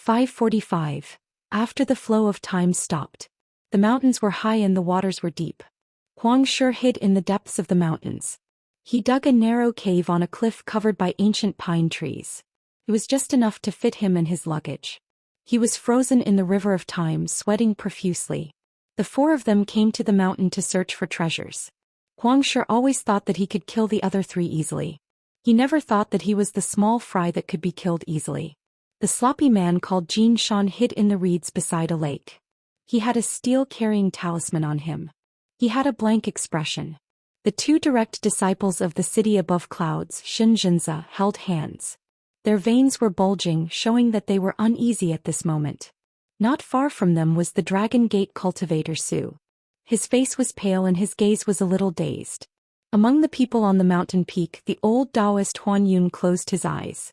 5:45. After the flow of time stopped. The mountains were high and the waters were deep. Huang Shi hid in the depths of the mountains. He dug a narrow cave on a cliff covered by ancient pine trees. It was just enough to fit him and his luggage. He was frozen in the river of time, sweating profusely. The four of them came to the mountain to search for treasures. Huang Shi always thought that he could kill the other three easily. He never thought that he was the small fry that could be killed easily. The sloppy man called Zhou Xian hid in the reeds beside a lake. He had a steel-carrying talisman on him. He had a blank expression. The two direct disciples of the city above clouds, Xianxia, held hands. Their veins were bulging, showing that they were uneasy at this moment. Not far from them was the Dragon Gate cultivator Su. His face was pale and his gaze was a little dazed. Among the people on the mountain peak, the old Taoist Huan Yun closed his eyes.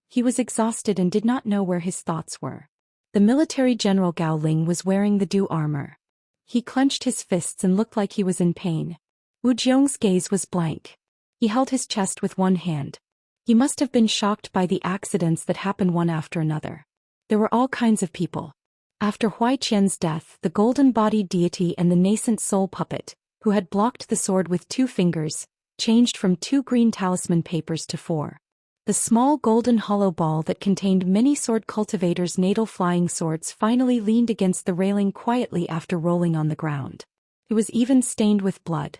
He was exhausted and did not know where his thoughts were. The military general Gao Ling was wearing the Du armor. He clenched his fists and looked like he was in pain. Wu Jiong's gaze was blank. He held his chest with one hand. He must have been shocked by the accidents that happened one after another. There were all kinds of people. After Huai Qian's death, the golden-bodied deity and the nascent soul puppet, who had blocked the sword with 2 fingers, changed from 2 green talisman papers to 4. The small golden hollow ball that contained many sword cultivators' natal flying swords finally leaned against the railing quietly after rolling on the ground. It was even stained with blood.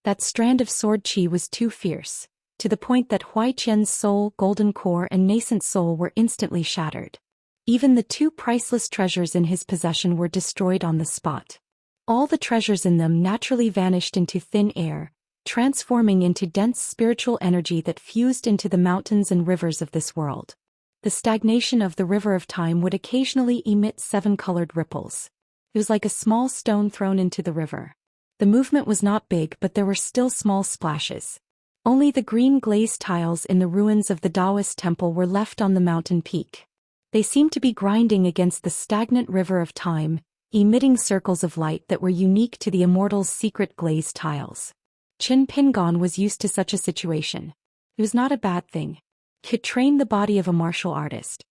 That strand of sword chi was too fierce, to the point that Huai Qian's soul, golden core and nascent soul were instantly shattered. Even the 2 priceless treasures in his possession were destroyed on the spot. All the treasures in them naturally vanished into thin air, transforming into dense spiritual energy that fused into the mountains and rivers of this world. The stagnation of the river of time would occasionally emit 7-colored ripples. It was like a small stone thrown into the river. The movement was not big, but there were still small splashes. Only the green glazed tiles in the ruins of the Taoist temple were left on the mountain peak. They seemed to be grinding against the stagnant river of time, emitting circles of light that were unique to the immortal's secret glazed tiles. Qin Pingon was used to such a situation. It was not a bad thing. He could train the body of a martial artist.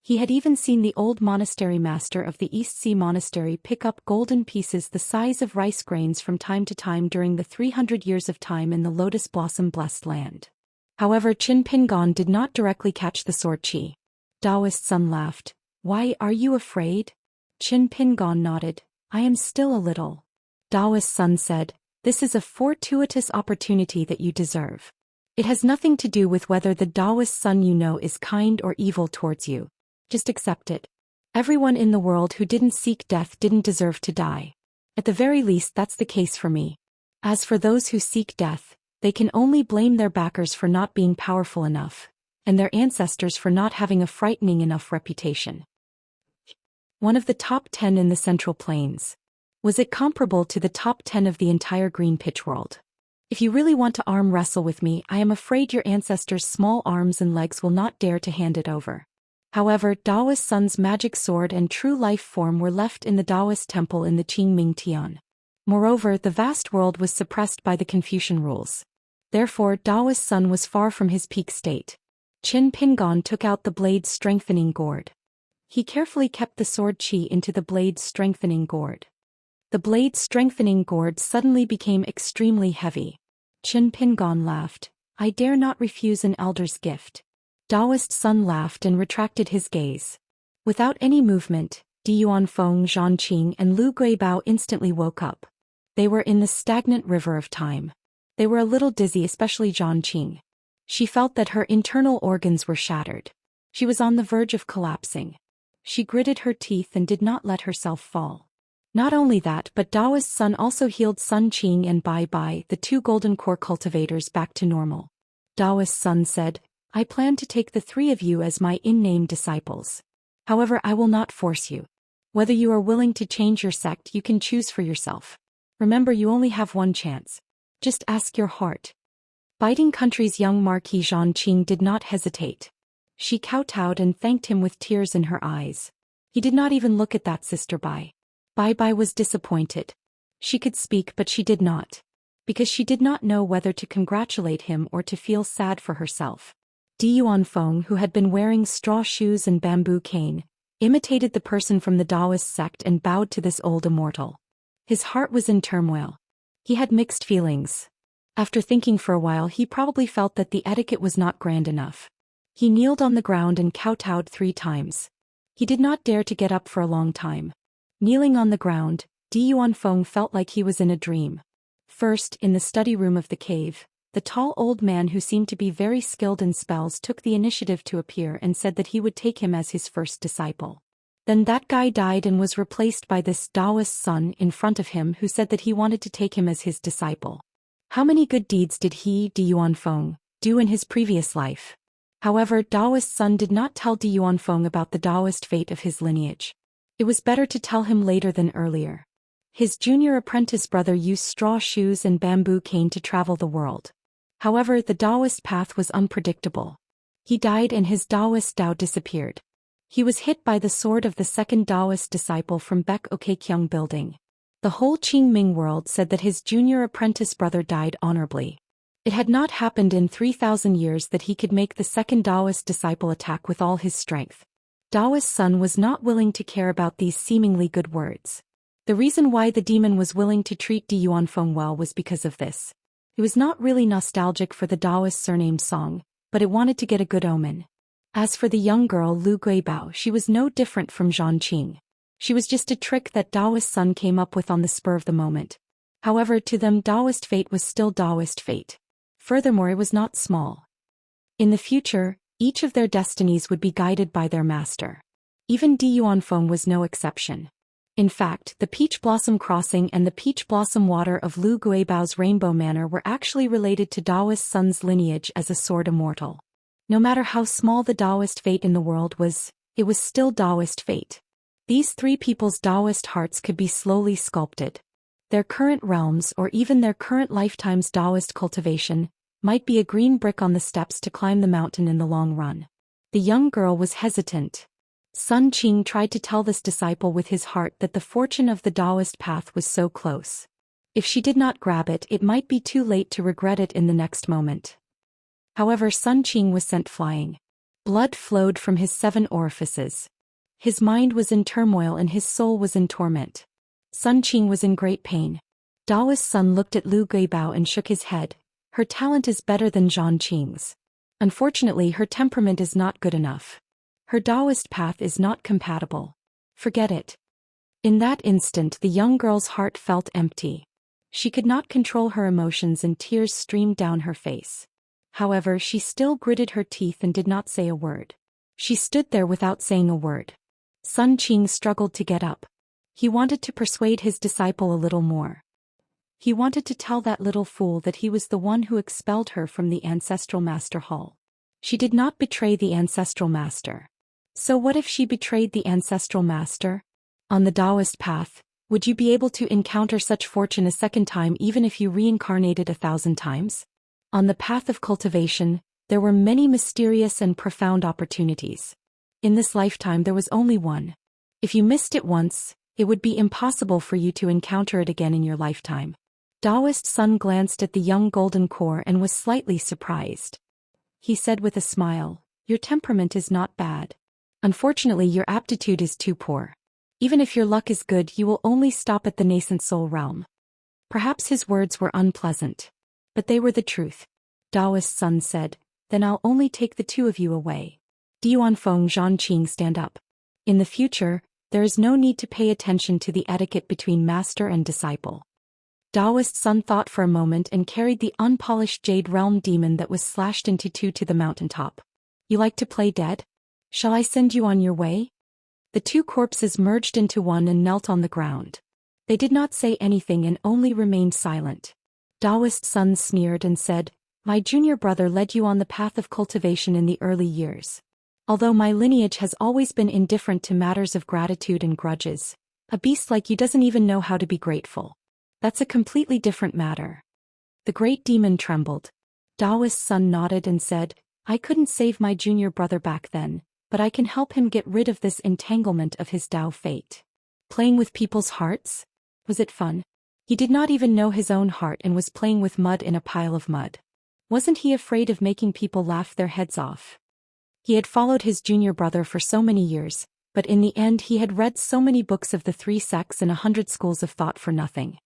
He had even seen the old monastery master of the East Sea Monastery pick up golden pieces the size of rice grains from time to time during the 300 years of time in the lotus blossom blessed land. However, Qin Pingon did not directly catch the sword chi. Taoist Sun laughed. "Why, are you afraid?" Qin Pingon nodded. "I am still a little." Taoist Sun said, "This is a fortuitous opportunity that you deserve. It has nothing to do with whether the Taoist Sun you know is kind or evil towards you. Just accept it. Everyone in the world who didn't seek death didn't deserve to die. At the very least, that's the case for me. As for those who seek death, they can only blame their backers for not being powerful enough, and their ancestors for not having a frightening enough reputation." One of the top 10 in the Central Plains. Was it comparable to the top 10 of the entire Green Pitch world? If you really want to arm wrestle with me, I am afraid your ancestors' small arms and legs will not dare to hand it over. However, Taoist Sun's magic sword and true life form were left in the Taoist temple in the Qingming Tian. Moreover, the vast world was suppressed by the Confucian rules. Therefore, Taoist Sun was far from his peak state. Qin Pingon took out the blade's strengthening gourd. He carefully kept the sword chi into the blade's strengthening gourd. The blade's strengthening gourd suddenly became extremely heavy. Qin Pingon laughed. "I dare not refuse an elder's gift." Taoist Sun laughed and retracted his gaze. Without any movement, Di Yuanfeng, Zhang Qing and Lu Guibao instantly woke up. They were in the stagnant river of time. They were a little dizzy, especially Zhang Qing. She felt that her internal organs were shattered. She was on the verge of collapsing. She gritted her teeth and did not let herself fall. Not only that, but Taoist Sun also healed Sun Qing and Bai Bai, the 2 golden core cultivators, back to normal. Taoist Sun said, "I plan to take the 3 of you as my in-name disciples. However, I will not force you. Whether you are willing to change your sect, you can choose for yourself. Remember, you only have one chance. Just ask your heart." Biting Country's young Marquis Zhang Qing did not hesitate. She kowtowed and thanked him with tears in her eyes. He did not even look at that sister Bai. Bai Bai was disappointed. She could speak, but she did not. Because she did not know whether to congratulate him or to feel sad for herself. Di Yuanfeng, who had been wearing straw shoes and bamboo cane, imitated the person from the Taoist sect and bowed to this old immortal. His heart was in turmoil. He had mixed feelings. After thinking for a while, he probably felt that the etiquette was not grand enough. He kneeled on the ground and kowtowed 3 times. He did not dare to get up for a long time. Kneeling on the ground, Di Yuanfeng felt like he was in a dream. First, in the study room of the cave, the tall old man who seemed to be very skilled in spells took the initiative to appear and said that he would take him as his first disciple. Then that guy died and was replaced by this Taoist son in front of him who said that he wanted to take him as his disciple. How many good deeds did he, Di Yuanfeng, do in his previous life? However, Taoist son did not tell Di Yuanfeng about the Taoist fate of his lineage. It was better to tell him later than earlier. His junior apprentice brother used straw shoes and bamboo cane to travel the world. However, the Taoist path was unpredictable. He died and his Taoist Tao disappeared. He was hit by the sword of the second Taoist disciple from Baek Okekyung building. The whole Qingming world said that his junior apprentice brother died honorably. It had not happened in 3,000 years that he could make the second Taoist disciple attack with all his strength. Taoist son was not willing to care about these seemingly good words. The reason why the demon was willing to treat Di Yuanfeng well was because of this. It was not really nostalgic for the Taoist surname Song, but it wanted to get a good omen. As for the young girl Lu Guibao, she was no different from Zhang Qing. She was just a trick that Taoist son came up with on the spur of the moment. However, to them Taoist fate was still Taoist fate. Furthermore, it was not small. In the future, each of their destinies would be guided by their master. Even Di Yuanfeng was no exception. In fact, the Peach Blossom Crossing and the Peach Blossom Water of Lu Guibao's Rainbow Manor were actually related to Taoist son's lineage as a sword immortal. No matter how small the Taoist fate in the world was, it was still Taoist fate. These 3 people's Taoist hearts could be slowly sculpted. Their current realms or even their current lifetime's Taoist cultivation might be a green brick on the steps to climb the mountain in the long run. The young girl was hesitant. Sun Qing tried to tell this disciple with his heart that the fortune of the Taoist path was so close. If she did not grab it, it might be too late to regret it in the next moment. However, Sun Qing was sent flying. Blood flowed from his 7 orifices. His mind was in turmoil and his soul was in torment. Sun Qing was in great pain. Taoist son looked at Lu Guibao and shook his head. Her talent is better than Zhang Qing's. Unfortunately, her temperament is not good enough. Her Taoist path is not compatible. Forget it. In that instant, the young girl's heart felt empty. She could not control her emotions and tears streamed down her face. However, she still gritted her teeth and did not say a word. She stood there without saying a word. Sun Qing struggled to get up. He wanted to persuade his disciple a little more. He wanted to tell that little fool that he was the one who expelled her from the ancestral master hall. She did not betray the ancestral master. So what if she betrayed the ancestral master? On the Taoist path, would you be able to encounter such fortune a second time even if you reincarnated 1,000 times? On the path of cultivation, there were many mysterious and profound opportunities. In this lifetime there was only one. If you missed it once, it would be impossible for you to encounter it again in your lifetime. Taoist son glanced at the young golden core and was slightly surprised. He said with a smile, "Your temperament is not bad. Unfortunately, your aptitude is too poor. Even if your luck is good, you will only stop at the nascent soul realm." Perhaps his words were unpleasant, but they were the truth. Taoist son said, "Then I'll only take the 2 of you away." Di Yuanfeng, Zhang Qing, stand up. In the future, there is no need to pay attention to the etiquette between master and disciple. Taoist son thought for a moment and carried the unpolished jade realm demon that was slashed into 2 to the mountaintop. "You like to play dead? Shall I send you on your way?" The 2 corpses merged into one and knelt on the ground. They did not say anything and only remained silent. Taoist son sneered and said, "My junior brother led you on the path of cultivation in the early years. Although my lineage has always been indifferent to matters of gratitude and grudges, a beast like you doesn't even know how to be grateful. That's a completely different matter." The great demon trembled. Taoist son nodded and said, "I couldn't save my junior brother back then, but I can help him get rid of this entanglement of his Tao fate." Playing with people's hearts? Was it fun? He did not even know his own heart and was playing with mud in a pile of mud. Wasn't he afraid of making people laugh their heads off? He had followed his junior brother for so many years, But in the end he had read so many books of the 3 sects and 100 schools of thought for nothing.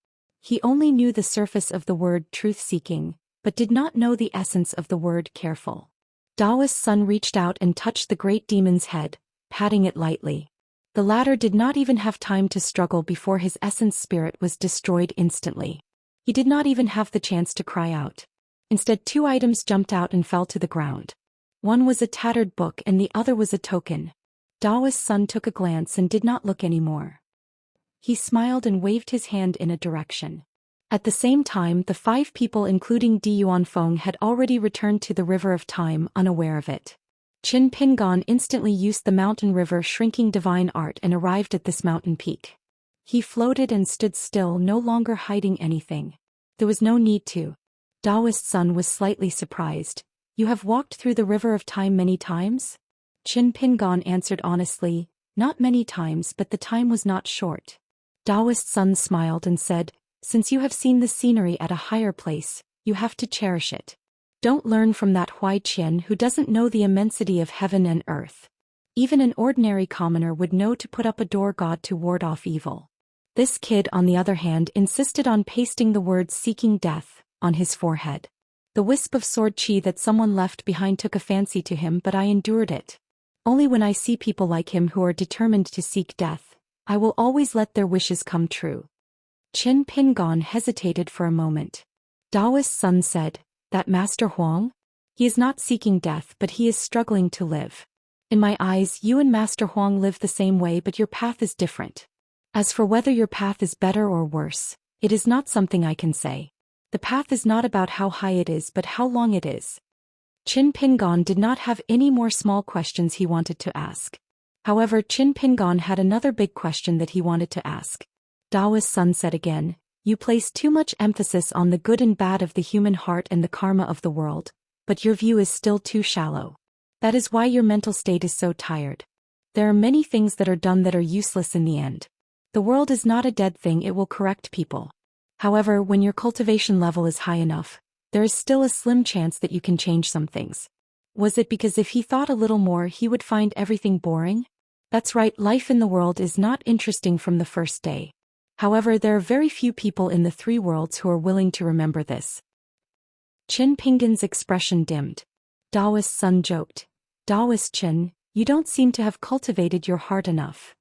He only knew the surface of the word truth-seeking, but did not know the essence of the word careful. Daoist's son reached out and touched the great demon's head, patting it lightly. The latter did not even have time to struggle before his essence spirit was destroyed instantly. He did not even have the chance to cry out. Instead 2 items jumped out and fell to the ground. One was a tattered book and the other was a token. Daoist's son took a glance and did not look anymore. He smiled and waved his hand in a direction. At the same time the 5 people including Di Yuanfeng had already returned to the river of time unaware of it. Qin Pingon instantly used the mountain river shrinking divine art and arrived at this mountain peak. He floated and stood still, no longer hiding anything. There was no need to. Daoist's son was slightly surprised. You have walked through the river of time many times? Qin Pingon answered honestly, not many times, but the time was not short. Daoist's son smiled and said, since you have seen the scenery at a higher place, you have to cherish it. Don't learn from that Zhou Xian who doesn't know the immensity of heaven and earth. Even an ordinary commoner would know to put up a door god to ward off evil. This kid, on the other hand, insisted on pasting the words seeking death on his forehead. The wisp of sword chi that someone left behind took a fancy to him, but I endured it. Only when I see people like him who are determined to seek death, I will always let their wishes come true. Qin Pingon hesitated for a moment. Daoist's son said, that Master Huang? He is not seeking death, but he is struggling to live. In my eyes, you and Master Huang live the same way, but your path is different. As for whether your path is better or worse, it is not something I can say. The path is not about how high it is but how long it is. Qin Pingon did not have any more small questions he wanted to ask. However, Qin Pingon had another big question that he wanted to ask. Daoist's son said again, you place too much emphasis on the good and bad of the human heart and the karma of the world, but your view is still too shallow. That is why your mental state is so tired. There are many things that are done that are useless in the end. The world is not a dead thing, it will correct people. However, when your cultivation level is high enough, there is still a slim chance that you can change some things. Was it because if he thought a little more he would find everything boring? That's right, life in the world is not interesting from the first day. However, there are very few people in the 3 worlds who are willing to remember this. Qin Pingon's expression dimmed. Daoist's son joked. Daoist Qin, you don't seem to have cultivated your heart enough.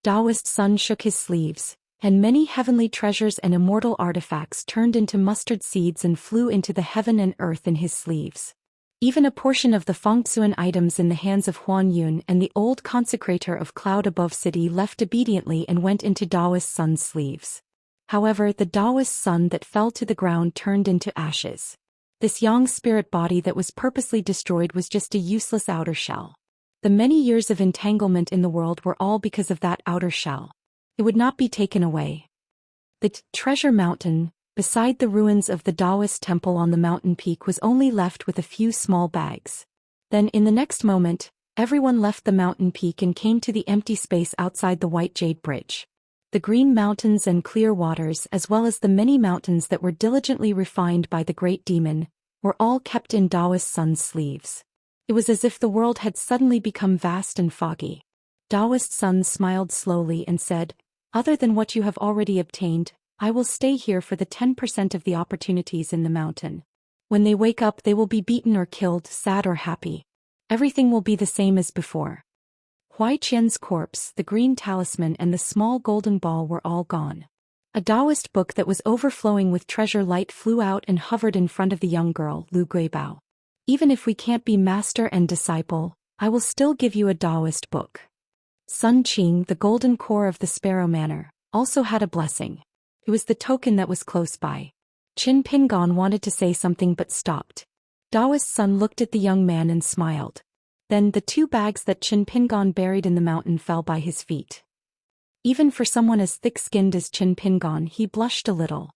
Daoist's son shook his sleeves, and many heavenly treasures and immortal artifacts turned into mustard seeds and flew into the heaven and earth in his sleeves. Even a portion of the Fengtsuan items in the hands of Huan Yun and the old consecrator of Cloud Above City left obediently and went into Daoist's son's sleeves. However, the Daoist son that fell to the ground turned into ashes. This yang spirit body that was purposely destroyed was just a useless outer shell. The many years of entanglement in the world were all because of that outer shell. It would not be taken away. The treasure mountain, beside the ruins of the Daoist temple on the mountain peak, was only left with a few small bags. Then in the next moment, everyone left the mountain peak and came to the empty space outside the White Jade Bridge. The green mountains and clear waters, as well as the many mountains that were diligently refined by the great demon, were all kept in Daoist's son's sleeves. It was as if the world had suddenly become vast and foggy. Daoist's son smiled slowly and said, other than what you have already obtained, I will stay here for the 10% of the opportunities in the mountain. When they wake up they will be beaten or killed, sad or happy. Everything will be the same as before. Zhou Xian's corpse, the green talisman and the small golden ball were all gone. A Daoist book that was overflowing with treasure light flew out and hovered in front of the young girl, Lu Guibao. Even if we can't be master and disciple, I will still give you a Daoist book. Sun Qing, the golden core of the Sparrow Manor, also had a blessing. It was the token that was close by. Qin Pingon wanted to say something but stopped. Daoist's son looked at the young man and smiled. Then the 2 bags that Qin Pingon buried in the mountain fell by his feet. Even for someone as thick-skinned as Qin Pingon, he blushed a little.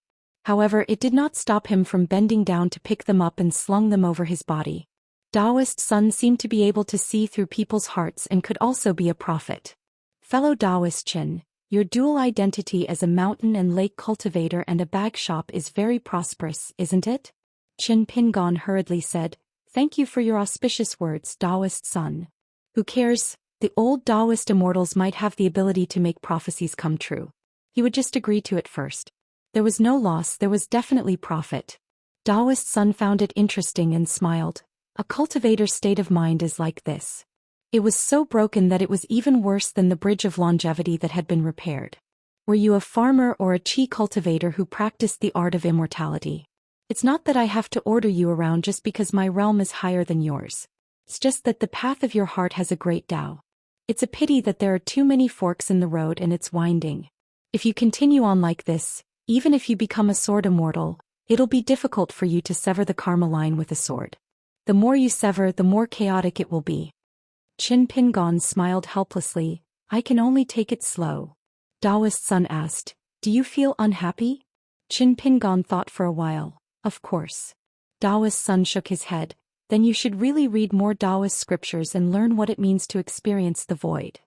However, it did not stop him from bending down to pick them up and slung them over his body. Daoist's son seemed to be able to see through people's hearts and could also be a prophet. Fellow Daoist Qin, your dual identity as a mountain and lake cultivator and a bag shop is very prosperous, isn't it? Qin Pingon hurriedly said, thank you for your auspicious words, Daoist son. Who cares? The old Taoist immortals might have the ability to make prophecies come true. He would just agree to it first. There was no loss, there was definitely profit. Taoist Sun found it interesting and smiled. A cultivator's state of mind is like this. It was so broken that it was even worse than the bridge of longevity that had been repaired. Were you a farmer or a chi cultivator who practiced the art of immortality? It's not that I have to order you around just because my realm is higher than yours. It's just that the path of your heart has a great Tao. It's a pity that there are too many forks in the road and it's winding. If you continue on like this, even if you become a sword immortal, it'll be difficult for you to sever the karma line with a sword. The more you sever, the more chaotic it will be. Qin Pingon smiled helplessly. I can only take it slow. Taoist Sun asked, do you feel unhappy? Qin Pingon thought for a while. Of course. Taoist Sun shook his head. Then you should really read more Taoist scriptures and learn what it means to experience the void.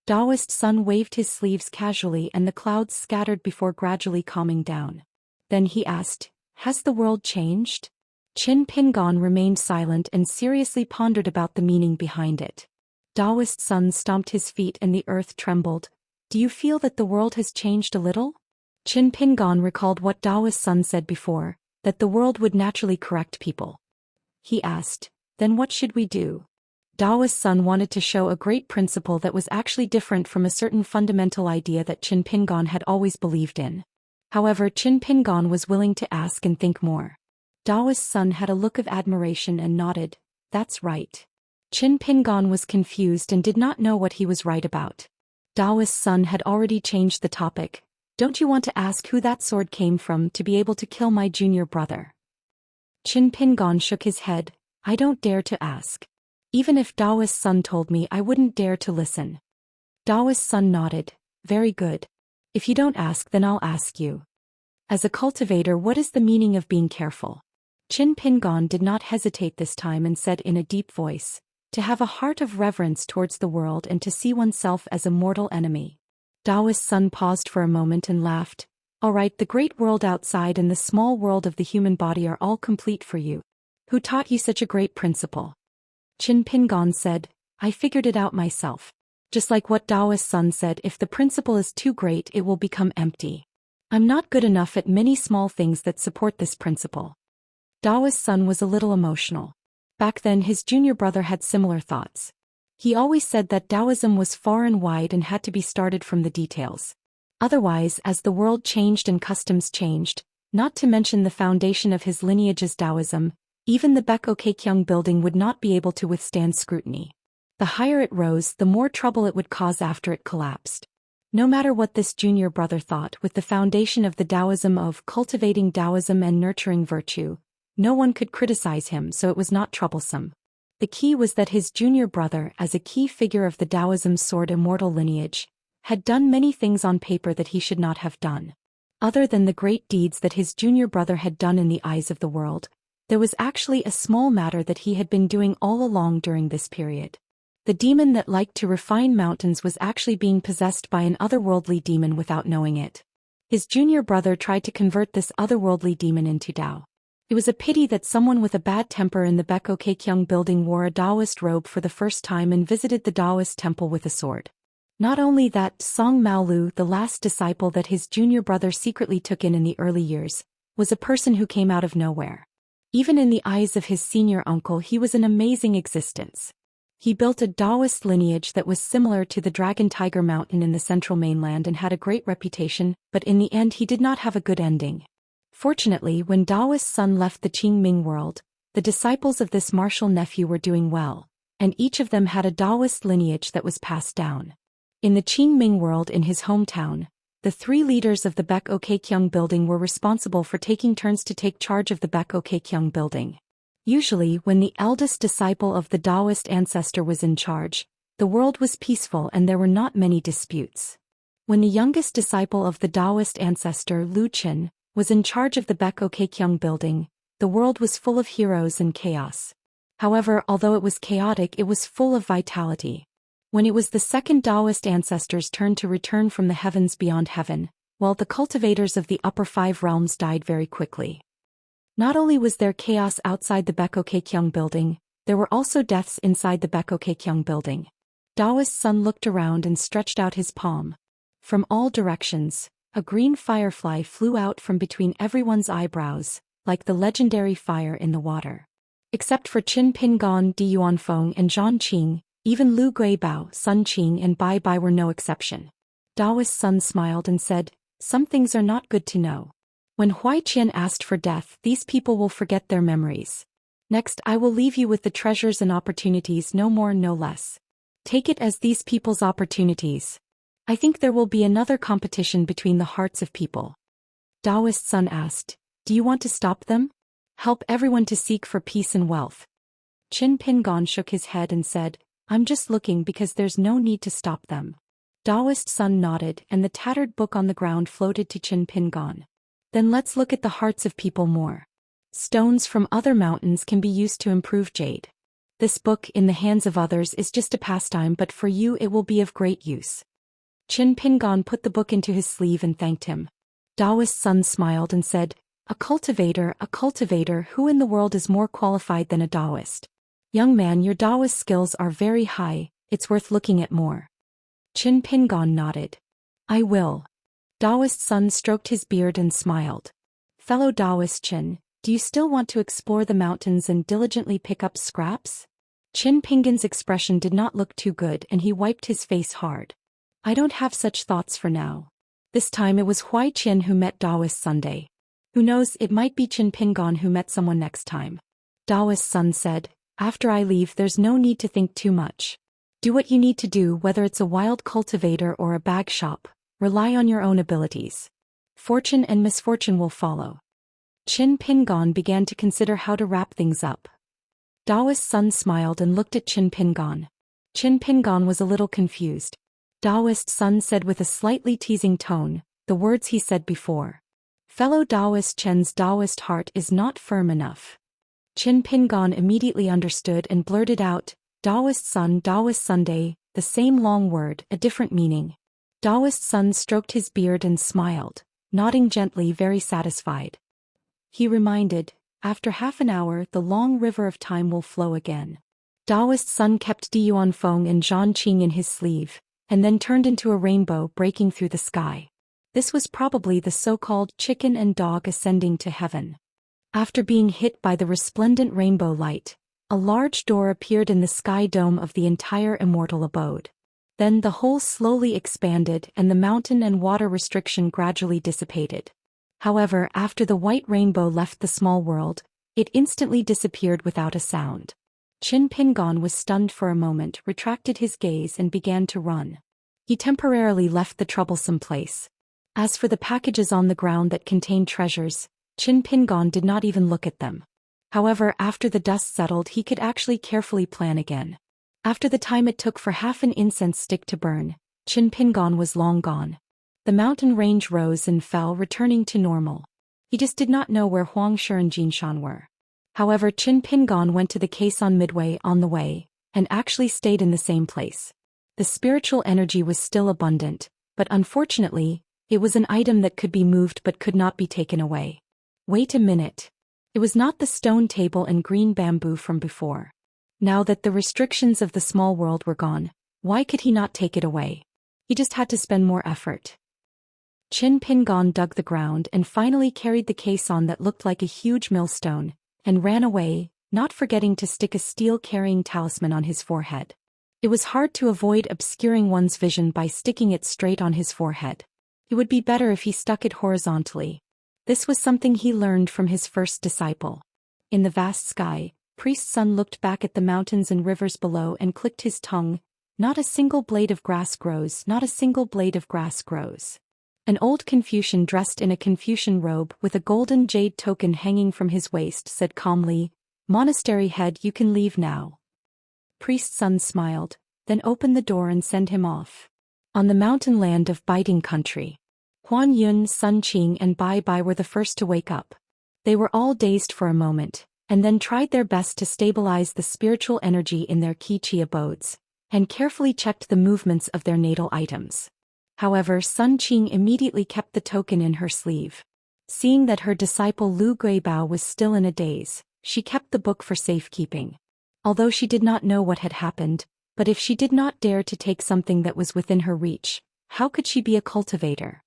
Taoist Sun waved his sleeves casually and the clouds scattered before gradually calming down. Then he asked, has the world changed? Qin Pingon remained silent and seriously pondered about the meaning behind it. Taoist Sun stomped his feet and the earth trembled. Do you feel that the world has changed a little? Qin Pingon recalled what Taoist Sun said before, that the world would naturally correct people. He asked, then what should we do? Taoist Sun wanted to show a great principle that was actually different from a certain fundamental idea that Qin Pingon had always believed in. However, Qin Pingon was willing to ask and think more. Taoist Sun had a look of admiration and nodded. That's right. Qin Pingon was confused and did not know what he was right about. Taoist Sun had already changed the topic. Don't you want to ask who that sword came from to be able to kill my junior brother? Qin Pingon shook his head. I don't dare to ask. Even if Taoist Sun told me, I wouldn't dare to listen. Taoist Sun nodded. Very good. If you don't ask, then I'll ask you. As a cultivator, what is the meaning of being careful? Qin Pingon did not hesitate this time and said in a deep voice, to have a heart of reverence towards the world and to see oneself as a mortal enemy. Taoist Sun paused for a moment and laughed. All right, the great world outside and the small world of the human body are all complete for you. Who taught you such a great principle? Qin Pingon said, I figured it out myself. Just like what Taoist Sun said, if the principle is too great, it will become empty. I'm not good enough at many small things that support this principle. Taoist Sun was a little emotional. Back then his junior brother had similar thoughts. He always said that Taoism was far and wide and had to be started from the details. Otherwise, as the world changed and customs changed, not to mention the foundation of his lineage's Taoism, even the Baekokeikyung building would not be able to withstand scrutiny. The higher it rose, the more trouble it would cause after it collapsed. No matter what this junior brother thought, with the foundation of the Taoism of cultivating Taoism and nurturing virtue, no one could criticize him, so it was not troublesome. The key was that his junior brother, as a key figure of the Taoism sword immortal lineage, had done many things on paper that he should not have done. Other than the great deeds that his junior brother had done in the eyes of the world, there was actually a small matter that he had been doing all along during this period. The demon that liked to refine mountains was actually being possessed by an otherworldly demon without knowing it. His junior brother tried to convert this otherworldly demon into Tao. It was a pity that someone with a bad temper in the Baekokeikyung building wore a Taoist robe for the first time and visited the Taoist temple with a sword. Not only that, Song Maolu, the last disciple that his junior brother secretly took in the early years, was a person who came out of nowhere. Even in the eyes of his senior uncle, he was an amazing existence. He built a Taoist lineage that was similar to the Dragon Tiger Mountain in the central mainland and had a great reputation, but in the end he did not have a good ending. Fortunately, when Taoist Sun left the Qingming world, the disciples of this martial nephew were doing well, and each of them had a Taoist lineage that was passed down. In the Qingming world in his hometown, the three leaders of the Baekokeikyung building were responsible for taking turns to take charge of the Baekokeikyung building. Usually, when the eldest disciple of the Taoist ancestor was in charge, the world was peaceful and there were not many disputes. When the youngest disciple of the Taoist ancestor, Lu Qin, was in charge of the Baekokeikyung building, the world was full of heroes and chaos. However, although it was chaotic, it was full of vitality. When it was the second Taoist ancestor's turn to return from the heavens beyond heaven, well, the cultivators of the upper five realms died very quickly. Not only was there chaos outside the Baekokeikyung building, there were also deaths inside the Baekokeikyung building. Daoist Sun looked around and stretched out his palm. From all directions, a green firefly flew out from between everyone's eyebrows, like the legendary fire in the water. Except for Qin Pingan, Di Yuanfeng and Zhang Qing, even Lu Guibao, Sun Qing and Bai Bai were no exception. Daoist Sun smiled and said, "Some things are not good to know. When Huaiqian asked for death, these people will forget their memories. Next, I will leave you with the treasures and opportunities, no more no less. Take it as these people's opportunities. I think there will be another competition between the hearts of people." Daoist Sun asked, "Do you want to stop them? Help everyone to seek for peace and wealth." Qin Pingan shook his head and said, "I'm just looking because there's no need to stop them." Daoist Sun nodded and the tattered book on the ground floated to Qin Pingan. "Then let's look at the hearts of people more. Stones from other mountains can be used to improve jade. This book in the hands of others is just a pastime, but for you it will be of great use." Qin Pingan put the book into his sleeve and thanked him. Daoist Sun smiled and said, a cultivator, who in the world is more qualified than a Daoist? Young man, your Daoist skills are very high, it's worth looking at more." Qin Pingan nodded. "I will." Daoist Sun stroked his beard and smiled. "Fellow Daoist Qin, do you still want to explore the mountains and diligently pick up scraps?" Qin Pingan's expression did not look too good and he wiped his face hard. "I don't have such thoughts for now." This time it was Huaiqian who met Daoist Sunday. Who knows, it might be Qin Pingan who met someone next time. Daoist Sun said, "After I leave there's no need to think too much. Do what you need to do, whether it's a wild cultivator or a bag shop. Rely on your own abilities. Fortune and misfortune will follow." Qin Pingan began to consider how to wrap things up. Daoist Sun smiled and looked at Qin Pingan. Qin Pingan was a little confused. Daoist Sun said with a slightly teasing tone, the words he said before. "Fellow Daoist Chen's Daoist heart is not firm enough." Qin Pingan immediately understood and blurted out, "Daoist Sun, Daoist Sunday, the same long word, a different meaning." Daoist Sun stroked his beard and smiled, nodding gently, very satisfied. He reminded, "After half an hour the long river of time will flow again." Daoist Sun kept Di Yuanfeng and Zhang Qing in his sleeve, and then turned into a rainbow breaking through the sky. This was probably the so-called chicken and dog ascending to heaven. After being hit by the resplendent rainbow light, a large door appeared in the sky dome of the entire immortal abode. Then the whole slowly expanded and the mountain and water restriction gradually dissipated. However, after the white rainbow left the small world, it instantly disappeared without a sound. Qin Pingan was stunned for a moment, retracted his gaze and began to run. He temporarily left the troublesome place. As for the packages on the ground that contained treasures, Qin Pingan did not even look at them. However, after the dust settled he could actually carefully plan again. After the time it took for half an incense stick to burn, Qin Pingan was long gone. The mountain range rose and fell, returning to normal. He just did not know where Huangshi and Jinshan were. However, Qin Pingan went to the caisson midway on the way, and actually stayed in the same place. The spiritual energy was still abundant, but unfortunately, it was an item that could be moved but could not be taken away. Wait a minute. It was not the stone table and green bamboo from before. Now that the restrictions of the small world were gone, why could he not take it away? He just had to spend more effort. Qin Pingan dug the ground and finally carried the caisson that looked like a huge millstone, and ran away, not forgetting to stick a steel-carrying talisman on his forehead. It was hard to avoid obscuring one's vision by sticking it straight on his forehead. It would be better if he stuck it horizontally. This was something he learned from his first disciple. In the vast sky, Priest Sun looked back at the mountains and rivers below and clicked his tongue. Not a single blade of grass grows, not a single blade of grass grows. An old Confucian dressed in a Confucian robe with a golden jade token hanging from his waist said calmly, "Monastery head, you can leave now." Priest Sun smiled, then opened the door and sent him off. On the mountain land of Biting Country, Huan Yun, Sun Qing and Bai Bai were the first to wake up. They were all dazed for a moment, and then tried their best to stabilize the spiritual energy in their Qi abodes, and carefully checked the movements of their natal items. However, Sun Qing immediately kept the token in her sleeve. Seeing that her disciple Lu Guibao was still in a daze, she kept the book for safekeeping. Although she did not know what had happened, But if she did not dare to take something that was within her reach, how could she be a cultivator?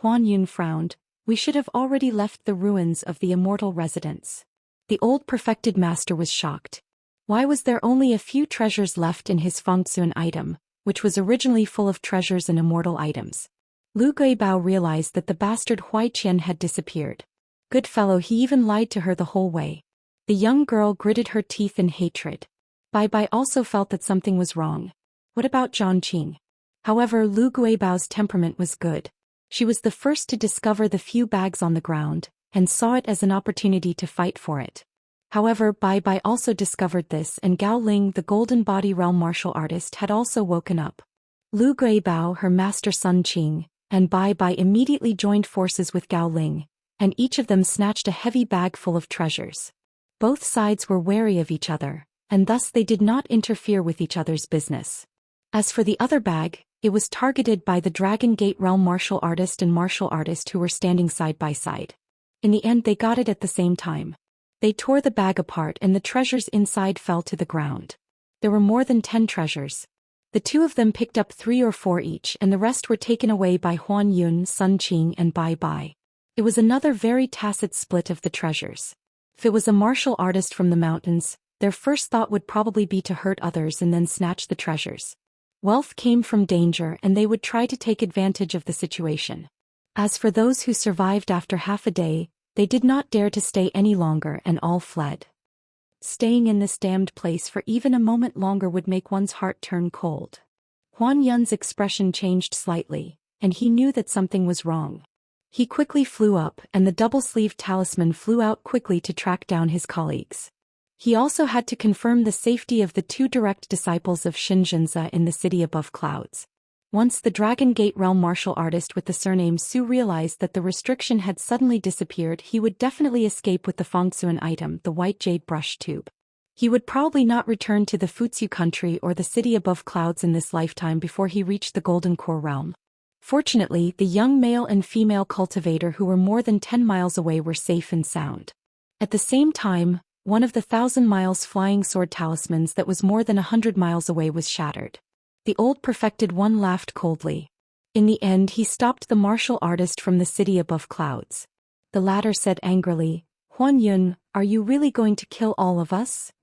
Huan Yun frowned. We should have already left the ruins of the immortal residence. The old perfected master was shocked. Why was there only a few treasures left in his Fengxuan item, which was originally full of treasures and immortal items? Lu Guibao realized that the bastard Huai Qian had disappeared. Good fellow, he even lied to her the whole way. The young girl gritted her teeth in hatred. Bai Bai also felt that something was wrong. What about Zhongqing? However, Lu Guibao's temperament was good. She was the first to discover the few bags on the ground, and saw it as an opportunity to fight for it. However, Bai Bai also discovered this, and Gao Ling, the golden body realm martial artist, had also woken up. Lu Guibao, her master Sun Qing, and Bai Bai immediately joined forces with Gao Ling, and each of them snatched a heavy bag full of treasures. Both sides were wary of each other, and thus they did not interfere with each other's business. As for the other bag, it was targeted by the Dragon Gate realm martial artist and martial artist who were standing side by side. In the end, they got it at the same time. They tore the bag apart and the treasures inside fell to the ground. There were more than 10 treasures. The two of them picked up 3 or 4 each, and the rest were taken away by Huan Yun, Sun Qing, and Bai Bai. It was another very tacit split of the treasures. If it was a martial artist from the mountains, their first thought would probably be to hurt others and then snatch the treasures. Wealth came from danger, and they would try to take advantage of the situation. As for those who survived after half a day, they did not dare to stay any longer and all fled. Staying in this damned place for even a moment longer would make one's heart turn cold. Huan Yun's expression changed slightly, and he knew that something was wrong. He quickly flew up, and the double-sleeved talisman flew out quickly to track down his colleagues. He also had to confirm the safety of the 2 direct disciples of Xianxia in the city above clouds. Once the Dragon Gate realm martial artist with the surname Su realized that the restriction had suddenly disappeared, he would definitely escape with the Fengxuan item, the white jade brush tube. He would probably not return to the Fuziu country or the city above clouds in this lifetime before he reached the Golden Core realm. Fortunately, the young male and female cultivator who were more than 10 miles away were safe and sound. At the same time, one of the 1,000 miles flying sword talismans that was more than 100 miles away was shattered. The old perfected one laughed coldly. In the end, he stopped the martial artist from the city above clouds. The latter said angrily, Huan Yun, are you really going to kill all of us?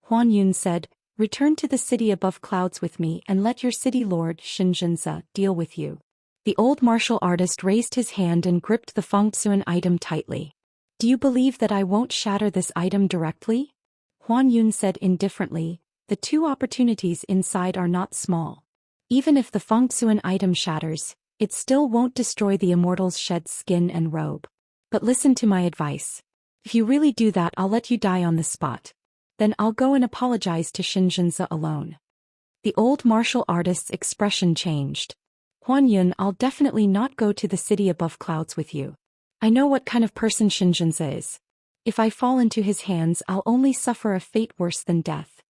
Huan Yun said, return to the city above clouds with me and let your city lord, Xianxia, deal with you. The old martial artist raised his hand and gripped the Fengxuan item tightly. Do you believe that I won't shatter this item directly? Huan Yun said indifferently, the 2 opportunities inside are not small. Even if the Fengxuan item shatters, it still won't destroy the immortal's shed skin and robe. But listen to my advice. If you really do that, I'll let you die on the spot. Then I'll go and apologize to Xianxia alone. The old martial artist's expression changed. Huan Yun, I'll definitely not go to the city above clouds with you. I know what kind of person Xianxia is. If I fall into his hands, I'll only suffer a fate worse than death.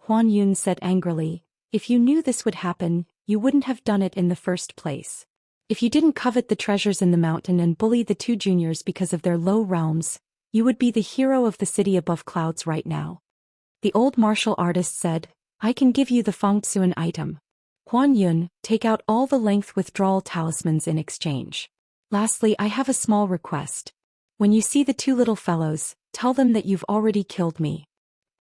Huan Yun said angrily, if you knew this would happen, you wouldn't have done it in the first place. If you didn't covet the treasures in the mountain and bully the 2 juniors because of their low realms, you would be the hero of the city above clouds right now. The old martial artist said, I can give you the Fengxuan item. Huan Yun, take out all the length withdrawal talismans in exchange. Lastly, I have a small request. When you see the 2 little fellows, tell them that you've already killed me.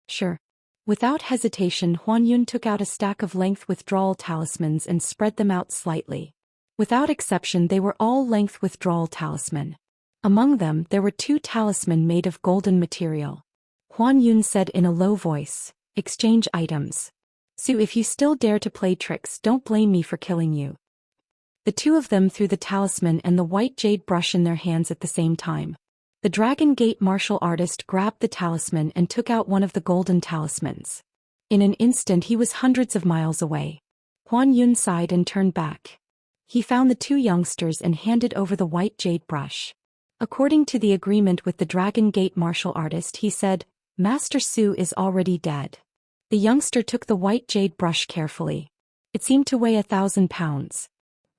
Sure. Without hesitation, Huan Yun took out a stack of length withdrawal talismans and spread them out slightly. Without exception, they were all length withdrawal talisman. Among them, there were 2 talisman made of golden material. Huan Yun said in a low voice, exchange items. Su, if you still dare to play tricks, don't blame me for killing you. The 2 of them threw the talisman and the white jade brush in their hands at the same time. The Dragon Gate martial artist grabbed the talisman and took out one of the golden talismans. In an instant he was hundreds of miles away. Huan Yun sighed and turned back. He found the 2 youngsters and handed over the white jade brush. According to the agreement with the Dragon Gate martial artist, he said, Master Su is already dead. The youngster took the white jade brush carefully. It seemed to weigh 1,000 pounds.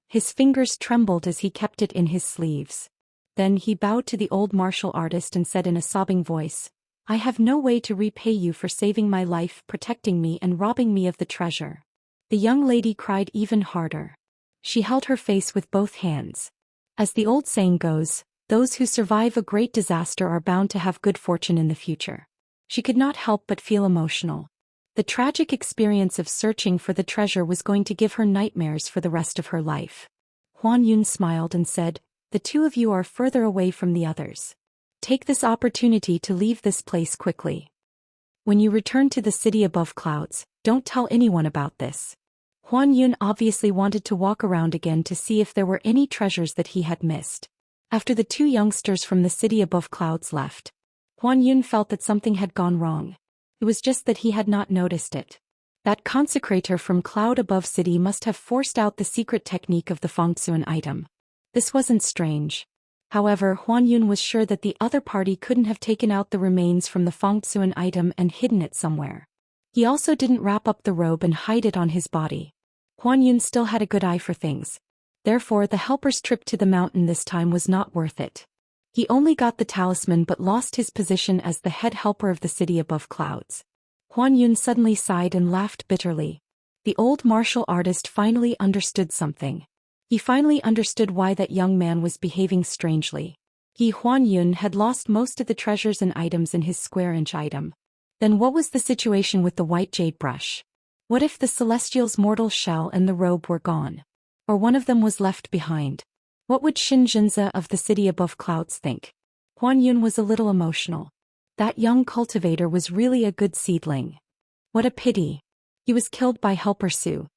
His fingers trembled as he kept it in his sleeves. Then he bowed to the old martial artist and said in a sobbing voice, I have no way to repay you for saving my life, protecting me and robbing me of the treasure." The young lady cried even harder. She held her face with both hands. As the old saying goes, those who survive a great disaster are bound to have good fortune in the future. She could not help but feel emotional. The tragic experience of searching for the treasure was going to give her nightmares for the rest of her life. Huan Yun smiled and said, "The two of you are further away from the others. Take this opportunity to leave this place quickly. When you return to the city above clouds, don't tell anyone about this." Huan Yun obviously wanted to walk around again to see if there were any treasures that he had missed. After the two youngsters from the city above clouds left, Huan Yun felt that something had gone wrong. It was just that he had not noticed it. That consecrator from Cloud Above City must have forced out the secret technique of the Fengxuan item. This wasn't strange. However, Huan Yun was sure that the other party couldn't have taken out the remains from the Fengxuan item and hidden it somewhere. He also didn't wrap up the robe and hide it on his body. Huan Yun still had a good eye for things. Therefore, the helper's trip to the mountain this time was not worth it. He only got the talisman but lost his position as the head helper of the city above clouds. Huan Yun suddenly sighed and laughed bitterly. The old martial artist finally understood something. He finally understood why that young man was behaving strangely. He, Huan Yun, had lost most of the treasures and items in his square-inch item. Then what was the situation with the white jade brush? What if the Celestial's mortal shell and the robe were gone? Or one of them was left behind? What would Xianxia of the city above clouds think? Huan Yun was a little emotional. That young cultivator was really a good seedling. What a pity. He was killed by Helper Su.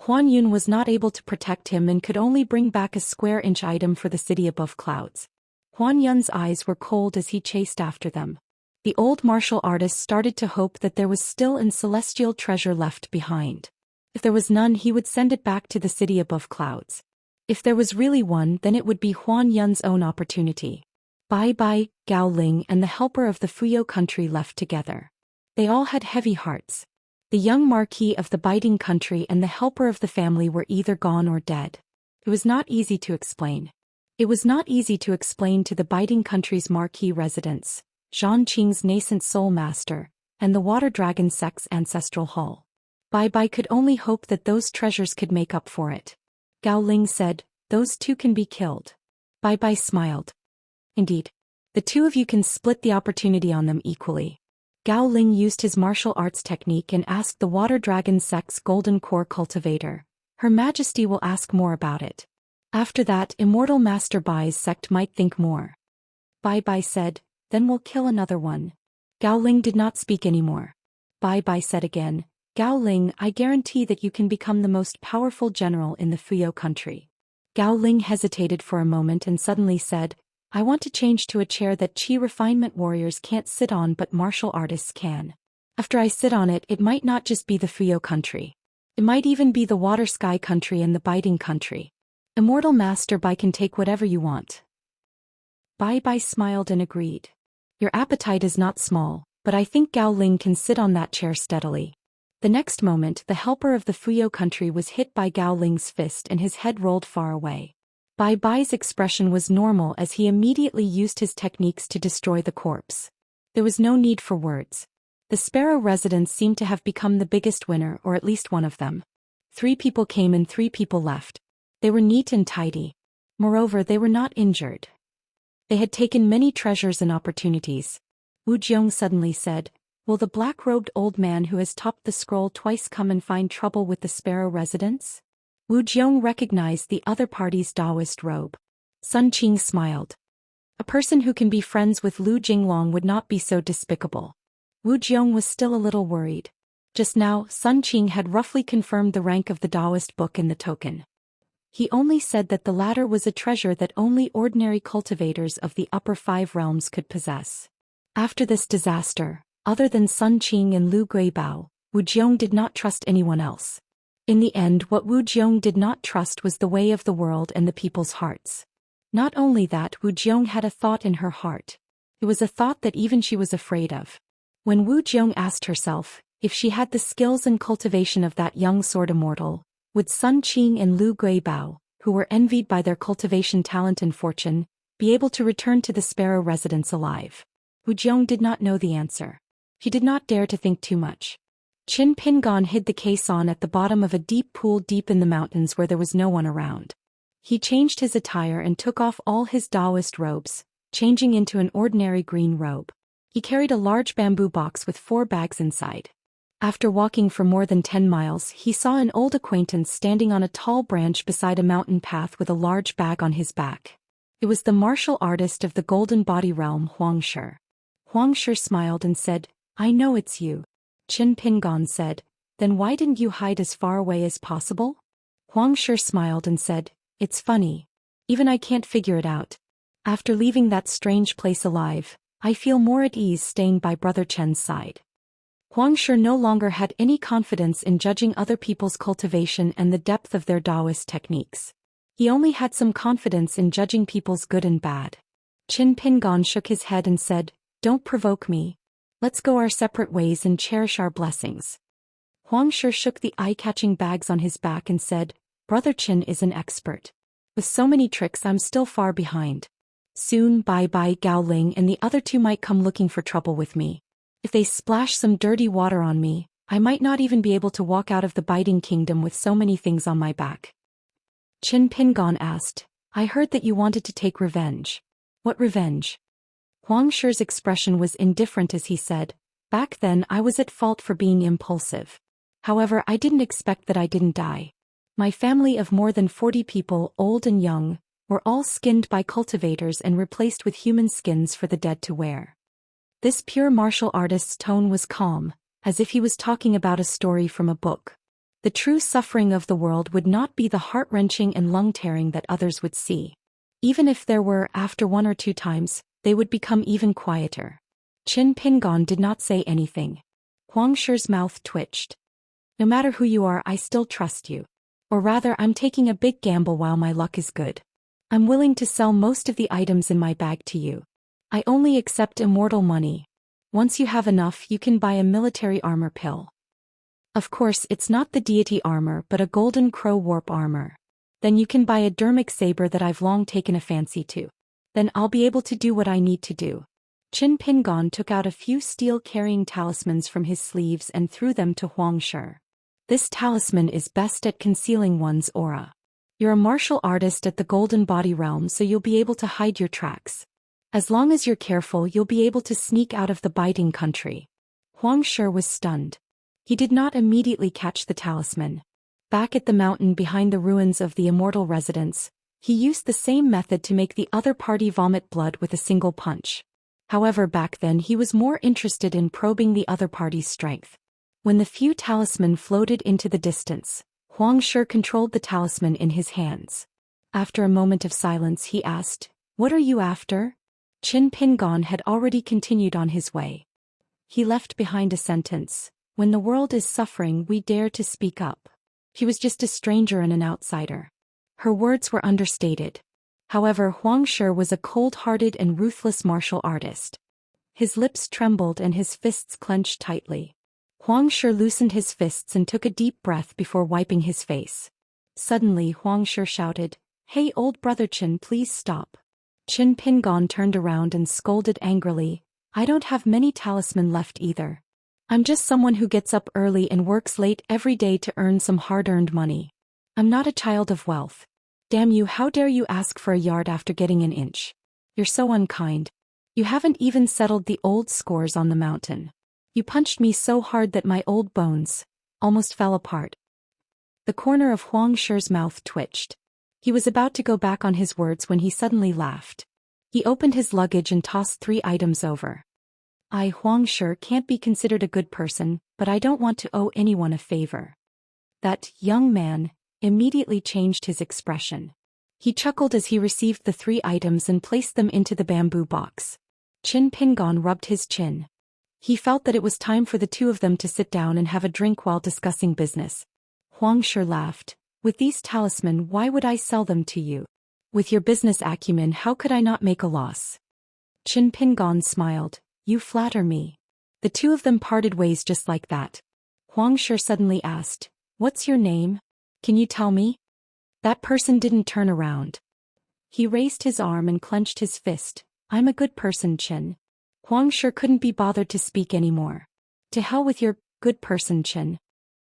Huan Yun was not able to protect him and could only bring back a square-inch item for the city above clouds. Huan Yun's eyes were cold as he chased after them. The old martial artist started to hope that there was still an celestial treasure left behind. If there was none, he would send it back to the city above clouds. If there was really one, then it would be Huan Yun's own opportunity. Bai Bai, Gao Ling and the helper of the Fuyo country left together. They all had heavy hearts. The young marquis of the biting country and the helper of the family were either gone or dead. It was not easy to explain. It was not easy to explain to the biting country's marquis residents, Zhang Qing's nascent soul master, and the water dragon sect's ancestral hull. Bai Bai could only hope that those treasures could make up for it. Gao Ling said, "Those two can be killed." Bai Bai smiled. "Indeed. The two of you can split the opportunity on them equally." Gao Ling used his martial arts technique and asked the water dragon sect's golden core cultivator. Her Majesty will ask more about it. After that, Immortal Master Bai's sect might think more. Bai Bai said, "Then we'll kill another one." Gao Ling did not speak anymore. Bai Bai said again, "Gao Ling, I guarantee that you can become the most powerful general in the Fuyo country." Gao Ling hesitated for a moment and suddenly said, "I want to change to a chair that Qi refinement warriors can't sit on but martial artists can. After I sit on it, it might not just be the Fuyo country. It might even be the Water Sky country and the Biting country. Immortal Master Bai can take whatever you want." Bai Bai smiled and agreed. "Your appetite is not small, but I think Gao Ling can sit on that chair steadily." The next moment, the helper of the Fuyo country was hit by Gao Ling's fist and his head rolled far away. Bai Bai's expression was normal as he immediately used his techniques to destroy the corpse. There was no need for words. The Sparrow residents seemed to have become the biggest winner, or at least one of them. 3 people came and 3 people left. They were neat and tidy. Moreover, they were not injured. They had taken many treasures and opportunities. Wu Jiong suddenly said, "Will the black-robed old man who has topped the scroll twice come and find trouble with the Sparrow residents?" Wu Jiong recognized the other party's Taoist robe. Sun Qing smiled. A person who can be friends with Lu Jinglong would not be so despicable. Wu Jiong was still a little worried. Just now, Sun Qing had roughly confirmed the rank of the Taoist book in the token. He only said that the latter was a treasure that only ordinary cultivators of the upper 5 realms could possess. After this disaster, other than Sun Qing and Lu Guibao, Wu Jiong did not trust anyone else. In the end, what Wu Jiong did not trust was the way of the world and the people's hearts. Not only that, Wu Jiong had a thought in her heart. It was a thought that even she was afraid of. When Wu Jiong asked herself, if she had the skills and cultivation of that young sword immortal, would Sun Qing and Lu Guibao, who were envied by their cultivation talent and fortune, be able to return to the Sparrow residence alive? Wu Jiong did not know the answer. He did not dare to think too much. Qin Pingon hid the caisson at the bottom of a deep pool deep in the mountains where there was no one around. He changed his attire and took off all his Taoist robes, changing into an ordinary green robe. He carried a large bamboo box with 4 bags inside. After walking for more than 10 miles, he saw an old acquaintance standing on a tall branch beside a mountain path with a large bag on his back. It was the martial artist of the Golden Body Realm, Huang Shi. Huang Shi smiled and said, "I know it's you." Qin Pingon said, "Then why didn't you hide as far away as possible?" Huang Shi smiled and said, "It's funny. Even I can't figure it out. After leaving that strange place alive, I feel more at ease staying by Brother Chen's side." Huang Shi no longer had any confidence in judging other people's cultivation and the depth of their Taoist techniques. He only had some confidence in judging people's good and bad. Qin Pingon shook his head and said, "Don't provoke me. Let's go our separate ways and cherish our blessings." Huang Shi shook the eye-catching bags on his back and said, "Brother Qin is an expert. With so many tricks I'm still far behind. Soon Bai Gao Ling and the other 2 might come looking for trouble with me. If they splash some dirty water on me, I might not even be able to walk out of the biting kingdom with so many things on my back." Qin Pingon asked, "I heard that you wanted to take revenge. What revenge?" Huang Shi's expression was indifferent as he said, "Back then I was at fault for being impulsive. However, I didn't expect that I didn't die. My family of more than 40 people, old and young, were all skinned by cultivators and replaced with human skins for the dead to wear." This pure martial artist's tone was calm, as if he was talking about a story from a book. The true suffering of the world would not be the heart-wrenching and lung-tearing that others would see. Even if there were, after 1 or 2 times, they would become even quieter. Qin Pingon did not say anything. Huang Shi's mouth twitched. "No matter who you are, I still trust you. Or rather, I'm taking a big gamble while my luck is good. I'm willing to sell most of the items in my bag to you. I only accept immortal money. Once you have enough, you can buy a military armor pill. Of course, it's not the deity armor but a golden crow warp armor. Then you can buy a dermic saber that I've long taken a fancy to. Then I'll be able to do what I need to do." Qin Pingon took out a few steel-carrying talismans from his sleeves and threw them to Huang Shi. "This talisman is best at concealing one's aura. You're a martial artist at the Golden Body Realm, so you'll be able to hide your tracks. As long as you're careful, you'll be able to sneak out of the biting country." Huang Shi was stunned. He did not immediately catch the talisman. Back at the mountain behind the ruins of the immortal residence, he used the same method to make the other party vomit blood with a single punch. However, back then he was more interested in probing the other party's strength. When the few talisman floated into the distance, Huang Shi controlled the talisman in his hands. After a moment of silence, he asked, "What are you after?" Qin Pingon had already continued on his way. He left behind a sentence, "When the world is suffering, we dare to speak up." He was just a stranger and an outsider. Her words were understated. However, Huang Shi was a cold-hearted and ruthless martial artist. His lips trembled and his fists clenched tightly. Huang Shi loosened his fists and took a deep breath before wiping his face. Suddenly, Huang Shi shouted, "Hey, old brother Qin, please stop." Qin Pingon turned around and scolded angrily, "I don't have many talisman left either. I'm just someone who gets up early and works late every day to earn some hard-earned money. I'm not a child of wealth. Damn you, how dare you ask for a yard after getting an inch? You're so unkind. You haven't even settled the old scores on the mountain. You punched me so hard that my old bones almost fell apart." The corner of Huang Shi's mouth twitched. He was about to go back on his words when he suddenly laughed. He opened his luggage and tossed 3 items over. "I, Huang Shi, can't be considered a good person, but I don't want to owe anyone a favor." That young man immediately changed his expression. He chuckled as he received the 3 items and placed them into the bamboo box. Qin Pingon rubbed his chin. He felt that it was time for the 2 of them to sit down and have a drink while discussing business. Huang Shi laughed. "With these talisman, why would I sell them to you? With your business acumen, how could I not make a loss?" Qin Pingon smiled. "You flatter me." The 2 of them parted ways just like that. Huang Shi suddenly asked, "What's your name? Can you tell me?" That person didn't turn around. He raised his arm and clenched his fist. "I'm a good person, Qin." Huang sure couldn't be bothered to speak anymore. To hell with your good person, Chen.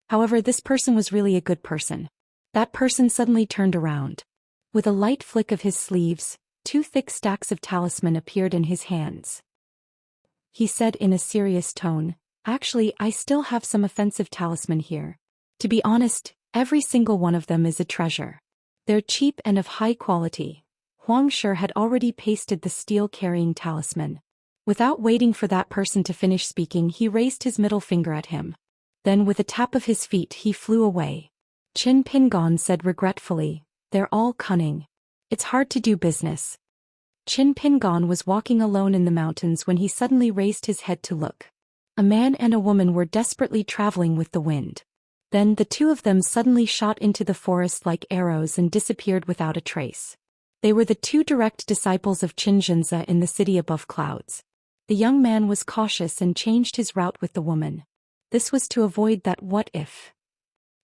However, this person was really a good person. That person suddenly turned around. With a light flick of his sleeves, 2 thick stacks of talisman appeared in his hands. He said in a serious tone, "Actually, I still have some offensive talisman here. To be honest, every single one of them is a treasure. They're cheap and of high quality." Huang Shi had already pasted the steel-carrying talisman. Without waiting for that person to finish speaking, he raised his middle finger at him. Then with a tap of his feet he flew away. Qin Pingon said regretfully, "They're all cunning. It's hard to do business." Qin Pingon was walking alone in the mountains when he suddenly raised his head to look. A man and a woman were desperately traveling with the wind. Then the 2 of them suddenly shot into the forest like arrows and disappeared without a trace. They were the 2 direct disciples of Xianxia in the city above clouds. The young man was cautious and changed his route with the woman. This was to avoid that what if.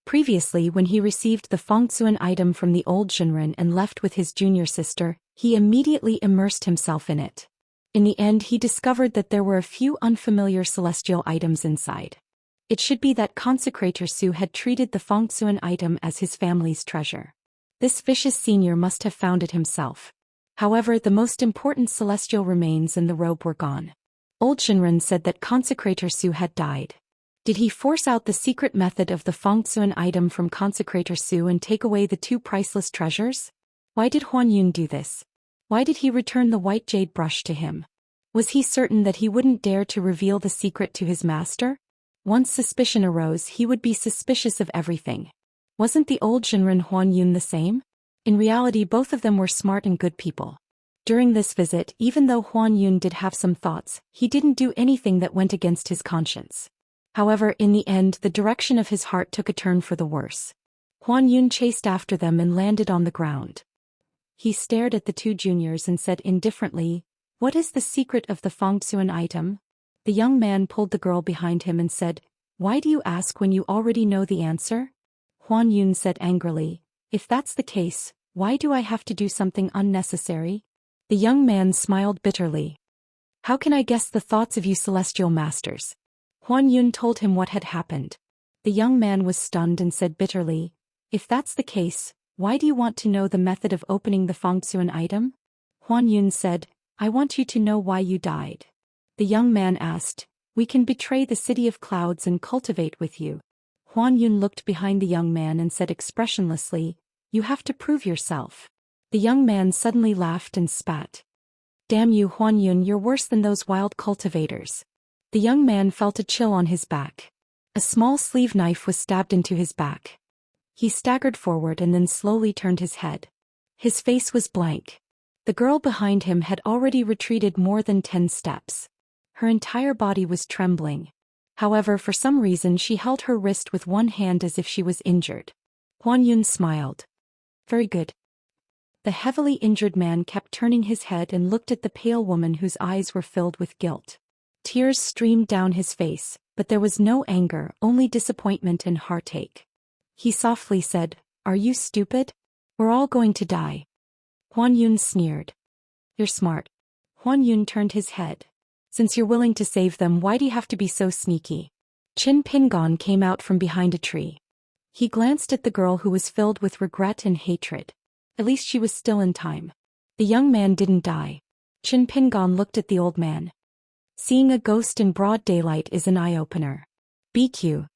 Previously, when he received the Fengzuan item from the old Zhenren and left with his junior sister, he immediately immersed himself in it. In the end, he discovered that there were a few unfamiliar celestial items inside. It should be that Consecrator Su had treated the Fengzuan item as his family's treasure. This vicious senior must have found it himself. However, the most important celestial remains and the robe were gone. Old Zhenren said that Consecrator Su had died. Did he force out the secret method of the Fengzuan item from Consecrator Su and take away the 2 priceless treasures? Why did Huan Yun do this? Why did he return the white jade brush to him? Was he certain that he wouldn't dare to reveal the secret to his master? Once suspicion arose, he would be suspicious of everything. Wasn't the old Zhenren Huan Yun the same? In reality, both of them were smart and good people. During this visit, even though Huan Yun did have some thoughts, he didn't do anything that went against his conscience. However, in the end, the direction of his heart took a turn for the worse. Huan Yun chased after them and landed on the ground. He stared at the 2 juniors and said indifferently, "What is the secret of the Fengzuan item?" The young man pulled the girl behind him and said, "Why do you ask when you already know the answer?" Huan Yun said angrily, "If that's the case, why do I have to do something unnecessary?" The young man smiled bitterly. "How can I guess the thoughts of you celestial masters?" Huan Yun told him what had happened. The young man was stunned and said bitterly, "If that's the case, why do you want to know the method of opening the Fengzuan item?" Huan Yun said, "I want you to know why you died." The young man asked, "We can betray the city of clouds and cultivate with you." Huan Yun looked behind the young man and said expressionlessly, "You have to prove yourself." The young man suddenly laughed and spat. "Damn you, Huan Yun, you're worse than those wild cultivators." The young man felt a chill on his back. A small sleeve knife was stabbed into his back. He staggered forward and then slowly turned his head. His face was blank. The girl behind him had already retreated more than 10 steps. Her entire body was trembling. However, for some reason she held her wrist with one hand as if she was injured. Huan Yun smiled. "Very good." The heavily injured man kept turning his head and looked at the pale woman whose eyes were filled with guilt. Tears streamed down his face, but there was no anger, only disappointment and heartache. He softly said, "Are you stupid? We're all going to die." Huan Yun sneered. "You're smart." Huan Yun turned his head. "Since you're willing to save them, why do you have to be so sneaky?" Qin Pingon came out from behind a tree. He glanced at the girl who was filled with regret and hatred. At least she was still in time. The young man didn't die. Qin Pingon looked at the old man. Seeing a ghost in broad daylight is an eye-opener. BQ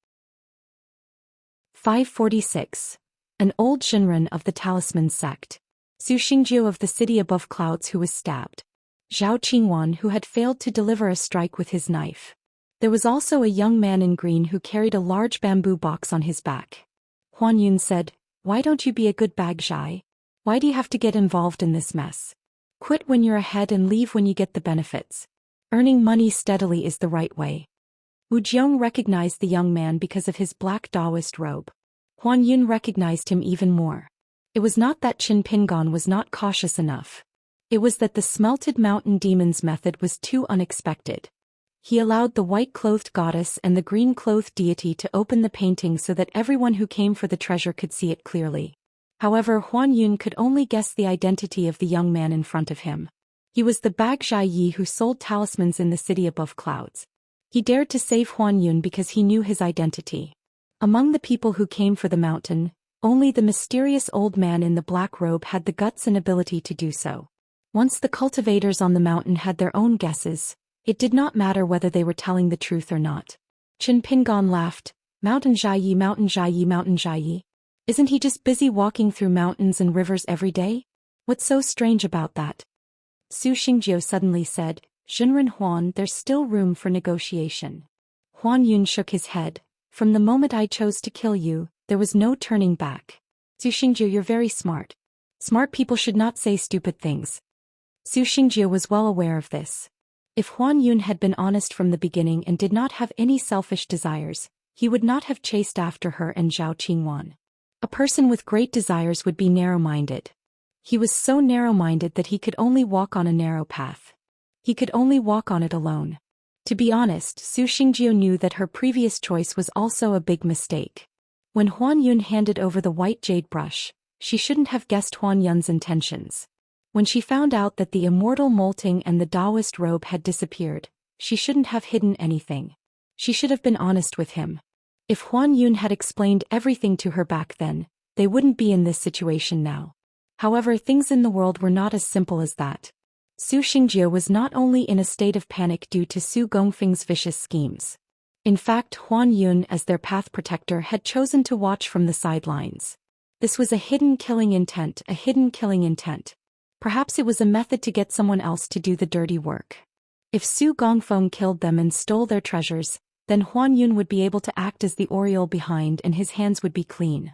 546. An old Zhenren of the Talisman sect. Su Xingjiu of the city above clouds who was stabbed. Zhao Qingwan who had failed to deliver a strike with his knife. There was also a young man in green who carried a large bamboo box on his back. Huan Yun said, "Why don't you be a good bag Zhai? Why do you have to get involved in this mess? Quit when you're ahead and leave when you get the benefits. Earning money steadily is the right way." Wu Jiong recognized the young man because of his black Taoist robe. Huan Yun recognized him even more. It was not that Qin Pingon was not cautious enough. It was that the smelted mountain demon's method was too unexpected. He allowed the white-clothed goddess and the green-clothed deity to open the painting so that everyone who came for the treasure could see it clearly. However, Huan Yun could only guess the identity of the young man in front of him. He was the Bagjia Yi who sold talismans in the city above clouds. He dared to save Huan Yun because he knew his identity. Among the people who came for the mountain, only the mysterious old man in the black robe had the guts and ability to do so. Once the cultivators on the mountain had their own guesses, it did not matter whether they were telling the truth or not. Qin Pingon laughed. Mountain Jia Yi, Mountain Jia Yi, Mountain Jia Yi. Isn't he just busy walking through mountains and rivers every day? What's so strange about that? Su Xingjiu suddenly said, Zhenren Huan, there's still room for negotiation. Huan Yun shook his head. From the moment I chose to kill you, there was no turning back. Su Xingjiu, you're very smart. Smart people should not say stupid things. Su Xingjiu was well aware of this. If Huan Yun had been honest from the beginning and did not have any selfish desires, he would not have chased after her and Zhao Qingwan. A person with great desires would be narrow-minded. He was so narrow-minded that he could only walk on a narrow path. He could only walk on it alone. To be honest, Su Xingjiu knew that her previous choice was also a big mistake. When Huan Yun handed over the white jade brush, she shouldn't have guessed Huan Yun's intentions. When she found out that the immortal molting and the Taoist robe had disappeared, she shouldn't have hidden anything. She should have been honest with him. If Huan Yun had explained everything to her back then, they wouldn't be in this situation now. However, things in the world were not as simple as that. Su Xingjiu was not only in a state of panic due to Su Gongfeng's vicious schemes. In fact, Huan Yun as their path protector had chosen to watch from the sidelines. This was a hidden killing intent, a hidden killing intent. Perhaps it was a method to get someone else to do the dirty work. If Su Gongfeng killed them and stole their treasures, then Huan Yun would be able to act as the aureole behind and his hands would be clean.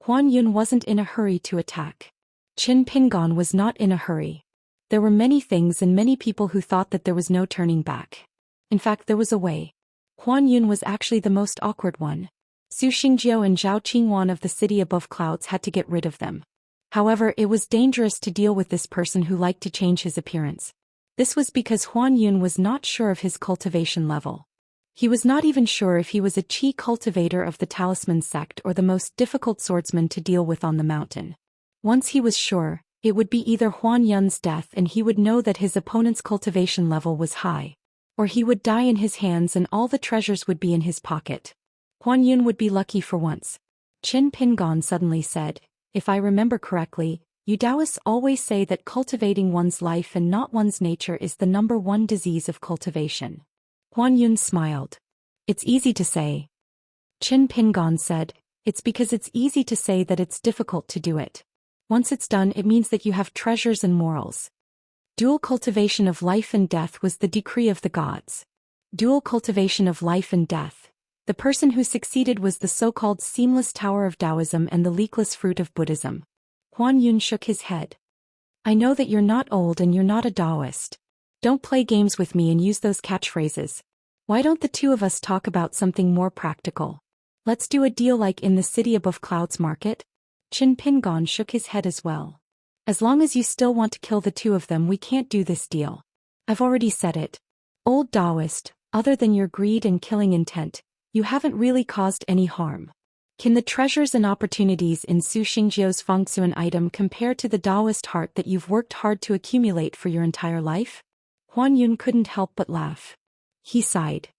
Huan Yun wasn't in a hurry to attack. Qin Pingon was not in a hurry. There were many things and many people who thought that there was no turning back. In fact, there was a way. Huan Yun was actually the most awkward one. Su Xingjiu and Zhao Qingwan of the city above clouds had to get rid of them. However, it was dangerous to deal with this person who liked to change his appearance. This was because Huan Yun was not sure of his cultivation level. He was not even sure if he was a chi cultivator of the talisman sect or the most difficult swordsman to deal with on the mountain. Once he was sure, it would be either Huan Yun's death and he would know that his opponent's cultivation level was high, or he would die in his hands and all the treasures would be in his pocket. Huan Yun would be lucky for once. Qin Pingon suddenly said, if I remember correctly, you Taoists always say that cultivating one's life and not one's nature is the #1 disease of cultivation. Huan Yun smiled. It's easy to say. Qin Pingon said, it's because it's easy to say that it's difficult to do it. Once it's done, it means that you have treasures and morals. Dual cultivation of life and death was the decree of the gods. Dual cultivation of life and death. The person who succeeded was the so-called seamless tower of Taoism and the leakless fruit of Buddhism. Huan Yun shook his head. I know that you're not old and you're not a Taoist. Don't play games with me and use those catchphrases. Why don't the two of us talk about something more practical? Let's do a deal like in the city above clouds market? Qin Pingon shook his head as well. As long as you still want to kill the two of them, we can't do this deal. I've already said it. Old Taoist, other than your greed and killing intent, you haven't really caused any harm. Can the treasures and opportunities in Su Xingjiu's Fengsuan item compare to the Taoist heart that you've worked hard to accumulate for your entire life? Huan Yun couldn't help but laugh. He sighed.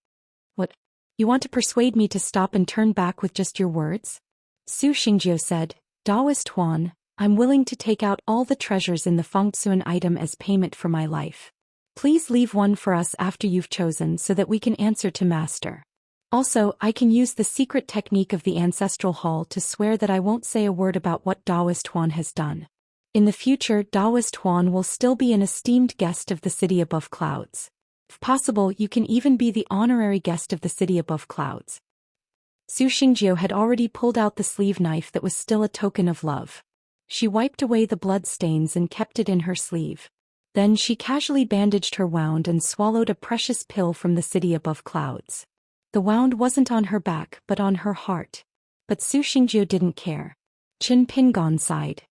What? You want to persuade me to stop and turn back with just your words? Su Xingjiu said, Taoist Huan, I'm willing to take out all the treasures in the Fengsuan item as payment for my life. Please leave one for us after you've chosen so that we can answer to Master. Also, I can use the secret technique of the Ancestral Hall to swear that I won't say a word about what Taoist Huan has done. In the future, Taoist Huan will still be an esteemed guest of the city above clouds. If possible, you can even be the honorary guest of the city above clouds. Su Xingjiu had already pulled out the sleeve knife that was still a token of love. She wiped away the blood stains and kept it in her sleeve. Then she casually bandaged her wound and swallowed a precious pill from the city above clouds. The wound wasn't on her back but on her heart. But Su Xingjiu didn't care. Qin Pingon sighed.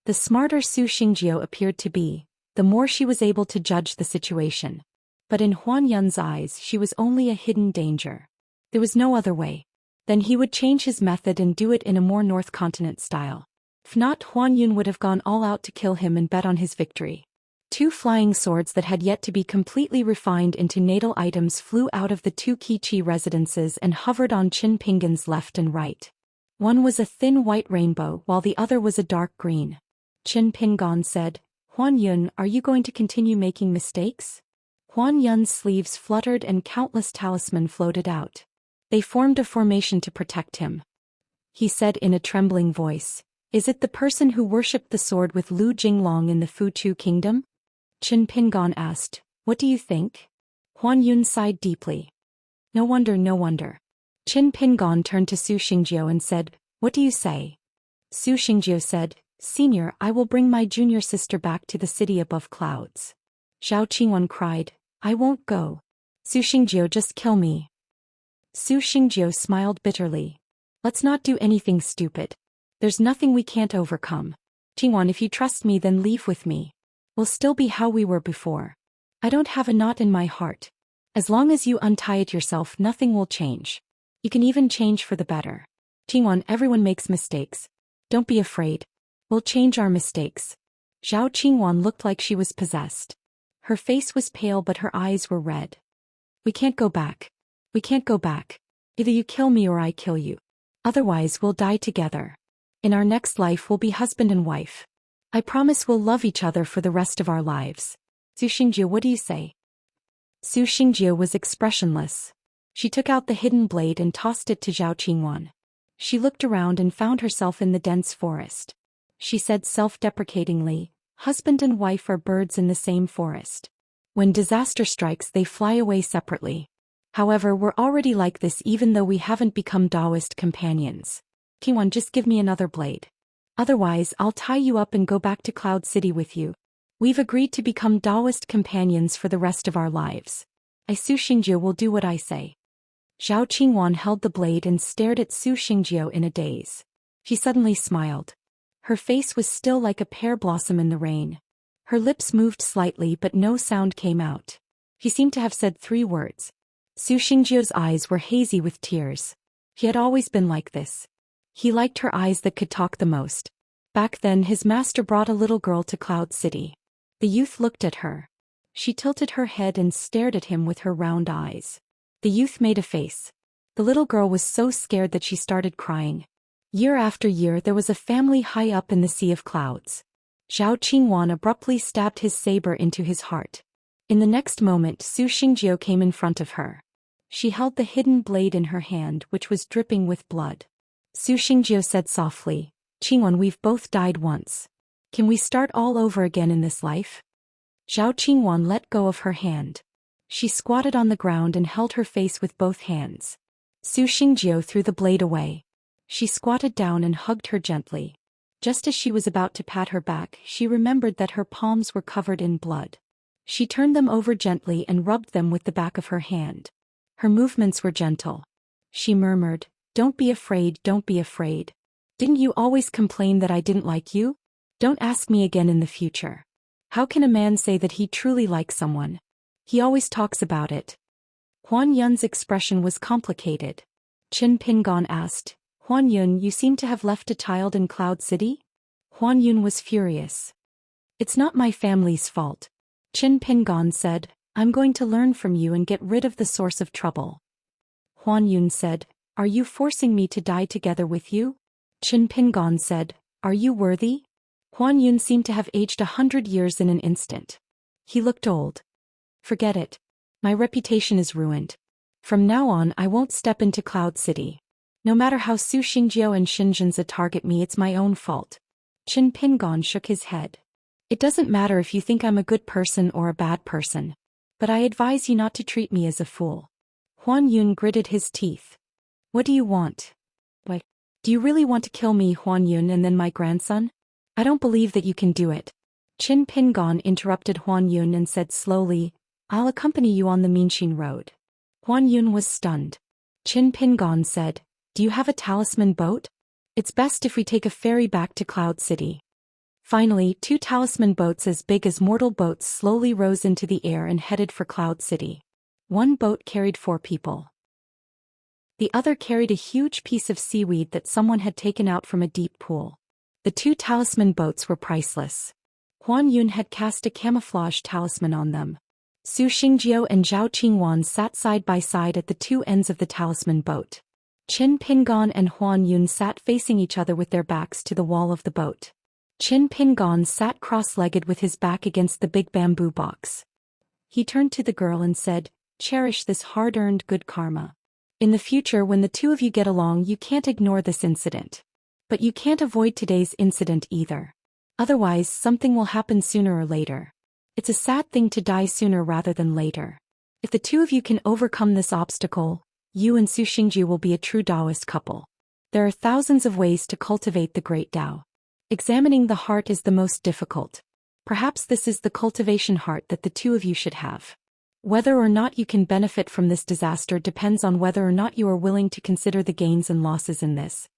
The smarter Su Xingjiu appeared to be, the more she was able to judge the situation. But in Huan Yun's eyes she was only a hidden danger. There was no other way. Then he would change his method and do it in a more North Continent style. If not, Huan Yun would have gone all out to kill him and bet on his victory. 2 flying swords that had yet to be completely refined into natal items flew out of the 2 Qiqi residences and hovered on Qin Pingan's left and right. One was a thin white rainbow while the other was a dark green. Qin Pingan said, "Huan Yun, are you going to continue making mistakes?" Huan Yun's sleeves fluttered and countless talisman floated out. They formed a formation to protect him. He said in a trembling voice, "Is it the person who worshipped the sword with Lu Jinglong in the Fuchu kingdom?" Qin Pingan asked, "What do you think?" Huan Yun sighed deeply. No wonder, no wonder." Qin Pingan turned to Su Xingjiu and said, "What do you say?" Su Xingjiu said, "Senior, I will bring my junior sister back to the city above clouds." Zhao Qingwan cried, "I won't go. Su Xingjiu, just kill me." Su Xingjiu smiled bitterly. "Let's not do anything stupid. There's nothing we can't overcome. Qingwan, if you trust me, then leave with me. We'll still be how we were before. I don't have a knot in my heart. As long as you untie it yourself, nothing will change. You can even change for the better. Qingwan, everyone makes mistakes. Don't be afraid. We'll change our mistakes." Zhao Qingwan looked like she was possessed. Her face was pale but her eyes were red. "We can't go back. We can't go back. Either you kill me or I kill you. Otherwise we'll die together. In our next life we'll be husband and wife. I promise we'll love each other for the rest of our lives. Su Xingjiu, what do you say?" Su Xingjiu was expressionless. She took out the hidden blade and tossed it to Zhao Qingwan. She looked around and found herself in the dense forest. She said self-deprecatingly, "Husband and wife are birds in the same forest. When disaster strikes, they fly away separately. However, we're already like this even though we haven't become Taoist companions. Qingwan, just give me another blade. Otherwise, I'll tie you up and go back to Cloud City with you. We've agreed to become Taoist companions for the rest of our lives. Su Xingjiu will do what I say." Zhao Qingwan held the blade and stared at Su Xingjiu in a daze. She suddenly smiled. Her face was still like a pear blossom in the rain. Her lips moved slightly but no sound came out. She seemed to have said 3 words. Su Xingjiu's eyes were hazy with tears. He had always been like this. He liked her eyes that could talk the most. Back then his master brought a little girl to Cloud City. The youth looked at her. She tilted her head and stared at him with her round eyes. The youth made a face. The little girl was so scared that she started crying. Year after year there was a family high up in the sea of clouds. Zhao Qingwan abruptly stabbed his saber into his heart. In the next moment Su Xingjiu came in front of her. She held the hidden blade in her hand which was dripping with blood. Su Xingjiu said softly, "Qingwan, we've both died once. Can we start all over again in this life?" Zhao Qingwan let go of her hand. She squatted on the ground and held her face with both hands. Su Xingjiu threw the blade away. She squatted down and hugged her gently. Just as she was about to pat her back, she remembered that her palms were covered in blood. She turned them over gently and rubbed them with the back of her hand. Her movements were gentle. She murmured, "Don't be afraid, don't be afraid. Didn't you always complain that I didn't like you? Don't ask me again in the future. How can a man say that he truly likes someone? He always talks about it." Huan Yun's expression was complicated. Qin Pingan asked, "Huan Yun, you seem to have left a child in Cloud City?" Huan Yun was furious. "It's not my family's fault." Qin Pingan said, "I'm going to learn from you and get rid of the source of trouble." Huan Yun said, "Are you forcing me to die together with you?" Qin Pingan said, "Are you worthy?" Huan Yun seemed to have aged 100 years in an instant. He looked old. "Forget it. My reputation is ruined. From now on I won't step into Cloud City. No matter how Su Xingjiu and Xinzhenza target me, it's my own fault." Qin Pingan shook his head. "It doesn't matter if you think I'm a good person or a bad person. But I advise you not to treat me as a fool." Huan Yun gritted his teeth. "What do you want? Why, do you really want to kill me, Huan Yun, and then my grandson? I don't believe that you can do it." Qin Pingan interrupted Huan Yun and said slowly, "I'll accompany you on the Minxin Road." Huan Yun was stunned. Qin Pingan said, "Do you have a talisman boat? It's best if we take a ferry back to Cloud City." Finally, 2 talisman boats as big as mortal boats slowly rose into the air and headed for Cloud City. One boat carried 4 people. The other carried a huge piece of seaweed that someone had taken out from a deep pool. The 2 talisman boats were priceless. Huan Yun had cast a camouflage talisman on them. Su Xingjiu and Zhao Qingwan sat side by side at the two ends of the talisman boat. Qin Pingon and Huan Yun sat facing each other with their backs to the wall of the boat. Qin Pingon sat cross-legged with his back against the big bamboo box. He turned to the girl and said, "Cherish this hard-earned good karma. In the future when the two of you get along you can't ignore this incident. But you can't avoid today's incident either. Otherwise something will happen sooner or later. It's a sad thing to die sooner rather than later. If the two of you can overcome this obstacle, you and Su Xingjiu will be a true Taoist couple. There are thousands of ways to cultivate the great Tao. Examining the heart is the most difficult. Perhaps this is the cultivation heart that the two of you should have. Whether or not you can benefit from this disaster depends on whether or not you are willing to consider the gains and losses in this."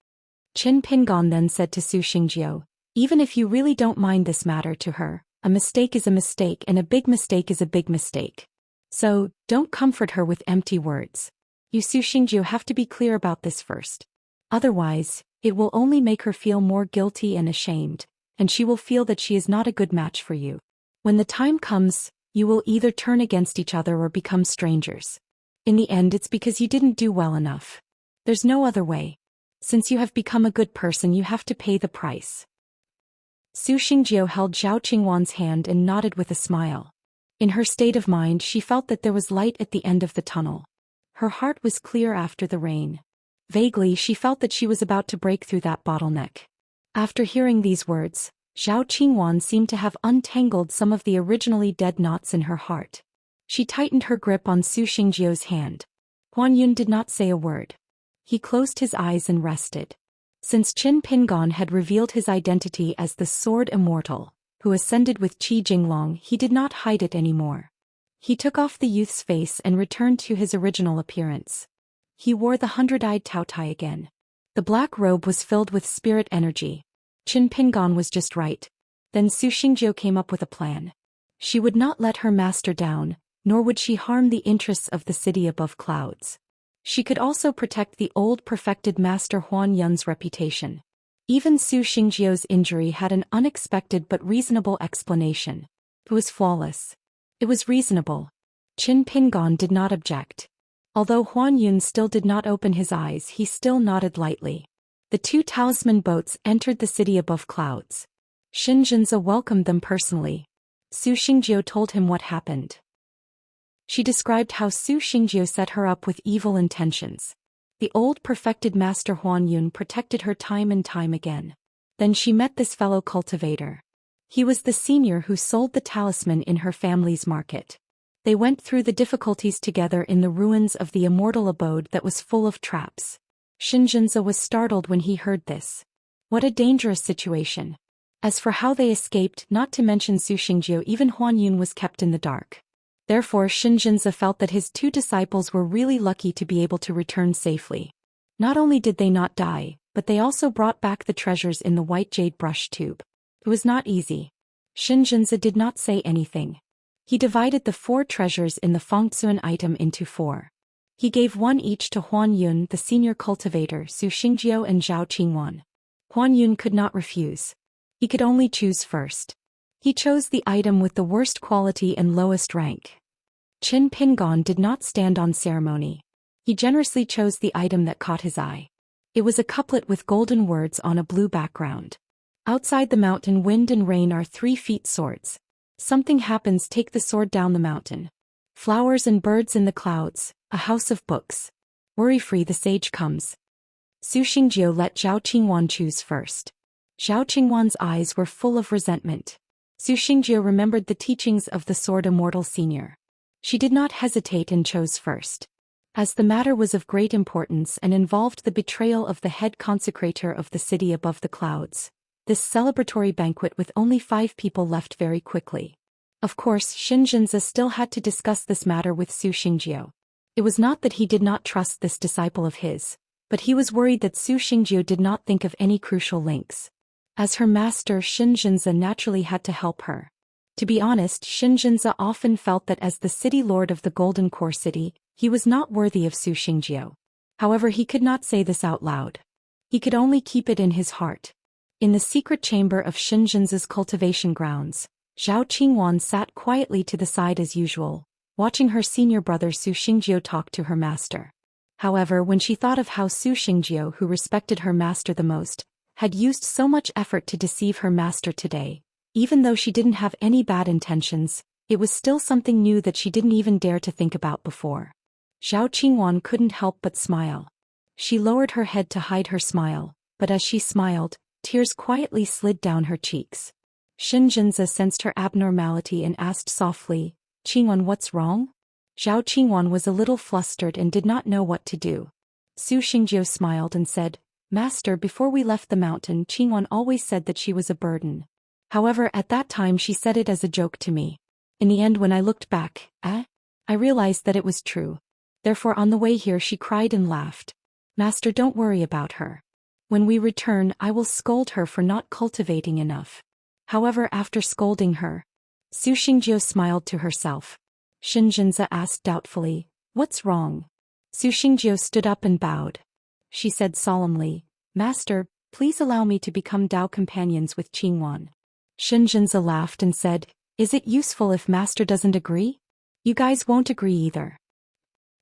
Qin Pingon then said to Su Xingjiu, "Even if you really don't mind this matter to her, a mistake is a mistake and a big mistake is a big mistake. So, don't comfort her with empty words. You Su Xingjiu have to be clear about this first. Otherwise, it will only make her feel more guilty and ashamed, and she will feel that she is not a good match for you. When the time comes, you will either turn against each other or become strangers. In the end it's because you didn't do well enough. There's no other way. Since you have become a good person you have to pay the price." Su Xingjiu held Zhao Qingwan's hand and nodded with a smile. In her state of mind she felt that there was light at the end of the tunnel. Her heart was clear after the rain. Vaguely she felt that she was about to break through that bottleneck. After hearing these words, Zhao Qingwan seemed to have untangled some of the originally dead knots in her heart. She tightened her grip on Su Xingjiu's hand. Huan Yun did not say a word. He closed his eyes and rested. Since Qin Pingon had revealed his identity as the Sword Immortal, who ascended with Qi Jinglong, he did not hide it anymore. He took off the youth's face and returned to his original appearance. He wore the 100-eyed Taotai again. The black robe was filled with spirit energy. Qin Pingon was just right. Then Su Xingjiu came up with a plan. She would not let her master down, nor would she harm the interests of the city above clouds. She could also protect the old perfected master Huan Yun's reputation. Even Su Xingjiu's injury had an unexpected but reasonable explanation. It was flawless. It was reasonable. Qin Pingon did not object. Although Huan Yun still did not open his eyes, he still nodded lightly. The two talisman boats entered the city above clouds. Xianxia welcomed them personally. Su Xingjiu told him what happened. She described how Su Xingjiu set her up with evil intentions. The old perfected master Huan Yun protected her time and time again. Then she met this fellow cultivator. He was the senior who sold the talisman in her family's market. They went through the difficulties together in the ruins of the immortal abode that was full of traps. Xianxia was startled when he heard this. What a dangerous situation. As for how they escaped, not to mention Su Xingjiu, even Huan Yun was kept in the dark. Therefore Xianxia felt that his two disciples were really lucky to be able to return safely. Not only did they not die, but they also brought back the treasures in the white jade brush tube. It was not easy. Xianxia did not say anything. He divided the 4 treasures in the Fengtsuan item into 4. He gave one each to Huan Yun, the senior cultivator, Su Xingjiu and Zhao Qingwan. Huan Yun could not refuse. He could only choose first. He chose the item with the worst quality and lowest rank. Qin Pingon did not stand on ceremony. He generously chose the item that caught his eye. It was a couplet with golden words on a blue background. Outside the mountain, wind and rain are 3 feet swords. Something happens, take the sword down the mountain. Flowers and birds in the clouds, a house of books. Worry-free the sage comes. Su Xingjiu let Zhao Qingwan choose first. Zhao Qingwan's eyes were full of resentment. Su Xingjiu remembered the teachings of the Sword Immortal Senior. She did not hesitate and chose first. As the matter was of great importance and involved the betrayal of the head consecrator of the city above the clouds, this celebratory banquet with only 5 people left very quickly. Of course, Xianxia still had to discuss this matter with Su Xingjiu. It was not that he did not trust this disciple of his, but he was worried that Su Xingjiu did not think of any crucial links. As her master, Xianxia naturally had to help her. To be honest, Xianxia often felt that as the city lord of the Golden Core City, he was not worthy of Su Xingjiu. However, he could not say this out loud. He could only keep it in his heart. In the secret chamber of Xianxia's cultivation grounds, Zhao Qingwan sat quietly to the side as usual, watching her senior brother Su Xingjiu talk to her master. However, when she thought of how Su Xingjiu, who respected her master the most, had used so much effort to deceive her master today, even though she didn't have any bad intentions, it was still something new that she didn't even dare to think about before. Zhao Qingwan couldn't help but smile. She lowered her head to hide her smile, but as she smiled, tears quietly slid down her cheeks. Xianxia sensed her abnormality and asked softly, "Qingwan, what's wrong?" Zhao Qingwan was a little flustered and did not know what to do. Su Xingjiu smiled and said, "Master, before we left the mountain, Qingwan always said that she was a burden. However, at that time she said it as a joke to me. In the end, when I looked back, I realized that it was true. Therefore on the way here she cried and laughed. Master, don't worry about her. When we return, I will scold her for not cultivating enough." However, after scolding her, Su Xingjiu smiled to herself. Xianxia asked doubtfully, "What's wrong?" Su Xingjiu stood up and bowed. She said solemnly, "Master, please allow me to become Dao companions with Qingwan." Xianxia laughed and said, "Is it useful if Master doesn't agree? You guys won't agree either."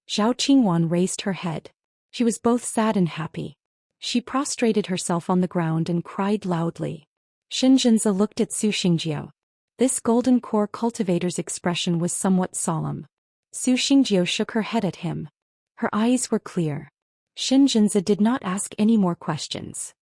Zhao Qingwan raised her head. She was both sad and happy. She prostrated herself on the ground and cried loudly. Xianxia looked at Su Xingjiu. This golden core cultivator's expression was somewhat solemn. Su Xingjiu shook her head at him. Her eyes were clear. Xianxia did not ask any more questions.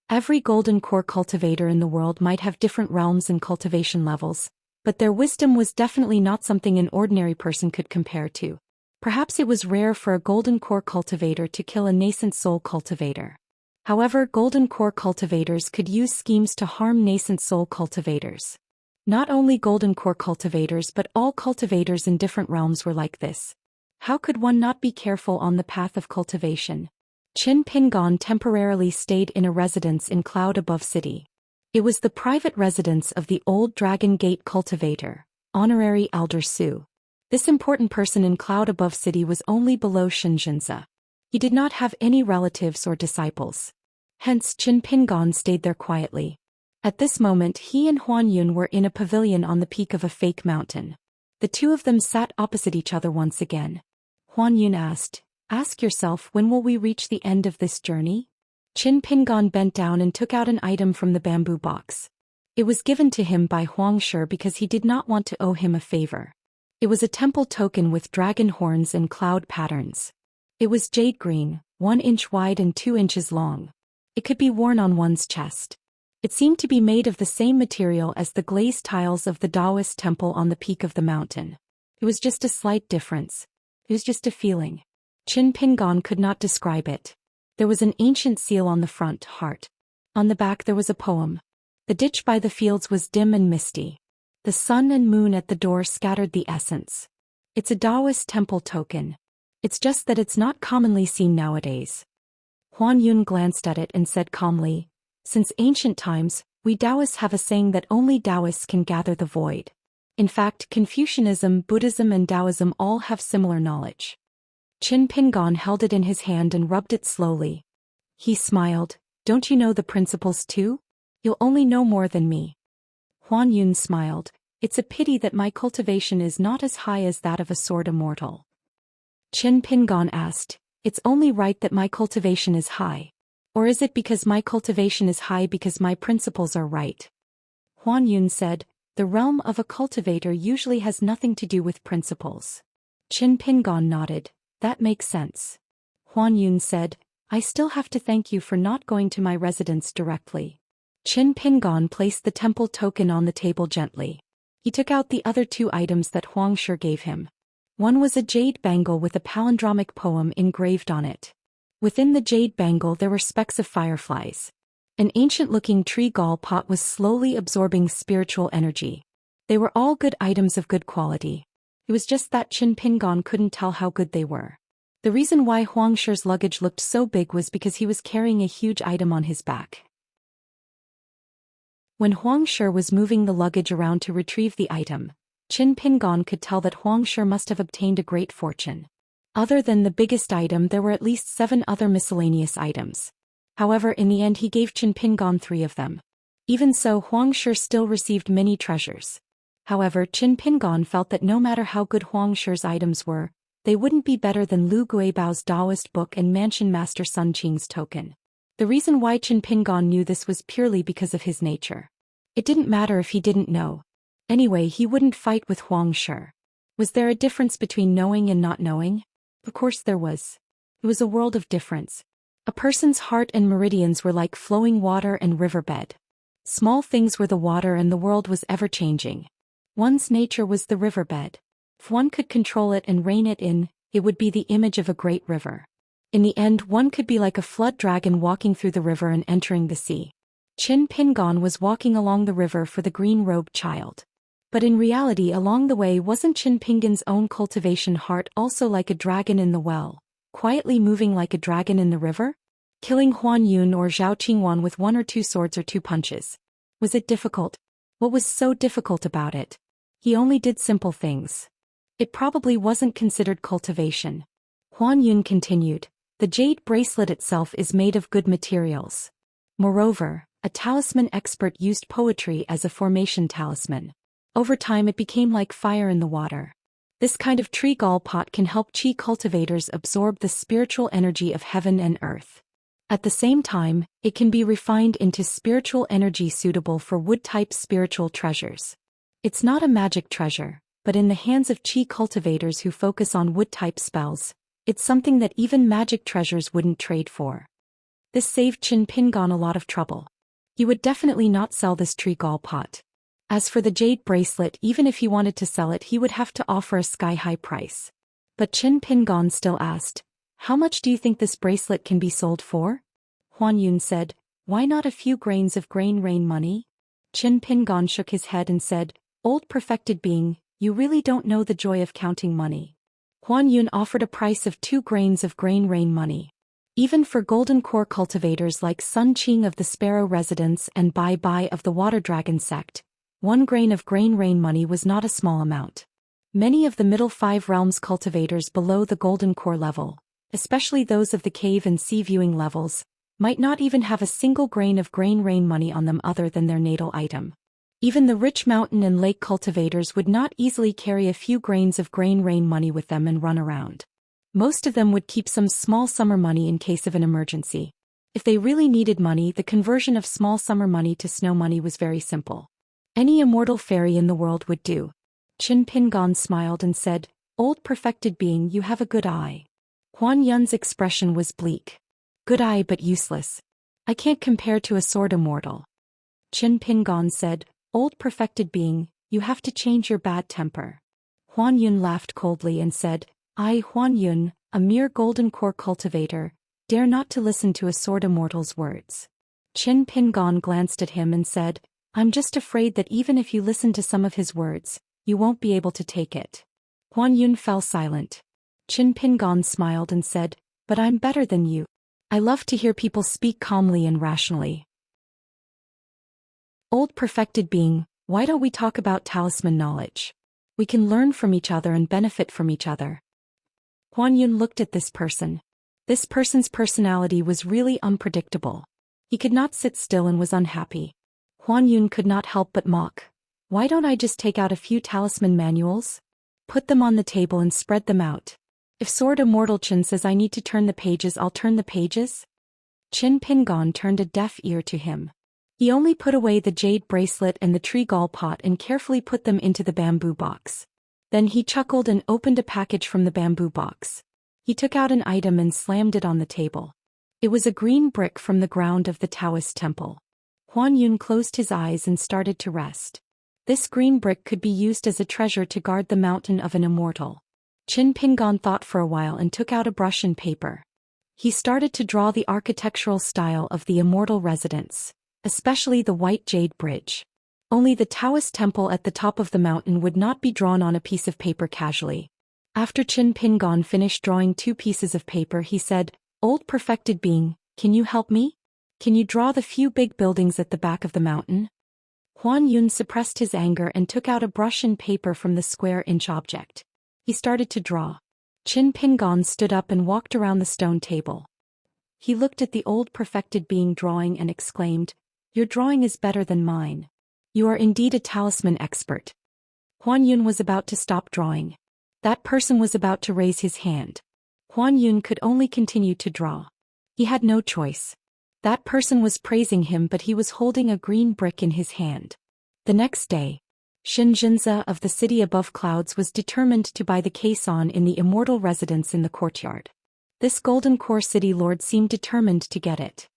Every golden core cultivator in the world might have different realms and cultivation levels, but their wisdom was definitely not something an ordinary person could compare to. Perhaps it was rare for a golden core cultivator to kill a nascent soul cultivator. However, golden core cultivators could use schemes to harm nascent soul cultivators. Not only golden core cultivators but all cultivators in different realms were like this. How could one not be careful on the path of cultivation? Qin Pingon temporarily stayed in a residence in Cloud Above City. It was the private residence of the old Dragon Gate cultivator, Honorary Elder Su. This important person in Cloud Above City was only below Xianxia. He did not have any relatives or disciples. Hence Qin Pingon stayed there quietly. At this moment he and Huan Yun were in a pavilion on the peak of a fake mountain. The two of them sat opposite each other once again. Huan Yun asked, "Ask yourself, when will we reach the end of this journey?" Qin Pingon bent down and took out an item from the bamboo box. It was given to him by Huang Shi because he did not want to owe him a favor. It was a temple token with dragon horns and cloud patterns. It was jade green, 1 inch wide and 2 inches long. It could be worn on one's chest. It seemed to be made of the same material as the glazed tiles of the Taoist temple on the peak of the mountain. It was just a slight difference. It was just a feeling. Qin Pingon could not describe it. There was an ancient seal on the front, heart. On the back there was a poem. The ditch by the fields was dim and misty. The sun and moon at the door scattered the essence. It's a Taoist temple token. It's just that it's not commonly seen nowadays. Huan Yun glanced at it and said calmly, "Since ancient times, we Taoists have a saying that only Taoists can gather the void. In fact, Confucianism, Buddhism and Taoism all have similar knowledge." Qin Pingon held it in his hand and rubbed it slowly. He smiled, "Don't you know the principles too? You'll only know more than me." Huan Yun smiled, "It's a pity that my cultivation is not as high as that of a sword immortal." Qin Pingon asked, "It's only right that my cultivation is high. Or is it because my cultivation is high because my principles are right?" Huan Yun said, "The realm of a cultivator usually has nothing to do with principles." Qin Pingon nodded, "That makes sense." Huan Yun said, "I still have to thank you for not going to my residence directly." Qin Pingon placed the temple token on the table gently. He took out the other 2 items that Huang Shi gave him. One was a jade bangle with a palindromic poem engraved on it. Within the jade bangle there were specks of fireflies. An ancient-looking tree gall pot was slowly absorbing spiritual energy. They were all good items of good quality. It was just that Qin Pingon couldn't tell how good they were. The reason why Huang Shi's luggage looked so big was because he was carrying a huge item on his back. When Huang Shi was moving the luggage around to retrieve the item, Qin Pingon could tell that Huang Shi must have obtained a great fortune. Other than the biggest item, there were at least 7 other miscellaneous items. However, in the end he gave Qin Pingon 3 of them. Even so, Huangshe still received many treasures. However, Qin Pingon felt that no matter how good Huangshe's items were, they wouldn't be better than Lu Guibao's Taoist book and Mansion Master Sun Qing's token. The reason why Qin Pingon knew this was purely because of his nature. It didn't matter if he didn't know. Anyway, he wouldn't fight with Huangshe. Was there a difference between knowing and not knowing? Of course there was. It was a world of difference. A person's heart and meridians were like flowing water and riverbed. Small things were the water and the world was ever-changing. One's nature was the riverbed. If one could control it and rein it in, it would be the image of a great river. In the end, one could be like a flood dragon walking through the river and entering the sea. Qin Pingon was walking along the river for the green-robed child. But in reality, along the way, wasn't Qin Pingon's own cultivation heart also like a dragon in the well, quietly moving like a dragon in the river? Killing Huan Yun or Zhao Qingwan with 1 or 2 swords or 2 punches. Was it difficult? What was so difficult about it? He only did simple things. It probably wasn't considered cultivation. Huan Yun continued, the jade bracelet itself is made of good materials. Moreover, a talisman expert used poetry as a formation talisman. Over time it became like fire in the water. This kind of tree gall pot can help qi cultivators absorb the spiritual energy of heaven and earth. At the same time, it can be refined into spiritual energy suitable for wood-type spiritual treasures. It's not a magic treasure, but in the hands of qi cultivators who focus on wood-type spells, it's something that even magic treasures wouldn't trade for. This saved Qin Pingon a lot of trouble. He would definitely not sell this tree gall pot. As for the jade bracelet, even if he wanted to sell it, he would have to offer a sky-high price. But Qin Pingon still asked, how much do you think this bracelet can be sold for? Huan Yun said, why not a few grains of grain rain money? Qin Pingon shook his head and said, old perfected being, you really don't know the joy of counting money. Huan Yun offered a price of 2 grains of grain rain money. Even for golden core cultivators like Sun Qing of the Sparrow Residence and Bai Bai of the Water Dragon sect, 1 grain of grain rain money was not a small amount. Many of the middle 5 realms cultivators below the golden core level, especially those of the cave and sea viewing levels, might not even have a single grain of grain rain money on them other than their natal item. Even the rich mountain and lake cultivators would not easily carry a few grains of grain rain money with them and run around. Most of them would keep some small summer money in case of an emergency. If they really needed money, the conversion of small summer money to snow money was very simple. Any immortal fairy in the world would do. Qin Pingon smiled and said, old perfected being, you have a good eye. Huan Yun's expression was bleak. Good eye but useless. I can't compare to a sword immortal. Qin Pingon said, old perfected being, you have to change your bad temper. Huan Yun laughed coldly and said, I, Huan Yun, a mere golden core cultivator, dare not to listen to a sword immortal's words. Qin Pingon glanced at him and said, I'm just afraid that even if you listen to some of his words, you won't be able to take it. Huan Yun fell silent. Qin Pingon smiled and said, but I'm better than you. I love to hear people speak calmly and rationally. Old perfected being, why don't we talk about talisman knowledge? We can learn from each other and benefit from each other. Huan Yun looked at this person. This person's personality was really unpredictable. He could not sit still and was unhappy. Huan Yun could not help but mock. Why don't I just take out a few talisman manuals? Put them on the table and spread them out. If Sword Immortal Qin says I need to turn the pages, I'll turn the pages? Qin Pingon turned a deaf ear to him. He only put away the jade bracelet and the tree gall pot and carefully put them into the bamboo box. Then he chuckled and opened a package from the bamboo box. He took out an item and slammed it on the table. It was a green brick from the ground of the Taoist temple. Huan Yun closed his eyes and started to rest. This green brick could be used as a treasure to guard the mountain of an immortal. Qin Pingon thought for a while and took out a brush and paper. He started to draw the architectural style of the immortal residence, especially the white jade bridge. Only the Taoist temple at the top of the mountain would not be drawn on a piece of paper casually. After Qin Pingon finished drawing 2 pieces of paper, he said, Old perfected being, can you help me? Can you draw the few big buildings at the back of the mountain? Huan Yun suppressed his anger and took out a brush and paper from the square-inch object. He started to draw. Qin Pingon stood up and walked around the stone table. He looked at the old perfected being drawing and exclaimed, Your drawing is better than mine. You are indeed a talisman expert. Huan Yun was about to stop drawing. That person was about to raise his hand. Huan Yun could only continue to draw. He had no choice. That person was praising him, but he was holding a green brick in his hand. The next day, Xianxia of the city above clouds was determined to buy the caisson in the immortal residence in the courtyard. This golden core city lord seemed determined to get it.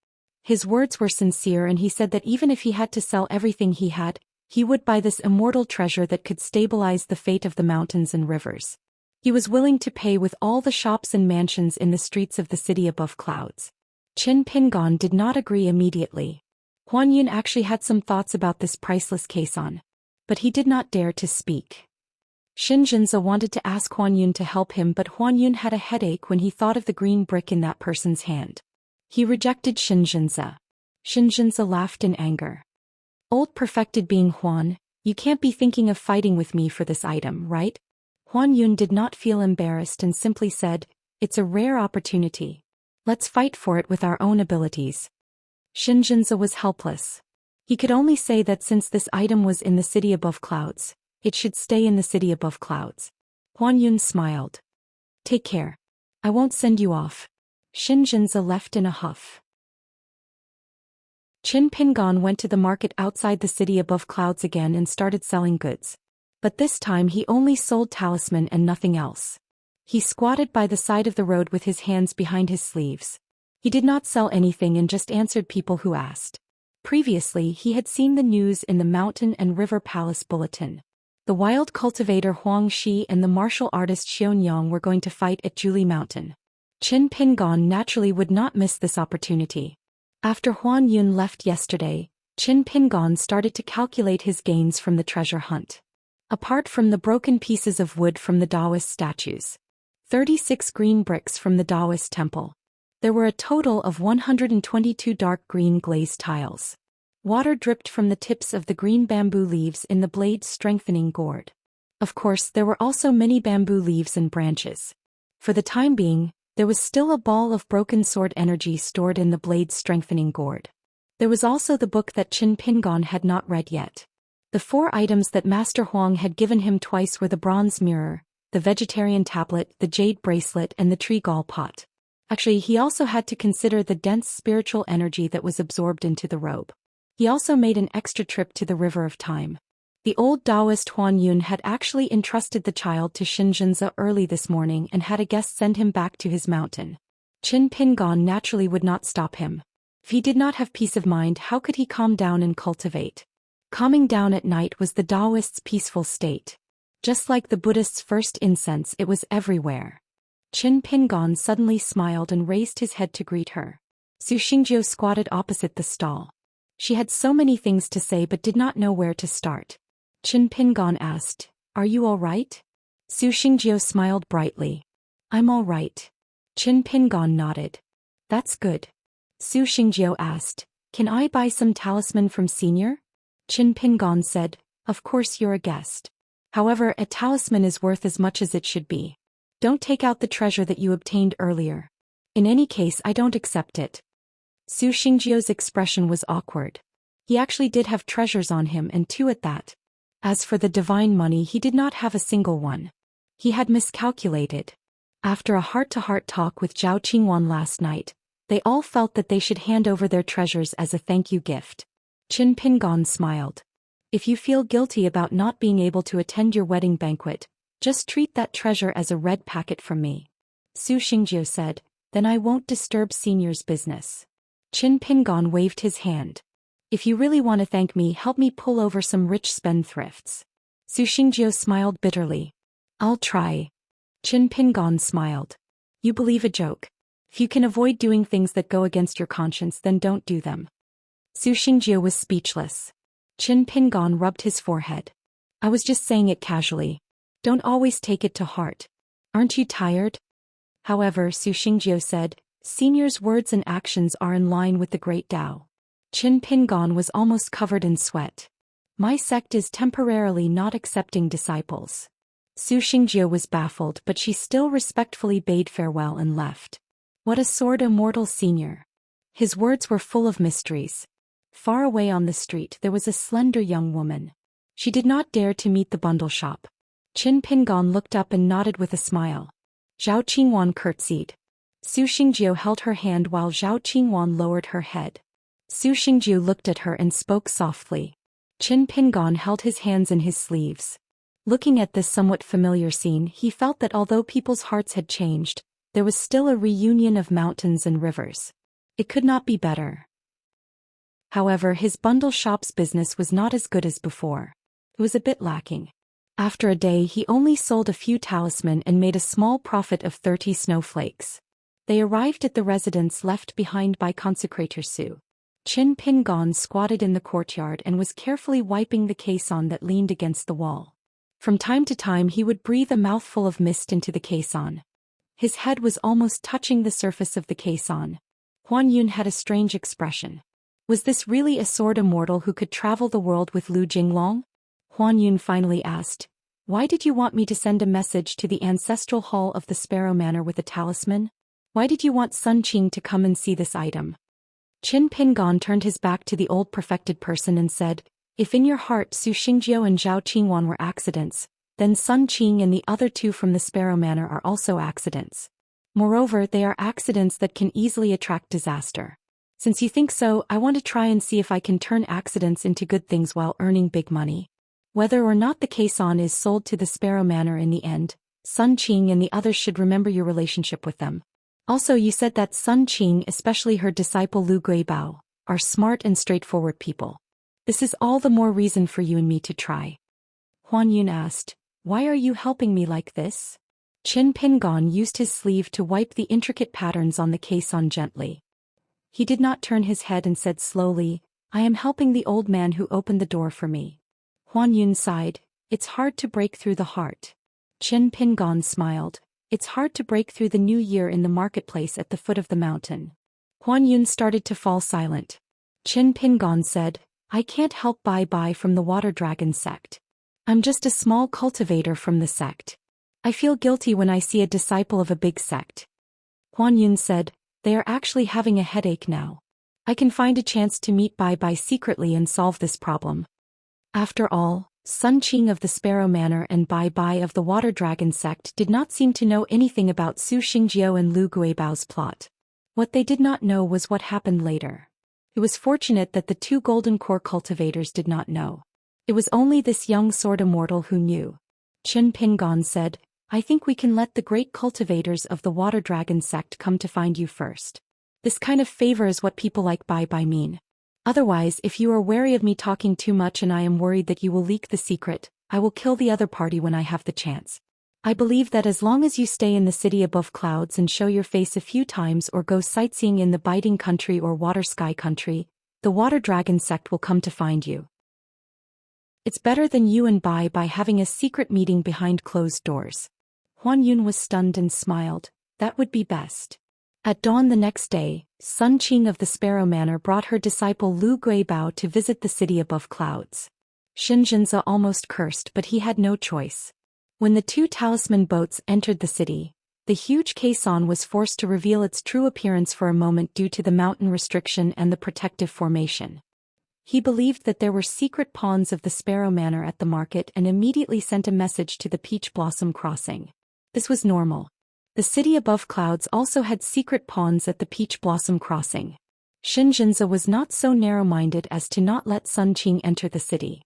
His words were sincere, and he said that even if he had to sell everything he had, he would buy this immortal treasure that could stabilize the fate of the mountains and rivers. He was willing to pay with all the shops and mansions in the streets of the city above clouds. Qin Pingon did not agree immediately. Huan Yun actually had some thoughts about this priceless caisson, but he did not dare to speak. Xianxia wanted to ask Huan Yun to help him, but Huan Yun had a headache when he thought of the green brick in that person's hand. He rejected Xianxia. Xianxia laughed in anger. Old perfected being Huan, you can't be thinking of fighting with me for this item, right? Huan Yun did not feel embarrassed and simply said, it's a rare opportunity. Let's fight for it with our own abilities. Xianxia was helpless. He could only say that since this item was in the city above clouds, it should stay in the city above clouds. Huan Yun smiled. Take care. I won't send you off. Xianxia left in a huff. Qin Pingon went to the market outside the city above clouds again and started selling goods. But this time he only sold talisman and nothing else. He squatted by the side of the road with his hands behind his sleeves. He did not sell anything and just answered people who asked. Previously he had seen the news in the Mountain and River Palace Bulletin. The wild cultivator Huang Shi and the martial artist Xiaoyang were going to fight at Zhuli Mountain. Qin Pingon naturally would not miss this opportunity. After Huan Yun left yesterday, Qin Pingon started to calculate his gains from the treasure hunt. Apart from the broken pieces of wood from the Taoist statues, 36 green bricks from the Taoist temple, there were a total of 122 dark green glazed tiles. Water dripped from the tips of the green bamboo leaves in the blade's strengthening gourd. Of course, there were also many bamboo leaves and branches. For the time being, there was still a ball of broken sword energy stored in the blade's strengthening gourd. There was also the book that Qin Pingon had not read yet. The 4 items that Master Huang had given him twice were the bronze mirror, the vegetarian tablet, the jade bracelet, and the tree gall pot. Actually, he also had to consider the dense spiritual energy that was absorbed into the robe. He also made an extra trip to the River of Time. The old Taoist Huan Yun had actually entrusted the child to Xianxia early this morning and had a guest send him back to his mountain. Qin Pingon naturally would not stop him. If he did not have peace of mind, how could he calm down and cultivate? Calming down at night was the Taoist's peaceful state. Just like the Buddhist's first incense, it was everywhere. Qin Pingon suddenly smiled and raised his head to greet her. Su Xingjiu squatted opposite the stall. She had so many things to say but did not know where to start. Qin Pingon asked, "Are you all right?" Su Xingjiu smiled brightly. "I'm all right." Qin Pingon nodded. "That's good." Su Xingjiu asked, "Can I buy some talisman from Senior?" Qin Pingon said, "Of course, you're a guest. However, a talisman is worth as much as it should be. Don't take out the treasure that you obtained earlier. In any case, I don't accept it." Su Xingjiu's expression was awkward. He actually did have treasures on him, and 2 at that. As for the divine money, he did not have a single one. He had miscalculated. After a heart-to-heart talk with Zhao Qingwan last night, they all felt that they should hand over their treasures as a thank you gift. Qin Pingon smiled. "If you feel guilty about not being able to attend your wedding banquet, just treat that treasure as a red packet from me." Su Xingjiu said, "Then I won't disturb Senior's business." Qin Pingon waved his hand. "If you really want to thank me, help me pull over some rich spendthrifts." Su Xingjiu smiled bitterly. "I'll try." Qin Pingon smiled. "You believe a joke. If you can avoid doing things that go against your conscience, then don't do them." Su Xingjiu was speechless. Qin Pingon rubbed his forehead. "I was just saying it casually. Don't always take it to heart. Aren't you tired?" However, Su Xingjiu said, "Senior's words and actions are in line with the Great Tao." Qin Pingon was almost covered in sweat. "My sect is temporarily not accepting disciples." Su Xingjiu was baffled, but she still respectfully bade farewell and left. What a sword immortal Senior. His words were full of mysteries. Far away on the street there was a slender young woman. She did not dare to meet the bundle shop. Qin Pingon looked up and nodded with a smile. Zhao Qingwan curtsied. Su Xingjiu held her hand while Zhao Qingwan lowered her head. Su Xingjiu looked at her and spoke softly. Qin Pingon held his hands in his sleeves. Looking at this somewhat familiar scene, he felt that although people's hearts had changed, there was still a reunion of mountains and rivers. It could not be better. However, his bundle shop's business was not as good as before. It was a bit lacking. After a day, he only sold a few talismans and made a small profit of 30 snowflakes. They arrived at the residence left behind by Consecrator Su. Qin Pingon squatted in the courtyard and was carefully wiping the caisson that leaned against the wall. From time to time he would breathe a mouthful of mist into the caisson. His head was almost touching the surface of the caisson. Huan Yun had a strange expression. Was this really a sword immortal who could travel the world with Lu Jinglong? Huan Yun finally asked, "Why did you want me to send a message to the ancestral hall of the Sparrow Manor with a talisman? Why did you want Sun Qing to come and see this item?" Qin Pingon turned his back to the old perfected person and said, "If in your heart Su Xingjiu and Zhao Qingwan were accidents, then Sun Qing and the other two from the Sparrow Manor are also accidents. Moreover, they are accidents that can easily attract disaster. Since you think so, I want to try and see if I can turn accidents into good things while earning big money. Whether or not the caisson is sold to the Sparrow Manor in the end, Sun Qing and the others should remember your relationship with them. Also, you said that Sun Qing, especially her disciple Lu Guibao, are smart and straightforward people. This is all the more reason for you and me to try." Huan Yun asked, "Why are you helping me like this?" Qin Pingon used his sleeve to wipe the intricate patterns on the caisson gently. He did not turn his head and said slowly, "I am helping the old man who opened the door for me." Huan Yun sighed, "It's hard to break through the heart." Qin Pingon smiled, "It's hard to break through the new year in the marketplace at the foot of the mountain." Huan Yun started to fall silent. Qin Pingon said, "I can't help buy from the Water Dragon sect. I'm just a small cultivator from the sect. I feel guilty when I see a disciple of a big sect." Huan Yun said, "They are actually having a headache now. I can find a chance to meet Bai secretly and solve this problem." After all, Sun Qing of the Sparrow Manor and Bai of the Water Dragon sect did not seem to know anything about Su Xingjiu and Lu Guibao's plot. What they did not know was what happened later. It was fortunate that the two Golden Core cultivators did not know. It was only this young sword immortal who knew. Qin Pingon said, "I think we can let the great cultivators of the Water Dragon sect come to find you first. This kind of favor is what people like Bai mean. Otherwise, if you are wary of me talking too much and I am worried that you will leak the secret, I will kill the other party when I have the chance. I believe that as long as you stay in the city above clouds and show your face a few times or go sightseeing in the Biting Country or Water Sky Country, the Water Dragon sect will come to find you. It's better than you and Bai having a secret meeting behind closed doors." Huan Yun was stunned and smiled. "That would be best." At dawn the next day, Sun Qing of the Sparrow Manor brought her disciple Lu Guibao to visit the city above clouds. Xianxia almost cursed, but he had no choice. When the two talisman boats entered the city, the huge caisson was forced to reveal its true appearance for a moment due to the mountain restriction and the protective formation. He believed that there were secret pawns of the Sparrow Manor at the market and immediately sent a message to the Peach Blossom Crossing. This was normal. The city above clouds also had secret pawns at the Peach Blossom Crossing. Xianxia was not so narrow-minded as to not let Sun Qing enter the city.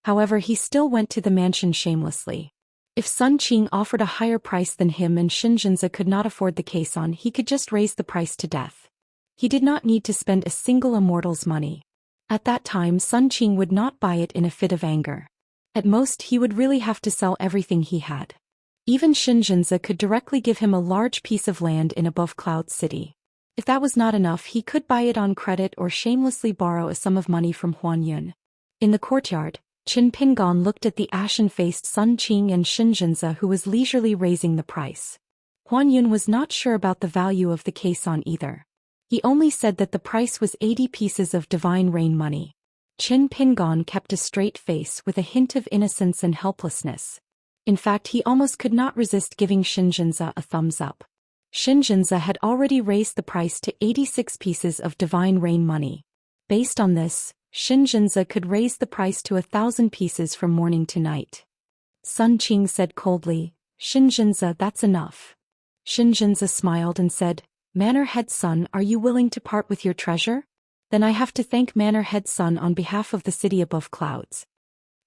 However, he still went to the mansion shamelessly. If Sun Qing offered a higher price than him and Xianxia could not afford the caisson, he could just raise the price to death. He did not need to spend a single immortal's money. At that time, Sun Qing would not buy it in a fit of anger. At most, he would really have to sell everything he had. Even Xianxia could directly give him a large piece of land in Above Cloud City. If that was not enough, he could buy it on credit or shamelessly borrow a sum of money from Huan Yun. In the courtyard, Qin Pingon looked at the ashen-faced Sun Qing and Xianxia, who was leisurely raising the price. Huan Yun was not sure about the value of the caisson either. He only said that the price was 80 pieces of divine rain money. Qin Pingon kept a straight face with a hint of innocence and helplessness. In fact, he almost could not resist giving Xianxia a thumbs up. Xianxia had already raised the price to 86 pieces of divine rain money. Based on this, Xianxia could raise the price to 1,000 pieces from morning to night. Sun Qing said coldly, Xianxia, that's enough. Xianxia smiled and said, Manor Head Sun, are you willing to part with your treasure? Then I have to thank Manor Head Sun on behalf of the city above clouds.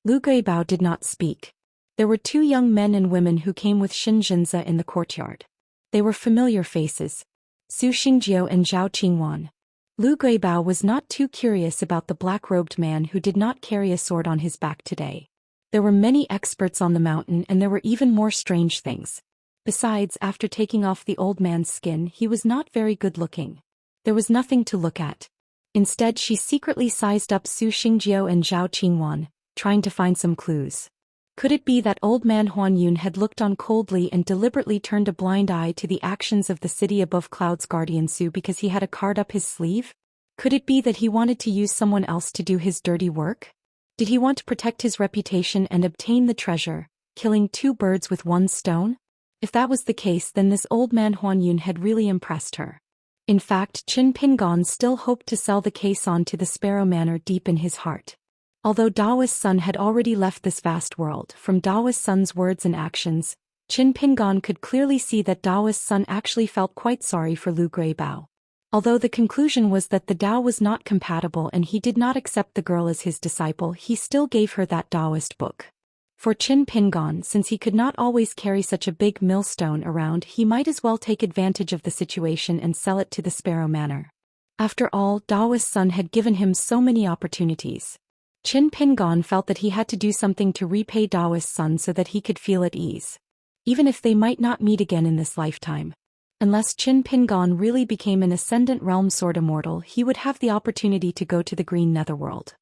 Lu Guibao did not speak. There were 2 young men and women who came with Xianxia in the courtyard. They were familiar faces. Su Xingjiu and Zhao Qingwan. Lu Guibao was not too curious about the black-robed man who did not carry a sword on his back today. There were many experts on the mountain and there were even more strange things. Besides, after taking off the old man's skin, he was not very good-looking. There was nothing to look at. Instead, she secretly sized up Su Xingjiu and Zhao Qingwan, trying to find some clues. Could it be that old man Huan Yun had looked on coldly and deliberately turned a blind eye to the actions of the city above clouds guardian Su because he had a card up his sleeve? Could it be that he wanted to use someone else to do his dirty work? Did he want to protect his reputation and obtain the treasure, killing 2 birds with 1 stone? If that was the case, then this old man Huan Yun had really impressed her. In fact, Qin Pingon still hoped to sell the case on to the Sparrow Manor deep in his heart. Although Daoist Sun had already left this vast world, from Daoist Sun's words and actions, Qin Pingon could clearly see that Daoist Sun actually felt quite sorry for Lu Guibao. Although the conclusion was that the Dao was not compatible and he did not accept the girl as his disciple, he still gave her that Daoist book. For Qin Pingon, since he could not always carry such a big millstone around, he might as well take advantage of the situation and sell it to the Sparrow Manor. After all, Daoist Sun had given him so many opportunities. Qin Pingon felt that he had to do something to repay Daoist Sun so that he could feel at ease. Even if they might not meet again in this lifetime. Unless Qin Pingon really became an Ascendant Realm Sword Immortal, he would have the opportunity to go to the Green Netherworld.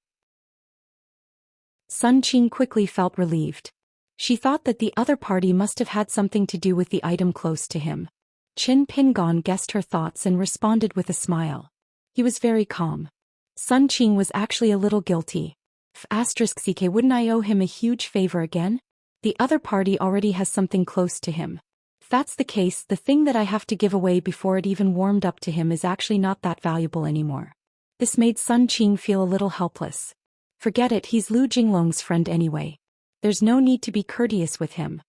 Sun Qing quickly felt relieved. She thought that the other party must have had something to do with the item close to him. Qin Pingon guessed her thoughts and responded with a smile. He was very calm. Sun Qing was actually a little guilty. *CK, wouldn't I owe him a huge favor again? The other party already has something close to him. If that's the case, the thing that I have to give away before it even warmed up to him is actually not that valuable anymore. This made Sun Qing feel a little helpless. Forget it, he's Lu Jinglong's friend anyway. There's no need to be courteous with him.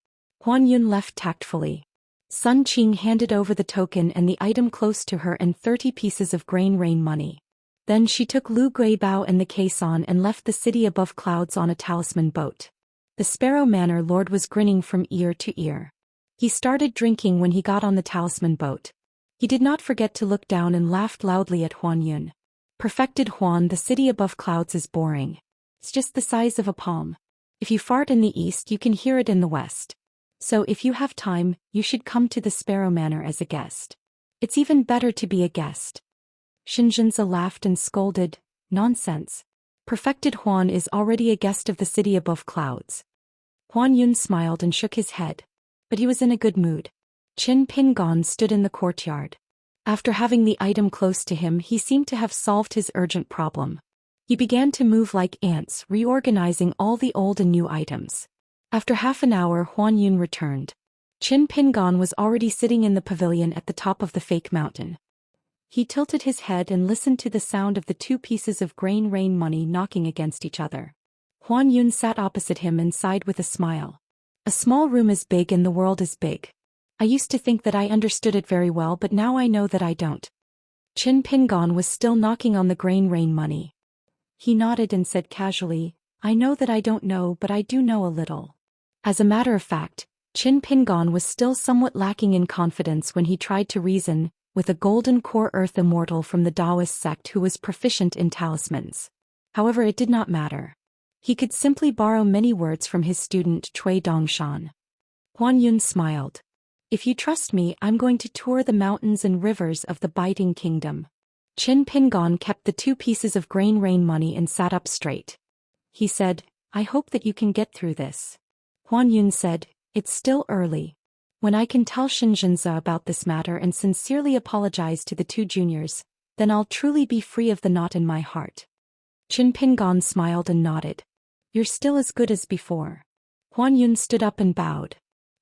Huan Yun left tactfully. Sun Qing handed over the token and the item close to her and 30 pieces of grain rain money. Then she took Lu Guibao and the case on and left the city above clouds on a talisman boat. The Sparrow Manor Lord was grinning from ear to ear. He started drinking when he got on the talisman boat. He did not forget to look down and laughed loudly at Huan Yun. Perfected Huan, the city above clouds is boring. It's just the size of a palm. If you fart in the east, you can hear it in the west. So if you have time, you should come to the Sparrow Manor as a guest. It's even better to be a guest. Xianxia laughed and scolded, nonsense. Perfected Huan is already a guest of the city above clouds. Huan Yun smiled and shook his head. But he was in a good mood. Qin Pingon stood in the courtyard. After having the item close to him, he seemed to have solved his urgent problem. He began to move like ants, reorganizing all the old and new items. After half an hour, Huan Yun returned. Qin Pingon was already sitting in the pavilion at the top of the fake mountain. He tilted his head and listened to the sound of the 2 pieces of grain rain money knocking against each other. Huan Yun sat opposite him and sighed with a smile. A small room is big and the world is big. I used to think that I understood it very well, but now I know that I don't. Qin Pingon was still knocking on the grain rain money. He nodded and said casually, I know that I don't know, but I do know a little. As a matter of fact, Qin Pingon was still somewhat lacking in confidence when he tried to reason with a golden core earth immortal from the Taoist sect who was proficient in talismans. However, it did not matter. He could simply borrow many words from his student Cui Dongshan. Huan Yun smiled. If you trust me, I'm going to tour the mountains and rivers of the Biting Kingdom. Qin Pingon kept the 2 pieces of grain rain money and sat up straight. He said, I hope that you can get through this. Huan Yun said, it's still early. When I can tell Xianxia about this matter and sincerely apologize to the 2 juniors, then I'll truly be free of the knot in my heart. Qin Pingon smiled and nodded. You're still as good as before. Huan Yun stood up and bowed.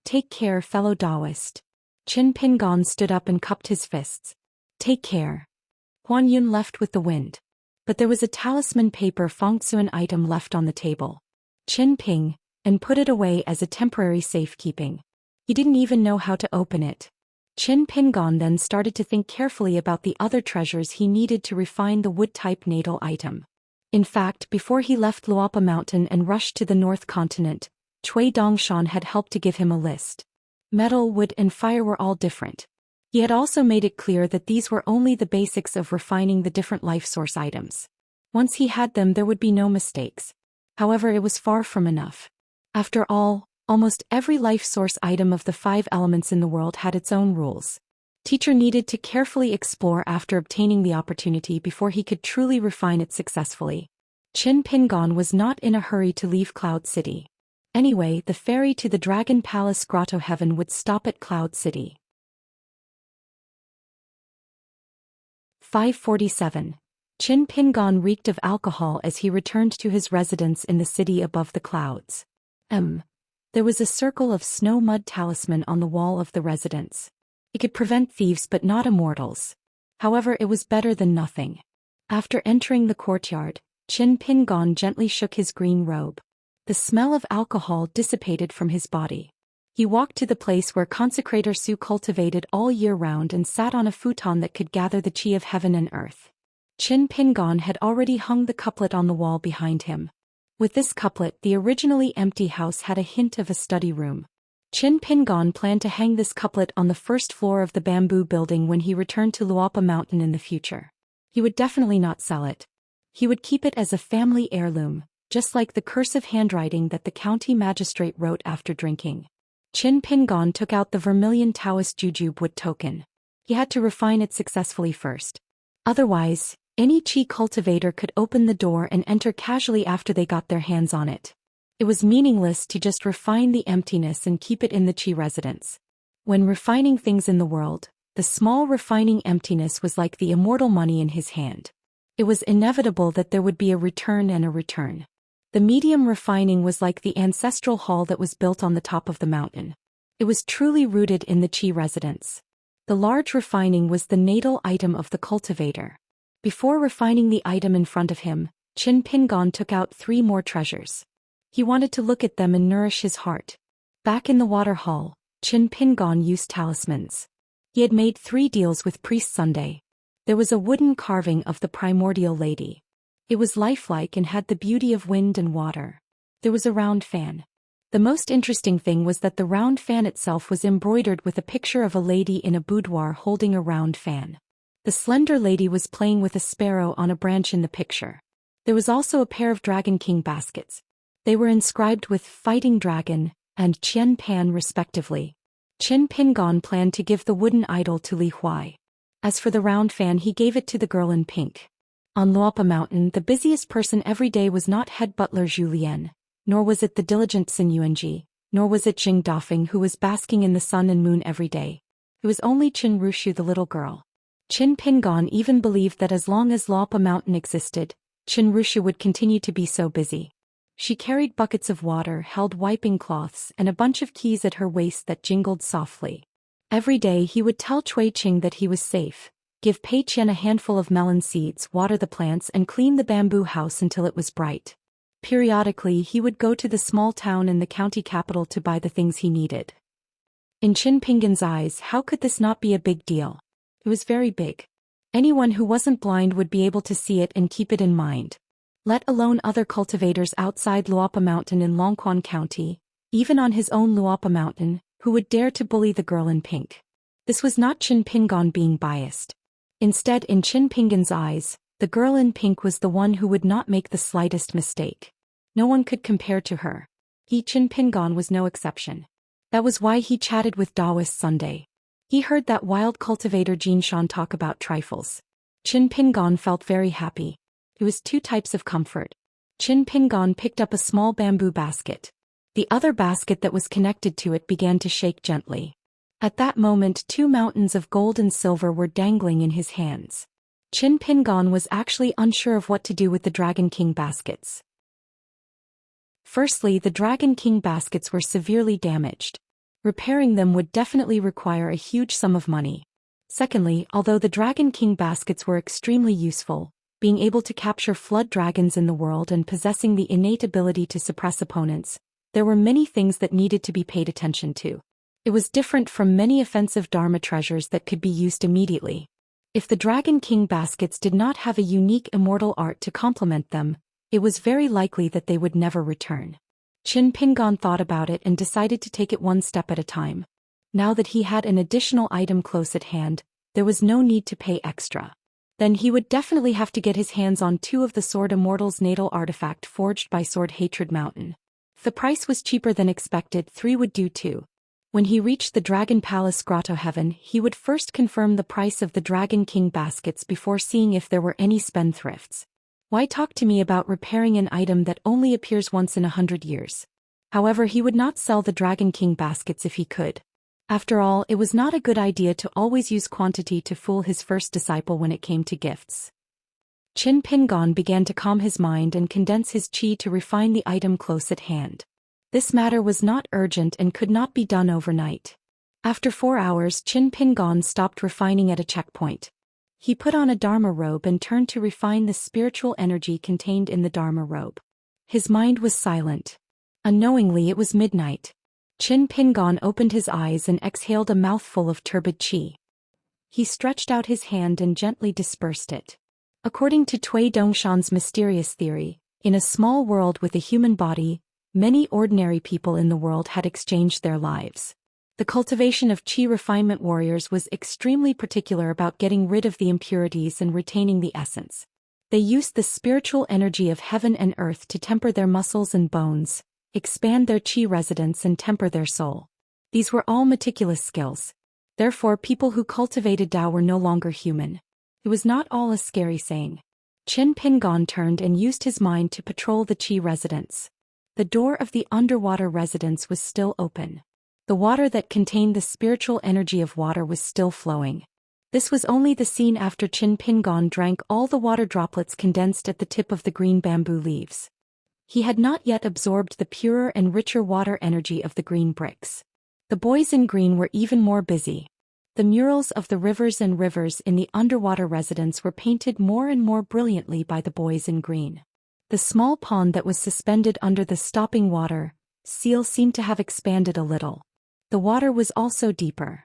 Take care, fellow Taoist. Qin Pingon stood up and cupped his fists. Take care. Huan Yun left with the wind. but there was a talisman paper Fengsuan item left on the table. Qin Ping, and put it away as a temporary safekeeping. He didn't even know how to open it. Qin Pingon then started to think carefully about the other treasures he needed to refine the wood-type natal item. In fact, before he left Luopa Mountain and rushed to the North Continent, Cui Dongshan had helped to give him a list. Metal, wood, and fire were all different. He had also made it clear that these were only the basics of refining the different life source items. Once he had them, there would be no mistakes. However, it was far from enough. After all, almost every life source item of the 5 elements in the world had its own rules. Teacher needed to carefully explore after obtaining the opportunity before he could truly refine it successfully. Qin Pingon was not in a hurry to leave Cloud City. Anyway, the ferry to the Dragon Palace Grotto Heaven would stop at Cloud City. 547. Qin Pingon reeked of alcohol as he returned to his residence in the city above the clouds. There was a circle of snow-mud talisman on the wall of the residence. It could prevent thieves but not immortals. However, it was better than nothing. After entering the courtyard, Qin Pingon gently shook his green robe. The smell of alcohol dissipated from his body. He walked to the place where Consecrator Su cultivated all year round and sat on a futon that could gather the chi of heaven and earth. Qin Pingon had already hung the couplet on the wall behind him. With this couplet, the originally empty house had a hint of a study room. Qin Pingon planned to hang this couplet on the first floor of the bamboo building when he returned to Luopa Mountain in the future. He would definitely not sell it. He would keep it as a family heirloom, just like the cursive handwriting that the county magistrate wrote after drinking. Qin Pingon took out the vermilion Taoist jujube wood token. He had to refine it successfully first. Otherwise, any chi cultivator could open the door and enter casually after they got their hands on it. It was meaningless to just refine the emptiness and keep it in the chi residence. When refining things in the world, the small refining emptiness was like the immortal money in his hand. It was inevitable that there would be a return and a return. The medium refining was like the ancestral hall that was built on the top of the mountain. It was truly rooted in the chi residence. The large refining was the natal item of the cultivator. Before refining the item in front of him, Qin Pingon took out 3 more treasures. He wanted to look at them and nourish his heart. Back in the water hall, Qin Pingon used talismans. He had made 3 deals with Priest Sunday. There was a wooden carving of the primordial lady. It was lifelike and had the beauty of wind and water. There was a round fan. The most interesting thing was that the round fan itself was embroidered with a picture of a lady in a boudoir holding a round fan. The slender lady was playing with a sparrow on a branch in the picture. There was also a pair of Dragon King baskets. They were inscribed with Fighting Dragon and Qian Pan respectively. Qin Pingon planned to give the wooden idol to Li Huai. As for the round fan, he gave it to the girl in pink. On Luopa Mountain, the busiest person every day was not head butler Zhou Xian, nor was it the diligent Xin Yuanji, nor was it Jing Dafeng who was basking in the sun and moon every day. It was only Qin Rushu, the little girl. Qin Pingon even believed that as long as Luopa Mountain existed, Qin Rushu would continue to be so busy. She carried buckets of water, held wiping cloths, and a bunch of keys at her waist that jingled softly. Every day he would tell Cui Qing that he was safe, give Pei Qian a handful of melon seeds, water the plants, and clean the bamboo house until it was bright. Periodically he would go to the small town in the county capital to buy the things he needed. In Qin Pingon's eyes, how could this not be a big deal? It was very big. Anyone who wasn't blind would be able to see it and keep it in mind. Let alone other cultivators outside Luopa Mountain in Longquan County, even on his own Luopa Mountain, who would dare to bully the girl in pink. This was not Qin Pingon being biased. Instead, in Qin Pingon's eyes, the girl in pink was the one who would not make the slightest mistake. No one could compare to her. Qin Pingon was no exception. That was why he chatted with Taoist Sunday. He heard that wild cultivator Jinshan talk about trifles. Qin Pingon felt very happy. It was 2 types of comfort. Qin Pingon picked up a small bamboo basket. The other basket that was connected to it began to shake gently. At that moment 2 mountains of gold and silver were dangling in his hands. Qin Pingon was actually unsure of what to do with the Dragon King baskets. Firstly, the Dragon King baskets were severely damaged. Repairing them would definitely require a huge sum of money. Secondly, although the Dragon King baskets were extremely useful, being able to capture flood dragons in the world and possessing the innate ability to suppress opponents, there were many things that needed to be paid attention to. It was different from many offensive Dharma treasures that could be used immediately. If the Dragon King baskets did not have a unique immortal art to complement them, it was very likely that they would never return. Qin Pingon thought about it and decided to take it one step at a time. Now that he had an additional item close at hand, there was no need to pay extra. Then he would definitely have to get his hands on 2 of the Sword Immortal's natal artifact forged by Sword Hatred Mountain. If the price was cheaper than expected, 3 would do too. When he reached the Dragon Palace Grotto Heaven, he would first confirm the price of the Dragon King baskets before seeing if there were any spendthrifts. Why talk to me about repairing an item that only appears once in 100 years? However, he would not sell the Dragon King baskets if he could. After all, it was not a good idea to always use quantity to fool his first disciple when it came to gifts. Qin Pingon began to calm his mind and condense his qi to refine the item close at hand. This matter was not urgent and could not be done overnight. After 4 hours, Qin Pingon stopped refining at a checkpoint. He put on a Dharma robe and turned to refine the spiritual energy contained in the Dharma robe. His mind was silent. Unknowingly, it was midnight. Qin Pingon opened his eyes and exhaled a mouthful of turbid qi. He stretched out his hand and gently dispersed it. According to Cui Dongshan's mysterious theory, in a small world with a human body, many ordinary people in the world had exchanged their lives. The cultivation of qi refinement warriors was extremely particular about getting rid of the impurities and retaining the essence. They used the spiritual energy of heaven and earth to temper their muscles and bones, expand their qi residence and temper their soul. These were all meticulous skills. Therefore, people who cultivated Tao were no longer human. It was not all a scary saying. Qin Pingon turned and used his mind to patrol the qi residence. The door of the underwater residence was still open. The water that contained the spiritual energy of water was still flowing. This was only the scene after Qin Pingon drank all the water droplets condensed at the tip of the green bamboo leaves. He had not yet absorbed the purer and richer water energy of the green bricks. The boys in green were even more busy. The murals of the rivers and rivers in the underwater residence were painted more and more brilliantly by the boys in green. The small pond that was suspended under the stopping water seal seemed to have expanded a little. The water was also deeper.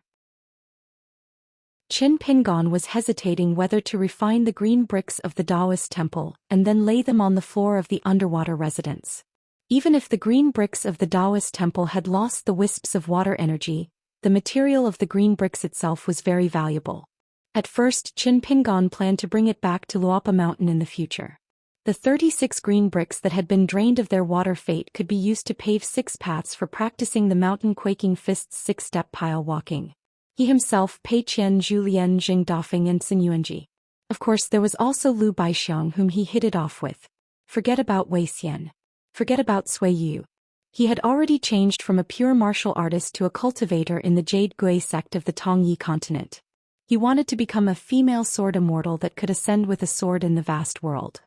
Qin Pingon was hesitating whether to refine the green bricks of the Taoist temple and then lay them on the floor of the underwater residence. Even if the green bricks of the Taoist temple had lost the wisps of water energy, the material of the green bricks itself was very valuable. At first, Qin Pingon planned to bring it back to Luopa Mountain in the future. The 36 green bricks that had been drained of their water fate could be used to pave 6 paths for practicing the mountain quaking fists 6-step pile walking. He himself, Pei Qian, Zhu Lian, Jing Dafeng and Sun Yuanji. Of course, there was also Lu Baixiang whom he hit it off with. Forget about Wei Xian. Forget about Sui Yu. He had already changed from a pure martial artist to a cultivator in the Jade Gui sect of the Tongyi continent. He wanted to become a female sword immortal that could ascend with a sword in the vast world.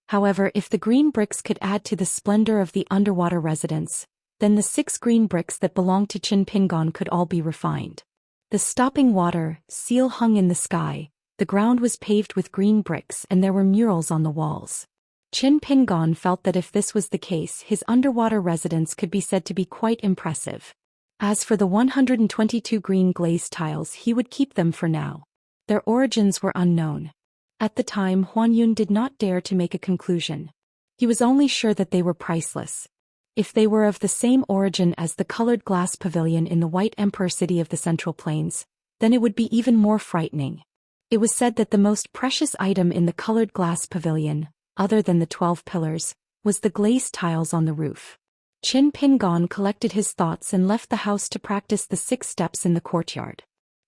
However, if the green bricks could add to the splendor of the underwater residence, then the 6 green bricks that belonged to Qin Pingon could all be refined. The stopping water seal hung in the sky, the ground was paved with green bricks and there were murals on the walls. Qin Pingon felt that if this was the case, his underwater residence could be said to be quite impressive. As for the 122 green glazed tiles, he would keep them for now. Their origins were unknown. At the time, Huan Yun did not dare to make a conclusion. He was only sure that they were priceless. If they were of the same origin as the colored glass pavilion in the White Emperor city of the Central Plains, then it would be even more frightening. It was said that the most precious item in the colored glass pavilion, other than the 12 pillars, was the glazed tiles on the roof. Qin Pingon collected his thoughts and left the house to practice the 6 steps in the courtyard.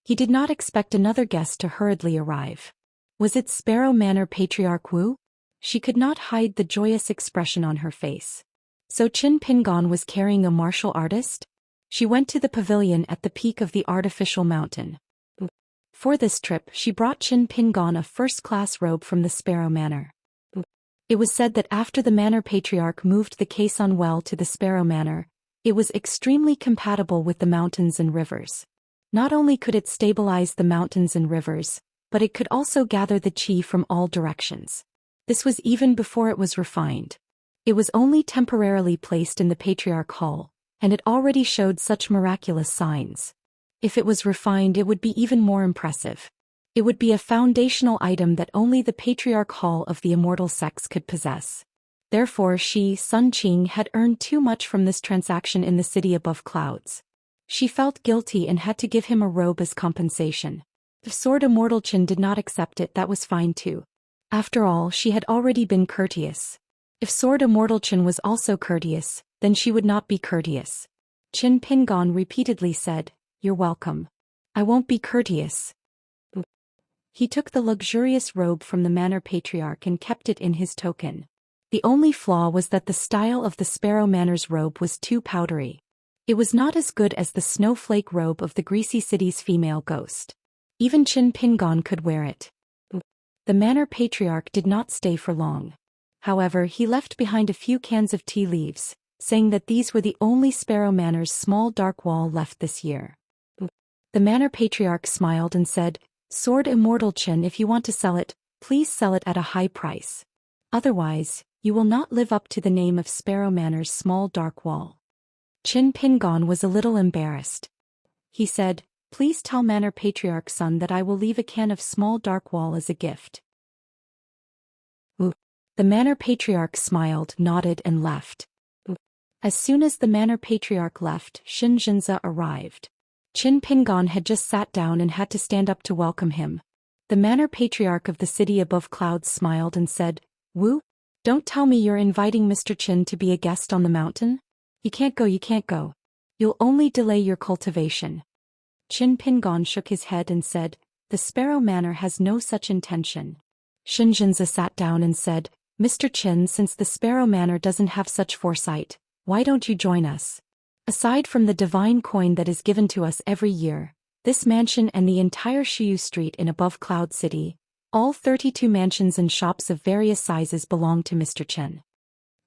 He did not expect another guest to hurriedly arrive. Was it Sparrow Manor Patriarch Wu? She could not hide the joyous expression on her face. So Qin Pingon was carrying a martial artist? She went to the pavilion at the peak of the artificial mountain. For this trip, she brought Qin Pingon a first-class robe from the Sparrow Manor. It was said that after the Manor Patriarch moved the Caisson Well to the Sparrow Manor, it was extremely compatible with the mountains and rivers. Not only could it stabilize the mountains and rivers, but it could also gather the qi from all directions. This was even before it was refined. It was only temporarily placed in the Patriarch Hall, and it already showed such miraculous signs. If it was refined, it would be even more impressive. It would be a foundational item that only the Patriarch Hall of the Immortal Sex could possess. Therefore Sun Qing had earned too much from this transaction in the city above clouds. She felt guilty and had to give him a robe as compensation. If Sword Immortal Qin did not accept it, that was fine too. After all, she had already been courteous. If Sword Immortal Qin was also courteous, then she would not be courteous. Qin Pingon repeatedly said, "You're welcome. I won't be courteous." He took the luxurious robe from the Manor Patriarch and kept it in his token. The only flaw was that the style of the Sparrow Manor's robe was too powdery. It was not as good as the snowflake robe of the Greasy City's female ghost. Even Qin Pingon could wear it. The Manor Patriarch did not stay for long. However, he left behind a few cans of tea leaves, saying that these were the only Sparrow Manor's small dark wall left this year. The Manor Patriarch smiled and said, "Sword Immortal Qin, if you want to sell it, please sell it at a high price. Otherwise, you will not live up to the name of Sparrow Manor's small dark wall." Qin Pingon was a little embarrassed. He said, "Please tell Manor Patriarch's son that I will leave a can of small dark wall as a gift." The Manor Patriarch smiled, nodded and left. As soon as the Manor Patriarch left, Xianxia arrived. Qin Pingon had just sat down and had to stand up to welcome him. The Manor Patriarch of the city above clouds smiled and said, "Wu, don't tell me you're inviting Mr. Qin to be a guest on the mountain? You can't go. You'll only delay your cultivation." Qin Pingon shook his head and said, "The Sparrow Manor has no such intention." Xianxia sat down and said, "Mr. Qin, since the Sparrow Manor doesn't have such foresight, why don't you join us? Aside from the divine coin that is given to us every year, this mansion and the entire Shiyu Street in Above Cloud City, all 32 mansions and shops of various sizes belong to Mr. Qin."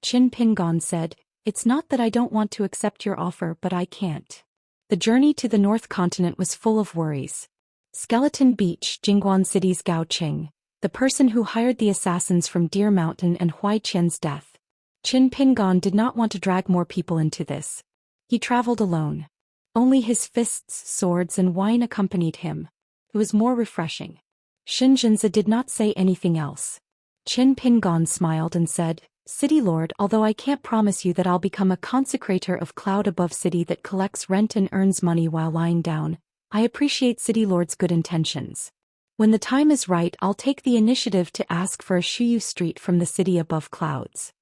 Qin Pingon said, "It's not that I don't want to accept your offer, but I can't." The journey to the North Continent was full of worries. Skeleton Beach, Jingguan City's Gao Qing, the person who hired the assassins from Deer Mountain, and Huai Qian's death. Qin Pingon did not want to drag more people into this. He traveled alone. Only his fists, swords and wine accompanied him. It was more refreshing. Xianxia did not say anything else. Qin Pingon smiled and said, "City Lord, although I can't promise you that I'll become a consecrator of Cloud Above City that collects rent and earns money while lying down, I appreciate City Lord's good intentions. When the time is right, I'll take the initiative to ask for a Shiyu Street from the city above clouds."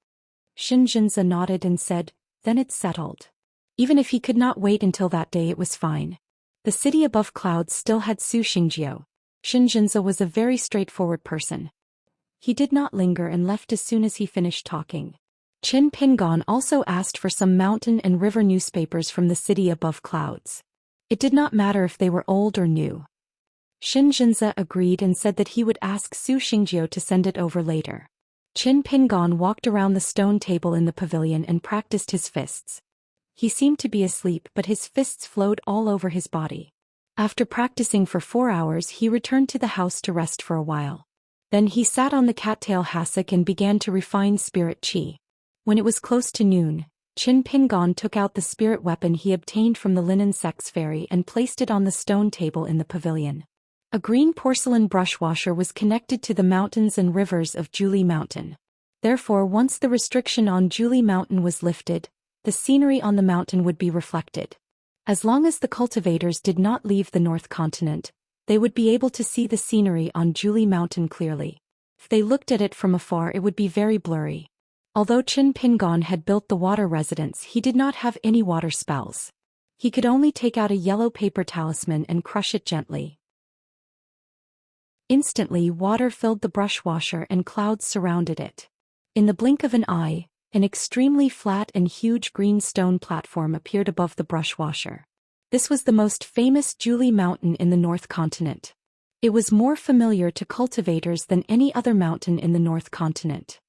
Xianxia nodded and said, "Then it's settled." Even if he could not wait until that day, it was fine. The city above clouds still had Su Xingjiu. Xianxia was a very straightforward person. He did not linger and left as soon as he finished talking. Qin Pingon also asked for some mountain and river newspapers from the city above clouds. It did not matter if they were old or new. Xianxia agreed and said that he would ask Su Xingjiu to send it over later. Qin Pingon walked around the stone table in the pavilion and practiced his fists. He seemed to be asleep, but his fists flowed all over his body. After practicing for 4 hours, he returned to the house to rest for a while. Then he sat on the cattail hassock and began to refine spirit qi. When it was close to noon, Qin Pingon took out the spirit weapon he obtained from the linen sex fairy and placed it on the stone table in the pavilion. A green porcelain brush washer was connected to the mountains and rivers of Julie Mountain. Therefore, once the restriction on Julie Mountain was lifted, the scenery on the mountain would be reflected. As long as the cultivators did not leave the North Continent, they would be able to see the scenery on Julie Mountain clearly. If they looked at it from afar, it would be very blurry. Although Qin Pingon had built the water residence, he did not have any water spells. He could only take out a yellow paper talisman and crush it gently. Instantly, water filled the brush washer and clouds surrounded it. In the blink of an eye, an extremely flat and huge green stone platform appeared above the brush washer. This was the most famous Julie Mountain in the North Continent. It was more familiar to cultivators than any other mountain in the North Continent.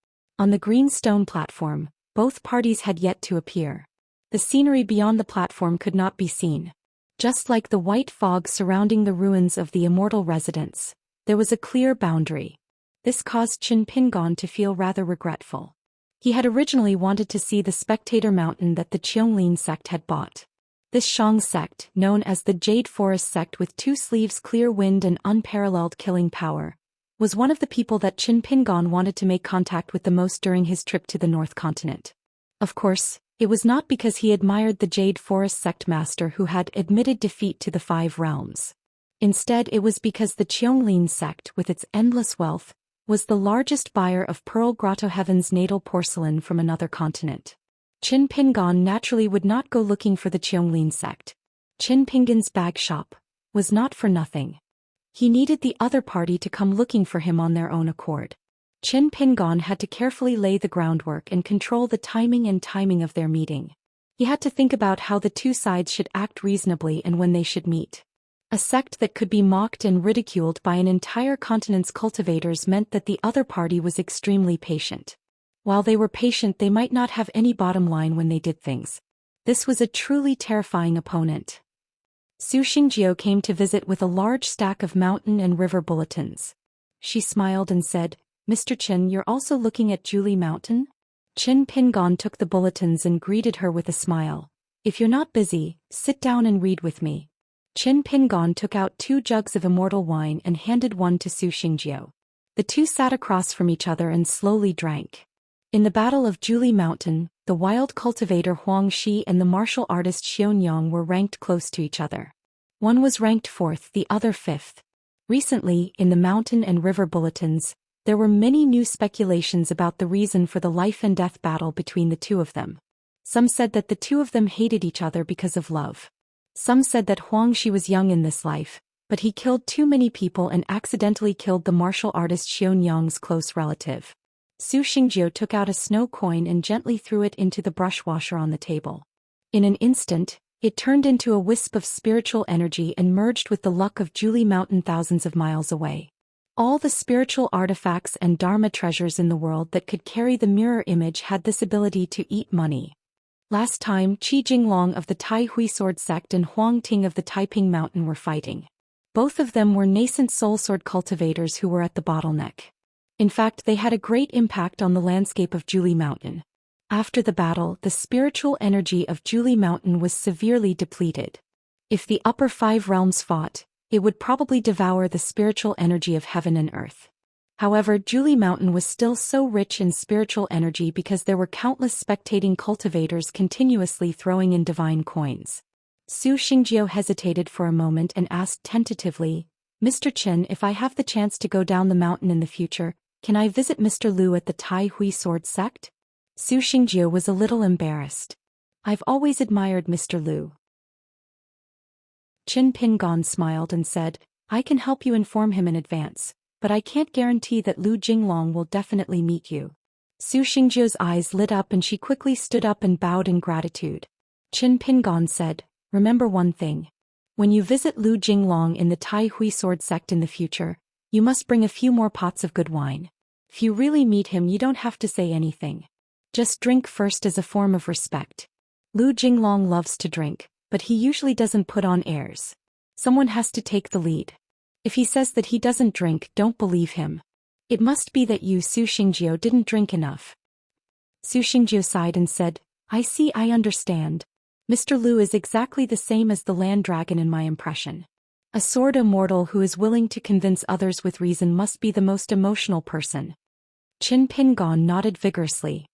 On the green stone platform, both parties had yet to appear. The scenery beyond the platform could not be seen. Just like the white fog surrounding the ruins of the immortal residence, There was a clear boundary. This caused Qin Pingon to feel rather regretful. He had originally wanted to see the Spectator Mountain that the Qianglin sect had bought. This Shang sect, known as the Jade Forest sect with 2 sleeves, clear wind and unparalleled killing power, was one of the people that Qin Pingon wanted to make contact with the most during his trip to the North Continent. Of course, it was not because he admired the Jade Forest sect master who had admitted defeat to the 5 realms. Instead, it was because the Qianglin sect, with its endless wealth, was the largest buyer of Pearl Grotto Heaven's natal porcelain from another continent. Qin Pingon naturally would not go looking for the Qianglin sect. Qin Pingon's bag shop was not for nothing. He needed the other party to come looking for him on their own accord. Qin Pingon had to carefully lay the groundwork and control the timing of their meeting. He had to think about how the 2 sides should act reasonably and when they should meet. A sect that could be mocked and ridiculed by an entire continent's cultivators meant that the other party was extremely patient. While they were patient, they might not have any bottom line when they did things. This was a truly terrifying opponent. Su Xingjiu came to visit with a large stack of mountain and river bulletins. She smiled and said, "Mr. Qin, you're also looking at Zhuli Mountain?" Qin Pingon took the bulletins and greeted her with a smile. "If you're not busy, sit down and read with me." Qin Pingon took out 2 jugs of immortal wine and handed one to Su Xingjiu. The 2 sat across from each other and slowly drank. In the Battle of Zhuli Mountain, the wild cultivator Huang Shi and the martial artist Xianxia were ranked close to each other. One was ranked 4th, the other 5th. Recently, in the mountain and river bulletins, there were many new speculations about the reason for the life and death battle between the 2 of them. Some said that the 2 of them hated each other because of love. Some said that Huang Shi was young in this life, but he killed too many people and accidentally killed the martial artist Xianxia's close relative. Su Xingjiu took out a snow coin and gently threw it into the brush washer on the table. In an instant, it turned into a wisp of spiritual energy and merged with the luck of Zhuli Mountain thousands of miles away. All the spiritual artifacts and dharma treasures in the world that could carry the mirror image had this ability to eat money. Last time, Qi Jinglong of the Tai Hui Sword sect and Huang Ting of the Taiping Mountain were fighting. Both of them were nascent soul sword cultivators who were at the bottleneck. In fact, they had a great impact on the landscape of Zhuli Mountain. After the battle, the spiritual energy of Zhuli Mountain was severely depleted. If the upper 5 realms fought, it would probably devour the spiritual energy of heaven and earth. However, Zhuli Mountain was still so rich in spiritual energy because there were countless spectating cultivators continuously throwing in divine coins. Su Xingjiu hesitated for a moment and asked tentatively, "Mr. Qin, if I have the chance to go down the mountain in the future, can I visit Mr. Lu at the Tai Hui Sword sect?" Su Xingjiu was a little embarrassed. "I've always admired Mr. Lu." Qin Pingon smiled and said, "I can help you inform him in advance, but I can't guarantee that Lu Jinglong will definitely meet you." Su Xingjiu's eyes lit up and she quickly stood up and bowed in gratitude. Qin Pingon said, "Remember one thing. When you visit Lu Jinglong in the Tai Hui Sword sect in the future, you must bring a few more pots of good wine. If you really meet him, you don't have to say anything. Just drink first as a form of respect. Lu Jinglong loves to drink, but he usually doesn't put on airs. Someone has to take the lead. If he says that he doesn't drink, don't believe him. It must be that you, Su Xingjiu, didn't drink enough." Su Xingjiu sighed and said, "I see, I understand. Mr. Lu is exactly the same as the land dragon in my impression. A sword immortal who is willing to convince others with reason must be the most emotional person." Qin Pingon nodded vigorously.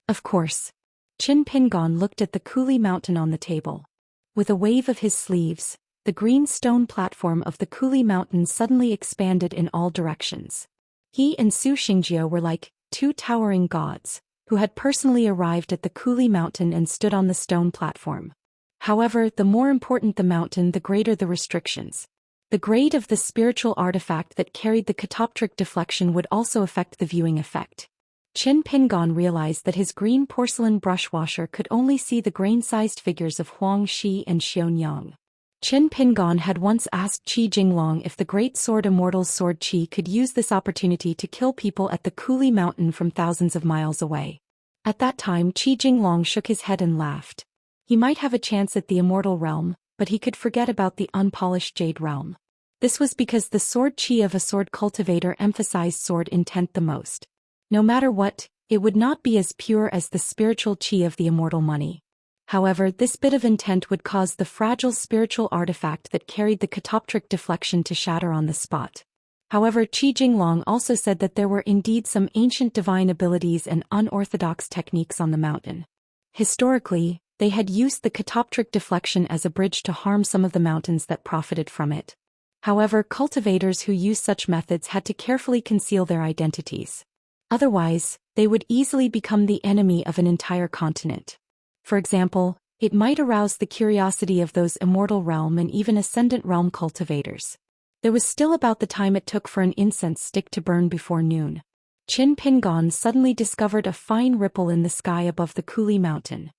Of course. Qin Pingon looked at the Kuli Mountain on the table. With a wave of his sleeves, the green stone platform of the Kuli Mountain suddenly expanded in all directions. He and Su Xingjiu were like 2 towering gods, who had personally arrived at the Kuli Mountain and stood on the stone platform. However, the more important the mountain, the greater the restrictions. The grade of the spiritual artifact that carried the catoptric deflection would also affect the viewing effect. Qin Pingon realized that his green porcelain brush washer could only see the grain-sized figures of Huang Shi and Xianxia. Qin Pingon had once asked Qi Jinglong if the great sword immortal's sword Qi could use this opportunity to kill people at the Kuli Mountain from thousands of miles away. At that time, Qi Jinglong shook his head and laughed. He might have a chance at the immortal realm, but he could forget about the unpolished jade realm. This was because the sword chi of a sword cultivator emphasized sword intent the most. No matter what, it would not be as pure as the spiritual chi of the immortal money. However, this bit of intent would cause the fragile spiritual artifact that carried the catoptric deflection to shatter on the spot. However, Qi Jinglong also said that there were indeed some ancient divine abilities and unorthodox techniques on the mountain. Historically, they had used the catoptric deflection as a bridge to harm some of the mountains that profited from it. However, cultivators who used such methods had to carefully conceal their identities. Otherwise, they would easily become the enemy of an entire continent. For example, it might arouse the curiosity of those immortal realm and even ascendant realm cultivators. There was still about the time it took for an incense stick to burn before noon. Qin Pingon suddenly discovered a fine ripple in the sky above the Kuli mountain.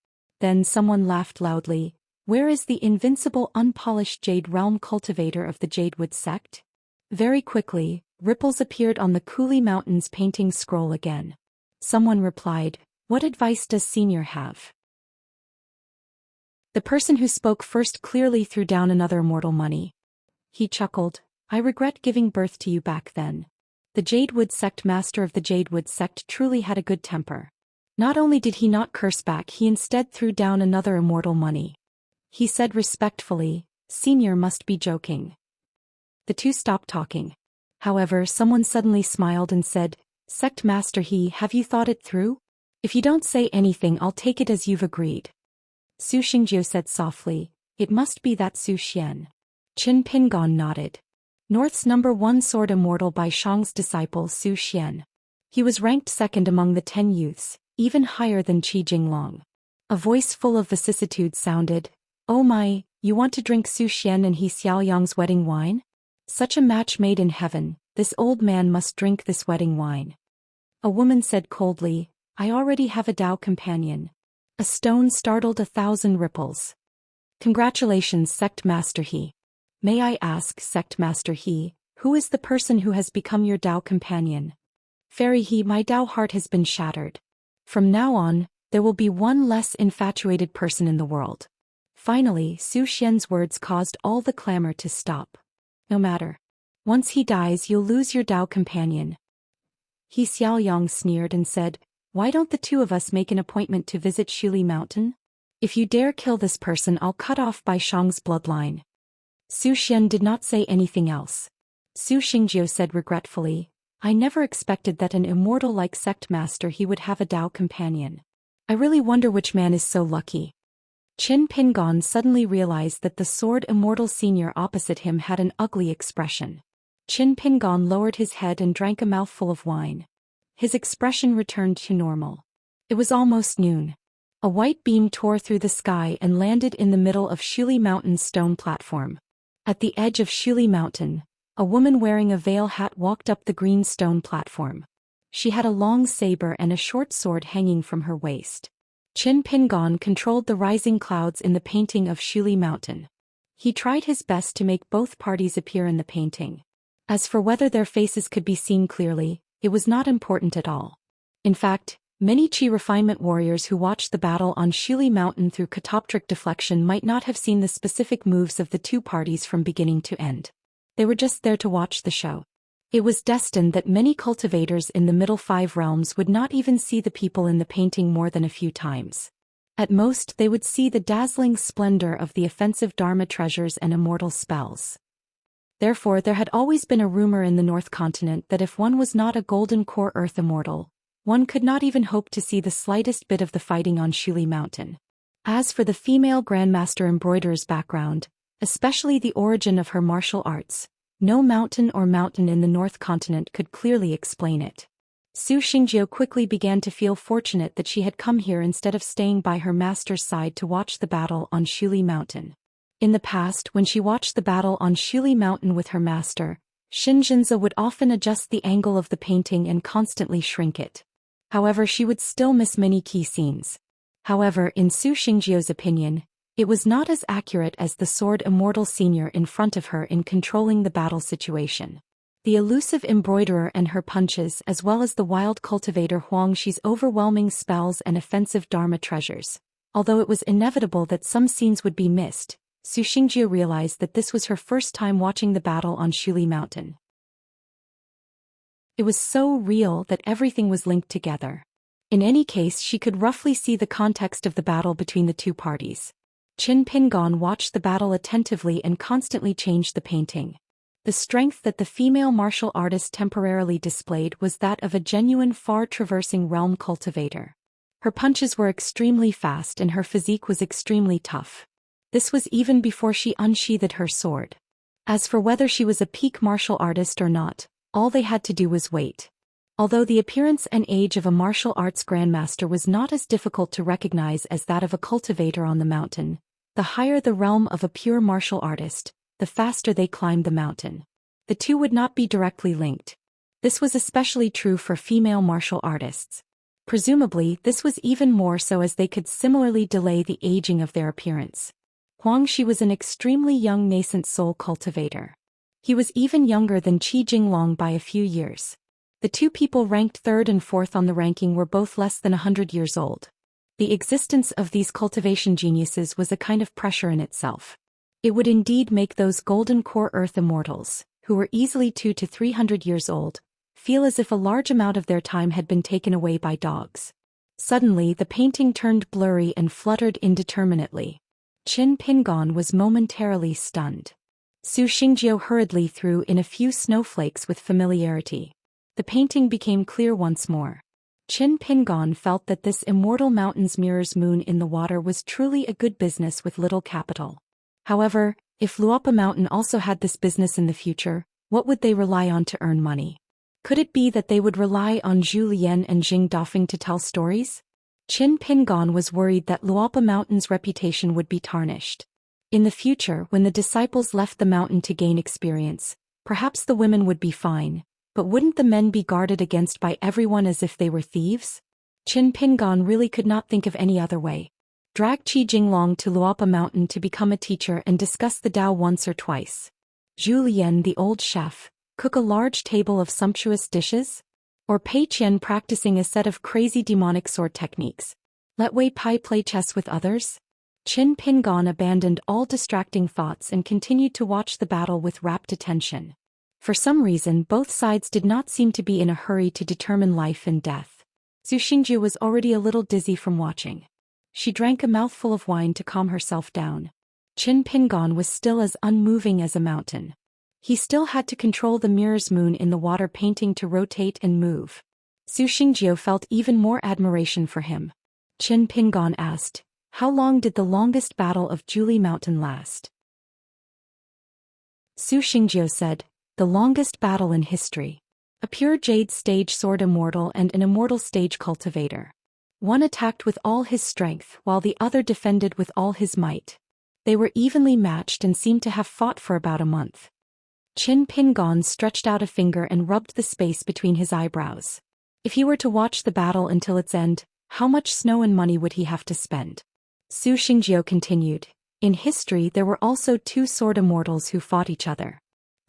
Then someone laughed loudly. Where is the invincible unpolished jade realm cultivator of the Jadewood sect? Very quickly, ripples appeared on the Kuli mountain's painting scroll again. Someone replied, "What advice does Senior have?" The person who spoke first clearly threw down another immortal money. He chuckled, "I regret giving birth to you back then." The Jadewood sect master of the Jadewood sect truly had a good temper. Not only did he not curse back, he instead threw down another immortal money. He said respectfully, "Senior must be joking." The two stopped talking. However, someone suddenly smiled and said, "Sect master have you thought it through? If you don't say anything, I'll take it as you've agreed." Su Xingjiu said softly, "It must be that Zhou Xian." Qin Pingon nodded. North's #1 sword immortal by Shang's disciple Zhou Xian. He was ranked second among the 10 youths, even higher than Qi Jinglong. A voice full of vicissitude sounded, "Oh my, you want to drink Zhou Xian and He Xiaoyang's wedding wine? Such a match made in heaven, this old man must drink this wedding wine." A woman said coldly, "I already have a Dao companion." A stone startled 1,000 ripples. "Congratulations, Sect Master He. May I ask, Sect Master He, who is the person who has become your Dao companion?" "Fairy He, my Dao heart has been shattered. From now on, there will be one less infatuated person in the world." Finally, Zhou Xian's words caused all the clamor to stop. "No matter. Once he dies, you'll lose your Dao companion." He Xiaoyang sneered and said, "Why don't the two of us make an appointment to visit Shuli Mountain? If you dare kill this person, I'll cut off by Shang's bloodline." Zhou Xian did not say anything else. Su Xingjiu said regretfully, "I never expected that an immortal like Sect Master He would have a Dao companion. I really wonder which man is so lucky." Qin Pingon suddenly realized that the sword immortal senior opposite him had an ugly expression. Qin Pingon lowered his head and drank a mouthful of wine. His expression returned to normal. It was almost noon. A white beam tore through the sky and landed in the middle of Shuli Mountain's stone platform. At the edge of Shuli Mountain, a woman wearing a veil hat walked up the green stone platform. She had a long saber and a short sword hanging from her waist. Qin Pingon controlled the rising clouds in the painting of Shuli Mountain. He tried his best to make both parties appear in the painting. As for whether their faces could be seen clearly, it was not important at all. In fact, many Qi refinement warriors who watched the battle on Shuli Mountain through catoptric deflection might not have seen the specific moves of the two parties from beginning to end. They were just there to watch the show. It was destined that many cultivators in the middle 5 realms would not even see the people in the painting more than a few times. At most, they would see the dazzling splendor of the offensive Dharma treasures and immortal spells. Therefore, there had always been a rumor in the North Continent that if one was not a Golden Core Earth immortal, one could not even hope to see the slightest bit of the fighting on Shuli Mountain. As for the female Grandmaster Embroiderer's background, especially the origin of her martial arts, no mountain in the North Continent could clearly explain it. Su Xingjiu quickly began to feel fortunate that she had come here instead of staying by her master's side to watch the battle on Shuli Mountain. In the past, when she watched the battle on Shuli Mountain with her master, Xinzhenza would often adjust the angle of the painting and constantly shrink it. However, she would still miss many key scenes. However, in Su Xingjiu's opinion, it was not as accurate as the sword immortal senior in front of her in controlling the battle situation. The elusive embroiderer and her punches, as well as the wild cultivator Huangxi's overwhelming spells and offensive Dharma treasures. Although it was inevitable that some scenes would be missed, Su Xingjie realized that this was her first time watching the battle on Shuli Mountain. It was so real that everything was linked together. In any case, she could roughly see the context of the battle between the two parties. Qin Pingon watched the battle attentively and constantly changed the painting. The strength that the female martial artist temporarily displayed was that of a genuine far-traversing realm cultivator. Her punches were extremely fast and her physique was extremely tough. This was even before she unsheathed her sword. As for whether she was a peak martial artist or not, all they had to do was wait. Although the appearance and age of a martial arts grandmaster was not as difficult to recognize as that of a cultivator on the mountain, the higher the realm of a pure martial artist, the faster they climbed the mountain. The two would not be directly linked. This was especially true for female martial artists. Presumably, this was even more so as they could similarly delay the aging of their appearance. Huang Shi was an extremely young nascent soul cultivator. He was even younger than Qi Jinglong by a few years. The two people ranked third and fourth on the ranking were both less than 100 years old. The existence of these cultivation geniuses was a kind of pressure in itself. It would indeed make those golden core earth immortals, who were easily 200 to 300 years old, feel as if a large amount of their time had been taken away by dogs. Suddenly the painting turned blurry and fluttered indeterminately. Qin Pingon was momentarily stunned. Su Xingjie hurriedly threw in a few snowflakes with familiarity. The painting became clear once more. Qin Pingon felt that this immortal mountain's mirror's moon in the water was truly a good business with little capital. However, if Luopa Mountain also had this business in the future, what would they rely on to earn money? Could it be that they would rely on Zhou Xian and Jing Dafeng to tell stories? Qin Pingon was worried that Luopa Mountain's reputation would be tarnished. In the future, when the disciples left the mountain to gain experience, perhaps the women would be fine, but wouldn't the men be guarded against by everyone as if they were thieves? Qin Pingon really could not think of any other way. Drag Qi Jinglong to Luopa Mountain to become a teacher and discuss the Tao once or twice. Zhu Lian, the old chef, cook a large table of sumptuous dishes? Or Pei Qian practicing a set of crazy demonic sword techniques? Let Wei Pai play chess with others? Qin Pingon abandoned all distracting thoughts and continued to watch the battle with rapt attention. For some reason, both sides did not seem to be in a hurry to determine life and death. Su Xingjie was already a little dizzy from watching. She drank a mouthful of wine to calm herself down. Qin Pingon was still as unmoving as a mountain. He still had to control the mirror's moon in the water painting to rotate and move. Su Xingjie felt even more admiration for him. Qin Pingon asked, "How long did the longest battle of Shuli Mountain last?" Su Xingjie said, "The longest battle in history. A pure jade stage sword immortal and an immortal stage cultivator. One attacked with all his strength while the other defended with all his might. They were evenly matched and seemed to have fought for about a month." Qin Pingon stretched out a finger and rubbed the space between his eyebrows. If he were to watch the battle until its end, how much snow and money would he have to spend? Su Xingjie continued, "In history there were also two sword immortals who fought each other.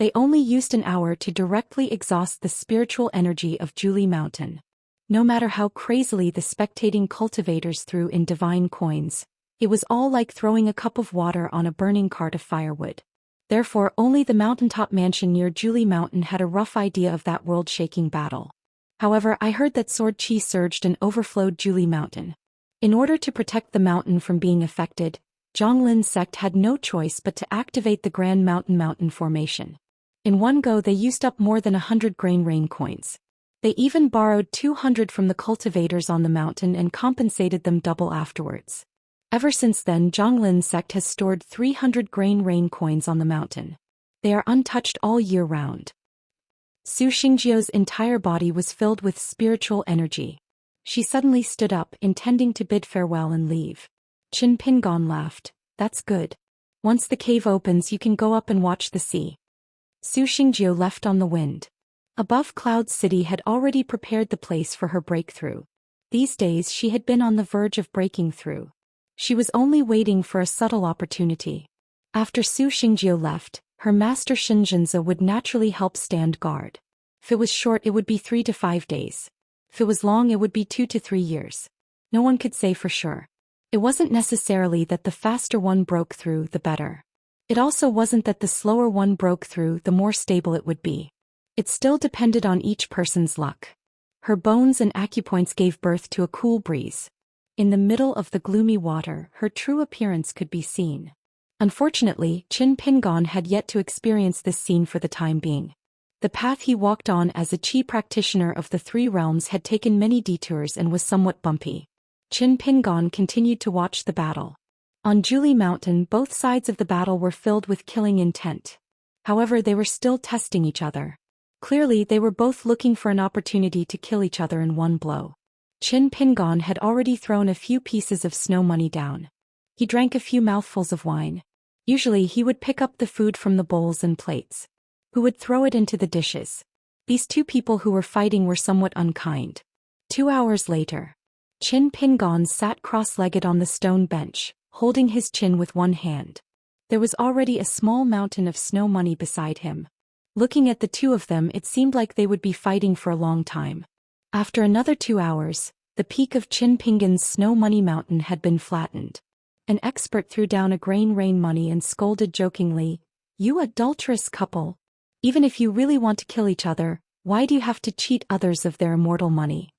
They only used an hour to directly exhaust the spiritual energy of Shuli Mountain. No matter how crazily the spectating cultivators threw in divine coins, it was all like throwing a cup of water on a burning cart of firewood. Therefore only the mountaintop mansion near Shuli Mountain had a rough idea of that world-shaking battle. However, I heard that sword chi surged and overflowed Shuli Mountain. In order to protect the mountain from being affected, Zhonglin's sect had no choice but to activate the Grand Mountain formation. In one go they used up more than 100 grain rain coins. They even borrowed 200 from the cultivators on the mountain and compensated them double afterwards. Ever since then Zhonglin's sect has stored 300 grain rain coins on the mountain. They are untouched all year round." Su Xingjie's entire body was filled with spiritual energy. She suddenly stood up, intending to bid farewell and leave. Qin Pingon laughed, "That's good. Once the cave opens you can go up and watch the sea." Su Xingjie left on the wind. Above Cloud City had already prepared the place for her breakthrough. These days she had been on the verge of breaking through. She was only waiting for a subtle opportunity. After Su Xingjie left, her master Shinzhenzi would naturally help stand guard. If it was short it would be 3 to 5 days. If it was long it would be 2 to 3 years. No one could say for sure. It wasn't necessarily that the faster one broke through, the better. It also wasn't that the slower one broke through, the more stable it would be. It still depended on each person's luck. Her bones and acupoints gave birth to a cool breeze. In the middle of the gloomy water, her true appearance could be seen. Unfortunately, Qin Pingon had yet to experience this scene for the time being. The path he walked on as a Qi practitioner of the three realms had taken many detours and was somewhat bumpy. Qin Pingon continued to watch the battle. On Zhou Mountain, both sides of the battle were filled with killing intent. However, they were still testing each other. Clearly, they were both looking for an opportunity to kill each other in one blow. Qin Pingon had already thrown a few pieces of snow money down. He drank a few mouthfuls of wine. Usually he would pick up the food from the bowls and plates. Who would throw it into the dishes. These two people who were fighting were somewhat unkind. 2 hours later, Qin Pingon sat cross-legged on the stone bench, holding his chin with one hand. There was already a small mountain of snow money beside him. Looking at the two of them, it seemed like they would be fighting for a long time. After another 2 hours, the peak of Qin Pingon's snow money mountain had been flattened. An expert threw down a grain rain money and scolded jokingly, "You adulterous couple! Even if you really want to kill each other, why do you have to cheat others of their immortal money?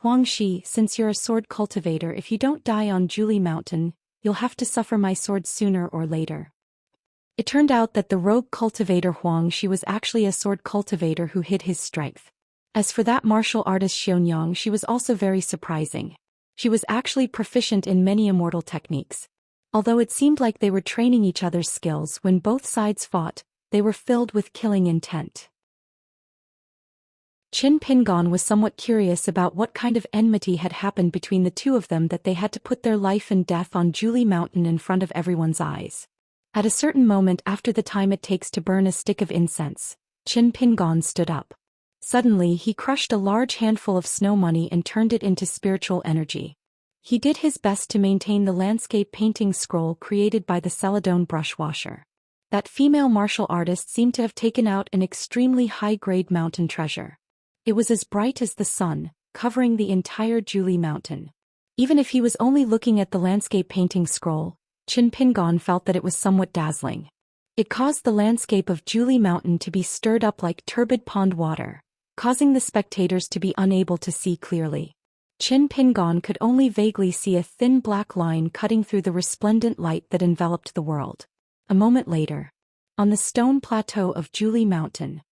Huangshi, since you're a sword cultivator, if you don't die on Zhou Mountain, you'll have to suffer my sword sooner or later." It turned out that the rogue cultivator Huangshi was actually a sword cultivator who hid his strength. As for that martial artist Xianxia, she was also very surprising. She was actually proficient in many immortal techniques. Although it seemed like they were training each other's skills, when both sides fought, they were filled with killing intent. Qin Pingon was somewhat curious about what kind of enmity had happened between the two of them that they had to put their life and death on Zhou Mountain in front of everyone's eyes. At a certain moment after the time it takes to burn a stick of incense, Qin Pingon stood up. Suddenly he crushed a large handful of snow money and turned it into spiritual energy. He did his best to maintain the landscape painting scroll created by the Celadone brush washer. That female martial artist seemed to have taken out an extremely high-grade mountain treasure. It was as bright as the sun, covering the entire Zhou Mountain. Even if he was only looking at the landscape painting scroll, Qin Pingon felt that it was somewhat dazzling. It caused the landscape of Zhou Mountain to be stirred up like turbid pond water, causing the spectators to be unable to see clearly. Qin Pingon could only vaguely see a thin black line cutting through the resplendent light that enveloped the world. A moment later, on the stone plateau of Zhou Mountain,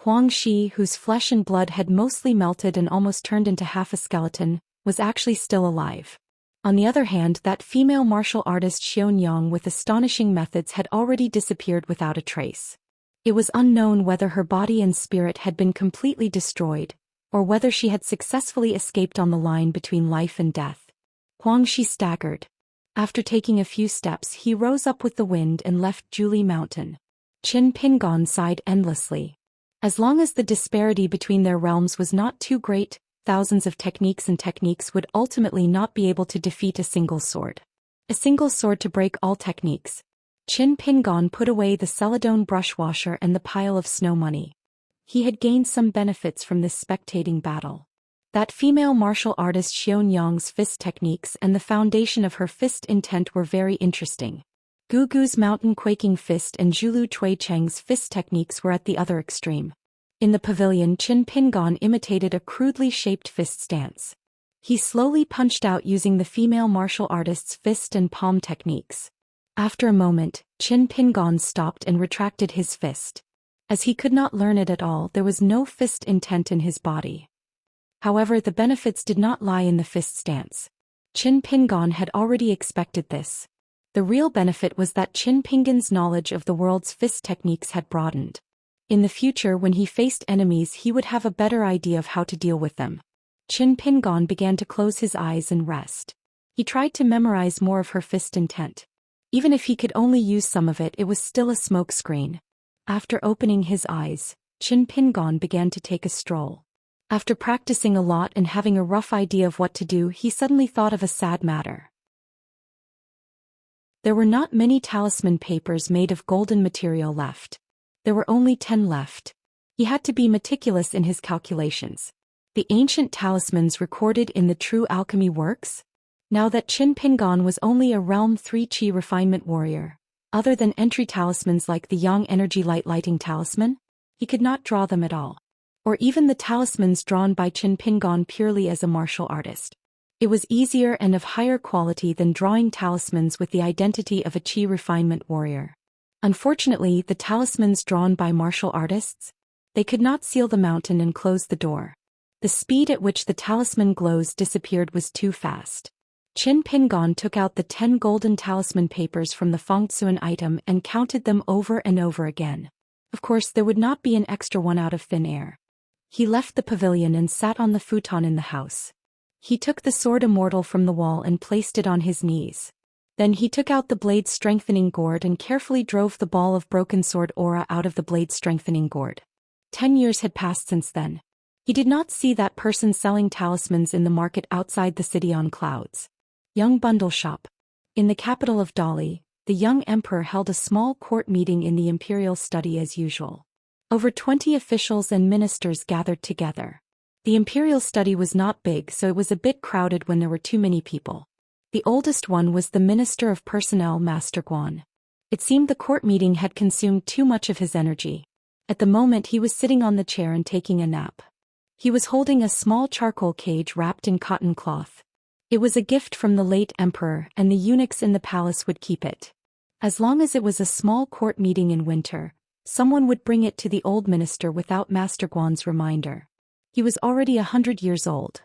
Huangshi, whose flesh and blood had mostly melted and almost turned into half a skeleton, was actually still alive. On the other hand, that female martial artist Xianxia with astonishing methods had already disappeared without a trace. It was unknown whether her body and spirit had been completely destroyed, or whether she had successfully escaped on the line between life and death. Huangshi staggered. After taking a few steps, he rose up with the wind and left Zhou Mountain. Qin Pingon sighed endlessly. As long as the disparity between their realms was not too great, thousands of techniques would ultimately not be able to defeat a single sword. A single sword to break all techniques. Qin Pingon put away the Celadone brush washer and the pile of snow money. He had gained some benefits from this spectating battle. That female martial artist Xianxia's fist techniques and the foundation of her fist intent were very interesting. Gugu's mountain quaking fist and Zhulu Chuicheng's fist techniques were at the other extreme. In the pavilion, Qin Pingon imitated a crudely shaped fist stance. He slowly punched out using the female martial artist's fist and palm techniques. After a moment, Qin Pingon stopped and retracted his fist. As he could not learn it at all, there was no fist intent in his body. However, the benefits did not lie in the fist stance. Qin Pingon had already expected this. The real benefit was that Qin Pingon's knowledge of the world's fist techniques had broadened. In the future, when he faced enemies, he would have a better idea of how to deal with them. Qin Pingon began to close his eyes and rest. He tried to memorize more of her fist intent. Even if he could only use some of it, it was still a smoke screen. After opening his eyes, Qin Pingon began to take a stroll. After practicing a lot and having a rough idea of what to do, he suddenly thought of a sad matter. There were not many talisman papers made of golden material left. There were only 10 left. He had to be meticulous in his calculations. The ancient talismans recorded in the true alchemy works? Now that Qin Pingon was only a Realm 3 Qi refinement warrior, Other than entry talismans like the Yang Energy Light Lighting Talisman, he could not draw them at all. Or even the talismans drawn by Qin Pingon purely as a martial artist. It was easier and of higher quality than drawing talismans with the identity of a Qi refinement warrior. Unfortunately, the talismans drawn by martial artists, they could not seal the mountain and close the door. The speed at which the talisman glows disappeared was too fast. Qin Pingon took out the 10 golden talisman papers from the Fengtsuan item and counted them over and over again. Of course, there would not be an extra one out of thin air. He left the pavilion and sat on the futon in the house. He took the sword immortal from the wall and placed it on his knees. Then he took out the blade strengthening gourd and carefully drove the ball of broken sword aura out of the blade strengthening gourd. 10 years had passed since then. He did not see that person selling talismans in the market outside the city on clouds. Young Bundle Shop. In the capital of Dali, the young emperor held a small court meeting in the imperial study as usual. Over 20 officials and ministers gathered together. The imperial study was not big, so it was a bit crowded when there were too many people. The oldest one was the Minister of Personnel, Master Guan. It seemed the court meeting had consumed too much of his energy. At the moment he was sitting on the chair and taking a nap. He was holding a small charcoal cage wrapped in cotton cloth. It was a gift from the late emperor, and the eunuchs in the palace would keep it. As long as it was a small court meeting in winter, someone would bring it to the old minister without Master Guan's reminder. He was already 100 years old.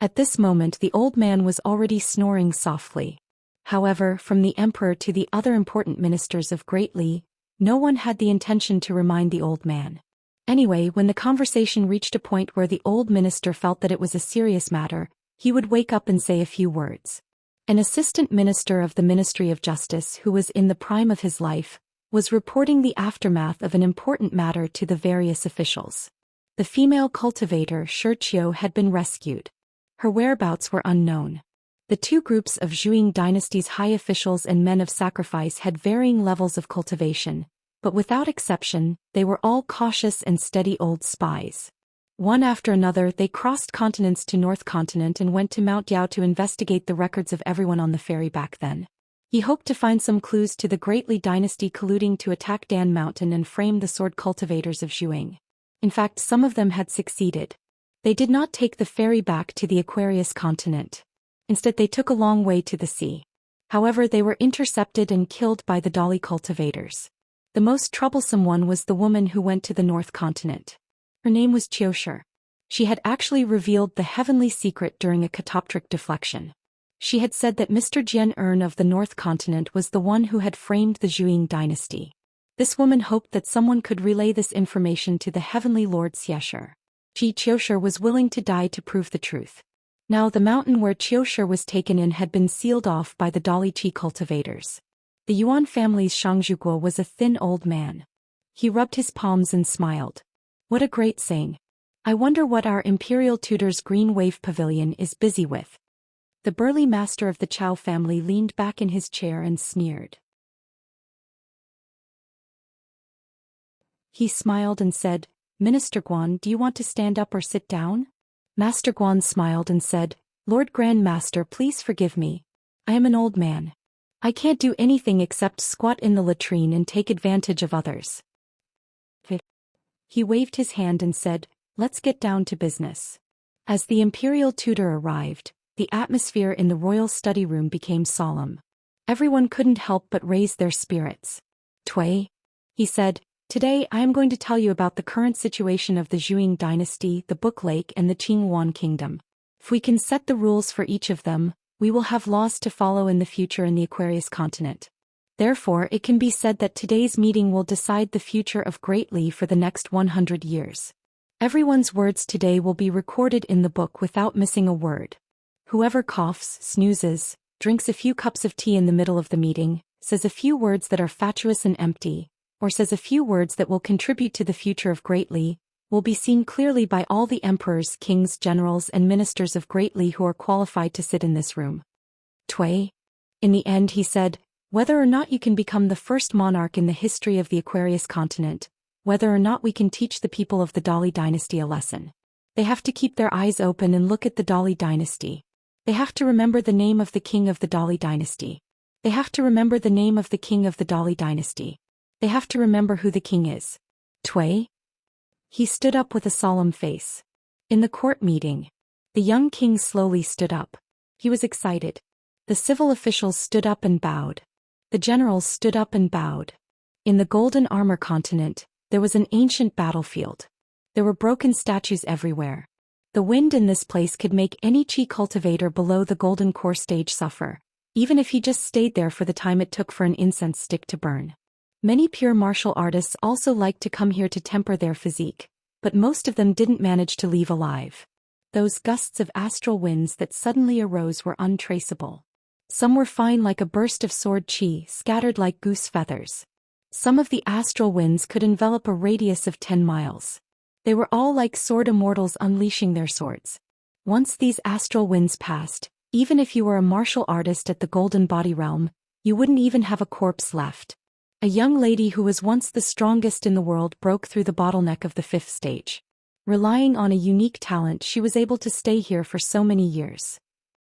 At this moment the old man was already snoring softly. However, from the emperor to the other important ministers of Great Li, no one had the intention to remind the old man. Anyway, when the conversation reached a point where the old minister felt that it was a serious matter, he would wake up and say a few words. An assistant minister of the Ministry of Justice, who was in the prime of his life, was reporting the aftermath of an important matter to the various officials. The female cultivator Xianxia had been rescued. Her whereabouts were unknown. The two groups of Zhuang dynasty's high officials and men of sacrifice had varying levels of cultivation, but without exception, they were all cautious and steady old spies. One after another they crossed continents to North Continent and went to Mount Yao to investigate the records of everyone on the ferry back then. He hoped to find some clues to the Great Li dynasty colluding to attack Dan Mountain and frame the sword cultivators of Zhuang. In fact, some of them had succeeded. They did not take the ferry back to the Aquarius continent. Instead they took a long way to the sea. However, they were intercepted and killed by the Dali cultivators. The most troublesome one was the woman who went to the North Continent. Her name was Xianxia. She had actually revealed the heavenly secret during a catoptric deflection. She had said that Mr. Jian Ern of the North Continent was the one who had framed the Zhuang dynasty. This woman hoped that someone could relay this information to the heavenly Lord Xianxia. Xianxia was willing to die to prove the truth. Now the mountain where Xianxia was taken in had been sealed off by the Dali Qi cultivators. The Yuan family's Shangzhuguo was a thin old man. He rubbed his palms and smiled. What a great saying. I wonder what our imperial tutor's green wave pavilion is busy with. The burly master of the Chao family leaned back in his chair and sneered. He smiled and said, Minister Guan, do you want to stand up or sit down? Master Guan smiled and said, Lord Grand Master, please forgive me. I am an old man. I can't do anything except squat in the latrine and take advantage of others. He waved his hand and said, let's get down to business. As the imperial tutor arrived, the atmosphere in the royal study room became solemn. Everyone couldn't help but raise their spirits. Tui, he said, today I am going to tell you about the current situation of the Zhuang dynasty, the Book Lake and the Qingyuan kingdom. If we can set the rules for each of them, we will have laws to follow in the future in the Aquarius continent. Therefore, it can be said that today's meeting will decide the future of Great Li for the next 100 years. Everyone's words today will be recorded in the book without missing a word. Whoever coughs, snoozes, drinks a few cups of tea in the middle of the meeting, says a few words that are fatuous and empty, or says a few words that will contribute to the future of Great Li, will be seen clearly by all the emperors, kings, generals and ministers of Great Li who are qualified to sit in this room. Tui. In the end he said, whether or not you can become the first monarch in the history of the Aquarius continent, whether or not we can teach the people of the Dali dynasty a lesson. They have to keep their eyes open and look at the Dali dynasty. They have to remember the name of the king of the Dali dynasty. They have to remember the name of the king of the Dali dynasty. They have to remember who the king is. Tui? He stood up with a solemn face. In the court meeting, the young king slowly stood up. He was excited. The civil officials stood up and bowed. The generals stood up and bowed. In the Golden Armor continent, there was an ancient battlefield. There were broken statues everywhere. The wind in this place could make any chi cultivator below the Golden Core stage suffer, even if he just stayed there for the time it took for an incense stick to burn. Many pure martial artists also liked to come here to temper their physique, but most of them didn't manage to leave alive. Those gusts of astral winds that suddenly arose were untraceable. Some were fine like a burst of sword chi, scattered like goose feathers. Some of the astral winds could envelop a radius of 10 miles. They were all like sword immortals unleashing their swords. Once these astral winds passed, even if you were a martial artist at the Golden Body Realm, you wouldn't even have a corpse left. A young lady who was once the strongest in the world broke through the bottleneck of the 5th stage. Relying on a unique talent, she was able to stay here for so many years.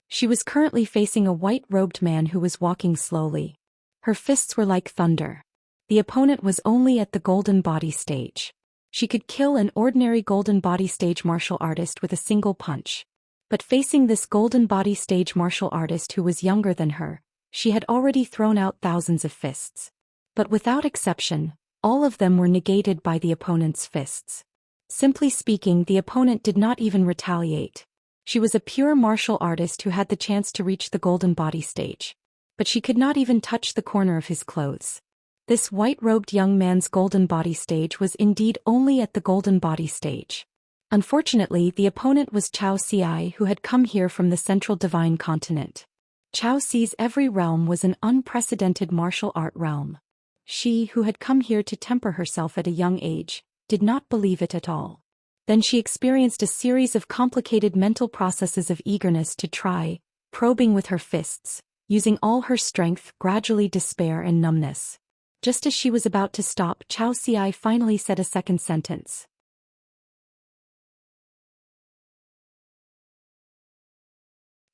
She was currently facing a white-robed man who was walking slowly. Her fists were like thunder. The opponent was only at the Golden Body stage. She could kill an ordinary Golden Body stage martial artist with a single punch. But facing this Golden Body stage martial artist who was younger than her, she had already thrown out thousands of fists. But without exception, all of them were negated by the opponent's fists. Simply speaking, the opponent did not even retaliate. She was a pure martial artist who had the chance to reach the Golden Body stage. But she could not even touch the corner of his clothes. This white-robed young man's Golden Body stage was indeed only at the Golden Body stage. Unfortunately, the opponent was Zhou Xian, who had come here from the Central Divine Continent. Zhou Xi's every realm was an unprecedented martial art realm. She, who had come here to temper herself at a young age, did not believe it at all. Then she experienced a series of complicated mental processes of eagerness to try, probing with her fists, using all her strength, gradually despair and numbness. Just as she was about to stop, Zhou Xian finally said a second sentence.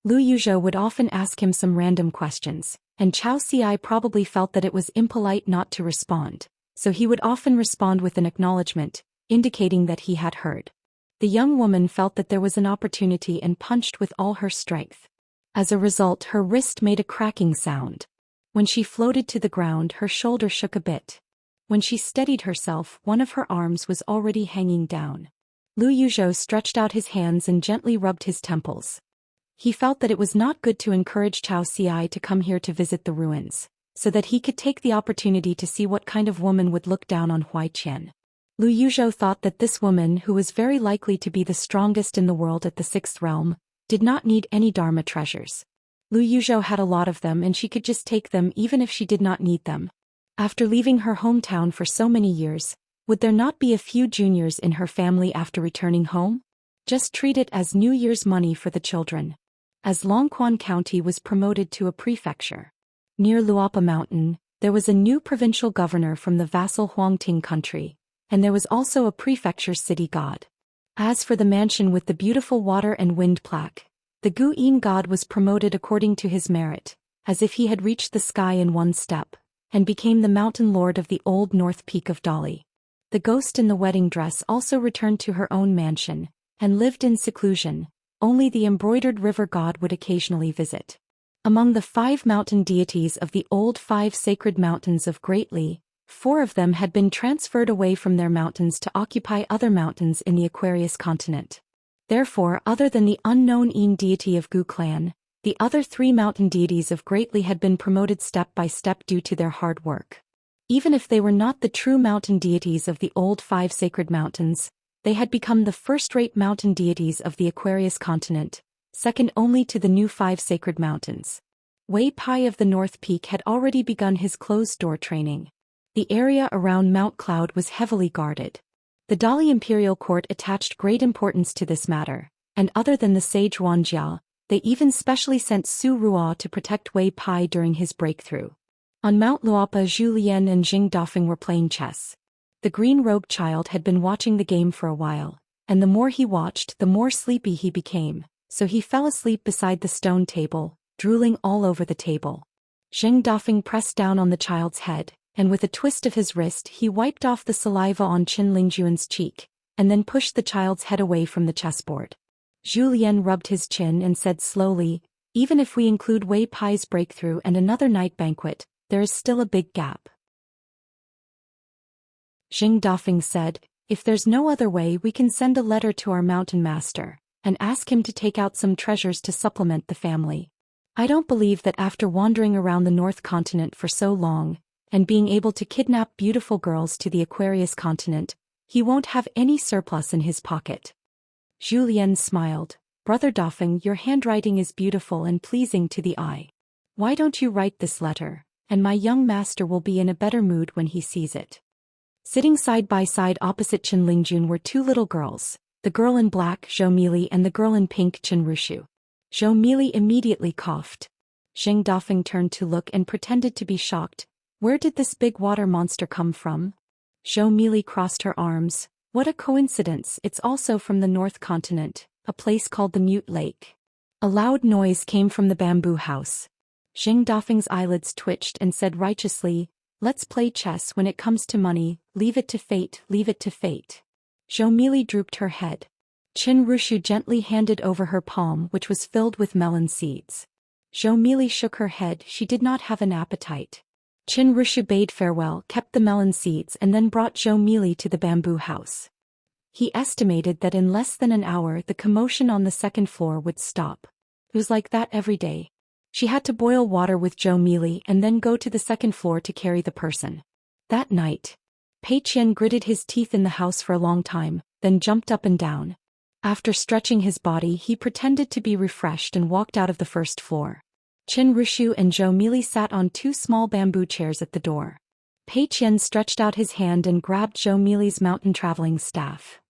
Lu Yuzhou would often ask him some random questions, and Zhou Xian probably felt that it was impolite not to respond, so he would often respond with an acknowledgement, indicating that he had heard. The young woman felt that there was an opportunity and punched with all her strength. As a result, her wrist made a cracking sound. When she floated to the ground, her shoulder shook a bit. When she steadied herself, one of her arms was already hanging down. Lu Yuzhou stretched out his hands and gently rubbed his temples. He felt that it was not good to encourage Zhou Xian to come here to visit the ruins, so that he could take the opportunity to see what kind of woman would look down on Huaiqian. Lu Yuzhou thought that this woman, who was very likely to be the strongest in the world at the 6th realm, did not need any Dharma treasures. Lu Yuzhou had a lot of them and she could just take them even if she did not need them. After leaving her hometown for so many years, would there not be a few juniors in her family after returning home? Just treat it as New Year's money for the children. As Longquan County was promoted to a prefecture. Near Luapa Mountain, there was a new provincial governor from the vassal Huangting country, and there was also a prefecture city god. As for the mansion with the beautiful water and wind plaque, the Guyin god was promoted according to his merit, as if he had reached the sky in one step, and became the mountain lord of the old north peak of Dali. The ghost in the wedding dress also returned to her own mansion, and lived in seclusion. Only the embroidered river god would occasionally visit. Among the 5 mountain deities of the old 5 sacred mountains of Great Li, 4 of them had been transferred away from their mountains to occupy other mountains in the Aquarius continent. Therefore, other than the unknown Yin deity of Gu clan, the other 3 mountain deities of Great Li had been promoted step by step due to their hard work. Even if they were not the true mountain deities of the old 5 sacred mountains, they had become the first-rate mountain deities of the Aquarius continent, second only to the new 5 sacred mountains. Wei Pai of the North Peak had already begun his closed-door training. The area around Mount Cloud was heavily guarded. The Dali imperial court attached great importance to this matter, and other than the sage Wanjia, they even specially sent Su Ruo to protect Wei Pai during his breakthrough. On Mount Luapa, Zhu Lian and Jing Dafeng were playing chess. The green-robed child had been watching the game for a while, and the more he watched, the more sleepy he became, so he fell asleep beside the stone table, drooling all over the table. Zheng Dafeng pressed down on the child's head, and with a twist of his wrist he wiped off the saliva on Qin Lingjuan's cheek, and then pushed the child's head away from the chessboard. Zhou Xian rubbed his chin and said slowly, even if we include Wei Pai's breakthrough and another night banquet, there is still a big gap. Zheng Dafeng said, if there's no other way we can send a letter to our mountain master, and ask him to take out some treasures to supplement the family. I don't believe that after wandering around the North Continent for so long, and being able to kidnap beautiful girls to the Aquarius continent, he won't have any surplus in his pocket. Zhu Lian smiled. Brother Dafeng, your handwriting is beautiful and pleasing to the eye. Why don't you write this letter, and my young master will be in a better mood when he sees it. Sitting side by side opposite Qin Lingjun were two little girls, the girl in black, Zhou Mili, and the girl in pink, Qin Rushu. Zhou Mili immediately coughed. Zheng Dafeng turned to look and pretended to be shocked. Where did this big water monster come from? Zhou Mili crossed her arms. What a coincidence, it's also from the North Continent, a place called the Mute Lake. A loud noise came from the bamboo house. Zheng Dafeng's eyelids twitched and said righteously, let's play chess when it comes to money, leave it to fate, leave it to fate. Zhou Mili drooped her head. Qin Rushu gently handed over her palm which was filled with melon seeds. Zhou Mili shook her head, she did not have an appetite. Qin Rushu bade farewell, kept the melon seeds and then brought Zhou Mili to the bamboo house. He estimated that in less than an hour the commotion on the second floor would stop. It was like that every day. She had to boil water with Zhou Mili and then go to the second floor to carry the person. That night, Pei Qian gritted his teeth in the house for a long time, then jumped up and down. After stretching his body he pretended to be refreshed and walked out of the first floor. Qin Rushu and Zhou Mili sat on two small bamboo chairs at the door. Pei Qian stretched out his hand and grabbed Zhou Mili's mountain traveling staff.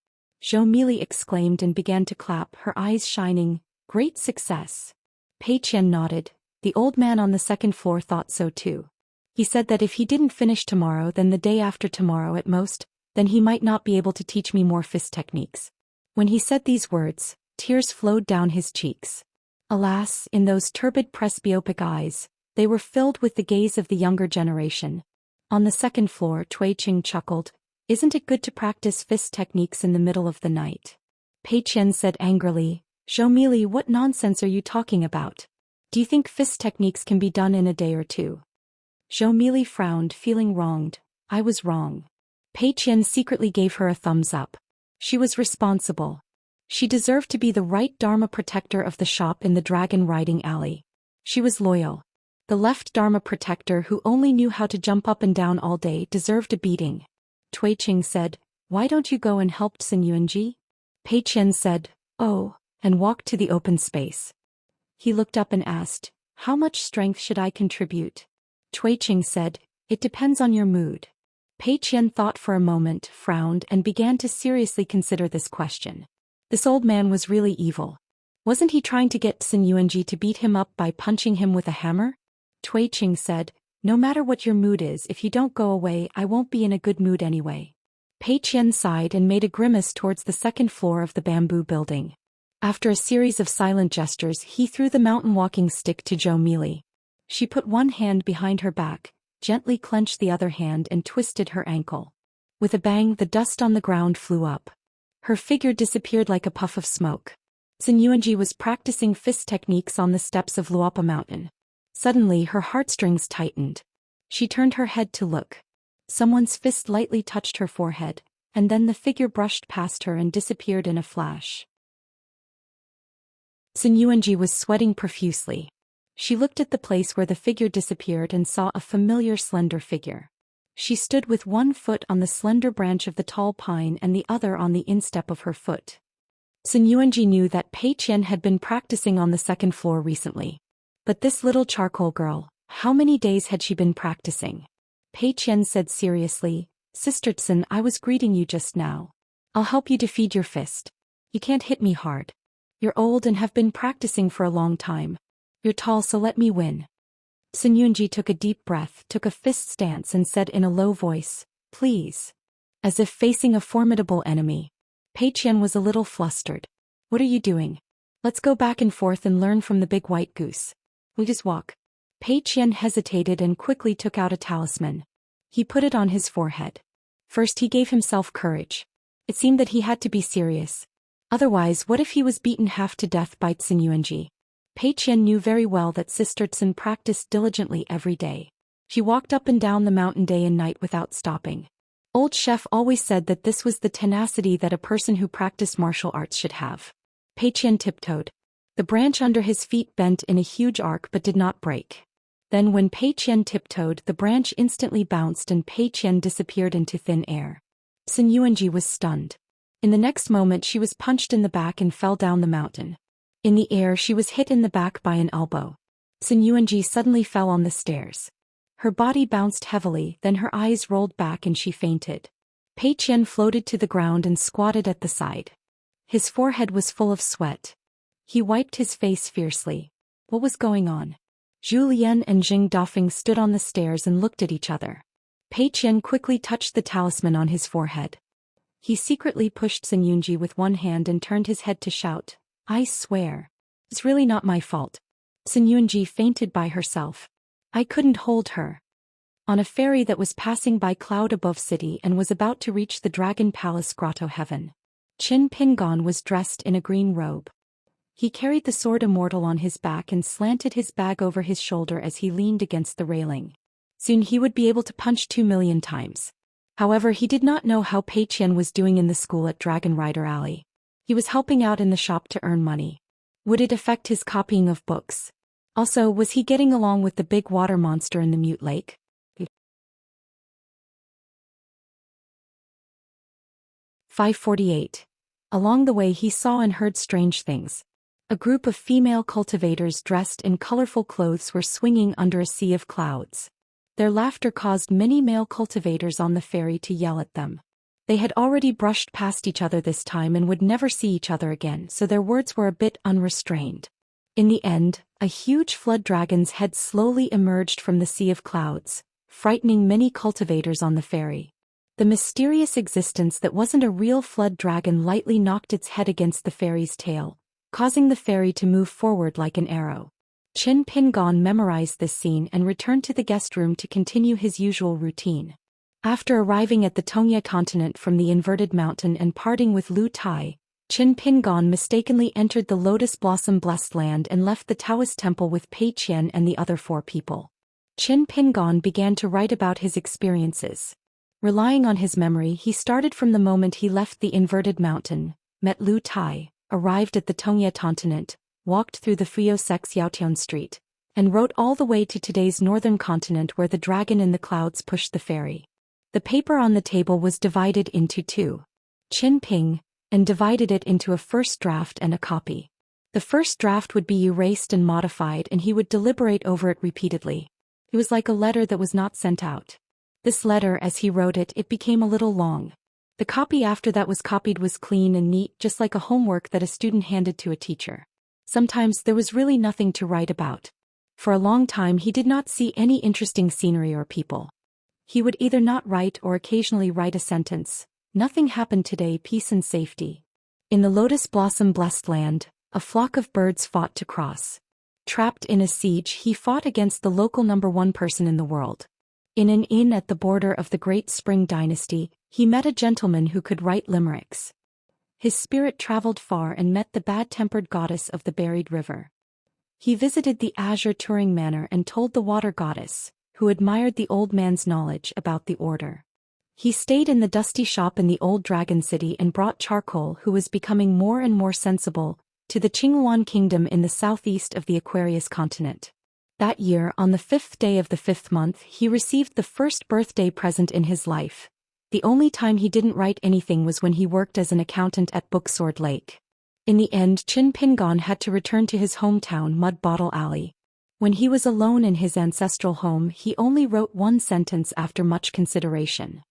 Zhou Mili exclaimed and began to clap, her eyes shining. Great success. Pei Qian nodded. The old man on the second floor thought so too. He said that if he didn't finish tomorrow then the day after tomorrow at most, then he might not be able to teach me more fist techniques. When he said these words, tears flowed down his cheeks. Alas, in those turbid presbyopic eyes, they were filled with the gaze of the younger generation. On the second floor, Tui Ching chuckled. Isn't it good to practice fist techniques in the middle of the night? Pei Qian said angrily, Zhou Mili, what nonsense are you talking about? Do you think fist techniques can be done in a day or two? Zhou Mili frowned, feeling wronged. I was wrong. Pei Qian secretly gave her a thumbs up. She was responsible. She deserved to be the right Dharma protector of the shop in the dragon riding alley. She was loyal. The left Dharma protector who only knew how to jump up and down all day deserved a beating. Tui Ching said, why don't you go and help Sun Yuanji? Pei Qian said, oh, and walked to the open space. He looked up and asked, how much strength should I contribute? Tui Ching said, it depends on your mood. Pei Qian thought for a moment, frowned and began to seriously consider this question. This old man was really evil. Wasn't he trying to get Sun Yuanji to beat him up by punching him with a hammer? Tui Ching said, no matter what your mood is, if you don't go away I won't be in a good mood anyway. Pei Qian sighed and made a grimace towards the second floor of the bamboo building. After a series of silent gestures he threw the mountain walking stick to Zhou Mili. She put one hand behind her back, gently clenched the other hand and twisted her ankle. With a bang the dust on the ground flew up. Her figure disappeared like a puff of smoke. Sun Yuanji was practicing fist techniques on the steps of Luopa Mountain. Suddenly her heartstrings tightened. She turned her head to look. Someone's fist lightly touched her forehead, and then the figure brushed past her and disappeared in a flash. Sun Yuanji was sweating profusely. She looked at the place where the figure disappeared and saw a familiar slender figure. She stood with one foot on the slender branch of the tall pine and the other on the instep of her foot. Sun Yuanji knew that Pei Qian had been practicing on the second floor recently. But this little charcoal girl, how many days had she been practicing? Pei Qian said seriously, Sister Tsun, I was greeting you just now. I'll help you defeat your fist. You can't hit me hard. You're old and have been practicing for a long time. You're tall, so let me win. Sun Yuanji took a deep breath, took a fist stance and said in a low voice, please. As if facing a formidable enemy. Pei Qian was a little flustered. What are you doing? Let's go back and forth and learn from the big white goose. We just walk. Pei Qian hesitated and quickly took out a talisman. He put it on his forehead. First he gave himself courage. It seemed that he had to be serious. Otherwise, what if he was beaten half to death by Xianxia? Pei Qian knew very well that Sister Tsun practiced diligently every day. She walked up and down the mountain day and night without stopping. Old chef always said that this was the tenacity that a person who practiced martial arts should have. Pei Qian tiptoed. The branch under his feet bent in a huge arc but did not break. Then when Pei Qian tiptoed, the branch instantly bounced and Pei Qian disappeared into thin air. Xianxia was stunned. In the next moment she was punched in the back and fell down the mountain. In the air she was hit in the back by an elbow. Xianxia suddenly fell on the stairs. Her body bounced heavily, then her eyes rolled back and she fainted. Pei Qian floated to the ground and squatted at the side. His forehead was full of sweat. He wiped his face fiercely. What was going on? Zhou Xian and Jing Dafeng stood on the stairs and looked at each other. Pei Qian quickly touched the talisman on his forehead. He secretly pushed Xianxia with one hand and turned his head to shout, "I swear. It's really not my fault." Xianxia fainted by herself. I couldn't hold her. On a ferry that was passing by cloud above city and was about to reach the Dragon Palace Grotto Heaven. Qin Pingon was dressed in a green robe. He carried the sword immortal on his back and slanted his bag over his shoulder as he leaned against the railing. Soon he would be able to punch 2,000,000 times. However, he did not know how Pei Qian was doing in the school at Dragon Rider Alley. He was helping out in the shop to earn money. Would it affect his copying of books? Also, was he getting along with the big water monster in the Mute Lake? 548. Along the way he saw and heard strange things. A group of female cultivators dressed in colorful clothes were swinging under a sea of clouds. Their laughter caused many male cultivators on the ferry to yell at them. They had already brushed past each other this time and would never see each other again, so their words were a bit unrestrained. In the end, a huge flood dragon's head slowly emerged from the sea of clouds, frightening many cultivators on the ferry. The mysterious existence that wasn't a real flood dragon lightly knocked its head against the ferry's tail, causing the ferry to move forward like an arrow. Qin Pingon memorized this scene and returned to the guest room to continue his usual routine. After arriving at the Tongya continent from the inverted mountain and parting with Lu Tai, Qin Pingon mistakenly entered the Lotus Blossom Blessed Land and left the Taoist temple with Pei Qian and the other 4 people. Qin Pingon began to write about his experiences. Relying on his memory, he started from the moment he left the inverted mountain, met Lu Tai, arrived at the Tongya continent, walked through the Fuyosek Xiaotian Street, and wrote all the way to today's northern continent where the dragon in the clouds pushed the ferry. The paper on the table was divided into 2. Qin Ping, and divided it into a first draft and a copy. The first draft would be erased and modified and he would deliberate over it repeatedly. It was like a letter that was not sent out. This letter, as he wrote it, it became a little long. The copy after that was copied was clean and neat, just like a homework that a student handed to a teacher. Sometimes there was really nothing to write about. For a long time he did not see any interesting scenery or people. He would either not write or occasionally write a sentence. Nothing happened today, peace and safety. In the Lotus Blossom Blessed Land, a flock of birds fought to cross. Trapped in a siege, he fought against the local #1 person in the world. In an inn at the border of the Great Spring Dynasty, he met a gentleman who could write limericks. His spirit traveled far and met the bad-tempered goddess of the buried river. He visited the Azure Turing Manor and told the water goddess, who admired the old man's knowledge, about the order. He stayed in the dusty shop in the old dragon city and brought charcoal, who was becoming more and more sensible, to the Qinghuan kingdom in the southeast of the Aquarius continent. That year, on the 5th day of the 5th month, he received the first birthday present in his life. The only time he didn't write anything was when he worked as an accountant at Booksword Lake. In the end, Qin Pingon had to return to his hometown, Mud Bottle Alley. When he was alone in his ancestral home, he only wrote one sentence after much consideration.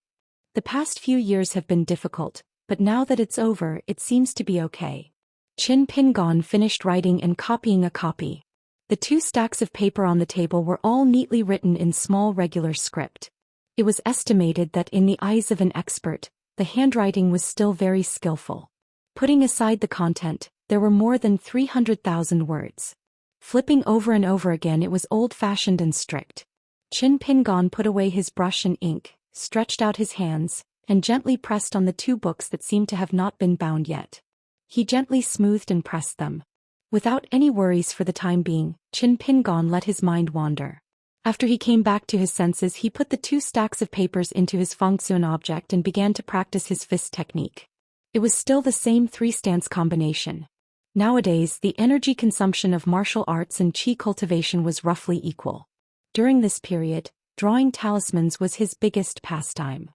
The past few years have been difficult, but now that it's over, it seems to be okay. Qin Pingon finished writing and copying a copy. The 2 stacks of paper on the table were all neatly written in small regular script. It was estimated that in the eyes of an expert, the handwriting was still very skillful. Putting aside the content, there were more than 300,000 words. Flipping over and over again, it was old-fashioned and strict. Qin Pingon put away his brush and ink, stretched out his hands, and gently pressed on the two books that seemed to have not been bound yet. He gently smoothed and pressed them. Without any worries for the time being, Qin Pingon let his mind wander. After he came back to his senses, he put the two stacks of papers into his Fengxun object and began to practice his fist technique. It was still the same three-stance combination. Nowadays, the energy consumption of martial arts and qi cultivation was roughly equal. During this period, drawing talismans was his biggest pastime.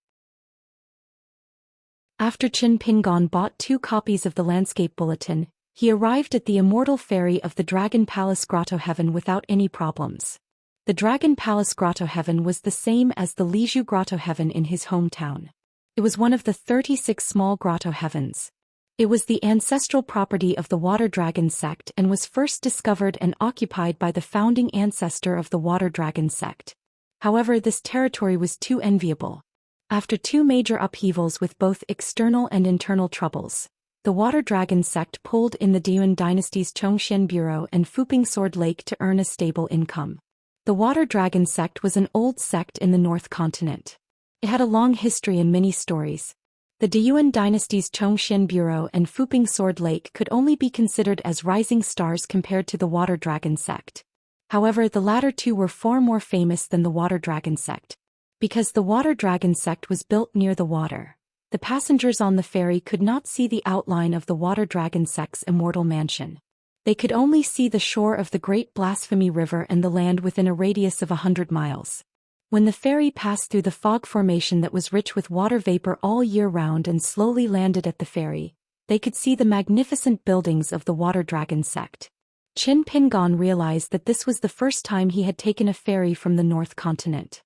After Qin Pingon bought 2 copies of the landscape bulletin, he arrived at the immortal ferry of the Dragon Palace Grotto Heaven without any problems. The Dragon Palace Grotto Heaven was the same as the Lizhu Grotto Heaven in his hometown. It was one of the 36 small grotto heavens. It was the ancestral property of the Water Dragon sect and was first discovered and occupied by the founding ancestor of the Water Dragon sect. However, this territory was too enviable. After 2 major upheavals with both external and internal troubles, the Water Dragon sect pulled in the Deyuan dynasty's Zhou Xian bureau and Fuping Sword Lake to earn a stable income. The Water Dragon sect was an old sect in the North Continent. It had a long history and many stories. The Deyuan dynasty's Zhou Xian bureau and Fuping Sword Lake could only be considered as rising stars compared to the Water Dragon sect. However, the latter two were far more famous than the Water Dragon sect. Because the Water Dragon sect was built near the water, the passengers on the ferry could not see the outline of the Water Dragon sect's immortal mansion. They could only see the shore of the Great Blasphemy River and the land within a radius of 100 miles. When the ferry passed through the fog formation that was rich with water vapor all year round and slowly landed at the ferry, they could see the magnificent buildings of the Water Dragon sect. Qin Pingon realized that this was the first time he had taken a ferry from the North Continent.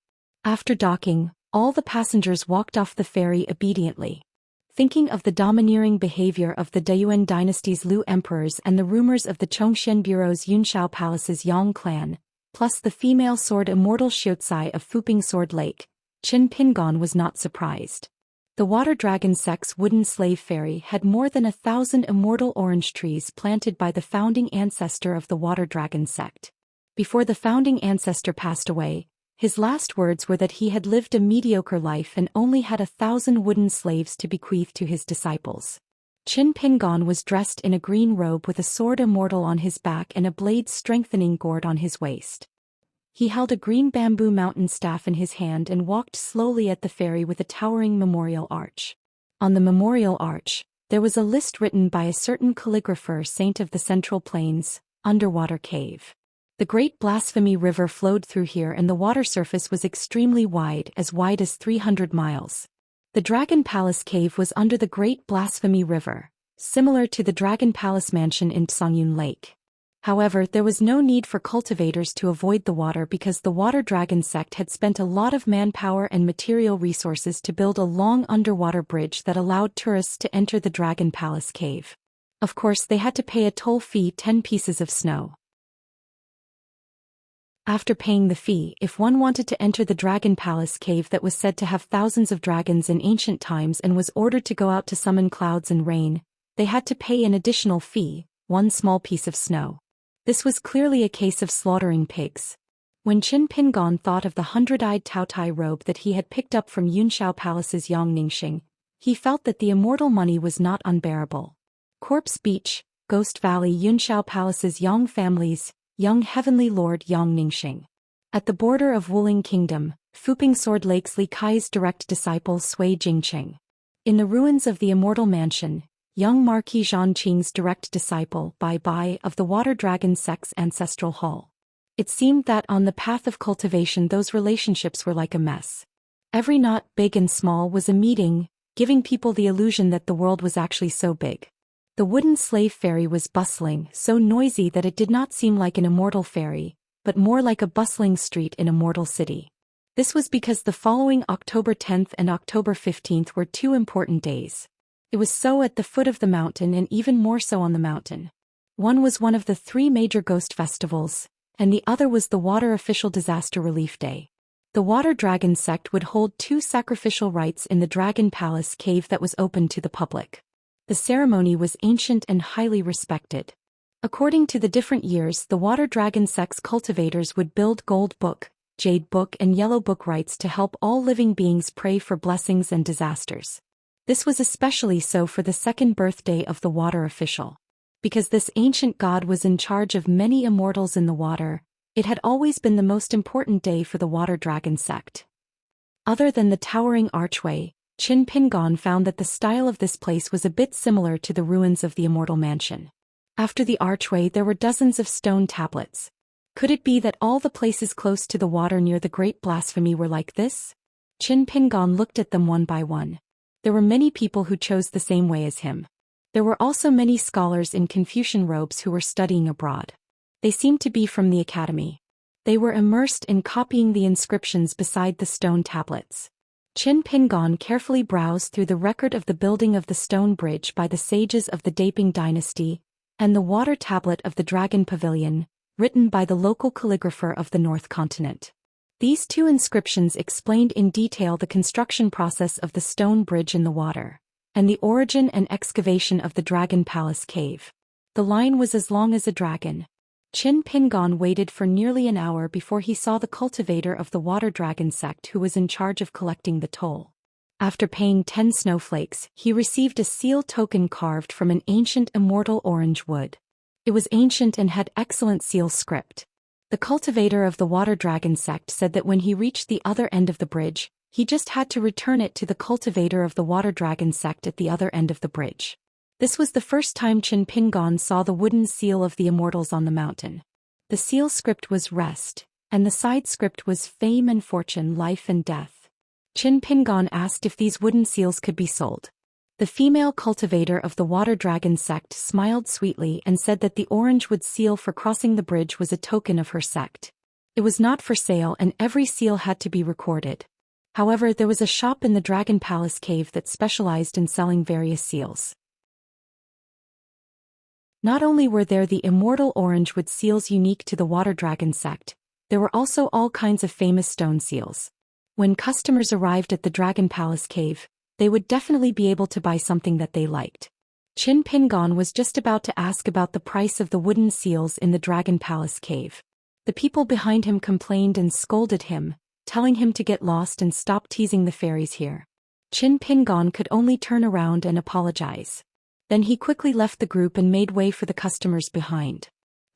After docking, all the passengers walked off the ferry obediently. Thinking of the domineering behavior of the Deyuan dynasty's Liu emperors and the rumors of the Zhongxian bureau's Yunshao Palace's Yang clan, plus the female sword immortal Xiaotsai of Fuping Sword Lake, Qin Pingon was not surprised. The Water Dragon sect's wooden slave ferry had more than 1,000 immortal orange trees planted by the founding ancestor of the Water Dragon sect. Before the founding ancestor passed away, his last words were that he had lived a mediocre life and only had 1,000 wooden slaves to bequeath to his disciples. Qin Pingon was dressed in a green robe with a sword immortal on his back and a blade-strengthening gourd on his waist. He held a green bamboo mountain staff in his hand and walked slowly at the ferry with a towering memorial arch. On the memorial arch, there was a list written by a certain calligrapher saint of the Central Plains, underwater cave. The Great Blasphemy River flowed through here and the water surface was extremely wide as 300 miles. The Dragon Palace Cave was under the Great Blasphemy River, similar to the Dragon Palace Mansion in Psongyun Lake. However, there was no need for cultivators to avoid the water because the Water Dragon sect had spent a lot of manpower and material resources to build a long underwater bridge that allowed tourists to enter the Dragon Palace Cave. Of course, they had to pay a toll fee, 10 pieces of snow. After paying the fee, if one wanted to enter the Dragon Palace Cave that was said to have thousands of dragons in ancient times and was ordered to go out to summon clouds and rain, they had to pay an additional fee, 1 small piece of snow. This was clearly a case of slaughtering pigs. When Qin Pingon thought of the 100-eyed Taotai robe that he had picked up from Yunshao Palace's Yang Ningxing, he felt that the immortal money was not unbearable. Corpse Beach, Ghost Valley, Yunshao Palace's Yang family's Young Heavenly Lord Yang Ningxing. At the border of Wuling Kingdom, Fuping Sword Lake's Li Kai's direct disciple Sui Jingqing. In the ruins of the Immortal Mansion, young Marquis Zhangqing's direct disciple Bai Bai of the Water Dragon sect's ancestral hall. It seemed that on the path of cultivation those relationships were like a mess. Every knot, big and small, was a meeting, giving people the illusion that the world was actually so big. The wooden slave ferry was bustling, so noisy that it did not seem like an immortal ferry, but more like a bustling street in a mortal city. This was because the following October 10th and October 15th were 2 important days. It was so at the foot of the mountain and even more so on the mountain. One was one of the 3 major ghost festivals, and the other was the Water Official Disaster Relief Day. The Water Dragon sect would hold 2 sacrificial rites in the Dragon Palace Cave that was open to the public. The ceremony was ancient and highly respected. According to the different years, the water dragon sect's cultivators would build gold book, jade book and yellow book rites to help all living beings pray for blessings and disasters. This was especially so for the second birthday of the water official. Because this ancient god was in charge of many immortals in the water, it had always been the most important day for the water dragon sect. Other than the towering archway, Qin Pingon found that the style of this place was a bit similar to the ruins of the immortal mansion. After the archway there were dozens of stone tablets. Could it be that all the places close to the water near the Great Blasphemy were like this? Qin Pingon looked at them one by one. There were many people who chose the same way as him. There were also many scholars in Confucian robes who were studying abroad. They seemed to be from the academy. They were immersed in copying the inscriptions beside the stone tablets. Qin Pingon carefully browsed through the record of the building of the stone bridge by the sages of the Daping dynasty, and the water tablet of the Dragon Pavilion, written by the local calligrapher of the North Continent. These two inscriptions explained in detail the construction process of the stone bridge in the water, and the origin and excavation of the Dragon Palace cave. The line was as long as a dragon. Qin Pingon waited for nearly an hour before he saw the cultivator of the water dragon sect who was in charge of collecting the toll. After paying 10 snowflakes, he received a seal token carved from an ancient immortal orange wood. It was ancient and had excellent seal script. The cultivator of the water dragon sect said that when he reached the other end of the bridge, he just had to return it to the cultivator of the water dragon sect at the other end of the bridge. This was the first time Qin Pingon saw the wooden seal of the immortals on the mountain. The seal script was rest, and the side script was fame and fortune, life and death. Qin Pingon asked if these wooden seals could be sold. The female cultivator of the water dragon sect smiled sweetly and said that the orange wood seal for crossing the bridge was a token of her sect. It was not for sale and every seal had to be recorded. However, there was a shop in the Dragon Palace cave that specialized in selling various seals. Not only were there the immortal orange wood seals unique to the water dragon sect, there were also all kinds of famous stone seals. When customers arrived at the Dragon Palace cave, they would definitely be able to buy something that they liked. Qin Pingon was just about to ask about the price of the wooden seals in the Dragon Palace cave. The people behind him complained and scolded him, telling him to get lost and stop teasing the fairies here. Qin Pingon could only turn around and apologize. Then he quickly left the group and made way for the customers behind.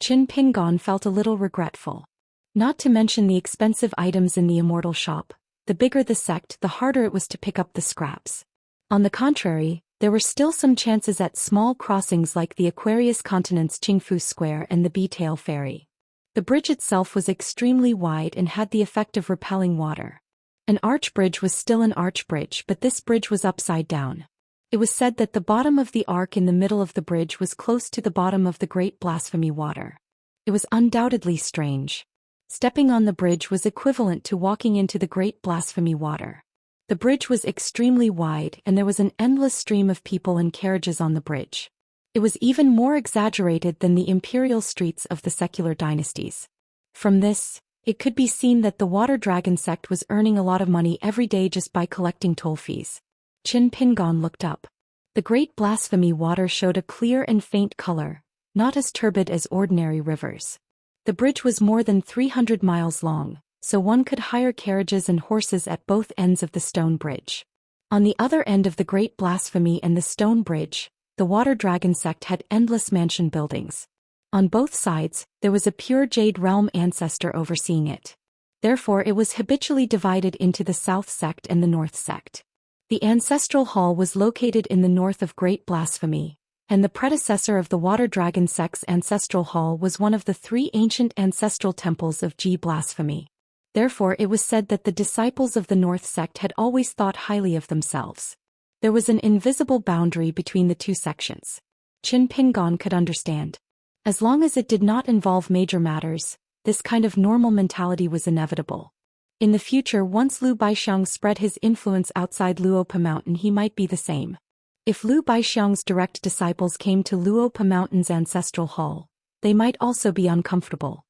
Qin Pingon felt a little regretful. Not to mention the expensive items in the immortal shop. The bigger the sect, the harder it was to pick up the scraps. On the contrary, there were still some chances at small crossings like the Aquarius Continent's Qingfu Square and the Bee-Tail Ferry. The bridge itself was extremely wide and had the effect of repelling water. An arch bridge was still an arch bridge, but this bridge was upside down. It was said that the bottom of the arc in the middle of the bridge was close to the bottom of the Great Blasphemy water. It was undoubtedly strange. Stepping on the bridge was equivalent to walking into the Great Blasphemy water. The bridge was extremely wide and there was an endless stream of people and carriages on the bridge. It was even more exaggerated than the imperial streets of the secular dynasties. From this, it could be seen that the water dragon sect was earning a lot of money every day just by collecting toll fees. Qin Pingon looked up. The Great Blasphemy water showed a clear and faint color, not as turbid as ordinary rivers. The bridge was more than 300 miles long, so one could hire carriages and horses at both ends of the stone bridge. On the other end of the Great Blasphemy and the stone bridge, the water dragon sect had endless mansion buildings. On both sides, there was a pure jade realm ancestor overseeing it. Therefore it was habitually divided into the south sect and the north sect. The ancestral hall was located in the north of Great Blasphemy, and the predecessor of the water dragon sect's ancestral hall was one of the 3 ancient ancestral temples of G Blasphemy. Therefore it was said that the disciples of the north sect had always thought highly of themselves. There was an invisible boundary between the two sections. Qin Pingon could understand. As long as it did not involve major matters, this kind of normal mentality was inevitable. In the future, once Liu Baixiang spread his influence outside Luopa Mountain, he might be the same. If Liu Baixiang's direct disciples came to Luopa Mountain's ancestral hall, they might also be uncomfortable.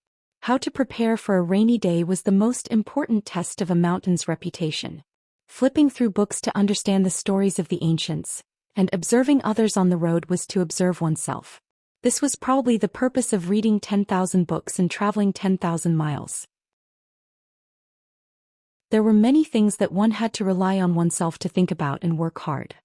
How to prepare for a rainy day was the most important test of a mountain's reputation. Flipping through books to understand the stories of the ancients, and observing others on the road was to observe oneself. This was probably the purpose of reading 10,000 books and traveling 10,000 miles. There were many things that one had to rely on oneself to think about and work hard.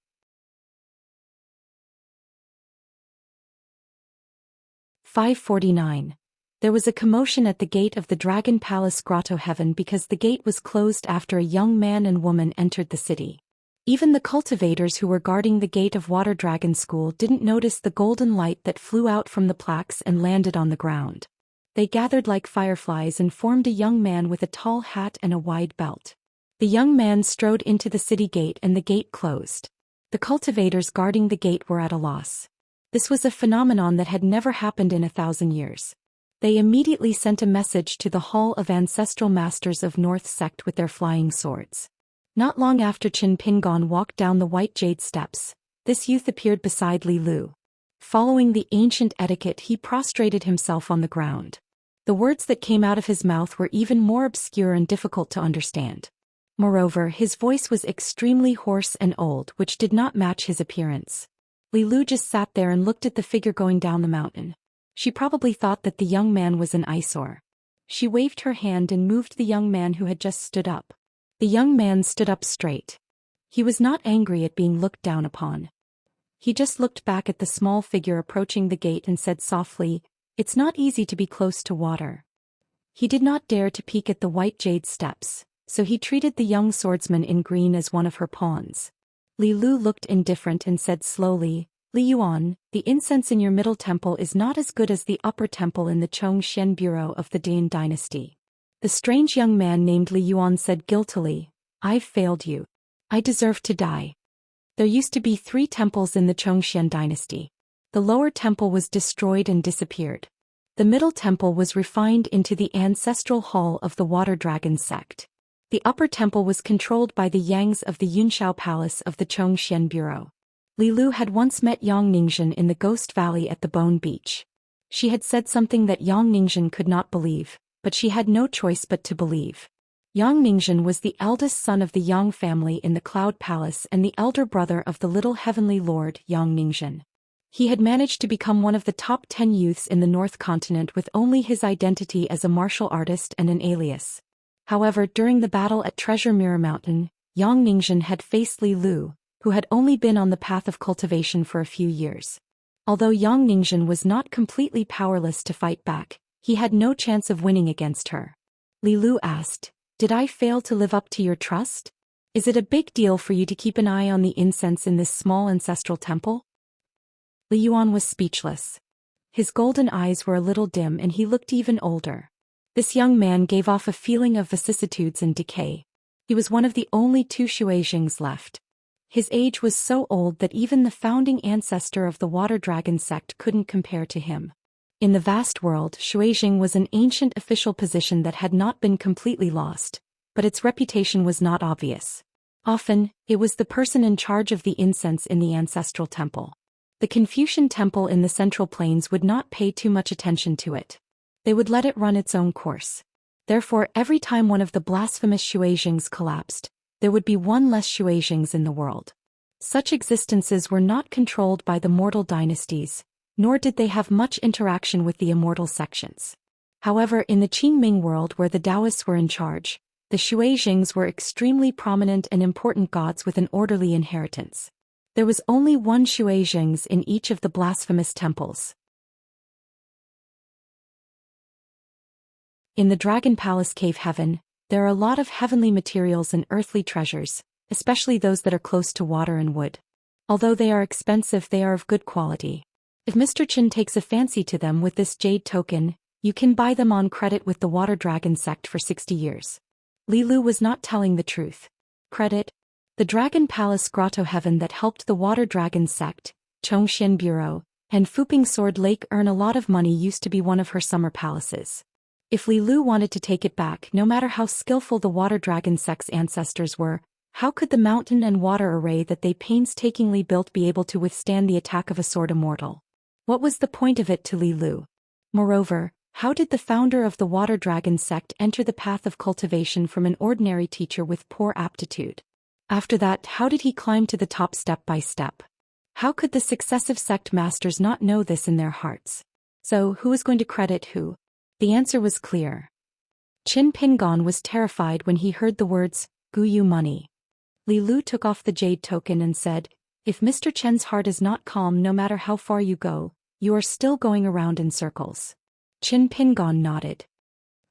"549. There was a commotion at the gate of the Dragon Palace Grotto Heaven because the gate was closed after a young man and woman entered the city. Even the cultivators who were guarding the gate of Water Dragon School didn't notice the golden light that flew out from the plaques and landed on the ground. They gathered like fireflies and formed a young man with a tall hat and a wide belt. The young man strode into the city gate and the gate closed. The cultivators guarding the gate were at a loss. This was a phenomenon that had never happened in 1,000 years. They immediately sent a message to the Hall of Ancestral Masters of North Sect with their flying swords. Not long after Qin Pingon walked down the white jade steps, this youth appeared beside Li Lu. Following the ancient etiquette, he prostrated himself on the ground. The words that came out of his mouth were even more obscure and difficult to understand. Moreover, his voice was extremely hoarse and old, which did not match his appearance. Li Lu just sat there and looked at the figure going down the mountain. She probably thought that the young man was an eyesore. She waved her hand and moved the young man who had just stood up. The young man stood up straight. He was not angry at being looked down upon. He just looked back at the small figure approaching the gate and said softly, "It's not easy to be close to water." He did not dare to peek at the white jade steps, so he treated the young swordsman in green as one of her pawns. Li Lu looked indifferent and said slowly, "Li Yuan, the incense in your middle temple is not as good as the upper temple in the Zhou Xian bureau of the Dane dynasty." The strange young man named Li Yuan said guiltily, "I've failed you. I deserve to die." There used to be 3 temples in the Zhou Xian dynasty. The lower temple was destroyed and disappeared. The middle temple was refined into the ancestral hall of the Water Dragon sect. The upper temple was controlled by the Yangs of the Yunshao Palace of the Zhou Xian bureau. Li Lu had once met Yang Ningzhen in the Ghost Valley at the Bone Beach. She had said something that Yang Ningzhen could not believe, but she had no choice but to believe. Yang Ningzhen was the eldest son of the Yang family in the Cloud Palace and the elder brother of the little heavenly lord Yang Ningzhen. He had managed to become one of the top 10 youths in the North Continent with only his identity as a martial artist and an alias. However, during the battle at Treasure Mirror Mountain, Yang Ningzhen had faced Li Lu, who had only been on the path of cultivation for a few years. Although Yang Ningzhen was not completely powerless to fight back, he had no chance of winning against her. Li Lu asked, "Did I fail to live up to your trust? Is it a big deal for you to keep an eye on the incense in this small ancestral temple?" Li Yuan was speechless. His golden eyes were a little dim and he looked even older. This young man gave off a feeling of vicissitudes and decay. He was one of the only 2 Xuejings left. His age was so old that even the founding ancestor of the Water Dragon sect couldn't compare to him. In the vast world, Xuejing was an ancient official position that had not been completely lost, but its reputation was not obvious. Often, it was the person in charge of the incense in the ancestral temple. The Confucian temple in the Central Plains would not pay too much attention to it. They would let it run its own course. Therefore, every time one of the blasphemous Xuejings collapsed, there would be one less Xuejings in the world. Such existences were not controlled by the mortal dynasties, nor did they have much interaction with the immortal sections. However, in the Qingming world where the Taoists were in charge, the Xuejings were extremely prominent and important gods with an orderly inheritance. There was only one Xuejings in each of the blasphemous temples. In the Dragon Palace Cave Heaven, there are a lot of heavenly materials and earthly treasures, especially those that are close to water and wood. Although they are expensive, they are of good quality. If Mr. Qin takes a fancy to them with this jade token, you can buy them on credit with the Water Dragon sect for 60 years. Li Lu was not telling the truth. Credit? The Dragon Palace Grotto Heaven that helped the Water Dragon sect, Zhou Xian Bureau, and Fuping Sword Lake earn a lot of money used to be one of her summer palaces. If Li Lu wanted to take it back, no matter how skillful the Water Dragon sect's ancestors were, how could the mountain and water array that they painstakingly built be able to withstand the attack of a sword immortal? What was the point of it to Li Lu? Moreover, how did the founder of the Water Dragon sect enter the path of cultivation from an ordinary teacher with poor aptitude? After that, how did he climb to the top step by step? How could the successive sect masters not know this in their hearts? So, who was going to credit who? The answer was clear. Qin Pingon was terrified when he heard the words, Guyu money. Li Lu took off the jade token and said, if Mr. Chen's heart is not calm no matter how far you go, you are still going around in circles. Qin Pingon nodded.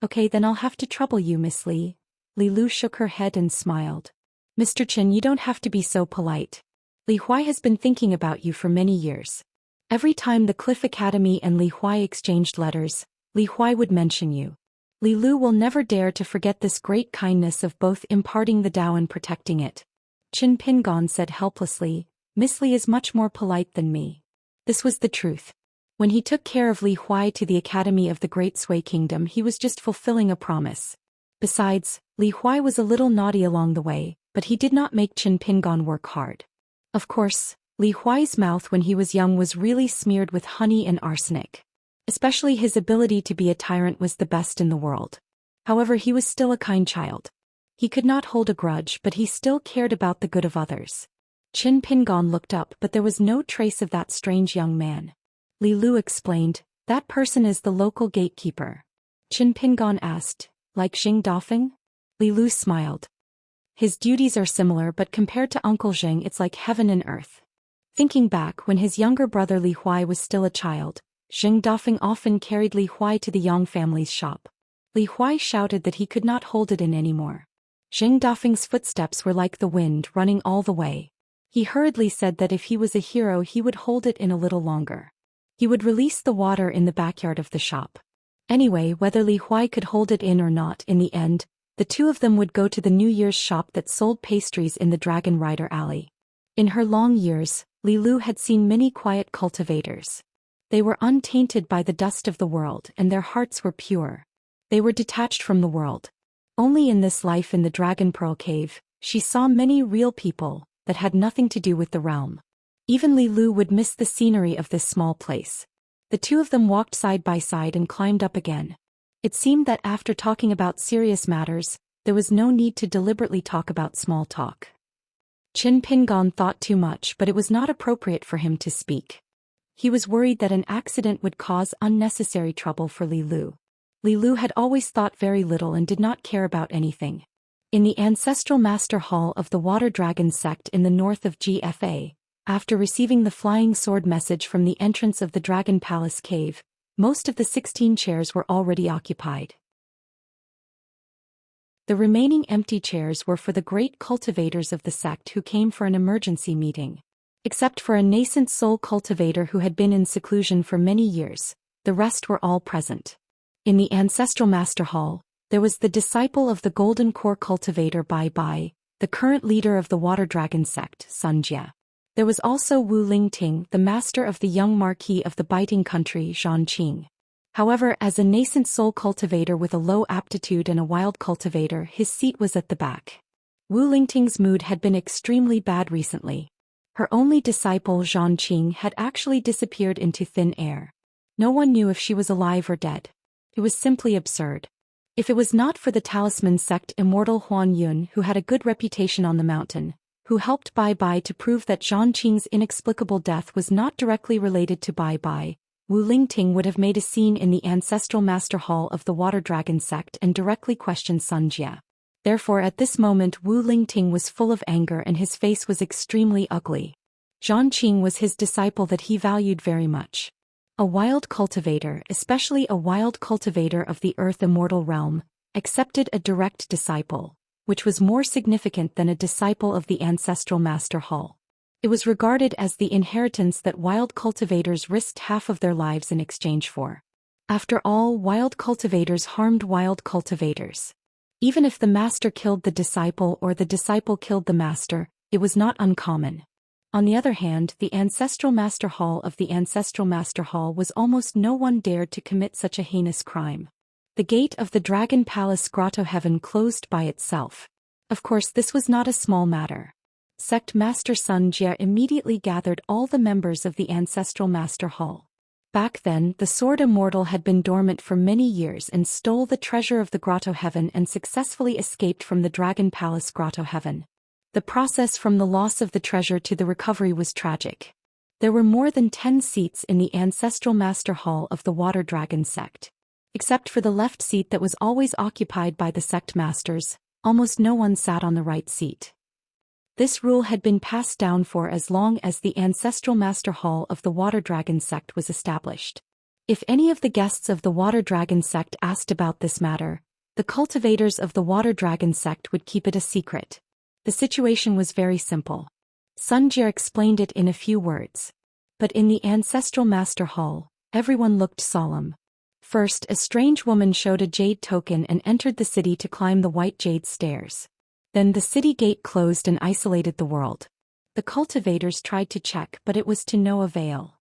Okay, then I'll have to trouble you, Miss Li. Li Lu shook her head and smiled. Mr. Chen, you don't have to be so polite. Li Huai has been thinking about you for many years. Every time the Cliff Academy and Li Huai exchanged letters, Li Huai would mention you. Li Lu will never dare to forget this great kindness of both imparting the Tao and protecting it. Qin Pingon said helplessly, Miss Li is much more polite than me. This was the truth. When he took care of Li Huai to the Academy of the Great Sui Kingdom, he was just fulfilling a promise. Besides, Li Huai was a little naughty along the way, but he did not make Qin Pingon work hard. Of course, Li Huai's mouth when he was young was really smeared with honey and arsenic. Especially his ability to be a tyrant was the best in the world. However, he was still a kind child. He could not hold a grudge, but he still cared about the good of others. Qin Pingon looked up, but there was no trace of that strange young man. Li Lu explained, that person is the local gatekeeper. Qin Pingon asked, like Xing Dafeng? Li Lu smiled. His duties are similar, but compared to Uncle Zheng it's like heaven and earth. Thinking back, when his younger brother Li Huai was still a child, Xing Dafeng often carried Li Huai to the Yang family's shop. Li Huai shouted that he could not hold it in anymore. Xing Dafeng's footsteps were like the wind running all the way. He hurriedly said that if he was a hero he would hold it in a little longer. He would release the water in the backyard of the shop. Anyway, whether Li Huai could hold it in or not, in the end, the two of them would go to the New Year's shop that sold pastries in the Dragon Rider Alley. In her long years, Li Lu had seen many quiet cultivators. They were untainted by the dust of the world and their hearts were pure. They were detached from the world. Only in this life in the Dragon Pearl Cave, she saw many real people that had nothing to do with the realm. Even Li Lu would miss the scenery of this small place. The two of them walked side by side and climbed up again. It seemed that after talking about serious matters, there was no need to deliberately talk about small talk. Qin Pingon thought too much, but it was not appropriate for him to speak. He was worried that an accident would cause unnecessary trouble for Li Lu. Li Lu had always thought very little and did not care about anything. In the ancestral master hall of the Water Dragon sect in the north of GFA, after receiving the flying sword message from the entrance of the Dragon Palace cave, most of the 16 chairs were already occupied. The remaining empty chairs were for the great cultivators of the sect who came for an emergency meeting. Except for a nascent soul cultivator who had been in seclusion for many years, the rest were all present. In the ancestral master hall, there was the disciple of the Golden Core cultivator Bai Bai, the current leader of the Water Dragon sect, Xianxia. There was also Wu Lingting, the master of the young marquis of the Biting Country, Zhangqing. However, as a nascent soul cultivator with a low aptitude and a wild cultivator, his seat was at the back. Wu Lingting's mood had been extremely bad recently. Her only disciple Zhangqing had actually disappeared into thin air. No one knew if she was alive or dead. It was simply absurd. If it was not for the talisman sect immortal Huan Yun, who had a good reputation on the mountain, who helped Bai Bai to prove that Zhangqing's inexplicable death was not directly related to Bai Bai, Wu Lingting would have made a scene in the ancestral master hall of the Water Dragon sect and directly questioned Xianxia. Therefore at this moment Wu Lingting was full of anger and his face was extremely ugly. Zhangqing was his disciple that he valued very much. A wild cultivator, especially a wild cultivator of the Earth Immortal Realm, accepted a direct disciple, which was more significant than a disciple of the ancestral master hall. It was regarded as the inheritance that wild cultivators risked half of their lives in exchange for. After all, wild cultivators harmed wild cultivators. Even if the master killed the disciple or the disciple killed the master, it was not uncommon. On the other hand, the ancestral master hall of the ancestral master hall was almost no one dared to commit such a heinous crime. The gate of the Dragon Palace Grotto Heaven closed by itself. Of course, this was not a small matter. Sect Master Sun Jie immediately gathered all the members of the ancestral master hall. Back then, the sword immortal had been dormant for many years and stole the treasure of the Grotto Heaven and successfully escaped from the Dragon Palace Grotto Heaven. The process from the loss of the treasure to the recovery was tragic. There were more than 10 seats in the ancestral master hall of the Water Dragon sect. Except for the left seat that was always occupied by the sect masters, almost no one sat on the right seat. This rule had been passed down for as long as the ancestral master hall of the Water Dragon sect was established. If any of the guests of the Water Dragon sect asked about this matter, the cultivators of the Water Dragon sect would keep it a secret. The situation was very simple. Sun Jie explained it in a few words. But in the ancestral master hall, everyone looked solemn. First, a strange woman showed a jade token and entered the city to climb the white jade stairs. Then the city gate closed and isolated the world. The cultivators tried to check, but it was to no avail.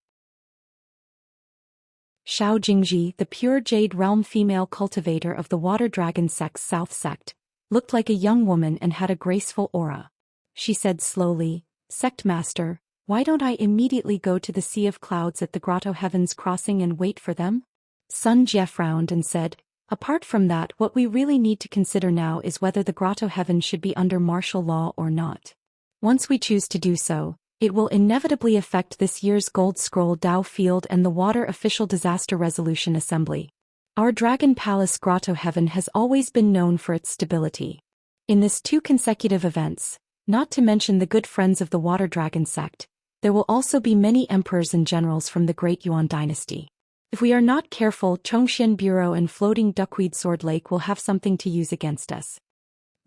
Xiao Jingji, the pure jade realm female cultivator of the Water Dragon sect's South sect, looked like a young woman and had a graceful aura. She said slowly, "Sect Master, why don't I immediately go to the Sea of Clouds at the Grotto Heavens crossing and wait for them?" Sun Jie frowned and said, "Apart from that, what we really need to consider now is whether the Grotto Heaven should be under martial law or not. Once we choose to do so, it will inevitably affect this year's Gold Scroll Dao Field and the Water Official Disaster Resolution Assembly. Our Dragon Palace Grotto Heaven has always been known for its stability. In this 2 consecutive events, not to mention the good friends of the Water Dragon sect, there will also be many emperors and generals from the Great Yuan dynasty. If we are not careful, Zhou Xian Bureau and floating Duckweed Sword Lake will have something to use against us."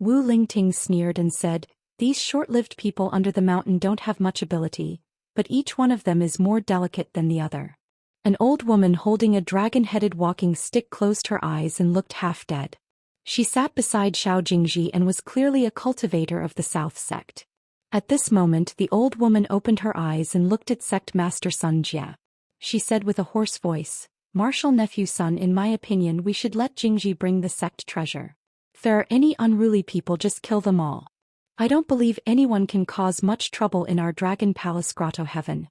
Wu Lingting sneered and said, "These short-lived people under the mountain don't have much ability, but each one of them is more delicate than the other." An old woman holding a dragon-headed walking stick closed her eyes and looked half dead. She sat beside Xiao Jingji and was clearly a cultivator of the South sect. At this moment the old woman opened her eyes and looked at Sect Master Sun Jie. She said with a hoarse voice, "Martial nephew Sun, in my opinion we should let Jingji bring the sect treasure. If there are any unruly people, just kill them all. I don't believe anyone can cause much trouble in our Dragon Palace Grotto Heaven."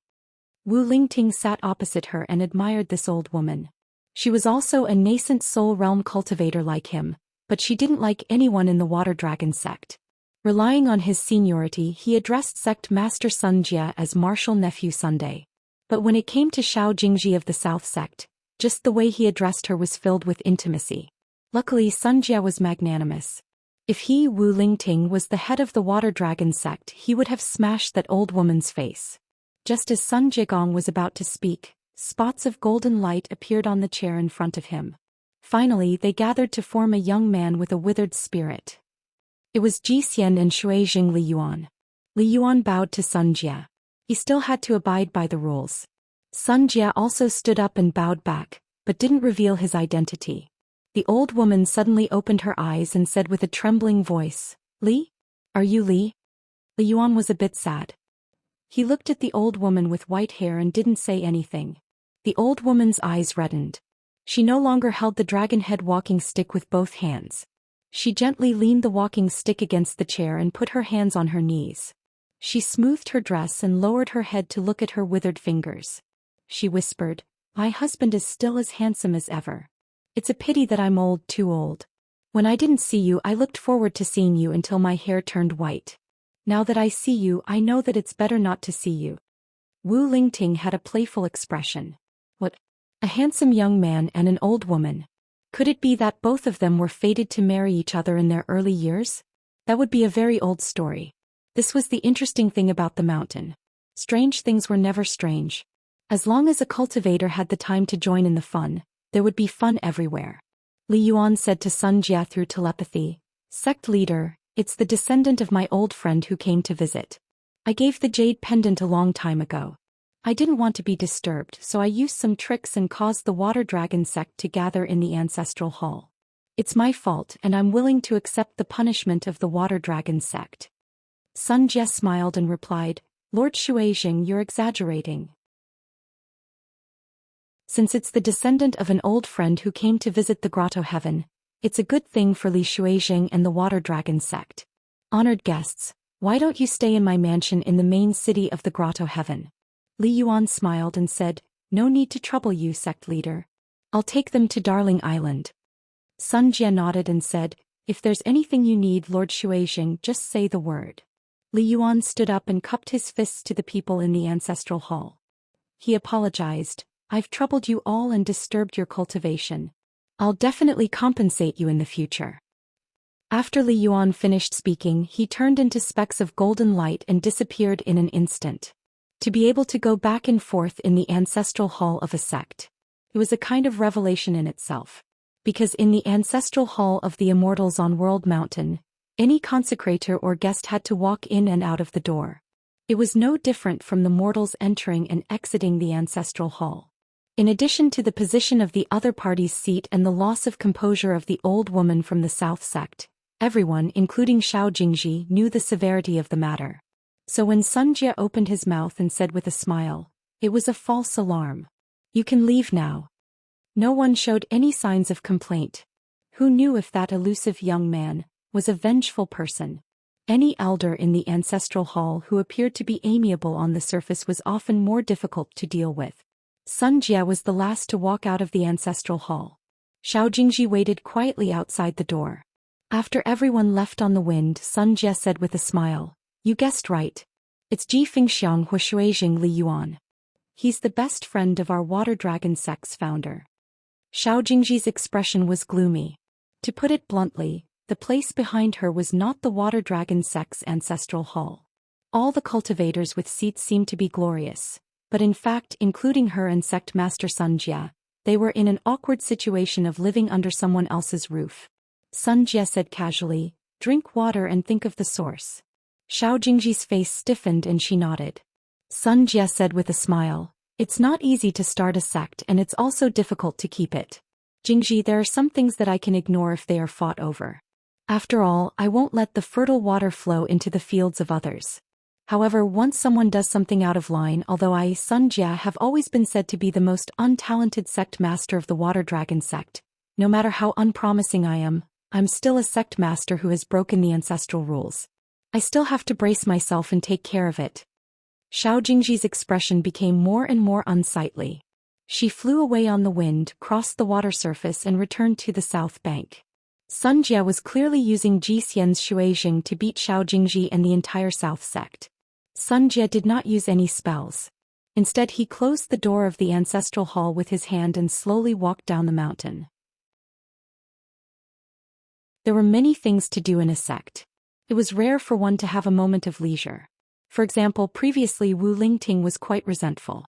Wu Lingting sat opposite her and admired this old woman. She was also a nascent soul realm cultivator like him, but she didn't like anyone in the Water Dragon sect. Relying on his seniority, he addressed Sect Master Sun Jie as Martial Nephew Sunday. But when it came to Xiao Jingji of the South sect, just the way he addressed her was filled with intimacy. Luckily Sun Jie was magnanimous. If he, Wu Lingting, was the head of the Water Dragon sect, he would have smashed that old woman's face. Just as Sun Jigong was about to speak, spots of golden light appeared on the chair in front of him. Finally they gathered to form a young man with a withered spirit. It was Zhou Xian and Shuizhing Li Yuan. Li Yuan bowed to Sun Jie. He still had to abide by the rules. Sun Jie also stood up and bowed back, but didn't reveal his identity. The old woman suddenly opened her eyes and said with a trembling voice, "Li? Are you Li?" Li Yuan was a bit sad. He looked at the old woman with white hair and didn't say anything. The old woman's eyes reddened. She no longer held the dragon head walking stick with both hands. She gently leaned the walking stick against the chair and put her hands on her knees. She smoothed her dress and lowered her head to look at her withered fingers. She whispered, "My husband is still as handsome as ever. It's a pity that I'm old, too old. When I didn't see you, I looked forward to seeing you until my hair turned white. Now that I see you, I know that it's better not to see you." Wu Lingting had a playful expression. What? A handsome young man and an old woman. Could it be that both of them were fated to marry each other in their early years? That would be a very old story. This was the interesting thing about the mountain. Strange things were never strange. As long as a cultivator had the time to join in the fun, there would be fun everywhere. Li Yuan said to Sun Jie through telepathy, "Sect leader, it's the descendant of my old friend who came to visit. I gave the jade pendant a long time ago. I didn't want to be disturbed, so I used some tricks and caused the Water Dragon sect to gather in the ancestral hall. It's my fault and I'm willing to accept the punishment of the Water Dragon sect." Sun Jie smiled and replied, "Lord Shuizhing, you're exaggerating. Since it's the descendant of an old friend who came to visit the Grotto Heaven, it's a good thing for Li Shuizhing and the Water Dragon sect. Honored guests, why don't you stay in my mansion in the main city of the Grotto Heaven?" Li Yuan smiled and said, "No need to trouble you, sect leader. I'll take them to Darling Island." Sun Jie nodded and said, "If there's anything you need, Lord Shuizhing, just say the word." Li Yuan stood up and cupped his fists to the people in the ancestral hall. he apologized. I've troubled you all and disturbed your cultivation. I'll definitely compensate you in the future. After Li Yuan finished speaking, he turned into specks of golden light and disappeared in an instant. To be able to go back and forth in the ancestral hall of a sect. It was a kind of revelation in itself. Because in the ancestral hall of the immortals on World Mountain, any consecrator or guest had to walk in and out of the door. It was no different from the mortals entering and exiting the ancestral hall. In addition to the position of the other party's seat and the loss of composure of the old woman from the South sect, everyone, including Xiao Jingji, knew the severity of the matter. So when Xianxia opened his mouth and said with a smile, it was a false alarm. You can leave now. No one showed any signs of complaint. Who knew if that elusive young man was a vengeful person? Any elder in the ancestral hall who appeared to be amiable on the surface was often more difficult to deal with. Xianxia was the last to walk out of the ancestral hall. Xiao Jingji waited quietly outside the door. After everyone left on the wind, Xianxia said with a smile, you guessed right. It's Ji Fengxiang Huishuijing Li Yuan. He's the best friend of our water dragon sect's founder. Xiao Jingji's expression was gloomy. To put it bluntly, the place behind her was not the water dragon sect's ancestral hall. All the cultivators with seats seemed to be glorious, but in fact, including her and sect master Xianxia, they were in an awkward situation of living under someone else's roof. Xianxia said casually, drink water and think of the source. Xiao Jingji's face stiffened and she nodded. Xianxia said with a smile, it's not easy to start a sect and it's also difficult to keep it. Jingji, there are some things that I can ignore if they are fought over. After all, I won't let the fertile water flow into the fields of others. However, once someone does something out of line, although I, Xianxia, have always been said to be the most untalented sect master of the water dragon sect, no matter how unpromising I am, I'm still a sect master who has broken the ancestral rules. I still have to brace myself and take care of it. Xiao Jingji's expression became more and more unsightly. She flew away on the wind, crossed the water surface and returned to the south bank. Xianxia was clearly using Zhou Xian's Shuijing to beat Xiao Jingji and the entire south sect. Xianxia did not use any spells. Instead, he closed the door of the ancestral hall with his hand and slowly walked down the mountain. There were many things to do in a sect. It was rare for one to have a moment of leisure. For example, previously Wu Lingting was quite resentful.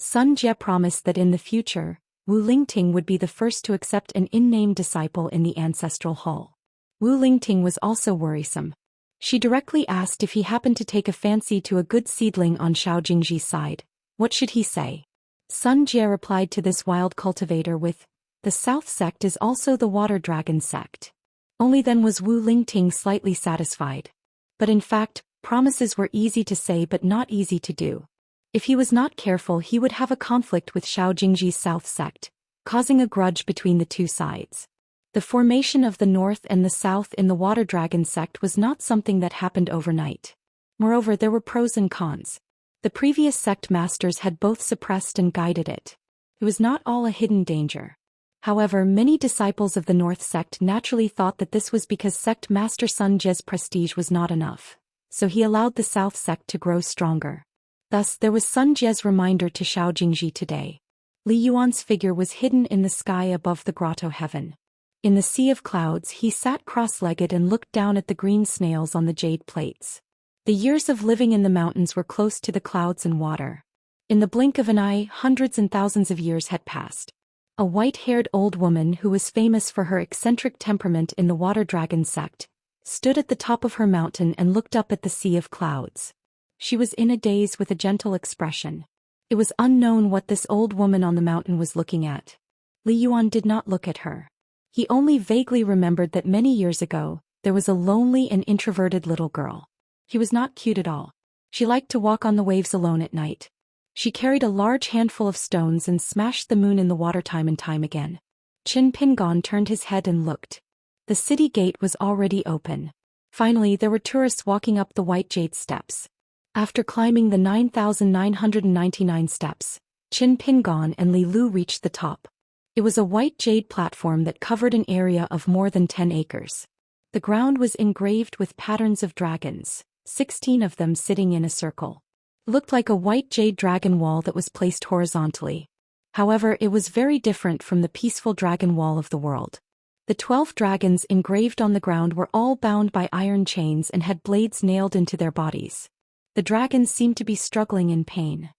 Xianxia promised that in the future, Wu Lingting would be the first to accept an unnamed disciple in the ancestral hall. Wu Lingting was also worrisome. She directly asked if he happened to take a fancy to a good seedling on Xiao Jingji's side. What should he say? Xianxia replied to this wild cultivator with, the South sect is also the water dragon sect. Only then was Wu Lingting slightly satisfied. But in fact, promises were easy to say but not easy to do. If he was not careful, he would have a conflict with Xiao Jingji's South sect, causing a grudge between the two sides. The formation of the North and the South in the Water Dragon sect was not something that happened overnight. Moreover, there were pros and cons. The previous sect masters had both suppressed and guided it. It was not all a hidden danger. However, many disciples of the North sect naturally thought that this was because sect master Xianxia's prestige was not enough, so he allowed the South sect to grow stronger. Thus, there was Xianxia's reminder to Xiao Jingji today. Li Yuan's figure was hidden in the sky above the grotto heaven. In the sea of clouds, he sat cross-legged and looked down at the green snails on the jade plates. The years of living in the mountains were close to the clouds and water. In the blink of an eye, hundreds and thousands of years had passed. A white-haired old woman who was famous for her eccentric temperament in the water dragon sect, stood at the top of her mountain and looked up at the sea of clouds. She was in a daze with a gentle expression. It was unknown what this old woman on the mountain was looking at. Li Yuan did not look at her. He only vaguely remembered that many years ago, there was a lonely and introverted little girl. She was not cute at all. She liked to walk on the waves alone at night. She carried a large handful of stones and smashed the moon in the water time and time again. Qin Pingon turned his head and looked. The city gate was already open. Finally, there were tourists walking up the white jade steps. After climbing the 9,999 steps, Qin Pingon and Li Lu reached the top. It was a white jade platform that covered an area of more than 10 acres. The ground was engraved with patterns of dragons, 16 of them sitting in a circle. It looked like a white jade dragon wall that was placed horizontally. However, it was very different from the peaceful dragon wall of the world. The 12 dragons engraved on the ground were all bound by iron chains and had blades nailed into their bodies. The dragons seemed to be struggling in pain.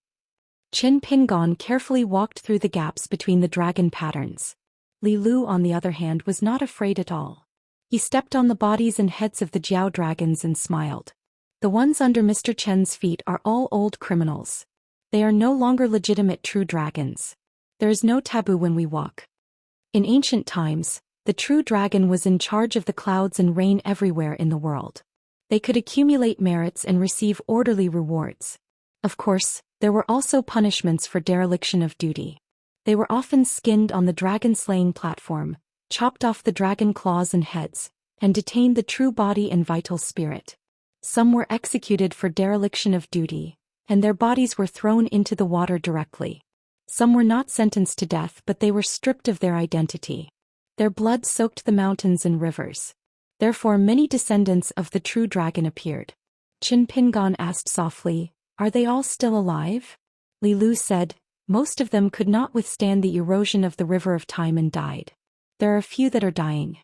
Qin Pingon carefully walked through the gaps between the dragon patterns. Li Lu, on the other hand, was not afraid at all. He stepped on the bodies and heads of the Jiao dragons and smiled. The ones under Mr. Chen's feet are all old criminals. They are no longer legitimate true dragons. There is no taboo when we walk. In ancient times, the true dragon was in charge of the clouds and rain everywhere in the world. They could accumulate merits and receive orderly rewards. Of course, there were also punishments for dereliction of duty. They were often skinned on the dragon-slaying platform, chopped off the dragon claws and heads, and detained the true body and vital spirit. Some were executed for dereliction of duty, and their bodies were thrown into the water directly. Some were not sentenced to death, but they were stripped of their identity. Their blood soaked the mountains and rivers. Therefore many descendants of the true dragon appeared. Qin Pingon asked softly, "Are they all still alive?" Li Lu said, "Most of them could not withstand the erosion of the river of time and died. There are a few that are dying."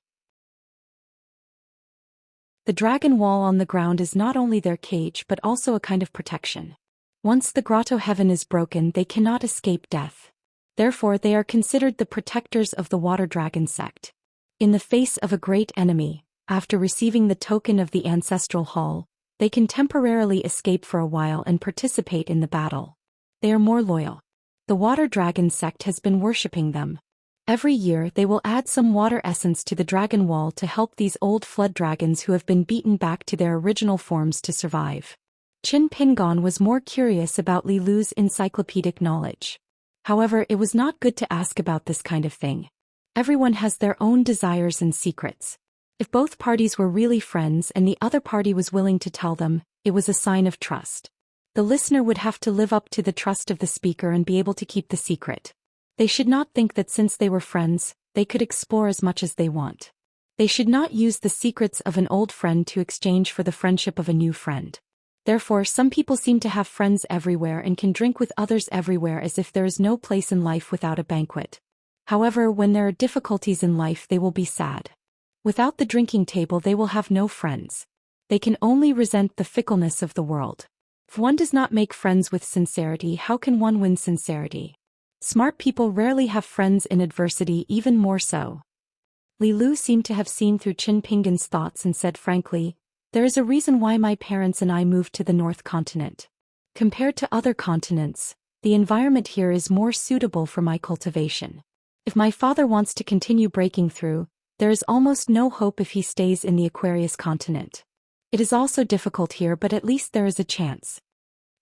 The dragon wall on the ground is not only their cage but also a kind of protection. Once the grotto heaven is broken, they cannot escape death. Therefore they are considered the protectors of the water dragon sect. In the face of a great enemy, after receiving the token of the ancestral hall, they can temporarily escape for a while and participate in the battle. They are more loyal. The water dragon sect has been worshipping them. Every year they will add some water essence to the dragon wall to help these old flood dragons who have been beaten back to their original forms to survive. Qin Pingon was more curious about Li Lu's encyclopedic knowledge. However, it was not good to ask about this kind of thing. Everyone has their own desires and secrets. If both parties were really friends and the other party was willing to tell them, it was a sign of trust. The listener would have to live up to the trust of the speaker and be able to keep the secret. They should not think that since they were friends, they could explore as much as they want. They should not use the secrets of an old friend to exchange for the friendship of a new friend. Therefore, some people seem to have friends everywhere and can drink with others everywhere as if there is no place in life without a banquet. However, when there are difficulties in life, they will be sad. Without the drinking table, they will have no friends. They can only resent the fickleness of the world. If one does not make friends with sincerity, how can one win sincerity? Smart people rarely have friends in adversity, even more so. Li Lu seemed to have seen through Qin Pingon's thoughts and said frankly, "There is a reason why my parents and I moved to the North Continent. Compared to other continents, the environment here is more suitable for my cultivation. If my father wants to continue breaking through, there is almost no hope if he stays in the Aquarius continent. It is also difficult here, but at least there is a chance."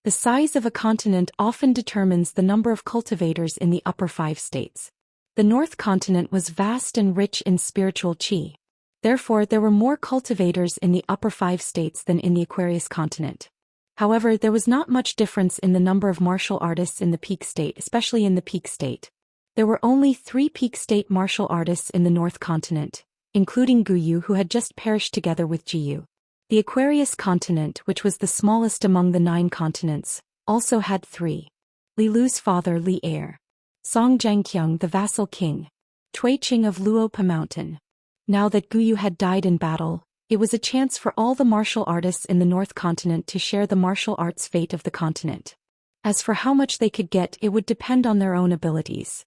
The size of a continent often determines the number of cultivators in the upper 5 states. The North Continent was vast and rich in spiritual qi. Therefore, there were more cultivators in the upper 5 states than in the Aquarius continent. However, there was not much difference in the number of martial artists in the Peak State, especially in the Peak State. There were only 3 Peak State martial artists in the North Continent, including Guyu, who had just perished together with Jiyu. The Aquarius continent, which was the smallest among the 9 continents, also had 3. Li Lu's father Li Air. Song Zhangqiang the vassal king. Tui Qing of Luopa Mountain. Now that Guyu had died in battle, it was a chance for all the martial artists in the North Continent to share the martial arts fate of the continent. As for how much they could get, it would depend on their own abilities.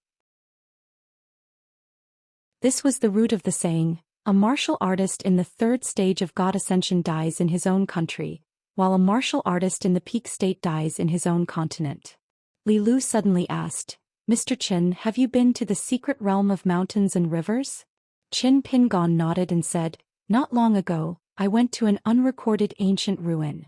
This was the root of the saying, "A martial artist in the 3rd stage of God Ascension dies in his own country, while a martial artist in the Peak State dies in his own continent." Li Lu suddenly asked, "Mr. Qin, have you been to the secret realm of mountains and rivers?" Qin Pingon nodded and said, "Not long ago, I went to an unrecorded ancient ruin."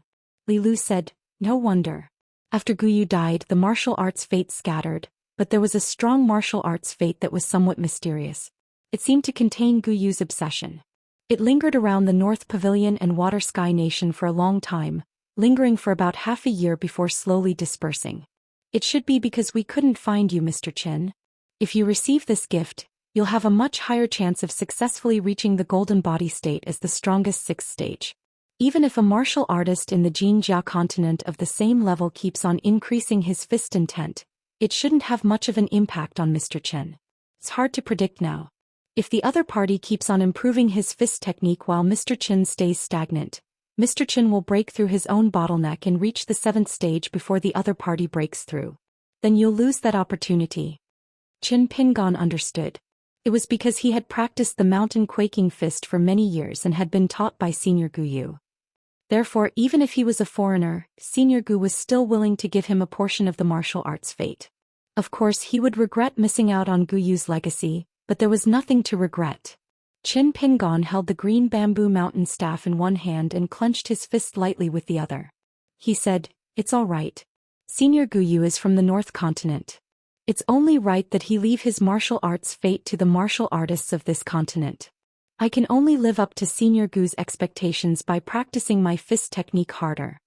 Li Lu said, "No wonder. After Guyu died, the martial arts fate scattered, but there was a strong martial arts fate that was somewhat mysterious. It seemed to contain Guyu's obsession. It lingered around the North Pavilion and Water Sky Nation for a long time, lingering for about half a year before slowly dispersing. It should be because we couldn't find you, Mr. Qin. If you receive this gift, you'll have a much higher chance of successfully reaching the golden body state as the strongest 6th stage. Even if a martial artist in the Xianxia continent of the same level keeps on increasing his fist intent, it shouldn't have much of an impact on Mr. Chen. It's hard to predict now. If the other party keeps on improving his fist technique while Mr. Chen stays stagnant, Mr. Chen will break through his own bottleneck and reach the 7th stage before the other party breaks through. Then you'll lose that opportunity. Qin Pingon understood. It was because he had practiced the mountain quaking fist for many years and had been taught by Senior Gu Yu. Therefore, even if he was a foreigner, Senior Gu was still willing to give him a portion of the martial arts fate. Of course, he would regret missing out on Gu Yu's legacy, but there was nothing to regret. Qin Pingon held the green bamboo mountain staff in one hand and clenched his fist lightly with the other. He said, "It's all right. Senior Gu Yu is from the North Continent. It's only right that he leave his martial arts fate to the martial artists of this continent. I can only live up to Senior Gu's expectations by practicing my fist technique harder."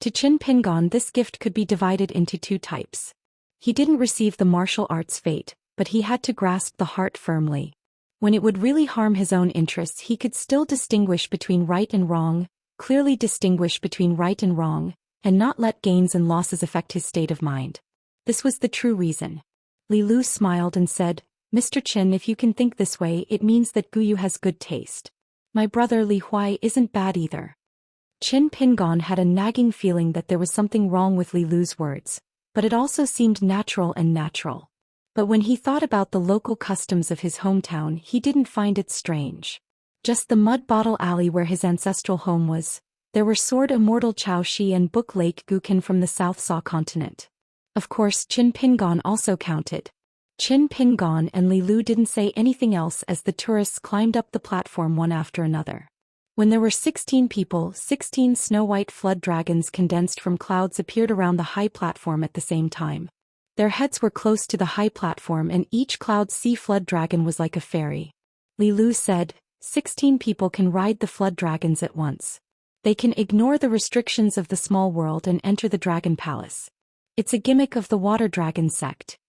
To Qin Pingon, this gift could be divided into 2 types. He didn't receive the martial arts fate, but he had to grasp the heart firmly. When it would really harm his own interests, he could still distinguish between right and wrong, clearly distinguish between right and wrong, and not let gains and losses affect his state of mind. This was the true reason. Li Lu smiled and said, "Mr. Qin, if you can think this way, it means that Gu Yu has good taste. My brother Li Huai isn't bad either." Qin Pingon had a nagging feeling that there was something wrong with Li Lu's words, but it also seemed natural. But when he thought about the local customs of his hometown, he didn't find it strange. Just the mud bottle alley where his ancestral home was, there were sword immortal Chao Shi and book Lake Gukin from the South Saw continent. Of course, Qin Pingon also counted. Qin Pingon and Li Lu didn't say anything else as the tourists climbed up the platform one after another. When there were 16 people, 16 snow-white flood dragons condensed from clouds appeared around the high platform at the same time. Their heads were close to the high platform and each cloud sea flood dragon was like a fairy. Li Lu said, 16 people can ride the flood dragons at once. They can ignore the restrictions of the small world and enter the dragon palace. It's a gimmick of the water dragon sect.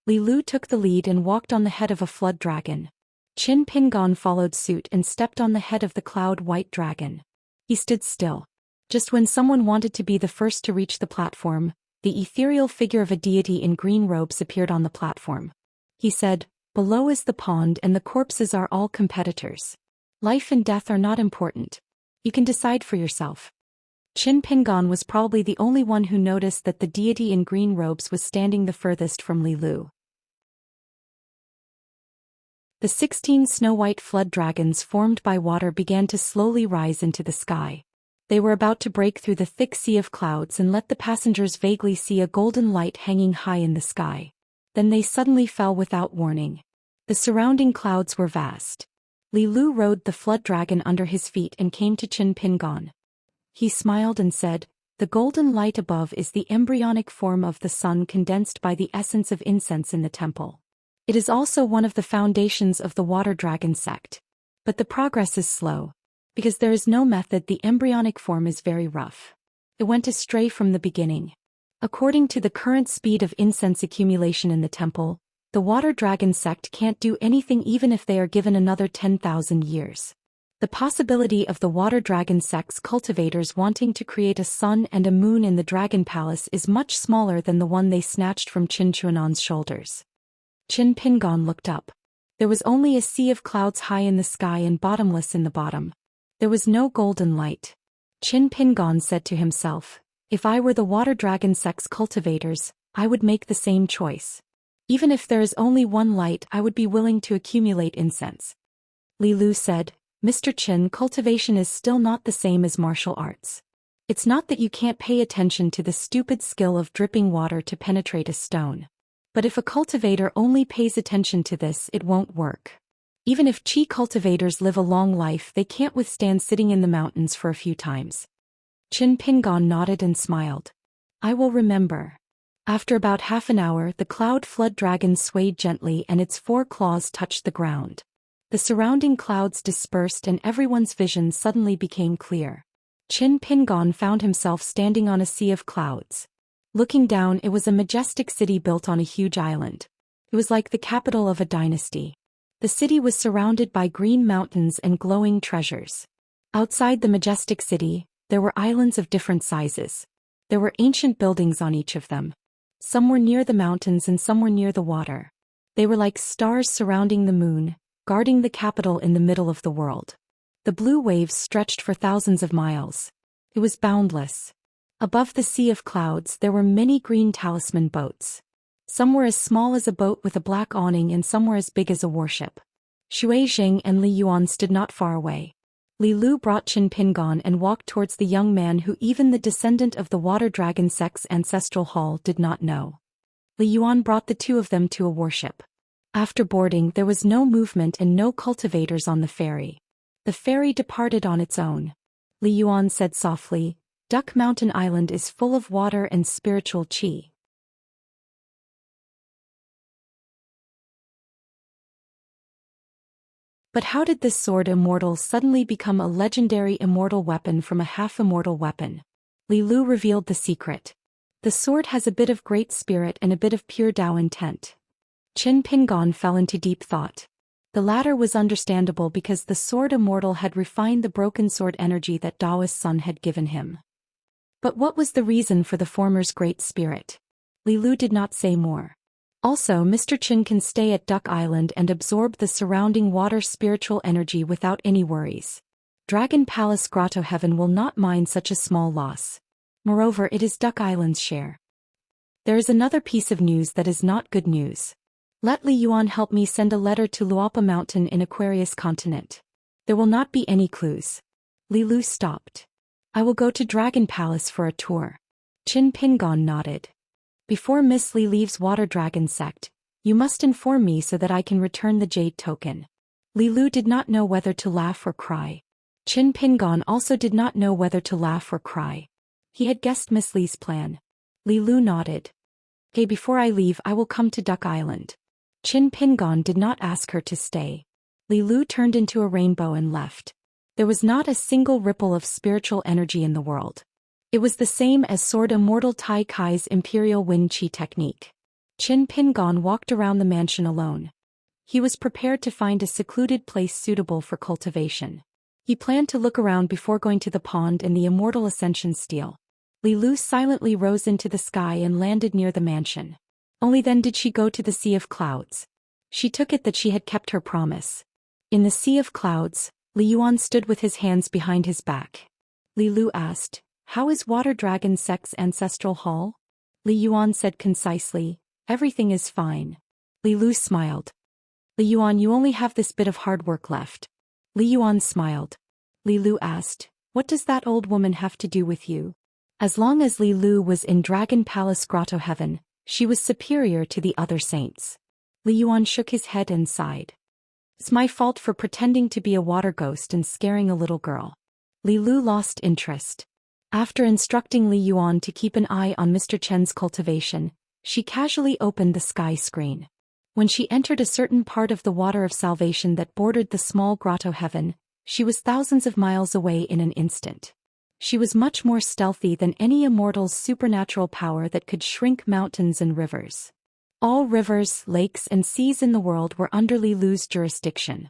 Li Lu took the lead and walked on the head of a flood dragon. Qin Pingon followed suit and stepped on the head of the cloud white dragon. He stood still. Just when someone wanted to be the first to reach the platform, the ethereal figure of a deity in green robes appeared on the platform. He said, "Below is the pond and the corpses are all competitors. Life and death are not important. You can decide for yourself." Qin Pingon was probably the only one who noticed that the deity in green robes was standing the furthest from Li Lu. The 16 snow-white flood dragons formed by water began to slowly rise into the sky. They were about to break through the thick sea of clouds and let the passengers vaguely see a golden light hanging high in the sky. Then they suddenly fell without warning. The surrounding clouds were vast. Li Lu rode the flood dragon under his feet and came to Qin Pingon. He smiled and said, "The golden light above is the embryonic form of the sun condensed by the essence of incense in the temple. It is also one of the foundations of the water dragon sect. But the progress is slow. Because there is no method, the embryonic form is very rough. It went astray from the beginning. According to the current speed of incense accumulation in the temple, the water dragon sect can't do anything even if they are given another 10,000 years. The possibility of the water dragon sect's cultivators wanting to create a sun and a moon in the dragon palace is much smaller than the one they snatched from Qin Chuanan's shoulders." Qin Pingon looked up. There was only a sea of clouds high in the sky and bottomless in the bottom. There was no golden light. Qin Pingon said to himself, "If I were the water dragon sect's cultivators, I would make the same choice. Even if there is only one light, I would be willing to accumulate incense." Li Lu said, "Mr. Qin, cultivation is still not the same as martial arts. It's not that you can't pay attention to the stupid skill of dripping water to penetrate a stone. But if a cultivator only pays attention to this, it won't work. Even if Qi cultivators live a long life, they can't withstand sitting in the mountains for a few times." Qin Pingon nodded and smiled. "I will remember." After about half an hour, the cloud flood dragon swayed gently and its 4 claws touched the ground. The surrounding clouds dispersed and everyone's vision suddenly became clear. Qin Pingon found himself standing on a sea of clouds. Looking down, it was a majestic city built on a huge island. It was like the capital of a dynasty. The city was surrounded by green mountains and glowing treasures. Outside the majestic city, there were islands of different sizes. There were ancient buildings on each of them. Some were near the mountains and some were near the water. They were like stars surrounding the moon, guarding the capital in the middle of the world. The blue waves stretched for thousands of miles. It was boundless. Above the sea of clouds there were many green talisman boats. Some were as small as a boat with a black awning and some were as big as a warship. Xue Jing and Li Yuan stood not far away. Li Lu brought Qin Pingon and walked towards the young man who even the descendant of the water dragon sect's ancestral hall did not know. Li Yuan brought the two of them to a warship. After boarding there was no movement and no cultivators on the ferry. The ferry departed on its own. Li Yuan said softly, "Duck Mountain Island is full of water and spiritual qi." But how did this sword immortal suddenly become a legendary immortal weapon from a half-immortal weapon? Li Lu revealed the secret. The sword has a bit of great spirit and a bit of pure Tao intent. Qin Pingon fell into deep thought. The latter was understandable because the sword immortal had refined the broken sword energy that Daoist Sun had given him. But what was the reason for the former's great spirit? Li Lu did not say more. Also, Mr. Qin can stay at Duck Island and absorb the surrounding water spiritual energy without any worries. Dragon Palace Grotto Heaven will not mind such a small loss. Moreover, it is Duck Island's share. There is another piece of news that is not good news. Let Li Yuan help me send a letter to Luopa Mountain in Aquarius Continent. There will not be any clues. Li Lu stopped. I will go to Dragon Palace for a tour. Qin Pingon nodded. Before Miss Li leaves Water Dragon Sect, you must inform me so that I can return the jade token. Li Lu did not know whether to laugh or cry. Qin Pingon also did not know whether to laugh or cry. He had guessed Miss Li's plan. Li Lu nodded. Okay, before I leave I will come to Duck Island. Qin Pingon did not ask her to stay. Li Lu turned into a rainbow and left. There was not a single ripple of spiritual energy in the world. It was the same as Sword Immortal Tai Kai's Imperial Wind Qi technique. Qin Pingon walked around the mansion alone. He was prepared to find a secluded place suitable for cultivation. He planned to look around before going to the pond and the Immortal Ascension Steel. Li Lu silently rose into the sky and landed near the mansion. Only then did she go to the Sea of Clouds. She took it that she had kept her promise. In the Sea of Clouds, Li Yuan stood with his hands behind his back. Li Lu asked, "How is Water Dragon Sect's ancestral hall?" Li Yuan said concisely, "Everything is fine." Li Lu smiled. "Li Yuan, you only have this bit of hard work left." Li Yuan smiled. Li Lu asked, "What does that old woman have to do with you?" As long as Li Lu was in Dragon Palace Grotto Heaven, she was superior to the other saints. Li Yuan shook his head and sighed. "It's my fault for pretending to be a water ghost and scaring a little girl." Li Lu lost interest. After instructing Li Yuan to keep an eye on Mr. Chen's cultivation, she casually opened the sky screen. When she entered a certain part of the water of salvation that bordered the small grotto heaven, she was thousands of miles away in an instant. She was much more stealthy than any immortal's supernatural power that could shrink mountains and rivers. All rivers, lakes and seas in the world were under Li Lu's jurisdiction.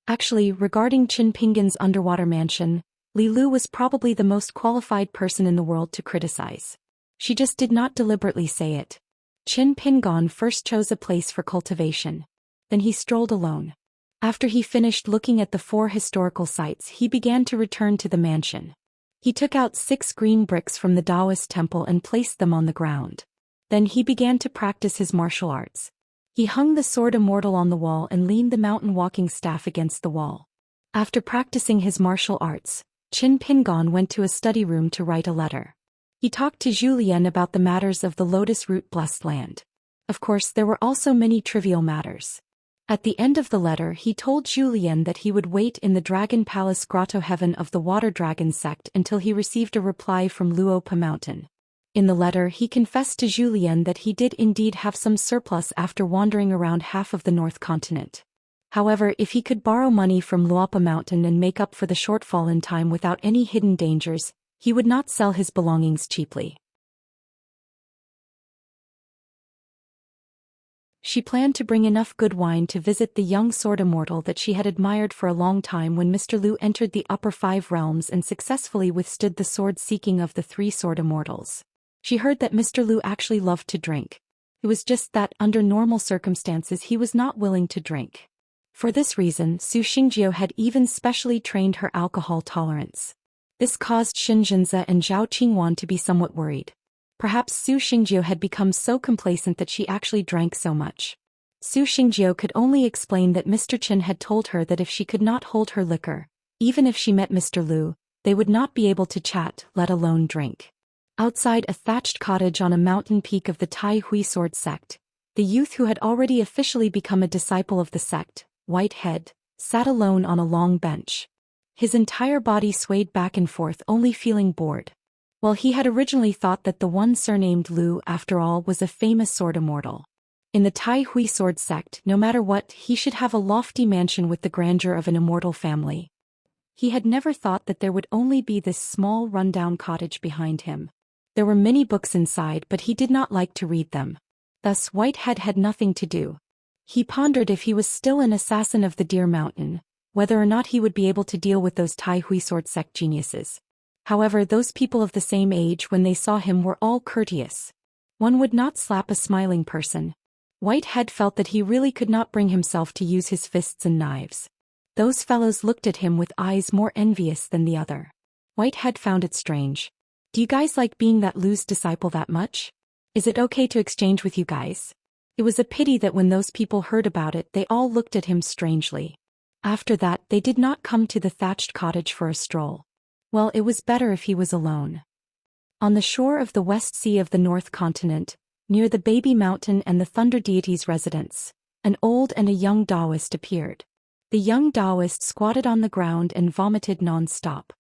Actually, regarding Qin Pingon's underwater mansion, Li Lu was probably the most qualified person in the world to criticize. She just did not deliberately say it. Qin Pingon first chose a place for cultivation. Then he strolled alone. After he finished looking at the 4 historical sites, he began to return to the mansion. He took out 6 green bricks from the Taoist temple and placed them on the ground. Then he began to practice his martial arts. He hung the sword immortal on the wall and leaned the mountain walking staff against the wall. After practicing his martial arts, Qin Pingon went to a study room to write a letter. He talked to Zhou Xian about the matters of the Lotus Root Blessed Land. Of course, there were also many trivial matters. At the end of the letter, he told Zhou Xian that he would wait in the Dragon Palace Grotto Heaven of the Water Dragon Sect until he received a reply from Luopa Mountain. In the letter, he confessed to Zhou Xian that he did indeed have some surplus after wandering around half of the North Continent. However, if he could borrow money from Luopa Mountain and make up for the shortfall in time without any hidden dangers, he would not sell his belongings cheaply. She planned to bring enough good wine to visit the young sword immortal that she had admired for a long time when Mr. Lu entered the upper 5 realms and successfully withstood the sword-seeking of the 3 sword immortals. She heard that Mr. Lu actually loved to drink. It was just that, under normal circumstances, he was not willing to drink. For this reason, Zhou Xian had even specially trained her alcohol tolerance. This caused Xianxia and Zhao Qingwan to be somewhat worried. Perhaps Zhou Xian had become so complacent that she actually drank so much. Zhou Xian could only explain that Mr. Qin had told her that if she could not hold her liquor, even if she met Mr. Lu, they would not be able to chat, let alone drink. Outside a thatched cottage on a mountain peak of the Tai Hui sword sect, the youth who had already officially become a disciple of the sect, Whitehead, sat alone on a long bench. His entire body swayed back and forth, only feeling bored. Well, he had originally thought that the one surnamed Lu, after all, was a famous sword immortal. In the Tai Hui sword sect, no matter what, he should have a lofty mansion with the grandeur of an immortal family. He had never thought that there would only be this small rundown cottage behind him. There were many books inside, but he did not like to read them. Thus Whitehead had nothing to do. He pondered if he was still an assassin of the Deer Mountain, whether or not he would be able to deal with those Tai Hui sword sect geniuses. However, those people of the same age when they saw him were all courteous. One would not slap a smiling person. Whitehead felt that he really could not bring himself to use his fists and knives. Those fellows looked at him with eyes more envious than the other. Whitehead found it strange. Do you guys like being that Lu's disciple that much? Is it okay to exchange with you guys? It was a pity that when those people heard about it, they all looked at him strangely. After that, they did not come to the thatched cottage for a stroll. Well, it was better if he was alone. On the shore of the West Sea of the North Continent, near the Baby Mountain and the Thunder Deity's residence, an old and a young Taoist appeared. The young Taoist squatted on the ground and vomited non-stop.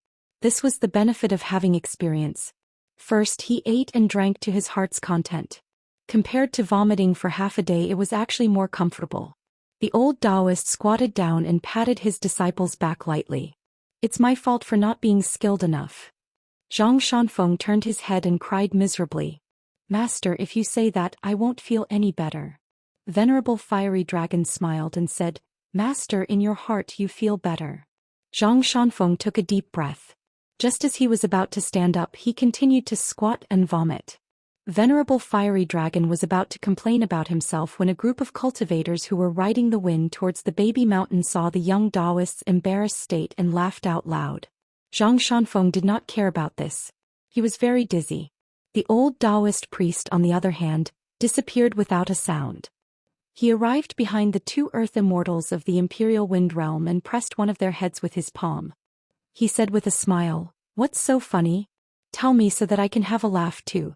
This was the benefit of having experience. First, he ate and drank to his heart's content. Compared to vomiting for half a day, it was actually more comfortable. The old Taoist squatted down and patted his disciple's back lightly. It's my fault for not being skilled enough. Zhang Shanfeng turned his head and cried miserably. Master, if you say that, I won't feel any better. Venerable Fiery Dragon smiled and said, Master, in your heart you feel better. Zhang Shanfeng took a deep breath. Just as he was about to stand up, he continued to squat and vomit. Venerable Fiery Dragon was about to complain about himself when a group of cultivators who were riding the wind towards the Baby Mountain saw the young Taoist's embarrassed state and laughed out loud. Zhang Shanfeng did not care about this. He was very dizzy. The old Taoist priest, on the other hand, disappeared without a sound. He arrived behind the 2 earth immortals of the Imperial Wind Realm and pressed one of their heads with his palm. He said with a smile, What's so funny? Tell me so that I can have a laugh too.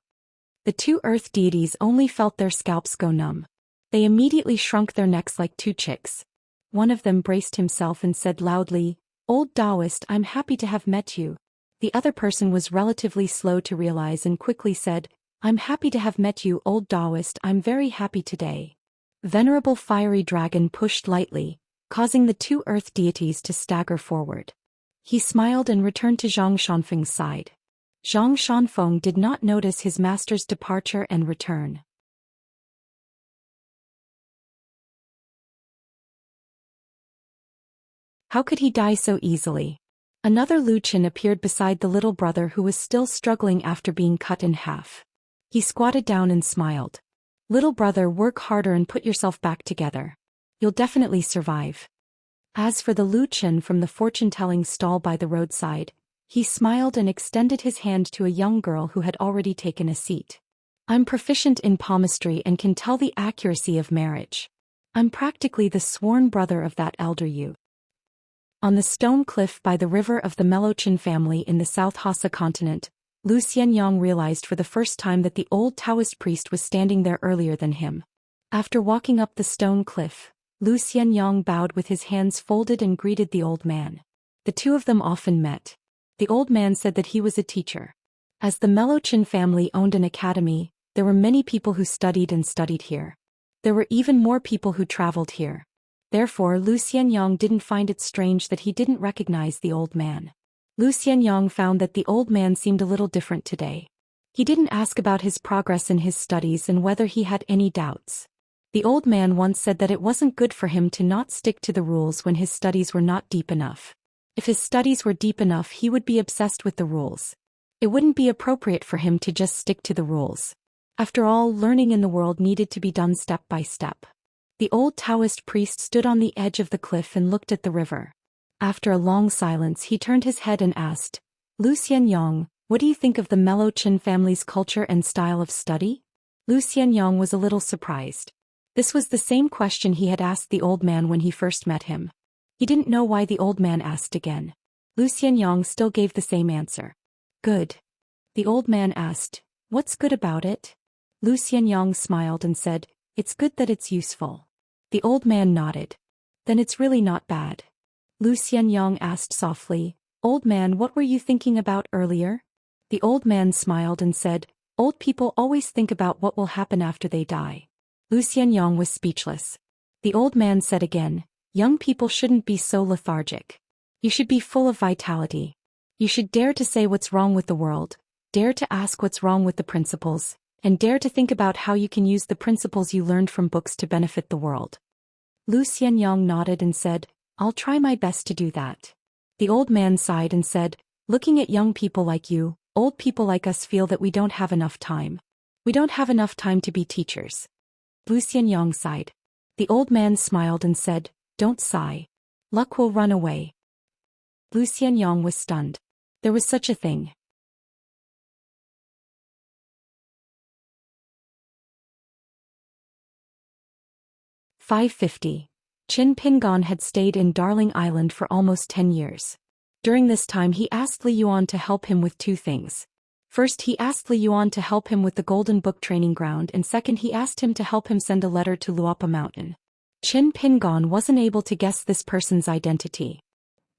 The 2 earth deities only felt their scalps go numb. They immediately shrunk their necks like 2 chicks. One of them braced himself and said loudly, Old Taoist, I'm happy to have met you. The other person was relatively slow to realize and quickly said, I'm happy to have met you, Old Taoist, I'm very happy today. Venerable Fiery Dragon pushed lightly, causing the 2 earth deities to stagger forward. He smiled and returned to Zhang Shanfeng's side. Zhang Shanfeng did not notice his master's departure and return. How could he die so easily? Another Lu Qin appeared beside the little brother who was still struggling after being cut in half. He squatted down and smiled. Little brother, work harder and put yourself back together. You'll definitely survive. As for the Lu Qin from the fortune-telling stall by the roadside, he smiled and extended his hand to a young girl who had already taken a seat. I'm proficient in palmistry and can tell the accuracy of marriage. I'm practically the sworn brother of that elder Yu. On the stone cliff by the river of the Melochin family in the South Hassa continent, Lu Xianyang realized for the first time that the old Taoist priest was standing there earlier than him. After walking up the stone cliff, Lu Xianyang bowed with his hands folded and greeted the old man. The two of them often met. The old man said that he was a teacher. As the Melochin family owned an academy, there were many people who studied here. There were even more people who traveled here. Therefore, Lu Xianyang didn't find it strange that he didn't recognize the old man. Lu Xianyang found that the old man seemed a little different today. He didn't ask about his progress in his studies and whether he had any doubts. The old man once said that it wasn't good for him to not stick to the rules when his studies were not deep enough. If his studies were deep enough, he would be obsessed with the rules. It wouldn't be appropriate for him to just stick to the rules. After all, learning in the world needed to be done step by step. The old Taoist priest stood on the edge of the cliff and looked at the river. After a long silence, he turned his head and asked, "Lu Xianyang, what do you think of the Mellow Qin family's culture and style of study?" Lu Xianyang was a little surprised. This was the same question he had asked the old man when he first met him. He didn't know why the old man asked again. Lu Xianyang still gave the same answer. "Good." The old man asked, "What's good about it?" Lu Xianyang smiled and said, "It's good that it's useful." The old man nodded. "Then it's really not bad." Lu Xianyang asked softly, "Old man, what were you thinking about earlier?" The old man smiled and said, "Old people always think about what will happen after they die." Lu Xianyang was speechless. The old man said again, "Young people shouldn't be so lethargic. You should be full of vitality. You should dare to say what's wrong with the world, dare to ask what's wrong with the principles, and dare to think about how you can use the principles you learned from books to benefit the world." Lu Xianyang nodded and said, "I'll try my best to do that." The old man sighed and said, "Looking at young people like you, old people like us feel that we don't have enough time. We don't have enough time to be teachers." Lu Xianyang sighed. The old man smiled and said, "Don't sigh. Luck will run away." Lu Xianyang was stunned. There was such a thing. "550. Qin Pingon had stayed in Darling Island for almost 10 years. During this time he asked Li Yuan to help him with two things. First, he asked Li Yuan to help him with the Golden Book training ground, and second, he asked him to help him send a letter to Luopa Mountain. Qin Pingon wasn't able to guess this person's identity.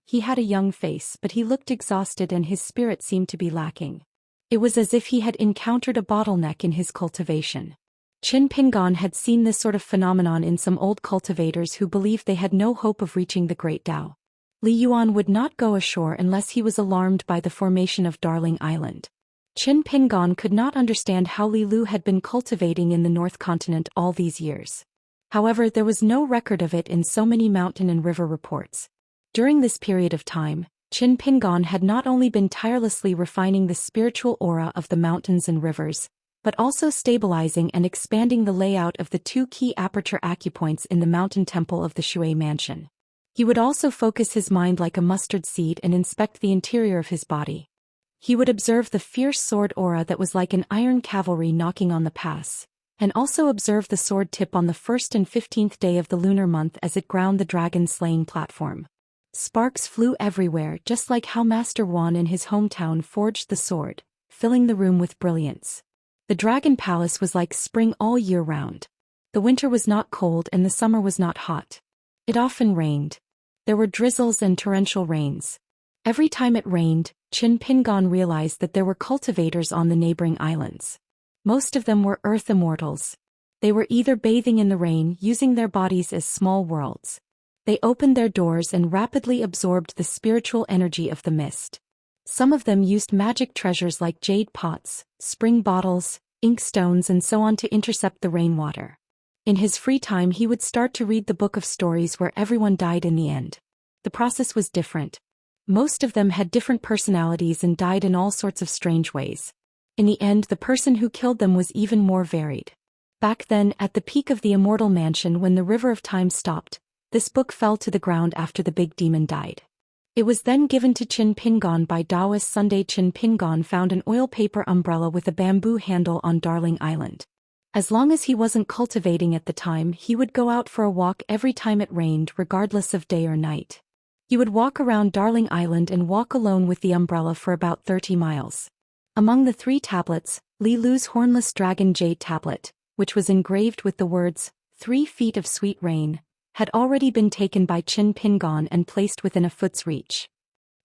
He had a young face, but he looked exhausted and his spirit seemed to be lacking. It was as if he had encountered a bottleneck in his cultivation. Qin Pingon had seen this sort of phenomenon in some old cultivators who believed they had no hope of reaching the Great Tao. Li Yuan would not go ashore unless he was alarmed by the formation of Darling Island. Qin Pingon could not understand how Li Lu had been cultivating in the North Continent all these years. However, there was no record of it in so many mountain and river reports. During this period of time, Qin Pingon had not only been tirelessly refining the spiritual aura of the mountains and rivers, but also stabilizing and expanding the layout of the two key aperture acupoints in the mountain temple of the Shui Mansion. He would also focus his mind like a mustard seed and inspect the interior of his body. He would observe the fierce sword aura that was like an iron cavalry knocking on the pass, and also observe the sword tip on the 1st and 15th day of the lunar month as it ground the dragon-slaying platform. Sparks flew everywhere, just like how Master Wan in his hometown forged the sword, filling the room with brilliance. The Dragon Palace was like spring all year round. The winter was not cold and the summer was not hot. It often rained. There were drizzles and torrential rains. Every time it rained, Qin Pingon realized that there were cultivators on the neighboring islands. Most of them were earth immortals. They were either bathing in the rain, using their bodies as small worlds. They opened their doors and rapidly absorbed the spiritual energy of the mist. Some of them used magic treasures like jade pots, spring bottles, ink stones and so on to intercept the rainwater. In his free time he would start to read the book of stories where everyone died in the end. The process was different. Most of them had different personalities and died in all sorts of strange ways. In the end, the person who killed them was even more varied. Back then, at the peak of the immortal mansion when the river of time stopped, this book fell to the ground after the big demon died. It was then given to Qin Pingon by Taoist Sunday. Qin Pingon found an oil paper umbrella with a bamboo handle on Darling Island. As long as he wasn't cultivating at the time, he would go out for a walk every time it rained, regardless of day or night. He would walk around Darling Island and walk alone with the umbrella for about 30 miles. Among the 3 tablets, Li Lu's hornless dragon jade tablet, which was engraved with the words, 3 feet of sweet rain, had already been taken by Qin Pingon and placed within a foot's reach.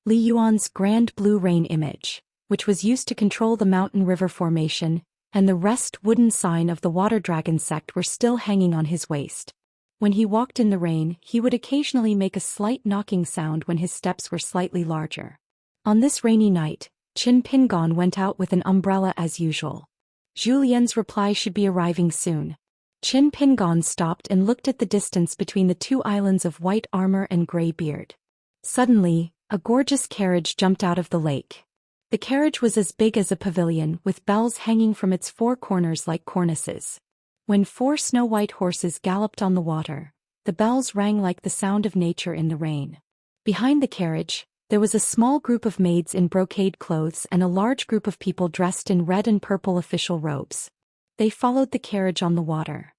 Li Yuan's grand blue rain image, which was used to control the mountain river formation, and the rest wooden sign of the water dragon sect were still hanging on his waist. When he walked in the rain, he would occasionally make a slight knocking sound when his steps were slightly larger. On this rainy night, Qin Pingon went out with an umbrella as usual. Zhou Lian's reply should be arriving soon. Qin Pingon stopped and looked at the distance between the two islands of white armor and gray beard. Suddenly, a gorgeous carriage jumped out of the lake. The carriage was as big as a pavilion, with bells hanging from its four corners like cornices. When four snow-white horses galloped on the water, the bells rang like the sound of nature in the rain. Behind the carriage, there was a small group of maids in brocade clothes and a large group of people dressed in red and purple official robes. They followed the carriage on the water.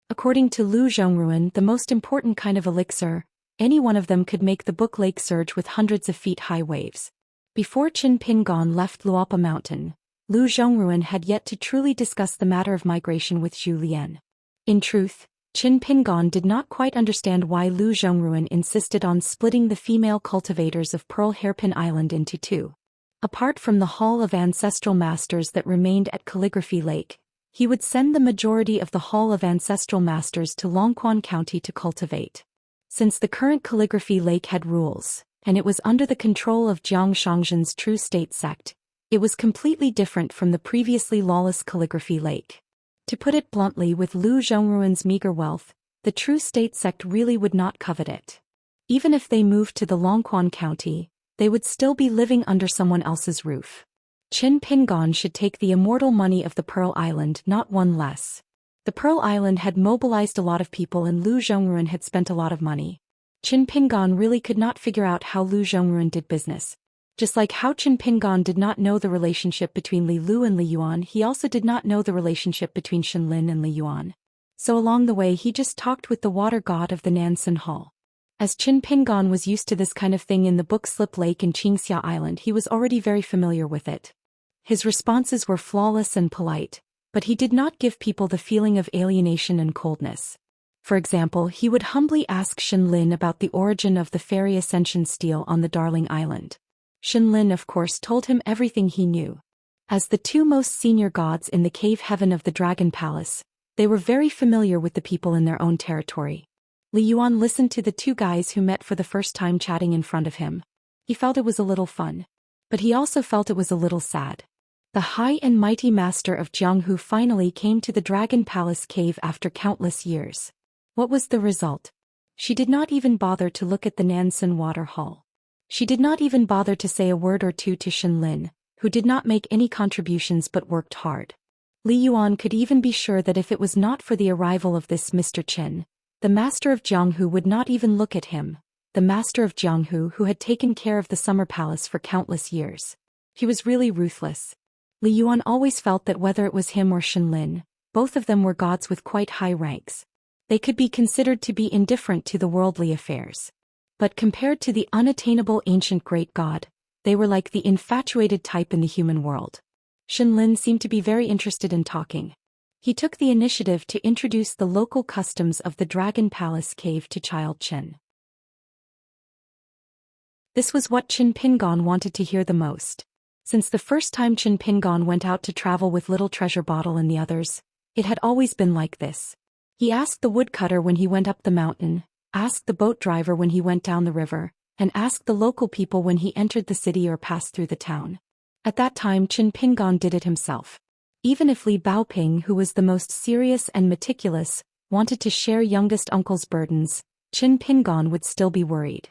According to Lu Zhongruan, the most important kind of elixir, any one of them could make the Book Lake surge with hundreds of feet high waves. Before Qin Pingon left Luopa Mountain, Lu Zhongruan had yet to truly discuss the matter of migration with Zhou Xian. In truth, Qin Pingon did not quite understand why Lu Zhongruan insisted on splitting the female cultivators of Pearl Hairpin Island into two. Apart from the Hall of Ancestral Masters that remained at Calligraphy Lake, he would send the majority of the Hall of Ancestral Masters to Longquan County to cultivate. Since the current Calligraphy Lake had rules, and it was under the control of Jiang Shangzhen's True State sect, it was completely different from the previously lawless Calligraphy Lake. To put it bluntly, with Lu Zhongruan's meager wealth, the True State sect really would not covet it. Even if they moved to the Longquan County, they would still be living under someone else's roof. Qin Pingon should take the immortal money of the Pearl Island, not one less. The Pearl Island had mobilized a lot of people and Lu Zhongruan had spent a lot of money. Qin Pingon really could not figure out how Lu Zhongruan did business. Just like how Qin Pingon did not know the relationship between Li Lu and Li Yuan, he also did not know the relationship between Shenlin and Li Yuan. So along the way he just talked with the water god of the Nansen Hall. As Qin Pingon was used to this kind of thing in the Book Slip Lake in Xianxia Island, he was already very familiar with it. His responses were flawless and polite, but he did not give people the feeling of alienation and coldness. For example, he would humbly ask Shenlin about the origin of the fairy ascension stele on the Darling Island. Shenlin of course told him everything he knew. As the two most senior gods in the cave heaven of the Dragon Palace, they were very familiar with the people in their own territory. Li Yuan listened to the two guys who met for the first time chatting in front of him. He felt it was a little fun. But he also felt it was a little sad. The high and mighty master of Jianghu finally came to the Dragon Palace cave after countless years. What was the result? She did not even bother to look at the Nansen Water Hall. She did not even bother to say a word or two to Shenlin, who did not make any contributions but worked hard. Li Yuan could even be sure that if it was not for the arrival of this Mr. Qin, the master of Jianghu would not even look at him, the master of Jianghu who had taken care of the summer palace for countless years. He was really ruthless. Li Yuan always felt that whether it was him or Shenlin, both of them were gods with quite high ranks. They could be considered to be indifferent to the worldly affairs. But compared to the unattainable ancient great god, they were like the infatuated type in the human world. Shenlin seemed to be very interested in talking. He took the initiative to introduce the local customs of the Dragon Palace cave to Child Qin. This was what Qin Pingon wanted to hear the most. Since the first time Qin Pingon went out to travel with Little Treasure Bottle and the others, it had always been like this. He asked the woodcutter when he went up the mountain, asked the boat driver when he went down the river, and asked the local people when he entered the city or passed through the town. At that time Qin Pingon did it himself. Even if Li Baoping, who was the most serious and meticulous, wanted to share youngest uncle's burdens, Qin Pingon would still be worried.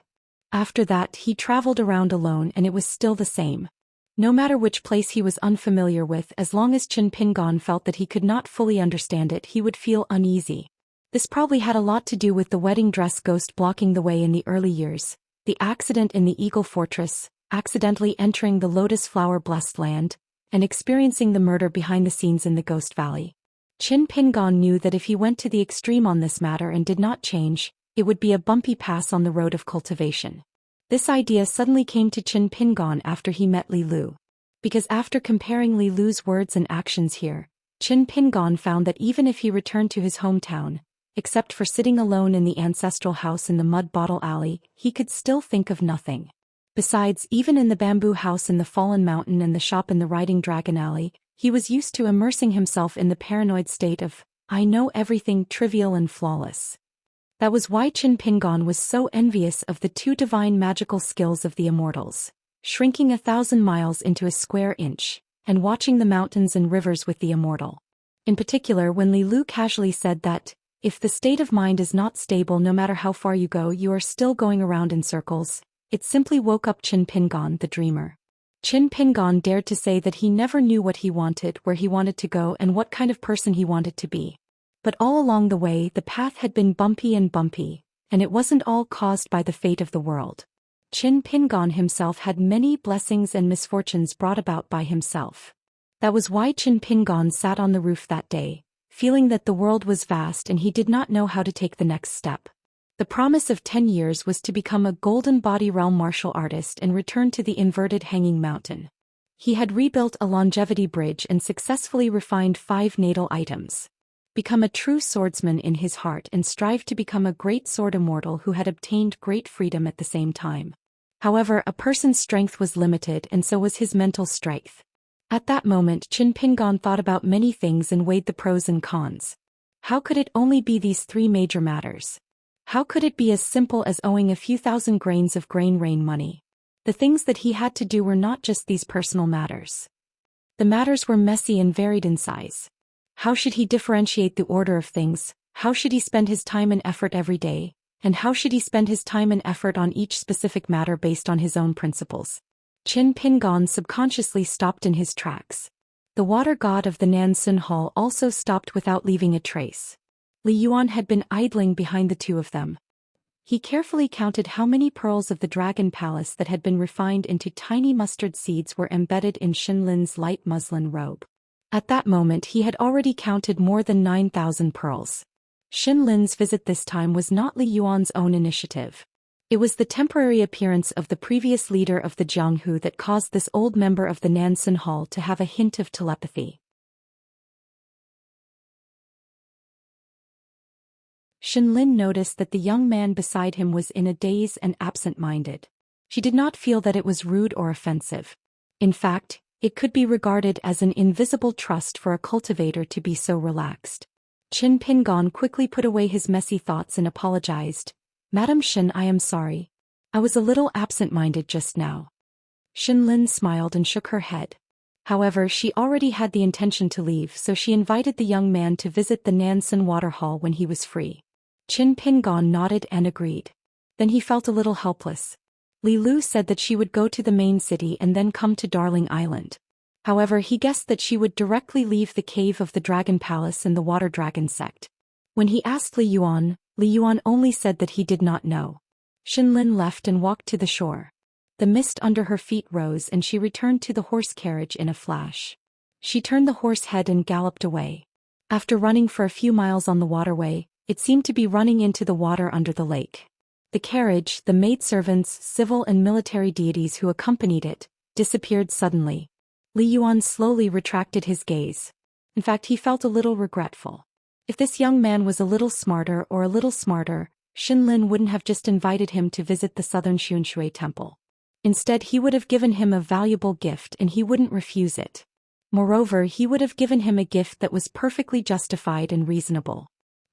After that he traveled around alone and it was still the same. No matter which place he was unfamiliar with, as long as Qin Pingon felt that he could not fully understand it, he would feel uneasy. This probably had a lot to do with the wedding dress ghost blocking the way in the early years, the accident in the Eagle Fortress, accidentally entering the Lotus Flower Blessed Land, and experiencing the murder behind the scenes in the Ghost Valley. Qin Pingon knew that if he went to the extreme on this matter and did not change, it would be a bumpy pass on the road of cultivation. This idea suddenly came to Qin Pingon after he met Li Lu. Because after comparing Li Lu's words and actions here, Qin Pingon found that even if he returned to his hometown, except for sitting alone in the ancestral house in the Mud Bottle Alley, he could still think of nothing. Besides, even in the bamboo house in the Fallen Mountain and the shop in the Riding Dragon Alley, he was used to immersing himself in the paranoid state of, I know everything trivial and flawless. That was why Qin Pingon was so envious of the two divine magical skills of the immortals. shrinking 1,000 miles into a square inch, and watching the mountains and rivers with the immortal. In particular, when Li Lu casually said that, if the state of mind is not stable no matter how far you go, you are still going around in circles, it simply woke up Qin Pingon, the dreamer. Qin Pingon dared to say that he never knew what he wanted, where he wanted to go, and what kind of person he wanted to be. But all along the way, the path had been bumpy, and it wasn't all caused by the fate of the world. Qin Pingon himself had many blessings and misfortunes brought about by himself. That was why Qin Pingon sat on the roof that day, feeling that the world was vast and he did not know how to take the next step. The promise of 10 years was to become a golden body realm martial artist and return to the inverted hanging mountain. He had rebuilt a longevity bridge and successfully refined 5 natal items. Become a true swordsman in his heart and strive to become a great sword immortal who had obtained great freedom at the same time. However, a person's strength was limited and so was his mental strength. At that moment, Qin Pingon thought about many things and weighed the pros and cons. How could it only be these 3 major matters? How could it be as simple as owing a few thousand grains of grain rain money? The things that he had to do were not just these personal matters. The matters were messy and varied in size. How should he differentiate the order of things? How should he spend his time and effort every day? And how should he spend his time and effort on each specific matter based on his own principles? Qin Pingon subconsciously stopped in his tracks. The water god of the Nansun Hall also stopped without leaving a trace. Li Yuan had been idling behind the two of them. He carefully counted how many pearls of the Dragon Palace that had been refined into tiny mustard seeds were embedded in Xinlin's light muslin robe. At that moment he had already counted more than 9,000 pearls. Xinlin's visit this time was not Li Yuan's own initiative. It was the temporary appearance of the previous leader of the Jianghu that caused this old member of the Nansun Hall to have a hint of telepathy. Xinlin noticed that the young man beside him was in a daze and absent-minded. She did not feel that it was rude or offensive. In fact, it could be regarded as an invisible trust for a cultivator to be so relaxed. Qin Pingon quickly put away his messy thoughts and apologized. Madam Xin, I am sorry. I was a little absent-minded just now. Xinlin smiled and shook her head. However, she already had the intention to leave, so she invited the young man to visit the Nansun Water Hall when he was free. Qin Pingon nodded and agreed. Then he felt a little helpless. Li Lu said that she would go to the main city and then come to Darling Island. However, he guessed that she would directly leave the cave of the Dragon Palace and the Water Dragon sect. When he asked Li Yuan only said that he did not know. Xinlin left and walked to the shore. The mist under her feet rose and she returned to the horse carriage in a flash. She turned the horse head and galloped away. After running for a few miles on the waterway, it seemed to be running into the water under the lake. The carriage, the maidservants, civil and military deities who accompanied it, disappeared suddenly. Li Yuan slowly retracted his gaze. In fact, he felt a little regretful. If this young man was a little smarter, Xinlin wouldn't have just invited him to visit the southern Xunshui temple. Instead, he would have given him a valuable gift and he wouldn't refuse it. Moreover, he would have given him a gift that was perfectly justified and reasonable.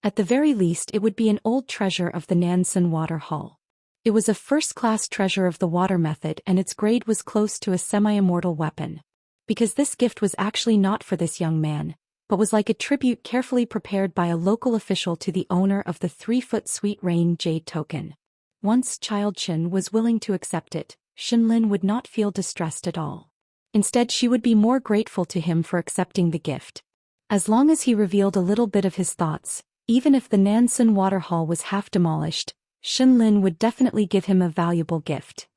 At the very least, it would be an old treasure of the Nansun Water Hall. It was a first-class treasure of the water method and its grade was close to a semi-immortal weapon. Because this gift was actually not for this young man, but was like a tribute carefully prepared by a local official to the owner of the 3-foot sweet rain jade token. Once Child Qin was willing to accept it, Xinlin would not feel distressed at all. Instead, she would be more grateful to him for accepting the gift. As long as he revealed a little bit of his thoughts, even if the Nansun Water Hall was half demolished, Xinlin would definitely give him a valuable gift.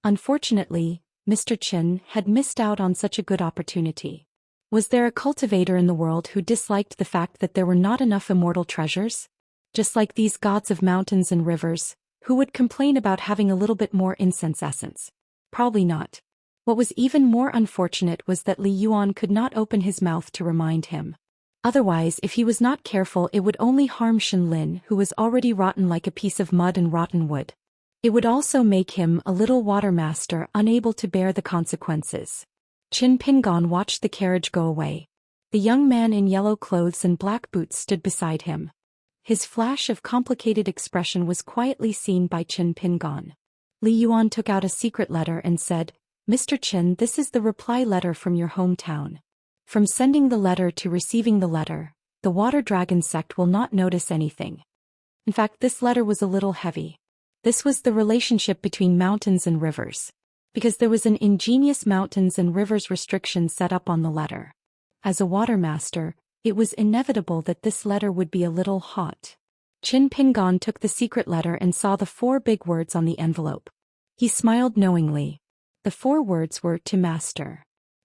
Unfortunately, Mr. Qin had missed out on such a good opportunity. Was there a cultivator in the world who disliked the fact that there were not enough immortal treasures? Just like these gods of mountains and rivers, who would complain about having a little bit more incense essence? Probably not. What was even more unfortunate was that Li Yuan could not open his mouth to remind him. Otherwise, if he was not careful, it would only harm Xinlin, who was already rotten like a piece of mud and rotten wood. It would also make him, a little water master, unable to bear the consequences. Qin Pingon watched the carriage go away. The young man in yellow clothes and black boots stood beside him. His flash of complicated expression was quietly seen by Qin Pingon. Li Yuan took out a secret letter and said, Mr. Chen, this is the reply letter from your hometown. From sending the letter to receiving the letter, the water dragon sect will not notice anything. In fact, this letter was a little heavy. This was the relationship between mountains and rivers. Because there was an ingenious mountains and rivers restriction set up on the letter. As a water master, it was inevitable that this letter would be a little hot. Qin Pingon took the secret letter and saw the 4 big words on the envelope. He smiled knowingly. The 4 words were to master.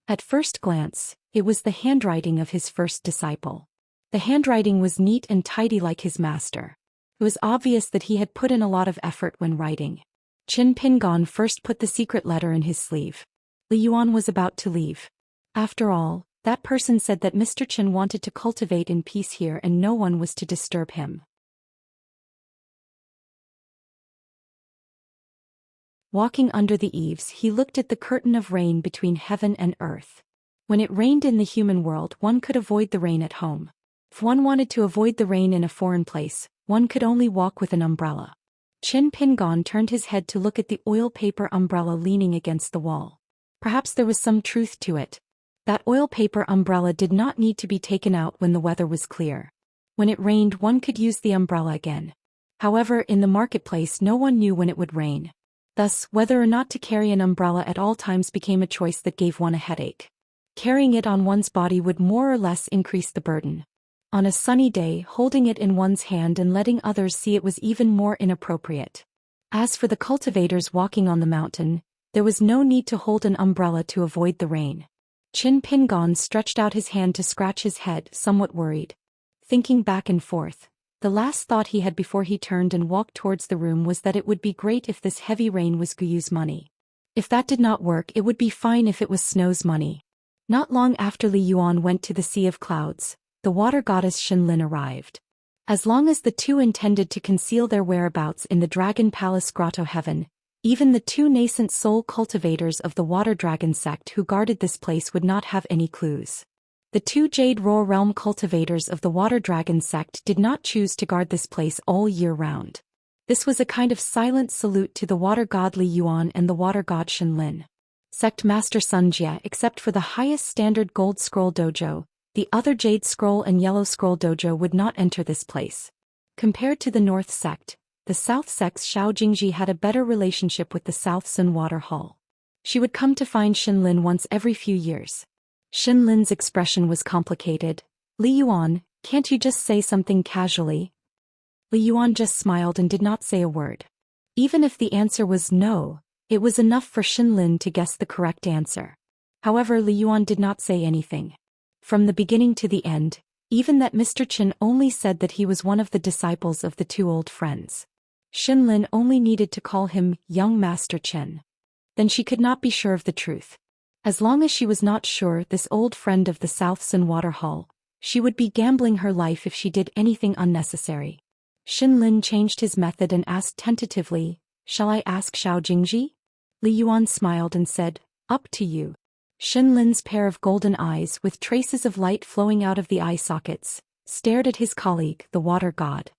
At first glance, it was the handwriting of his first disciple. The handwriting was neat and tidy like his master. It was obvious that he had put in a lot of effort when writing. Qin Pingon first put the secret letter in his sleeve. Li Yuan was about to leave. After all, that person said that Mr. Chen wanted to cultivate in peace here and no one was to disturb him. Walking under the eaves, he looked at the curtain of rain between heaven and earth. When it rained in the human world, one could avoid the rain at home. If one wanted to avoid the rain in a foreign place, one could only walk with an umbrella. Qin Pingon turned his head to look at the oil paper umbrella leaning against the wall. Perhaps there was some truth to it. That oil paper umbrella did not need to be taken out when the weather was clear. When it rained, one could use the umbrella again. However, in the marketplace no one knew when it would rain. Thus, whether or not to carry an umbrella at all times became a choice that gave one a headache. Carrying it on one's body would more or less increase the burden. On a sunny day, holding it in one's hand and letting others see it was even more inappropriate. As for the cultivators walking on the mountain, there was no need to hold an umbrella to avoid the rain. Qin Pingon stretched out his hand to scratch his head, somewhat worried. Thinking back and forth, the last thought he had before he turned and walked towards the room was that it would be great if this heavy rain was Guyu's money. If that did not work, it would be fine if it was Snow's money. Not long after Li Yuan went to the Sea of Clouds, the water goddess Xianlin arrived. As long as the two intended to conceal their whereabouts in the Dragon Palace Grotto Heaven, even the 2 nascent soul cultivators of the Water Dragon sect who guarded this place would not have any clues. The 2 Jade Roar Realm cultivators of the Water Dragon sect did not choose to guard this place all year round. This was a kind of silent salute to the water god Li Yuan and the water god Xianlin. Sect Master Xianxia, except for the highest standard Gold Scroll Dojo, the other Jade Scroll and Yellow Scroll Dojo would not enter this place. Compared to the North sect, the South sect's Xiao Jingji had a better relationship with the South Sun Water Hall. She would come to find Xianlin once every few years. Xianlin's expression was complicated. Li Yuan, can't you just say something casually? Li Yuan just smiled and did not say a word. Even if the answer was no, it was enough for Xianlin to guess the correct answer. However, Li Yuan did not say anything. From the beginning to the end, even that Mr. Chen only said that he was one of the disciples of the 2 old friends. Xianlin only needed to call him young Master Chen. Then she could not be sure of the truth. As long as she was not sure, this old friend of the South Sun Water Hall, she would be gambling her life if she did anything unnecessary. Xianlin changed his method and asked tentatively, "Shall I ask Xiao Jingji?" Li Yuan smiled and said, "Up to you." Xianlin's pair of golden eyes, with traces of light flowing out of the eye sockets, stared at his colleague, the water god.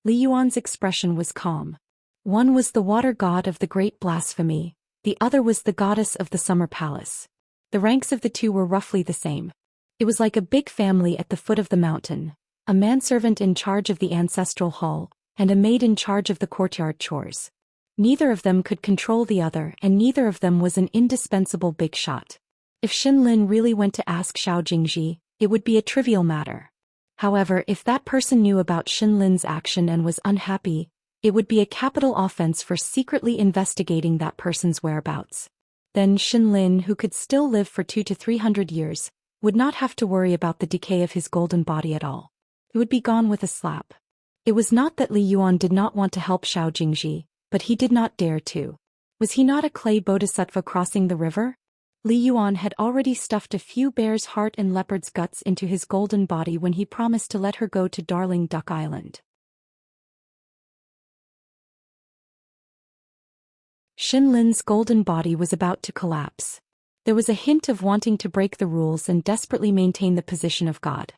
Li Yuan's expression was calm. One was the water god of the great blasphemy, the other was the goddess of the summer palace. The ranks of the 2 were roughly the same. It was like a big family at the foot of the mountain, a manservant in charge of the ancestral hall, and a maid in charge of the courtyard chores. Neither of them could control the other, and neither of them was an indispensable big shot. If Xianlin really went to ask Xiao Jingji, it would be a trivial matter. However, if that person knew about Xianlin's action and was unhappy, it would be a capital offense for secretly investigating that person's whereabouts. Then Xianlin, who could still live for 200 to 300 years, would not have to worry about the decay of his golden body at all. It would be gone with a slap. It was not that Li Yuan did not want to help Xiao Jingji, but he did not dare to. Was he not a clay bodhisattva crossing the river? Li Yuan had already stuffed a few bear's heart and leopard's guts into his golden body when he promised to let her go to Darling Duck Island. Xianlin's golden body was about to collapse. There was a hint of wanting to break the rules and desperately maintain the position of God.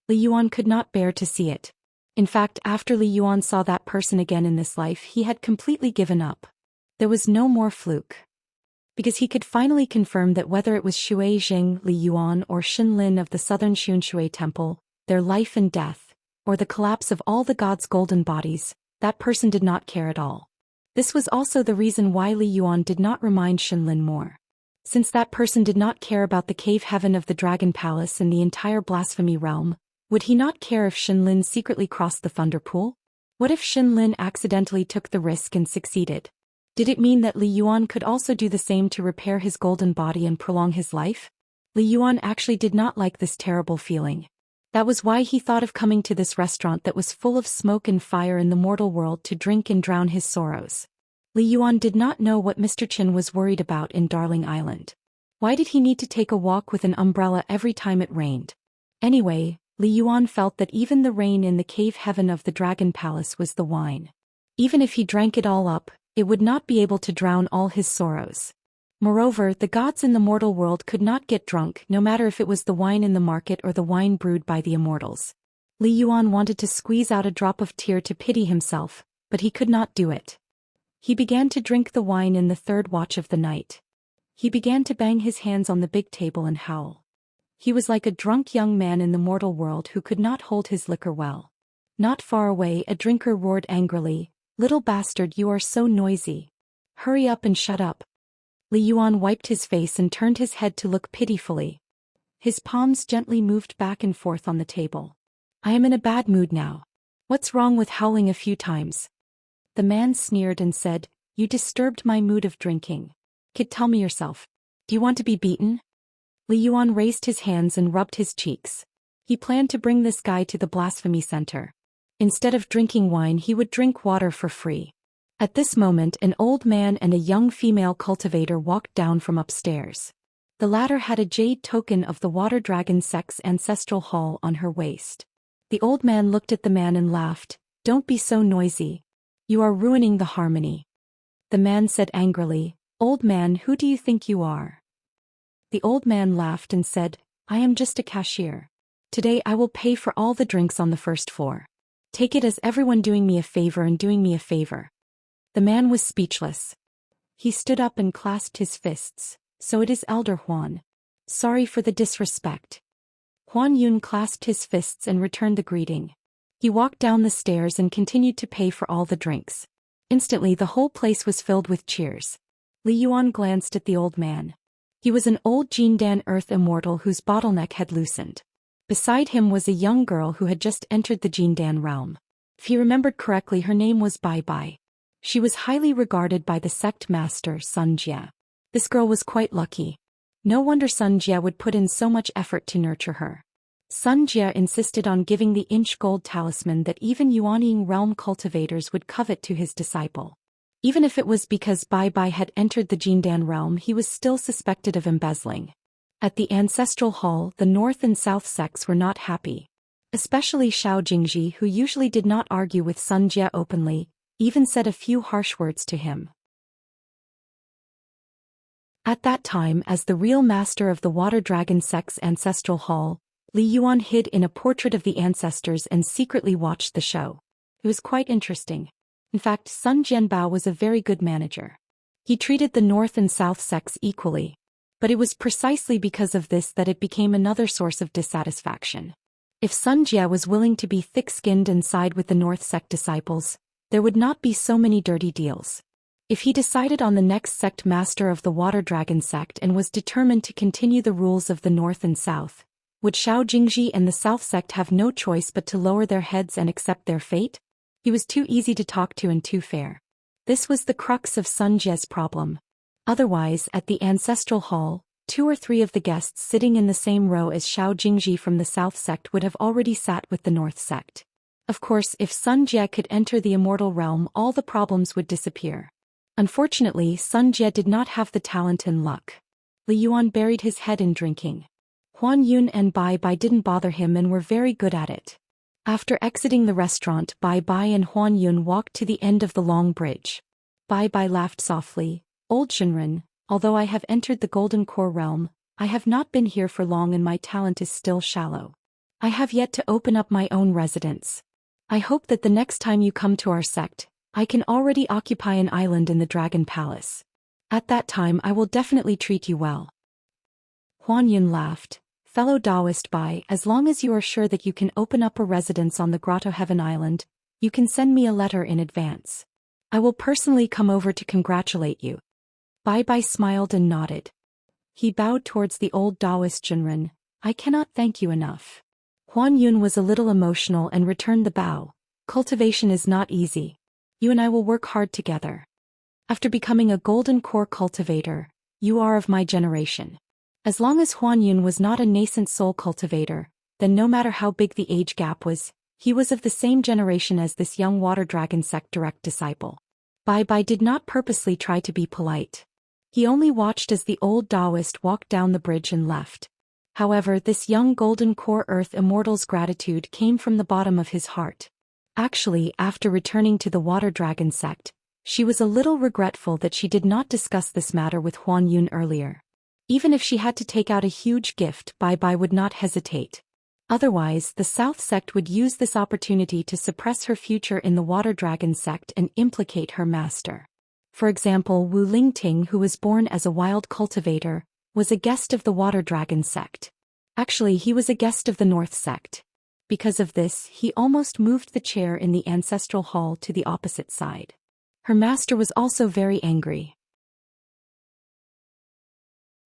Li Yuan could not bear to see it. In fact, after Li Yuan saw that person again in this life, he had completely given up. There was no more fluke. because he could finally confirm that whether it was Xue Jing, Li Yuan or Xin Lin of the southern Xianxia temple, their life and death, or the collapse of all the gods' golden bodies, that person did not care at all. This was also the reason why Li Yuan did not remind Xin Lin more. Since that person did not care about the cave heaven of the Dragon Palace and the entire blasphemy realm, would he not care if Xin Lin secretly crossed the Thunder Pool? What if Xin Lin accidentally took the risk and succeeded? Did it mean that Li Yuan could also do the same to repair his golden body and prolong his life? Li Yuan actually did not like this terrible feeling. That was why he thought of coming to this restaurant that was full of smoke and fire in the mortal world to drink and drown his sorrows. Li Yuan did not know what Mr. Qin was worried about in Darling Island. Why did he need to take a walk with an umbrella every time it rained? Anyway, Li Yuan felt that even the rain in the cave heaven of the Dragon Palace was the wine. Even if he drank it all up, it would not be able to drown all his sorrows. Moreover, the gods in the mortal world could not get drunk, no matter if it was the wine in the market or the wine brewed by the immortals. Li Yuan wanted to squeeze out a drop of tear to pity himself, but he could not do it. He began to drink the wine in the third watch of the night. He began to bang his hands on the big table and howl. He was like a drunk young man in the mortal world who could not hold his liquor well. Not far away, a drinker roared angrily, "Little bastard, you are so noisy. Hurry up and shut up." Li Yuan wiped his face and turned his head to look pitifully. His palms gently moved back and forth on the table. "I am in a bad mood now. What's wrong with howling a few times?" The man sneered and said, "You disturbed my mood of drinking. Kid, tell me yourself. Do you want to be beaten?" Li Yuan raised his hands and rubbed his cheeks. He planned to bring this guy to the blasphemy center. Instead of drinking wine, he would drink water for free. At this moment, an old man and a young female cultivator walked down from upstairs. The latter had a jade token of the water dragon sect's ancestral hall on her waist. The old man looked at the man and laughed. "Don't be so noisy. You are ruining the harmony." The man said angrily, "Old man, who do you think you are?" The old man laughed and said, "I am just a cashier. Today I will pay for all the drinks on the first floor. Take it as everyone doing me a favor and doing me a favor." The man was speechless. He stood up and clasped his fists. "So it is Elder Huan. Sorry for the disrespect." Huan Yun clasped his fists and returned the greeting. He walked down the stairs and continued to pay for all the drinks. Instantly the whole place was filled with cheers. Li Yuan glanced at the old man. He was an old Jindan Earth immortal whose bottleneck had loosened. Beside him was a young girl who had just entered the Jindan realm. If he remembered correctly, her name was Bai Bai. She was highly regarded by the sect master Sun Jie. This girl was quite lucky. No wonder Sun Jie would put in so much effort to nurture her. Sun Jie insisted on giving the inch gold talisman that even Yuanying realm cultivators would covet to his disciple. Even if it was because Bai Bai had entered the Jindan realm, he was still suspected of embezzling. At the ancestral hall, the north and south sects were not happy. Especially Xiao Jingji, who usually did not argue with Sun Jie openly, even said a few harsh words to him. At that time, as the real master of the Water Dragon sect's ancestral hall, Li Yuan hid in a portrait of the ancestors and secretly watched the show. It was quite interesting. In fact, Sun Jianbao was a very good manager. He treated the north and south sects equally. But it was precisely because of this that it became another source of dissatisfaction. If Sun Jie was willing to be thick-skinned and side with the north sect disciples, there would not be so many dirty deals. If he decided on the next sect master of the Water Dragon sect and was determined to continue the rules of the north and south, would Xiao Jingji and the south sect have no choice but to lower their heads and accept their fate? He was too easy to talk to and too fair. This was the crux of Sun Jie's problem. Otherwise, at the ancestral hall, 2 or 3 of the guests sitting in the same row as Xiao Jingji from the south sect would have already sat with the north sect. Of course, if Sun Jie could enter the immortal realm, all the problems would disappear. Unfortunately, Sun Jie did not have the talent and luck. Li Yuan buried his head in drinking. Huan Yun and Bai Bai didn't bother him and were very good at it. After exiting the restaurant, Bai Bai and Huan Yun walked to the end of the long bridge. Bai Bai laughed softly. "Old Shinran, although I have entered the Golden Core realm, I have not been here for long and my talent is still shallow. I have yet to open up my own residence. I hope that the next time you come to our sect, I can already occupy an island in the Dragon Palace." At that time I will definitely treat you well. Huan Yun laughed. Fellow Taoist Bai, as long as you are sure that you can open up a residence on the Grotto Heaven Island, you can send me a letter in advance. I will personally come over to congratulate you. Bai Bai smiled and nodded. He bowed towards the old Taoist Junren. I cannot thank you enough. Huan Yun was a little emotional and returned the bow. Cultivation is not easy. You and I will work hard together. After becoming a golden core cultivator, you are of my generation. As long as Huan Yun was not a nascent soul cultivator, then no matter how big the age gap was, he was of the same generation as this young water dragon sect direct disciple. Bai Bai did not purposely try to be polite. He only watched as the old Taoist walked down the bridge and left. However, this young golden core earth immortal's gratitude came from the bottom of his heart. Actually, after returning to the water dragon sect, she was a little regretful that she did not discuss this matter with Huan Yun earlier. Even if she had to take out a huge gift, Bai Bai would not hesitate. Otherwise, the South sect would use this opportunity to suppress her future in the Water Dragon sect and implicate her master. For example, Wu Lingting, who was born as a wild cultivator, was a guest of the Water Dragon sect. Actually, he was a guest of the North sect. Because of this, he almost moved the chair in the ancestral hall to the opposite side. Her master was also very angry.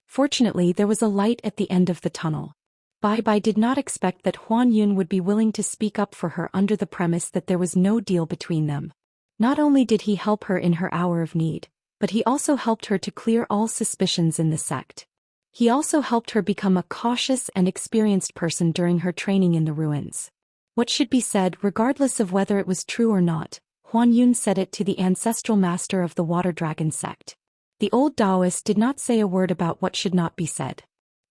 Fortunately, there was a light at the end of the tunnel. Bai Bai did not expect that Huan Yun would be willing to speak up for her under the premise that there was no deal between them. Not only did he help her in her hour of need, but he also helped her to clear all suspicions in the sect. He also helped her become a cautious and experienced person during her training in the ruins. What should be said, regardless of whether it was true or not, Huan Yun said it to the ancestral master of the Water Dragon sect. The old Taoist did not say a word about what should not be said.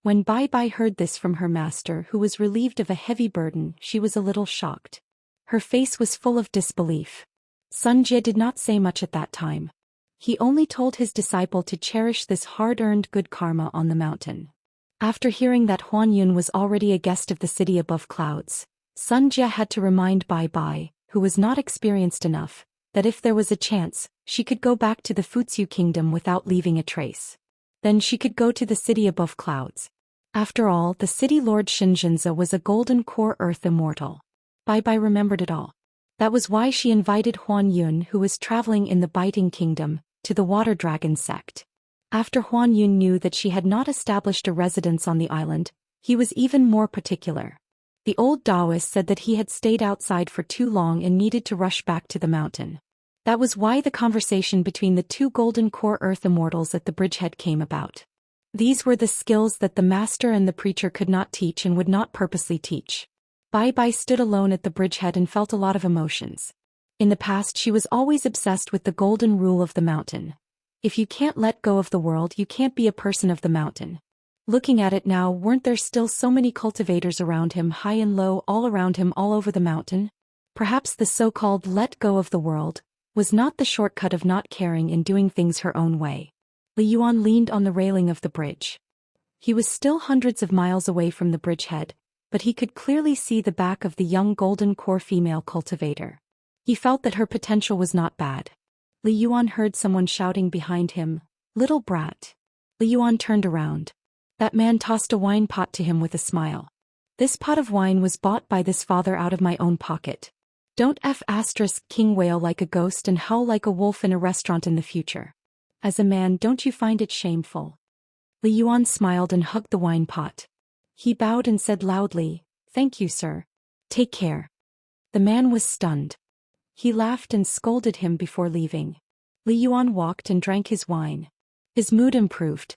When Bai Bai heard this from her master, who was relieved of a heavy burden, she was a little shocked. Her face was full of disbelief. Sun Jie did not say much at that time. He only told his disciple to cherish this hard-earned good karma on the mountain. After hearing that Huan Yun was already a guest of the city above clouds, Sun Jie had to remind Bai Bai, who was not experienced enough, that if there was a chance, she could go back to the Fuziu kingdom without leaving a trace. Then she could go to the city above clouds. After all, the city lord Xianxia was a golden core earth immortal. Bai Bai remembered it all. That was why she invited Huan Yun, who was traveling in the Biting Kingdom, to the Water Dragon sect. After Huan Yun knew that she had not established a residence on the island, he was even more particular. The old Taoist said that he had stayed outside for too long and needed to rush back to the mountain. That was why the conversation between the two golden core earth immortals at the bridgehead came about. These were the skills that the master and the preacher could not teach and would not purposely teach. Bai Bai stood alone at the bridgehead and felt a lot of emotions. In the past, she was always obsessed with the golden rule of the mountain. If you can't let go of the world, you can't be a person of the mountain. Looking at it now, weren't there still so many cultivators around him, high and low, all around him, all over the mountain? Perhaps the so-called let go of the world was not the shortcut of not caring and doing things her own way. Li Yuan leaned on the railing of the bridge. He was still hundreds of miles away from the bridgehead, but he could clearly see the back of the young golden core female cultivator. He felt that her potential was not bad. Li Yuan heard someone shouting behind him, "Little brat." Li Yuan turned around. That man tossed a wine pot to him with a smile. This pot of wine was bought by this father out of my own pocket. Don't king wail like a ghost and howl like a wolf in a restaurant in the future. As a man, don't you find it shameful? Li Yuan smiled and hugged the wine pot. He bowed and said loudly, "Thank you, sir. Take care." The man was stunned. He laughed and scolded him before leaving. Li Yuan walked and drank his wine. His mood improved.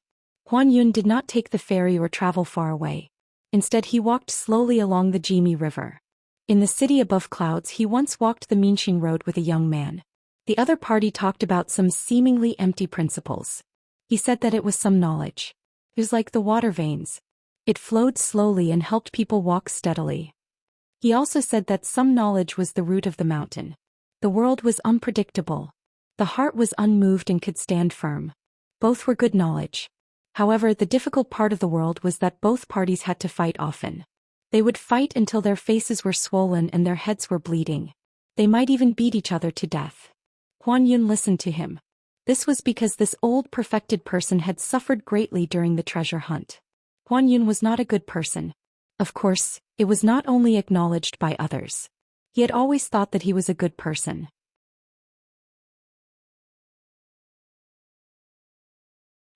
Huan Yun did not take the ferry or travel far away. Instead, he walked slowly along the Jimi River. In the city above clouds, he once walked the Minxing Road with a young man. The other party talked about some seemingly empty principles. He said that it was some knowledge. It was like the water veins. It flowed slowly and helped people walk steadily. He also said that some knowledge was the root of the mountain. The world was unpredictable. The heart was unmoved and could stand firm. Both were good knowledge. However, the difficult part of the world was that both parties had to fight often. They would fight until their faces were swollen and their heads were bleeding. They might even beat each other to death. Huan Yun listened to him. This was because this old perfected person had suffered greatly during the treasure hunt. Huan Yun was not a good person. Of course, it was not only acknowledged by others. He had always thought that he was a good person.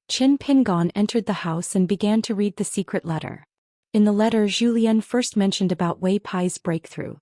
Qin Pingon entered the house and began to read the secret letter. In the letter, Zhou Xian first mentioned about Wei Pai's breakthrough.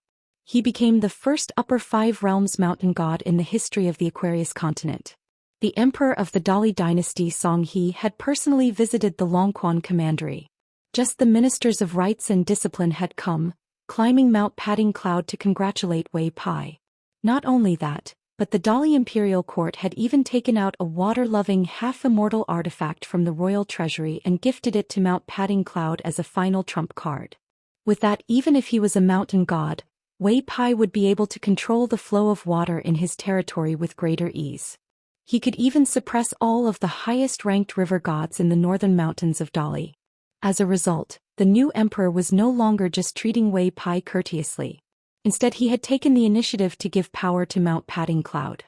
He became the first upper five realms mountain god in the history of the Aquarius continent. The emperor of the Dali dynasty Song He had personally visited the Longquan commandery. Just the ministers of rights and discipline had come, climbing Mount Padding Cloud to congratulate Wei Pai. Not only that, but the Dali imperial court had even taken out a water-loving half-immortal artifact from the royal treasury and gifted it to Mount Padding Cloud as a final trump card. With that, even if he was a mountain god, Wei Pai would be able to control the flow of water in his territory with greater ease. He could even suppress all of the highest-ranked river gods in the northern mountains of Dali. As a result, the new emperor was no longer just treating Wei Pai courteously. Instead, he had taken the initiative to give power to Mount Padding Cloud.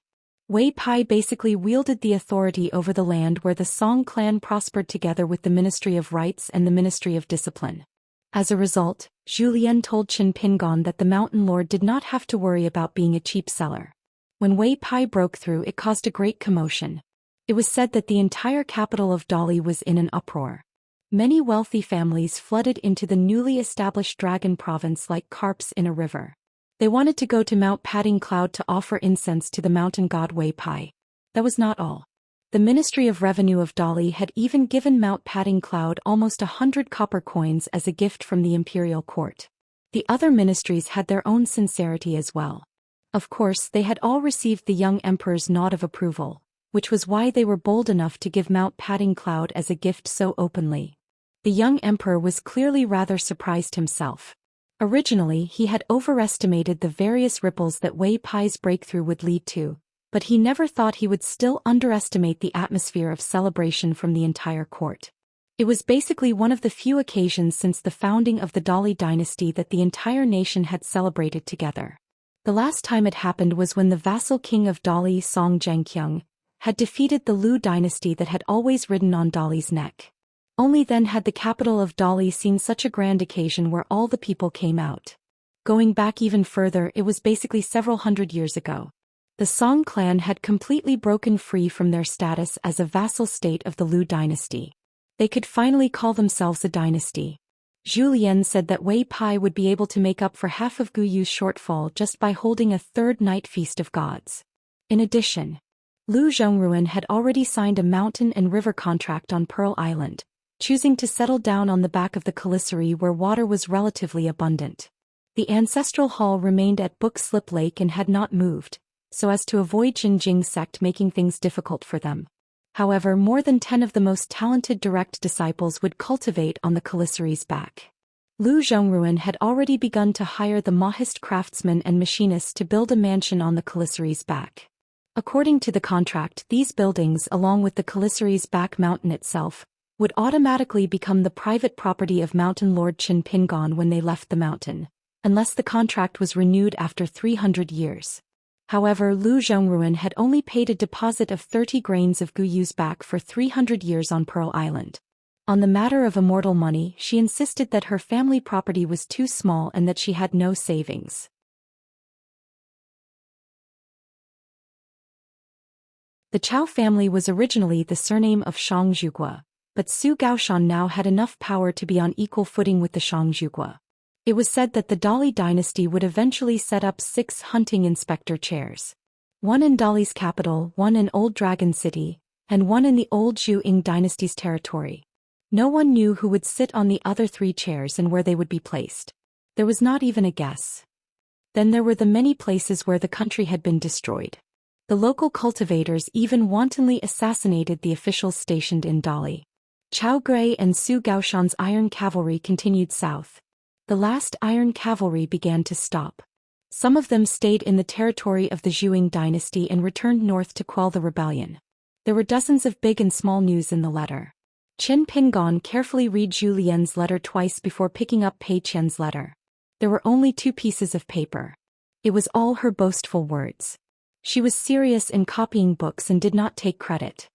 Wei Pai basically wielded the authority over the land where the Song clan prospered together with the Ministry of Rights and the Ministry of Discipline. As a result, Zhou Xian told Qin Pingon that the mountain lord did not have to worry about being a cheap seller. When Wei Pai broke through, it caused a great commotion. It was said that the entire capital of Dali was in an uproar. Many wealthy families flooded into the newly established dragon province like carps in a river. They wanted to go to Mount Padding Cloud to offer incense to the mountain god Wei Pai. That was not all. The Ministry of Revenue of Dali had even given Mount Padding Cloud almost 100 copper coins as a gift from the imperial court. The other ministries had their own sincerity as well. Of course, they had all received the young emperor's nod of approval, which was why they were bold enough to give Mount Padding Cloud as a gift so openly. The young emperor was clearly rather surprised himself. Originally, he had overestimated the various ripples that Wei Pai's breakthrough would lead to, but he never thought he would still underestimate the atmosphere of celebration from the entire court. It was basically one of the few occasions since the founding of the Dali dynasty that the entire nation had celebrated together. The last time it happened was when the vassal king of Dali, Song Zhengqiang, had defeated the Lu dynasty that had always ridden on Dali's neck. Only then had the capital of Dali seen such a grand occasion where all the people came out. Going back even further, it was basically several hundred years ago. The Song clan had completely broken free from their status as a vassal state of the Lu dynasty. They could finally call themselves a dynasty. Zhou Xian said that Wei Pai would be able to make up for half of Gu Yu's shortfall just by holding a third night feast of gods. In addition, Lu Zhongruan had already signed a mountain and river contract on Pearl Island, choosing to settle down on the back of the Caliceri where water was relatively abundant. The ancestral hall remained at Book Slip Lake and had not moved, so as to avoid Jinjing sect making things difficult for them. However, more than 10 of the most talented direct disciples would cultivate on the Caliceri's back. Lu Zhongruan had already begun to hire the Mahist craftsmen and machinists to build a mansion on the Caliceri's back. According to the contract, these buildings, along with the Caliceri's back mountain itself, would automatically become the private property of Mountain Lord Qin Pingon when they left the mountain, unless the contract was renewed after 300 years. However, Lu Zhongruan had only paid a deposit of 30 grains of Gu Yu's back for 300 years on Pearl Island. On the matter of immortal money, she insisted that her family property was too small and that she had no savings. The Chao family was originally the surname of Xianxia, but Su Gaoshan now had enough power to be on equal footing with the Xianxia. It was said that the Dali dynasty would eventually set up 6 hunting inspector chairs. One in Dali's capital, one in Old Dragon City, and one in the old Zhou Ying dynasty's territory. No one knew who would sit on the other 3 chairs and where they would be placed. There was not even a guess. Then there were the many places where the country had been destroyed. The local cultivators even wantonly assassinated the officials stationed in Dali. Chao Gui and Su Gaoshan's iron cavalry continued south. The last iron cavalry began to stop. Some of them stayed in the territory of the Zhou Ying dynasty and returned north to quell the rebellion. There were dozens of big and small news in the letter. Qin Pingon carefully read Zhou Lian's letter twice before picking up Pei Qian's letter. There were only 2 pieces of paper. It was all her boastful words. She was serious in copying books and did not take credit.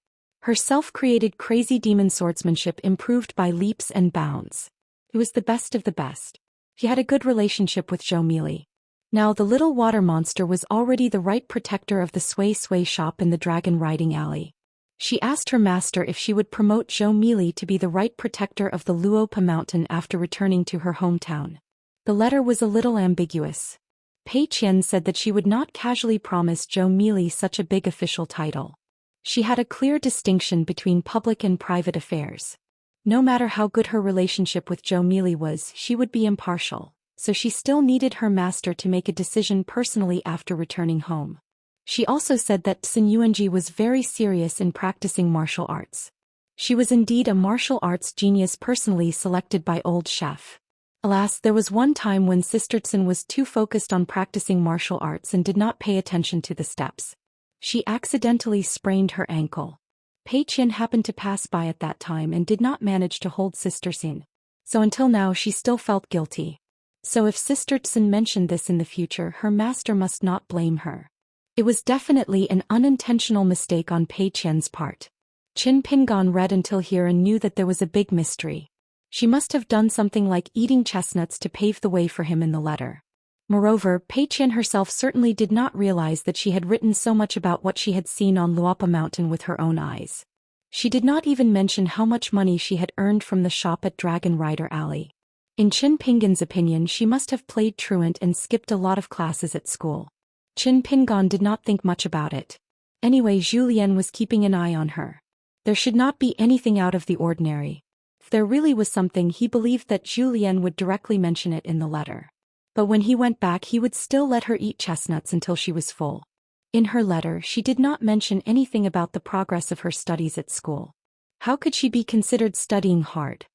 Her self-created crazy demon swordsmanship improved by leaps and bounds. It was the best of the best. She had a good relationship with Zhou Mili. Now the little water monster was already the right protector of the Sui Sui shop in the dragon riding alley. She asked her master if she would promote Zhou Mili to be the right protector of the Luopa mountain after returning to her hometown. The letter was a little ambiguous. Pei Qian said that she would not casually promise Zhou Mili such a big official title. She had a clear distinction between public and private affairs. No matter how good her relationship with Zhou Mili was, she would be impartial, so she still needed her master to make a decision personally after returning home. She also said that Sun Yuanji was very serious in practicing martial arts. She was indeed a martial arts genius personally selected by old chef. Alas, there was one time when Sister Tsun was too focused on practicing martial arts and did not pay attention to the steps. She accidentally sprained her ankle. Pei Qian happened to pass by at that time and did not manage to hold Sister Tsun. So until now she still felt guilty. So if Sister Tsun mentioned this in the future, her master must not blame her. It was definitely an unintentional mistake on Pei Qian's part. Qin Pingan read until here and knew that there was a big mystery. She must have done something like eating chestnuts to pave the way for him in the letter. Moreover, Pei Qian herself certainly did not realize that she had written so much about what she had seen on Luopa Mountain with her own eyes. She did not even mention how much money she had earned from the shop at Dragon Rider Alley. In Qin Pingan's opinion, she must have played truant and skipped a lot of classes at school. Qin Pingan did not think much about it. Anyway, Zhou Lian was keeping an eye on her. There should not be anything out of the ordinary. If there really was something, he believed that Zhou Lian would directly mention it in the letter. But when he went back, he would still let her eat chestnuts until she was full. In her letter, she did not mention anything about the progress of her studies at school. How could she be considered studying hard?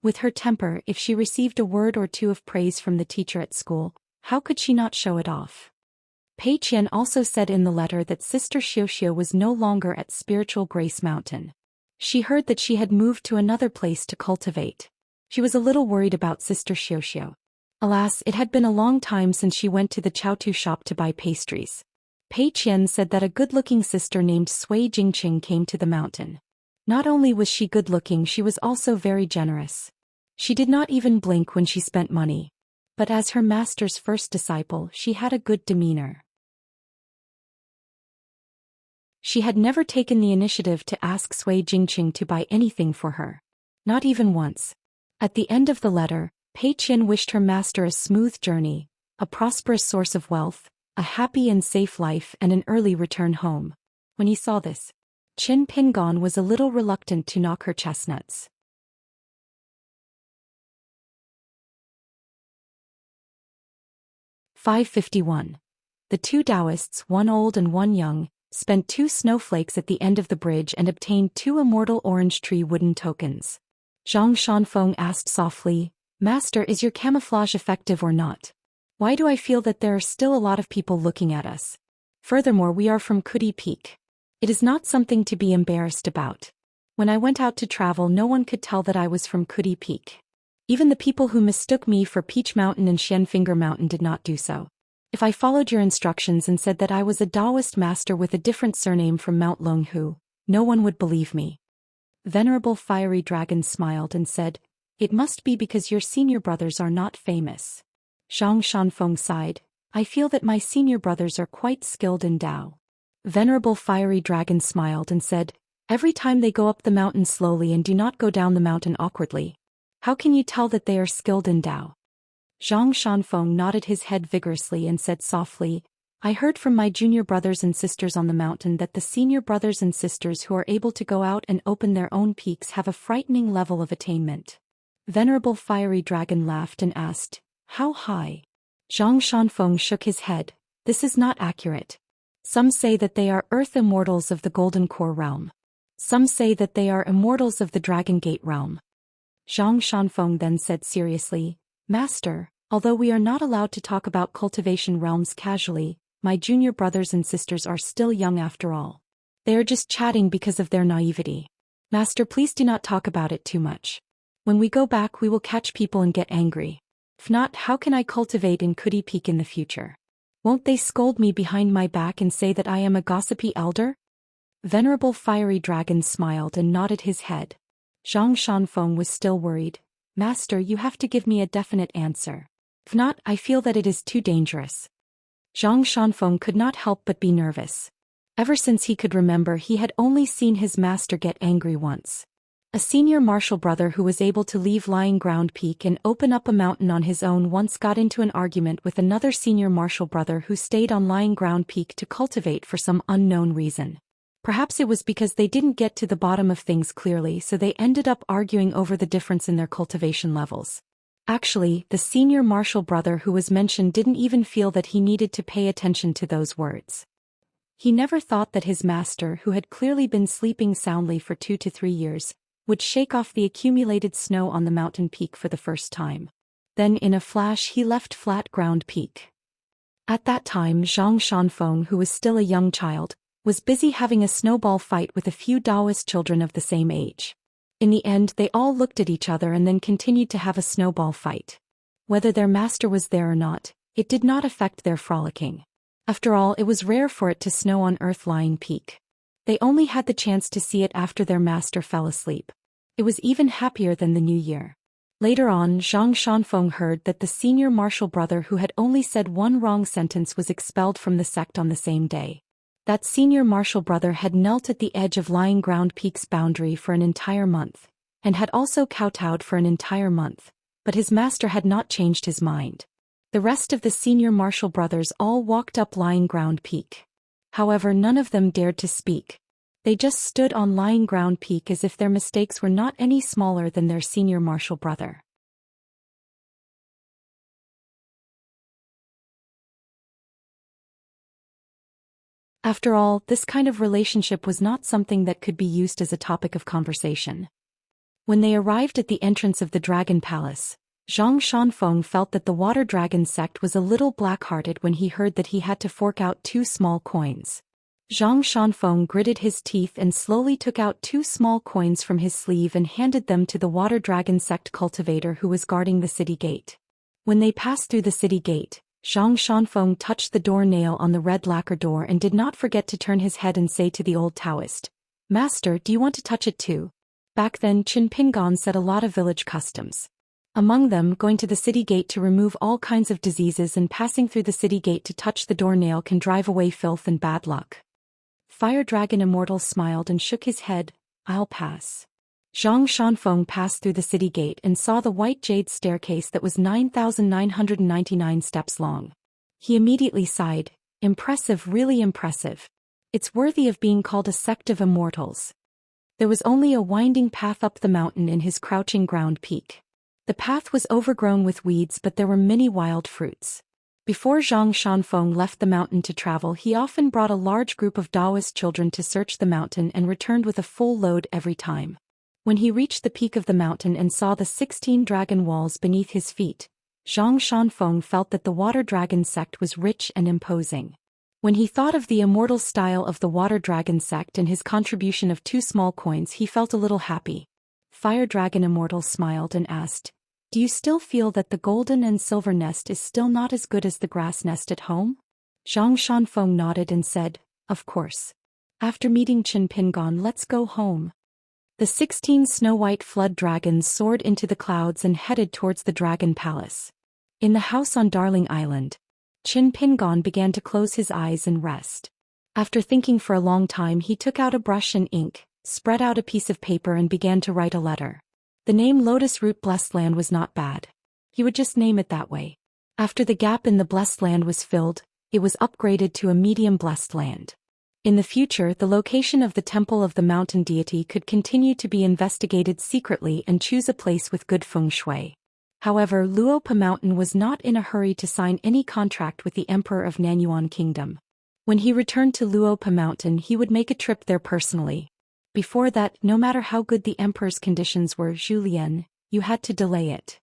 With her temper, if she received a word or two of praise from the teacher at school, how could she not show it off? Pei Qian also said in the letter that Sister Xianxia was no longer at Spiritual Grace Mountain. She heard that she had moved to another place to cultivate. She was a little worried about Sister Xianxia. Alas, it had been a long time since she went to the Chaotu shop to buy pastries. Pei Qian said that a good-looking sister named Sui Jingqing came to the mountain. Not only was she good-looking, she was also very generous. She did not even blink when she spent money. But as her master's first disciple, she had a good demeanor. She had never taken the initiative to ask Sui Jingqing to buy anything for her. Not even once. At the end of the letter, Pei Qian wished her master a smooth journey, a prosperous source of wealth, a happy and safe life, and an early return home. When he saw this, Qin Pingan was a little reluctant to knock her chestnuts. "551. The two Taoists, one old and one young, spent 2 snowflakes at the end of the bridge and obtained 2 immortal orange tree wooden tokens. Zhang Shanfeng asked softly, "Master, is your camouflage effective or not? Why do I feel that there are still a lot of people looking at us? Furthermore, we are from Kuti Peak. It is not something to be embarrassed about. When I went out to travel, no one could tell that I was from Kuti Peak. Even the people who mistook me for Peach Mountain and Xianfinger Mountain did not do so. If I followed your instructions and said that I was a Taoist master with a different surname from Mount Longhu, no one would believe me." Venerable Fiery Dragon smiled and said, "It must be because your senior brothers are not famous." Zhang Shanfeng sighed, "I feel that my senior brothers are quite skilled in Tao." Venerable Fiery Dragon smiled and said, "Every time they go up the mountain slowly and do not go down the mountain awkwardly. How can you tell that they are skilled in Tao?" Zhang Shanfeng nodded his head vigorously and said softly, "I heard from my junior brothers and sisters on the mountain that the senior brothers and sisters who are able to go out and open their own peaks have a frightening level of attainment." Venerable Fiery Dragon laughed and asked, "How high?" Zhang Shanfeng shook his head, "This is not accurate. Some say that they are earth immortals of the Golden Core realm. Some say that they are immortals of the Dragon Gate realm." Zhang Shanfeng then said seriously, "Master, although we are not allowed to talk about cultivation realms casually, my junior brothers and sisters are still young after all. They are just chatting because of their naivety. Master, please do not talk about it too much. When we go back, we will catch people and get angry. If not, how can I cultivate in Kuti Peak in the future?" Won't they scold me behind my back and say that I am a gossipy elder? Venerable fiery dragon smiled and nodded his head. Zhang Shanfeng was still worried. Master, you have to give me a definite answer. If not, I feel that it is too dangerous. Zhang Shanfeng could not help but be nervous. Ever since he could remember, he had only seen his master get angry once. A senior martial brother who was able to leave Lying Ground Peak and open up a mountain on his own once got into an argument with another senior martial brother who stayed on Lying Ground Peak to cultivate for some unknown reason. Perhaps it was because they didn't get to the bottom of things clearly, so they ended up arguing over the difference in their cultivation levels. Actually, the senior martial brother who was mentioned didn't even feel that he needed to pay attention to those words. He never thought that his master, who had clearly been sleeping soundly for 2 to 3 years, would shake off the accumulated snow on the mountain peak for the first time. Then in a flash he left Flat Ground Peak. At that time Zhang Shanfeng, who was still a young child, was busy having a snowball fight with a few Taoist children of the same age. In the end they all looked at each other and then continued to have a snowball fight. Whether their master was there or not, it did not affect their frolicking. After all, it was rare for it to snow on Earth-lying Peak. They only had the chance to see it after their master fell asleep. It was even happier than the New Year. Later on, Zhang Shanfeng heard that the senior martial brother who had only said one wrong sentence was expelled from the sect on the same day. That senior martial brother had knelt at the edge of Lying Ground Peak's boundary for an entire month, and had also kowtowed for an entire month, but his master had not changed his mind. The rest of the senior martial brothers all walked up Lying Ground Peak. However, none of them dared to speak. They just stood on Lying Ground Peak as if their mistakes were not any smaller than their senior martial brother. After all, this kind of relationship was not something that could be used as a topic of conversation. When they arrived at the entrance of the Dragon Palace, Zhang Shanfeng felt that the Water Dragon sect was a little black-hearted when he heard that he had to fork out 2 small coins. Zhang Shanfeng gritted his teeth and slowly took out 2 small coins from his sleeve and handed them to the Water Dragon sect cultivator who was guarding the city gate. When they passed through the city gate, Zhang Shanfeng touched the door nail on the red lacquer door and did not forget to turn his head and say to the old Taoist, "Master, do you want to touch it too?" Back then Qin Pingon said a lot of village customs. Among them, going to the city gate to remove all kinds of diseases and passing through the city gate to touch the doornail can drive away filth and bad luck. Fire Dragon Immortal smiled and shook his head. "I'll pass." Zhang Shanfeng passed through the city gate and saw the white jade staircase that was 9,999 steps long. He immediately sighed. Impressive, really impressive. It's worthy of being called a sect of immortals. There was only a winding path up the mountain in his crouching ground peak. The path was overgrown with weeds, but there were many wild fruits. Before Zhang Shanfeng left the mountain to travel, he often brought a large group of Taoist children to search the mountain and returned with a full load every time. When he reached the peak of the mountain and saw the 16 dragon walls beneath his feet, Zhang Shanfeng felt that the Water Dragon sect was rich and imposing. When he thought of the immortal style of the Water Dragon sect and his contribution of 2 small coins, he felt a little happy. Fire Dragon Immortal smiled and asked, "Do you still feel that the golden and silver nest is still not as good as the grass nest at home?" Zhang Shanfeng nodded and said, "Of course. After meeting Qin Pingon, let's go home." The 16 snow-white flood dragons soared into the clouds and headed towards the Dragon Palace. In the house on Darling Island, Qin Pingon began to close his eyes and rest. After thinking for a long time, he took out a brush and ink, spread out a piece of paper and began to write a letter. The name Lotus Root Blessed Land was not bad. He would just name it that way. After the gap in the Blessed Land was filled, it was upgraded to a medium Blessed Land. In the future, the location of the Temple of the Mountain Deity could continue to be investigated secretly and choose a place with good feng shui. However, Luopa Mountain was not in a hurry to sign any contract with the Emperor of Nanyuan Kingdom. When he returned to Luopa Mountain, he would make a trip there personally. Before that, no matter how good the Emperor's conditions were, Zhu Lian, you had to delay it.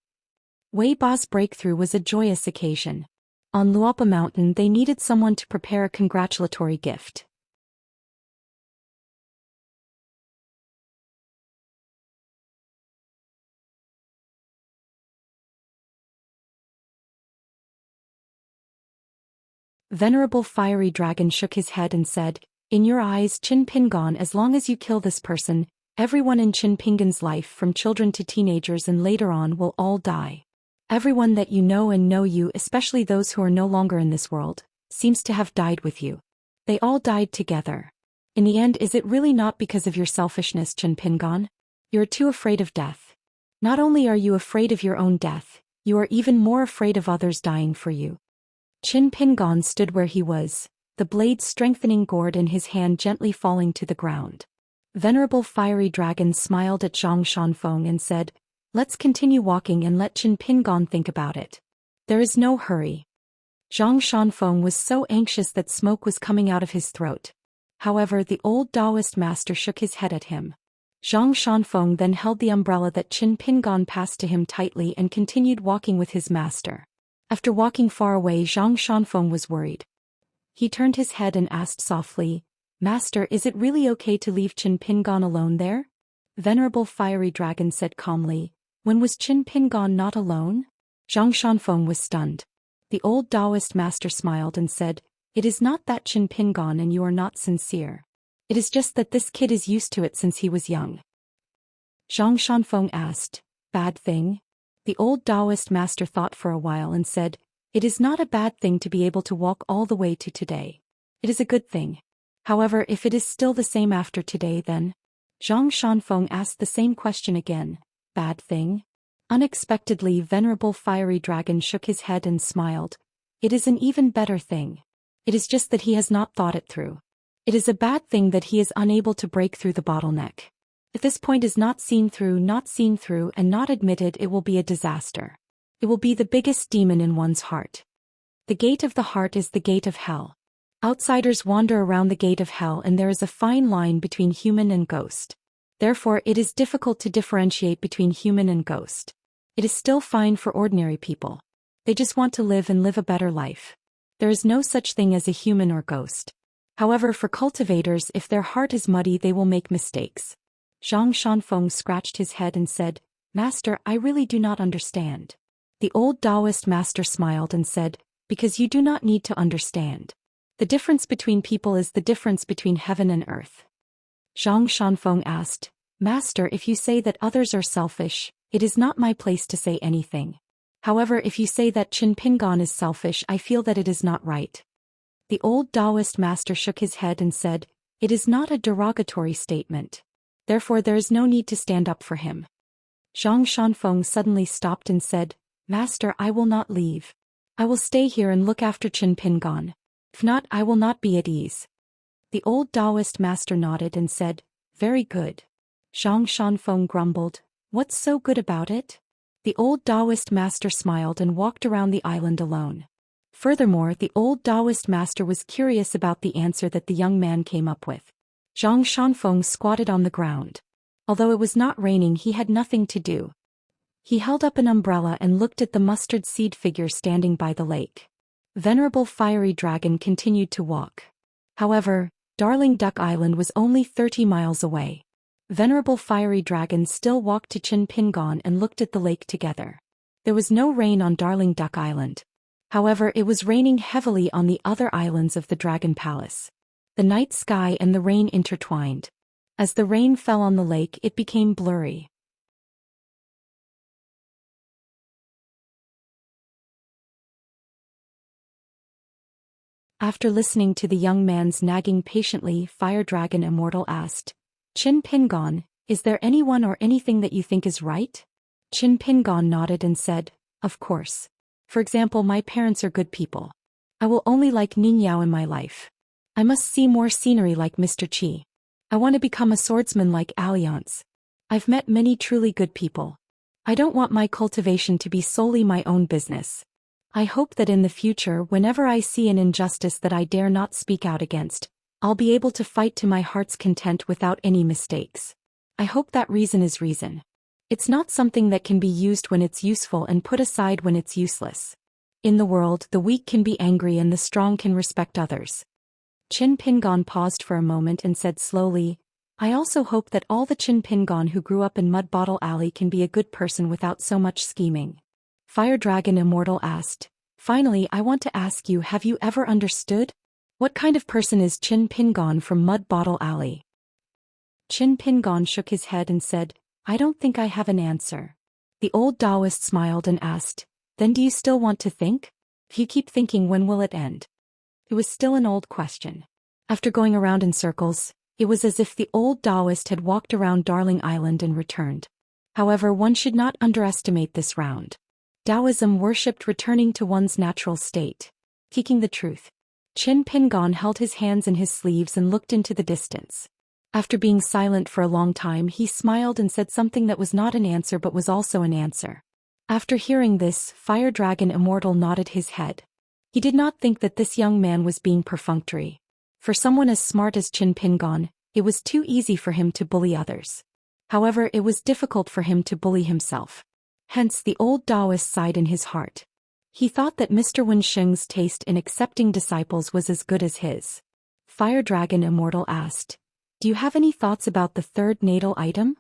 Wei Ba's breakthrough was a joyous occasion. On Luopa Mountain, they needed someone to prepare a congratulatory gift. Venerable Fiery Dragon shook his head and said, "In your eyes, Qin Pingon, as long as you kill this person, everyone in Qin Pingon's life from children to teenagers and later on will all die. Everyone that you know and know you, especially those who are no longer in this world, seems to have died with you. They all died together. In the end, is it really not because of your selfishness, Qin Pingon? You're too afraid of death. Not only are you afraid of your own death, you are even more afraid of others dying for you." Qin Pingon stood where he was, the blade strengthening gourd in his hand gently falling to the ground. Venerable Fiery Dragon smiled at Zhang Shanfeng and said, "Let's continue walking and let Qin Pingon think about it. There is no hurry." Zhang Shanfeng was so anxious that smoke was coming out of his throat. However, the old Taoist master shook his head at him. Zhang Shanfeng then held the umbrella that Qin Pingon passed to him tightly and continued walking with his master. After walking far away, Zhang Shanfeng was worried. He turned his head and asked softly, "Master, is it really okay to leave Qin Pingon alone there?" Venerable Fiery Dragon said calmly, "When was Qin Pingon not alone?" Zhang Shanfeng was stunned. The old Taoist master smiled and said, "It is not that Qin Pingon and you are not sincere. It is just that this kid is used to it since he was young." Zhang Shanfeng asked, "Bad thing?" The old Taoist master thought for a while and said, "It is not a bad thing to be able to walk all the way to today. It is a good thing. However, if it is still the same after today, then?" Zhang Shanfeng asked the same question again, "Bad thing?" Unexpectedly, Venerable Fiery Dragon shook his head and smiled. "It is an even better thing. It is just that he has not thought it through. It is a bad thing that he is unable to break through the bottleneck. If this point is not seen through, and not admitted, it will be a disaster. It will be the biggest demon in one's heart. The gate of the heart is the gate of hell. Outsiders wander around the gate of hell and there is a fine line between human and ghost. Therefore, it is difficult to differentiate between human and ghost. It is still fine for ordinary people. They just want to live and live a better life. There is no such thing as a human or ghost. However, for cultivators, if their heart is muddy, they will make mistakes." Zhang Shanfeng scratched his head and said, "Master, I really do not understand." The old Taoist master smiled and said, "Because you do not need to understand. The difference between people is the difference between heaven and earth." Zhang Shanfeng asked, "Master, if you say that others are selfish, it is not my place to say anything. However, if you say that Qin Pingon is selfish, I feel that it is not right." The old Taoist master shook his head and said, "It is not a derogatory statement. Therefore there is no need to stand up for him." Zhang Shanfeng suddenly stopped and said, "Master, I will not leave. I will stay here and look after Qin Pingon. If not, I will not be at ease." The old Taoist master nodded and said, "Very good." Zhang Shanfeng grumbled, "What's so good about it?" The old Taoist master smiled and walked around the island alone. Furthermore, the old Taoist master was curious about the answer that the young man came up with. Zhang Shanfeng squatted on the ground. Although it was not raining, he had nothing to do. He held up an umbrella and looked at the mustard seed figure standing by the lake. Venerable Fiery Dragon continued to walk. However, Darling Duck Island was only 30 miles away. Venerable Fiery Dragon still walked to Qin Pingon and looked at the lake together. There was no rain on Darling Duck Island. However, it was raining heavily on the other islands of the Dragon Palace. The night sky and the rain intertwined. As the rain fell on the lake, it became blurry. After listening to the young man's nagging patiently, Fire Dragon Immortal asked, "Qin Pingon, is there anyone or anything that you think is right?" Qin Pingon nodded and said, "Of course. For example, my parents are good people. I will only like Ning Yao in my life. I must see more scenery like Mr. Qi. I want to become a swordsman like Alliance. I've met many truly good people. I don't want my cultivation to be solely my own business. I hope that in the future, whenever I see an injustice that I dare not speak out against, I'll be able to fight to my heart's content without any mistakes. I hope that reason is reason. It's not something that can be used when it's useful and put aside when it's useless. In the world, the weak can be angry and the strong can respect others." Qin Pingon paused for a moment and said slowly, "I also hope that all the Qin Pingon who grew up in Mud Bottle Alley can be a good person without so much scheming." Fire Dragon Immortal asked, Finally, I want to ask you, have you ever understood? What kind of person is Qin Pingon from Mud Bottle Alley? Qin Pingon shook his head and said, I don't think I have an answer. The old Taoist smiled and asked, then do you still want to think? If you keep thinking, when will it end? It was still an old question. After going around in circles, it was as if the old Taoist had walked around Darling Island and returned. However, one should not underestimate this round. Taoism worshipped returning to one's natural state. Seeking the truth. Qin Pingon held his hands in his sleeves and looked into the distance. After being silent for a long time, he smiled and said something that was not an answer but was also an answer. After hearing this, Fire Dragon Immortal nodded his head. He did not think that this young man was being perfunctory. For someone as smart as Qin Pingon, it was too easy for him to bully others. However, it was difficult for him to bully himself. Hence, the old Taoist sighed in his heart. He thought that Mr. Wensheng's taste in accepting disciples was as good as his. Fire Dragon Immortal asked, do you have any thoughts about the third natal item?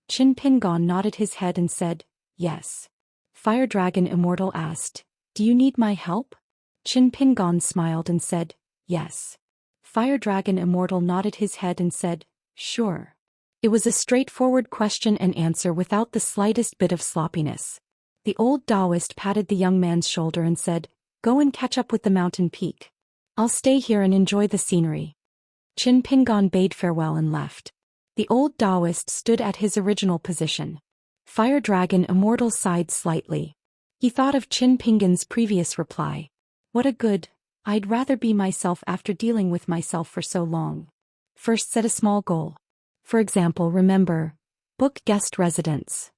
Qin Pingon nodded his head and said, yes. Fire Dragon Immortal asked, do you need my help? Qin Pingon smiled and said, yes. Fire Dragon Immortal nodded his head and said, sure. It was a straightforward question and answer without the slightest bit of sloppiness. The old Taoist patted the young man's shoulder and said, go and catch up with the mountain peak. I'll stay here and enjoy the scenery. Qin Pingon bade farewell and left. The old Taoist stood at his original position. Fire Dragon Immortal sighed slightly. He thought of Qin Pingon's previous reply. What a good, I'd rather be myself after dealing with myself for so long. First, set a small goal. For example, remember, book guest residence.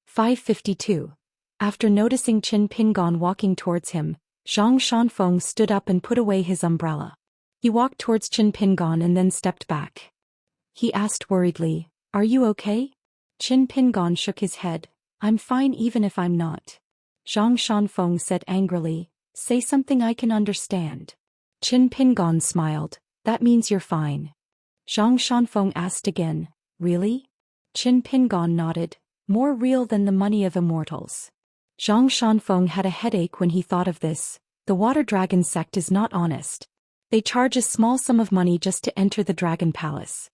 (552). After noticing Qin Pingon walking towards him, Zhang Shanfeng stood up and put away his umbrella. He walked towards Qin Pingon and then stepped back. He asked worriedly, are you okay? Qin Pingon shook his head, I'm fine even if I'm not. Zhang Shanfeng said angrily, say something I can understand. Qin Pingon smiled, that means you're fine. Zhang Shanfeng asked again, really? Qin Pingon nodded, more real than the money of immortals. Zhang Shanfeng had a headache when he thought of this. The Water Dragon sect is not honest. They charge a small sum of money just to enter the Dragon Palace.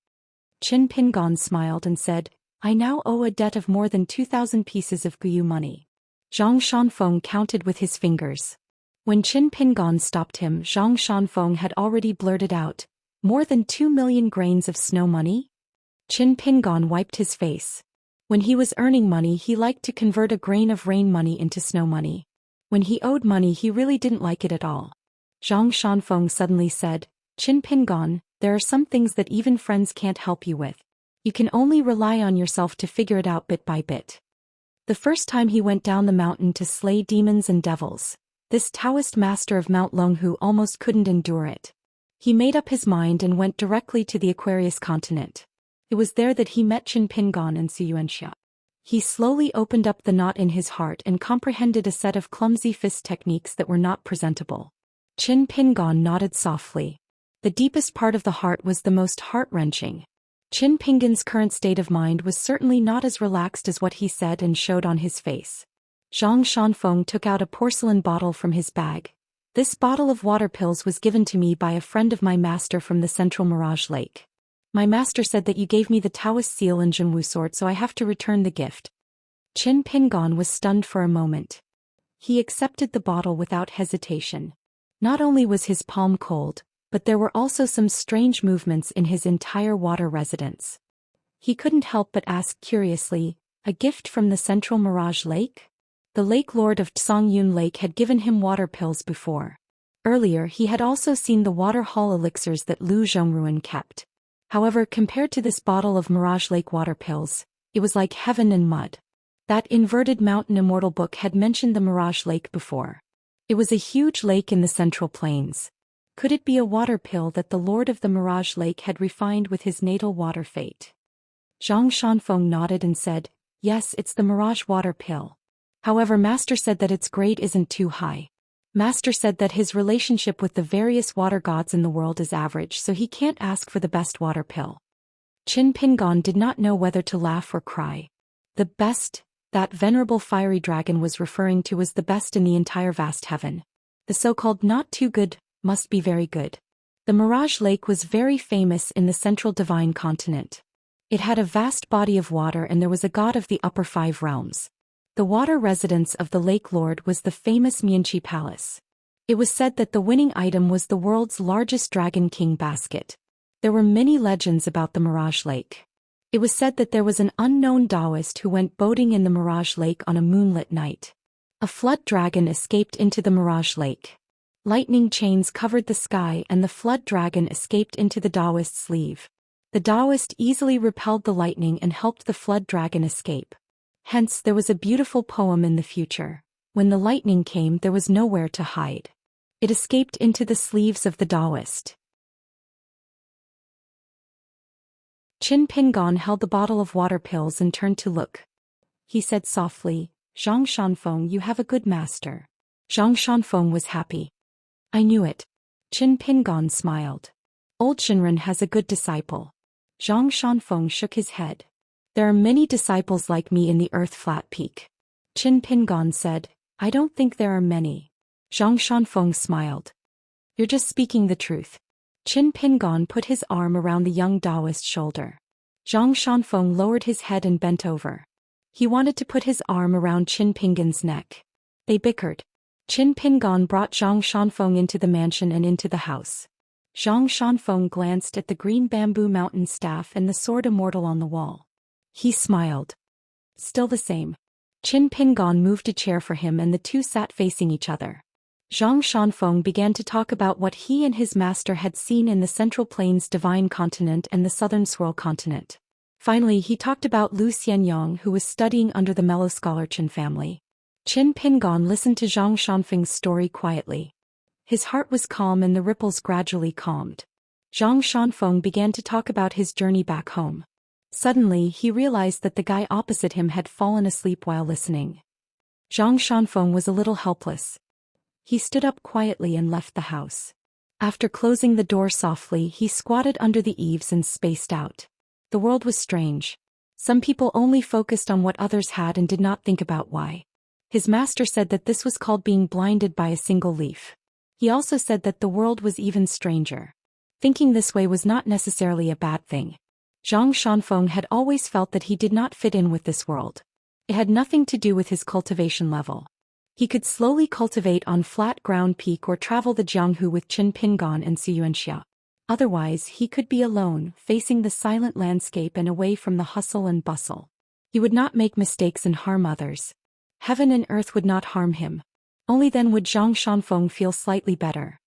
Qin Pingon smiled and said, I now owe a debt of more than 2,000 pieces of Guyu money. Zhang Shanfeng counted with his fingers. When Qin Pingon stopped him, Zhang Shanfeng had already blurted out, more than 2 million grains of snow money? Qin Pingon wiped his face. When he was earning money, he liked to convert a grain of rain money into snow money. When he owed money, he really didn't like it at all. Zhang Shanfeng suddenly said, Qin Pingon, there are some things that even friends can't help you with. You can only rely on yourself to figure it out bit by bit. The first time he went down the mountain to slay demons and devils, this Taoist master of Mount Longhu almost couldn't endure it. He made up his mind and went directly to the Aquarius continent. It was there that he met Qin Pingon and Xianxia. He slowly opened up the knot in his heart and comprehended a set of clumsy fist techniques that were not presentable. Qin Pingon nodded softly. The deepest part of the heart was the most heart-wrenching. Qin Pingon's current state of mind was certainly not as relaxed as what he said and showed on his face. Zhang Shanfeng took out a porcelain bottle from his bag. This bottle of water pills was given to me by a friend of my master from the Central Mirage Lake. My master said that you gave me the Taoist seal and Jinwu sword, so I have to return the gift. Qin Pingon was stunned for a moment. He accepted the bottle without hesitation. Not only was his palm cold, but there were also some strange movements in his entire water residence. He couldn't help but ask curiously, a gift from the Central Mirage Lake? The Lake Lord of Tsongyun Lake had given him water pills before. Earlier he had also seen the water hall elixirs that Lu Zhongruan kept. However, compared to this bottle of Mirage Lake water pills, it was like heaven and mud. That inverted mountain immortal book had mentioned the Mirage Lake before. It was a huge lake in the Central Plains. Could it be a water pill that the Lord of the Mirage Lake had refined with his natal water fate? Zhang Shanfeng nodded and said, yes, it's the Mirage water pill. However, Master said that its grade isn't too high. Master said that his relationship with the various water gods in the world is average, so he can't ask for the best water pill. Qin Pingon did not know whether to laugh or cry. The best that venerable fiery dragon was referring to was the best in the entire vast heaven. The so-called not too good must be very good. The Mirage Lake was very famous in the central divine continent. It had a vast body of water and there was a god of the upper 5 realms. The water residence of the Lake Lord was the famous Mianqi Palace. It was said that the winning item was the world's largest Dragon King basket. There were many legends about the Mirage Lake. It was said that there was an unknown Taoist who went boating in the Mirage Lake on a moonlit night. A flood dragon escaped into the Mirage Lake. Lightning chains covered the sky and the flood dragon escaped into the Taoist's sleeve. The Taoist easily repelled the lightning and helped the flood dragon escape. Hence there was a beautiful poem in the future. When the lightning came there was nowhere to hide. It escaped into the sleeves of the Taoist. Qin Pingon held the bottle of water pills and turned to look. He said softly, "Zhang Shanfeng, you have a good master." Zhang Shanfeng was happy. "I knew it." Qin Pingon smiled. "Old Shinran has a good disciple." Zhang Shanfeng shook his head. "There are many disciples like me in the Earth Flat Peak." Qin Pingon said, "I don't think there are many." Zhang Shanfeng smiled. "You're just speaking the truth." Qin Pingon put his arm around the young Taoist's shoulder. Zhang Shanfeng lowered his head and bent over. He wanted to put his arm around Qin Pingon's neck. They bickered. Qin Pingon brought Zhang Shanfeng into the mansion and into the house. Zhang Shanfeng glanced at the green bamboo mountain staff and the sword immortal on the wall. He smiled. "Still the same." Qin Pingon moved a chair for him and the two sat facing each other. Zhang Shanfeng began to talk about what he and his master had seen in the Central Plains Divine Continent and the Southern Swirl Continent. Finally he talked about Lu Xianyang who was studying under the mellow scholar Qin family. Qin Pingon listened to Zhang Shanfeng's story quietly. His heart was calm and the ripples gradually calmed. Zhang Shanfeng began to talk about his journey back home. Suddenly he realized that the guy opposite him had fallen asleep while listening. Zhang Shanfeng was a little helpless. He stood up quietly and left the house. After closing the door softly he squatted under the eaves and spaced out. The world was strange. Some people only focused on what others had and did not think about why. His master said that this was called being blinded by a single leaf. He also said that the world was even stranger. Thinking this way was not necessarily a bad thing. Zhang Shanfeng had always felt that he did not fit in with this world. It had nothing to do with his cultivation level. He could slowly cultivate on flat ground peak or travel the Jianghu with Qin Pingon and Xianxia. Otherwise he could be alone, facing the silent landscape and away from the hustle and bustle. He would not make mistakes and harm others. Heaven and earth would not harm him. Only then would Zhang Shanfeng feel slightly better.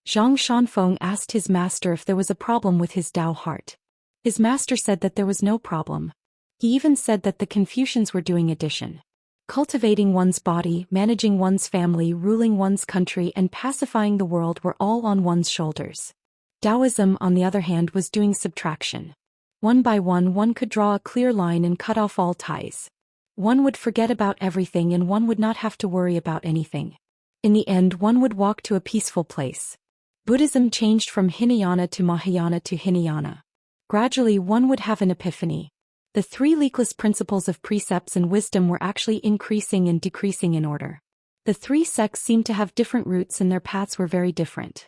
Zhang Shanfeng asked his master if there was a problem with his Tao heart. His master said that there was no problem. He even said that the Confucians were doing addition. Cultivating one's body, managing one's family, ruling one's country and pacifying the world were all on one's shoulders. Taoism, on the other hand, was doing subtraction. One by one could draw a clear line and cut off all ties. One would forget about everything and one would not have to worry about anything. In the end one would walk to a peaceful place. Buddhism changed from Hinayana to Mahayana to Hinayana. Gradually one would have an epiphany. The 3 leakless principles of precepts and wisdom were actually increasing and decreasing in order. The 3 sects seemed to have different roots and their paths were very different.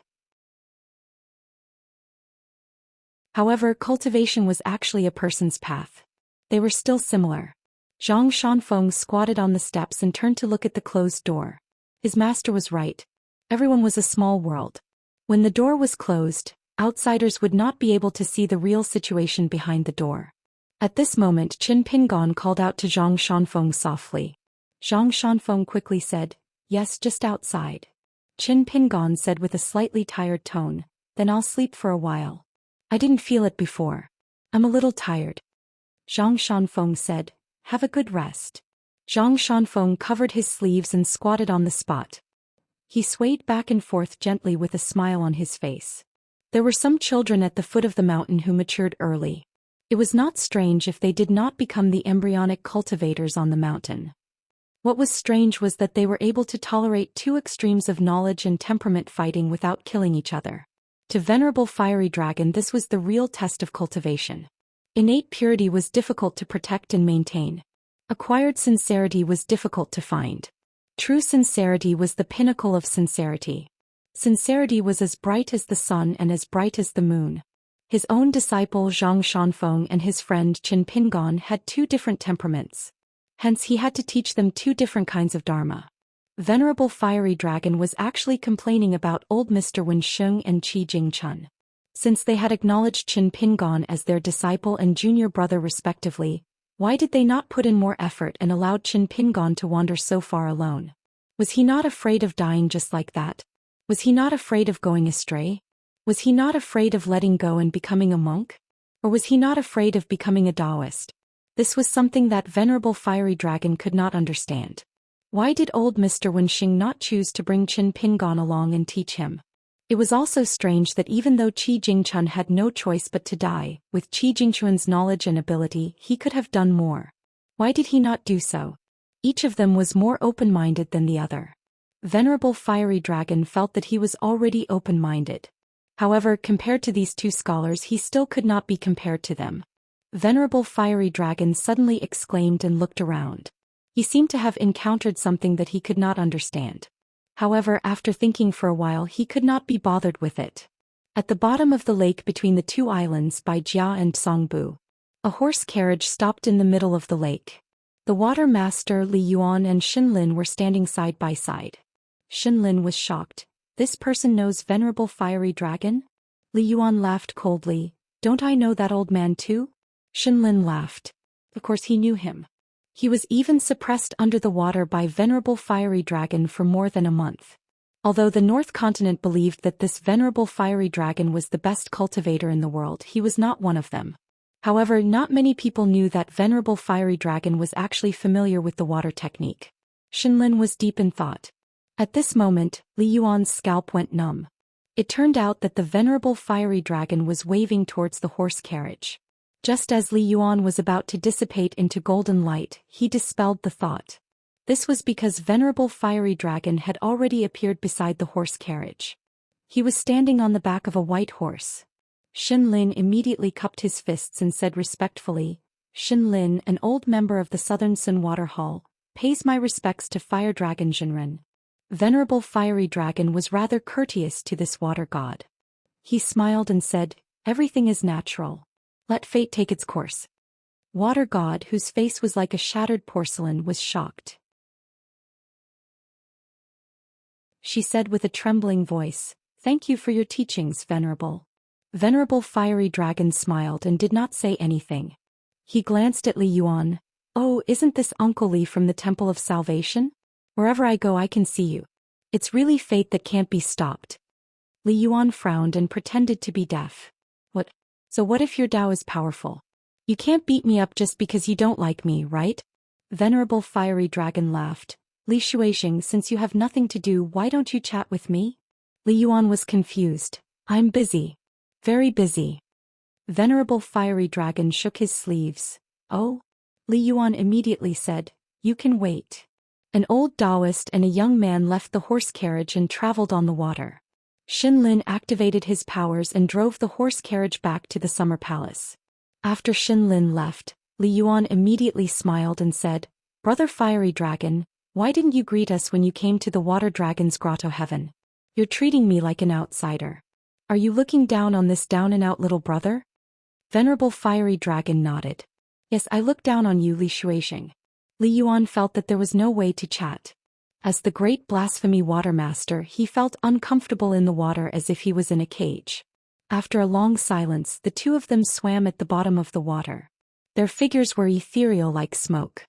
However, cultivation was actually a person's path. They were still similar. Zhang Shanfeng squatted on the steps and turned to look at the closed door. His master was right. Everyone was a small world. When the door was closed, outsiders would not be able to see the real situation behind the door. At this moment Qin Pingon called out to Zhang Shanfeng softly. Zhang Shanfeng quickly said, "Yes, just outside." Qin Pingon said with a slightly tired tone, "Then I'll sleep for a while. I didn't feel it before. I'm a little tired." Zhang Shanfeng said, "Have a good rest." Zhang Shanfeng covered his sleeves and squatted on the spot. He swayed back and forth gently with a smile on his face. There were some children at the foot of the mountain who matured early. It was not strange if they did not become the embryonic cultivators on the mountain. What was strange was that they were able to tolerate 2 extremes of knowledge and temperament fighting without killing each other. To Venerable Fiery Dragon this was the real test of cultivation. Innate purity was difficult to protect and maintain. Acquired sincerity was difficult to find. True sincerity was the pinnacle of sincerity. Sincerity was as bright as the sun and as bright as the moon. His own disciple Zhang Shanfeng and his friend Qin Pingon had two different temperaments. Hence he had to teach them two different kinds of dharma. Venerable Fiery Dragon was actually complaining about old Mr. Wen Sheng and Qi Jingchun. Since they had acknowledged Qin Pingon as their disciple and junior brother respectively, why did they not put in more effort and allowed Qin Pingon to wander so far alone? Was he not afraid of dying just like that? Was he not afraid of going astray? Was he not afraid of letting go and becoming a monk? Or was he not afraid of becoming a Taoist? This was something that Venerable Fiery Dragon could not understand. Why did old Mr. Wenxing not choose to bring Qin Pingon along and teach him? It was also strange that even though Qi Jingchun had no choice but to die, with Qi Jingchun's knowledge and ability he could have done more. Why did he not do so? Each of them was more open-minded than the other. Venerable Fiery Dragon felt that he was already open-minded. However, compared to these two scholars he still could not be compared to them. Venerable Fiery Dragon suddenly exclaimed and looked around. He seemed to have encountered something that he could not understand. However, after thinking for a while he could not be bothered with it. At the bottom of the lake between the two islands by Jia and Songbu, a horse carriage stopped in the middle of the lake. The water master Li Yuan and Xin Lin were standing side by side. Xin Lin was shocked. This person knows Venerable Fiery Dragon? Li Yuan laughed coldly. Don't I know that old man too? Xin Lin laughed. Of course he knew him. He was even suppressed under the water by Venerable Fiery Dragon for more than a month. Although the North Continent believed that this Venerable Fiery Dragon was the best cultivator in the world, he was not one of them. However, not many people knew that Venerable Fiery Dragon was actually familiar with the water technique. Xin Lin was deep in thought. At this moment, Li Yuan's scalp went numb. It turned out that the Venerable Fiery Dragon was waving towards the horse carriage. Just as Li Yuan was about to dissipate into golden light, he dispelled the thought. This was because Venerable Fiery Dragon had already appeared beside the horse carriage. He was standing on the back of a white horse. Xin Lin immediately cupped his fists and said respectfully, Xin Lin, an old member of the Southern Sun Water Hall, pays my respects to Fire Dragon Jinren. Venerable Fiery Dragon was rather courteous to this water god. He smiled and said, everything is natural. Let fate take its course. Water god, whose face was like a shattered porcelain, was shocked. She said with a trembling voice, thank you for your teachings, Venerable. Venerable Fiery Dragon smiled and did not say anything. He glanced at Li Yuan. Oh, isn't this Uncle Li from the Temple of Salvation? Wherever I go I can see you. It's really fate that can't be stopped. Li Yuan frowned and pretended to be deaf. What? So what if your Tao is powerful? You can't beat me up just because you don't like me, right? Venerable Fiery Dragon laughed. Li Shuixing, since you have nothing to do, why don't you chat with me? Li Yuan was confused. I'm busy. Very busy. Venerable Fiery Dragon shook his sleeves. Oh? Li Yuan immediately said, you can wait. An old Taoist and a young man left the horse carriage and traveled on the water. Xin Lin activated his powers and drove the horse carriage back to the summer palace. After Xin Lin left, Li Yuan immediately smiled and said, Brother Fiery Dragon, why didn't you greet us when you came to the Water Dragon's Grotto Heaven? You're treating me like an outsider. Are you looking down on this down-and-out little brother? Venerable Fiery Dragon nodded. Yes, I look down on you, Li Shuixing. Li Yuan felt that there was no way to chat. As the great blasphemy water master, he felt uncomfortable in the water as if he was in a cage. After a long silence, the two of them swam at the bottom of the water. Their figures were ethereal like smoke.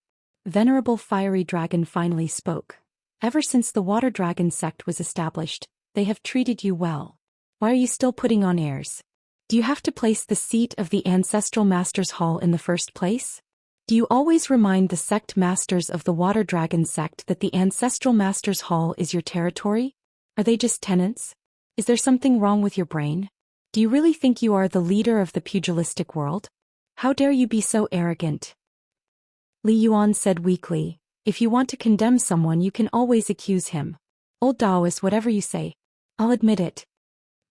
Venerable Fiery Dragon finally spoke. Ever since the Water Dragon sect was established, they have treated you well. Why are you still putting on airs? Do you have to place the seat of the Ancestral Master's Hall in the first place? Do you always remind the sect masters of the Water Dragon sect that the Ancestral Master's Hall is your territory? Are they just tenants? Is there something wrong with your brain? Do you really think you are the leader of the pugilistic world? How dare you be so arrogant? Li Yuan said weakly, if you want to condemn someone you can always accuse him. Old Taoist, whatever you say. I'll admit it.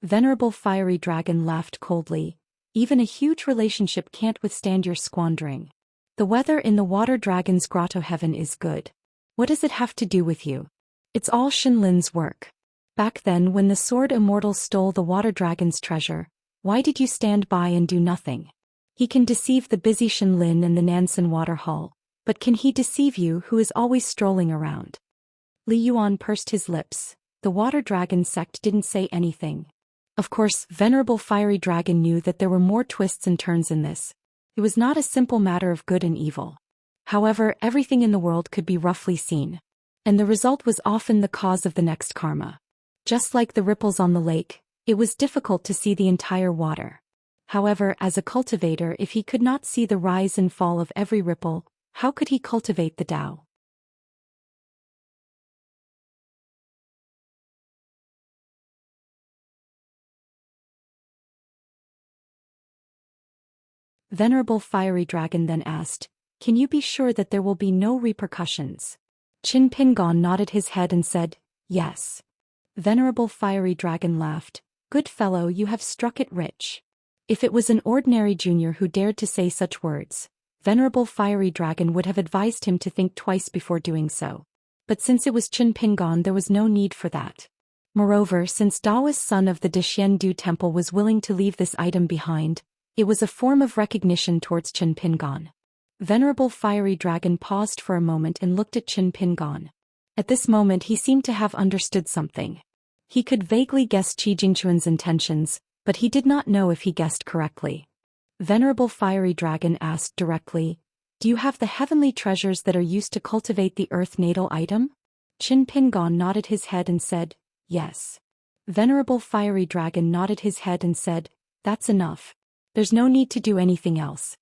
Venerable Fiery Dragon laughed coldly. Even a huge relationship can't withstand your squandering. The weather in the water dragon's grotto heaven is good. What does it have to do with you? It's all Shinlin's work. Back then when the sword immortal stole the water dragon's treasure, why did you stand by and do nothing? He can deceive the busy Shinlin and the Nansen water hall, but can he deceive you who is always strolling around? Li Yuan pursed his lips. The water dragon sect didn't say anything. Of course, Venerable Fiery Dragon knew that there were more twists and turns in this. It was not a simple matter of good and evil. However, everything in the world could be roughly seen. And the result was often the cause of the next karma. Just like the ripples on the lake, it was difficult to see the entire water. However, as a cultivator, if he could not see the rise and fall of every ripple, how could he cultivate the Tao? Venerable Fiery Dragon then asked, "Can you be sure that there will be no repercussions?" Qin Pingon nodded his head and said, "Yes." Venerable Fiery Dragon laughed, "Good fellow, you have struck it rich." If it was an ordinary junior who dared to say such words, Venerable Fiery Dragon would have advised him to think twice before doing so. But since it was Qin Pingon, there was no need for that. Moreover, since Daoist son of the Dexiandu Temple was willing to leave this item behind, it was a form of recognition towards Qin Pingon. Venerable Fiery Dragon paused for a moment and looked at Qin Pingon. At this moment he seemed to have understood something. He could vaguely guess Qi Jingquan's intentions, but he did not know if he guessed correctly. Venerable Fiery Dragon asked directly, "Do you have the heavenly treasures that are used to cultivate the earth natal item?" Qin Pingon nodded his head and said, "Yes." Venerable Fiery Dragon nodded his head and said, "That's enough. There's no need to do anything else."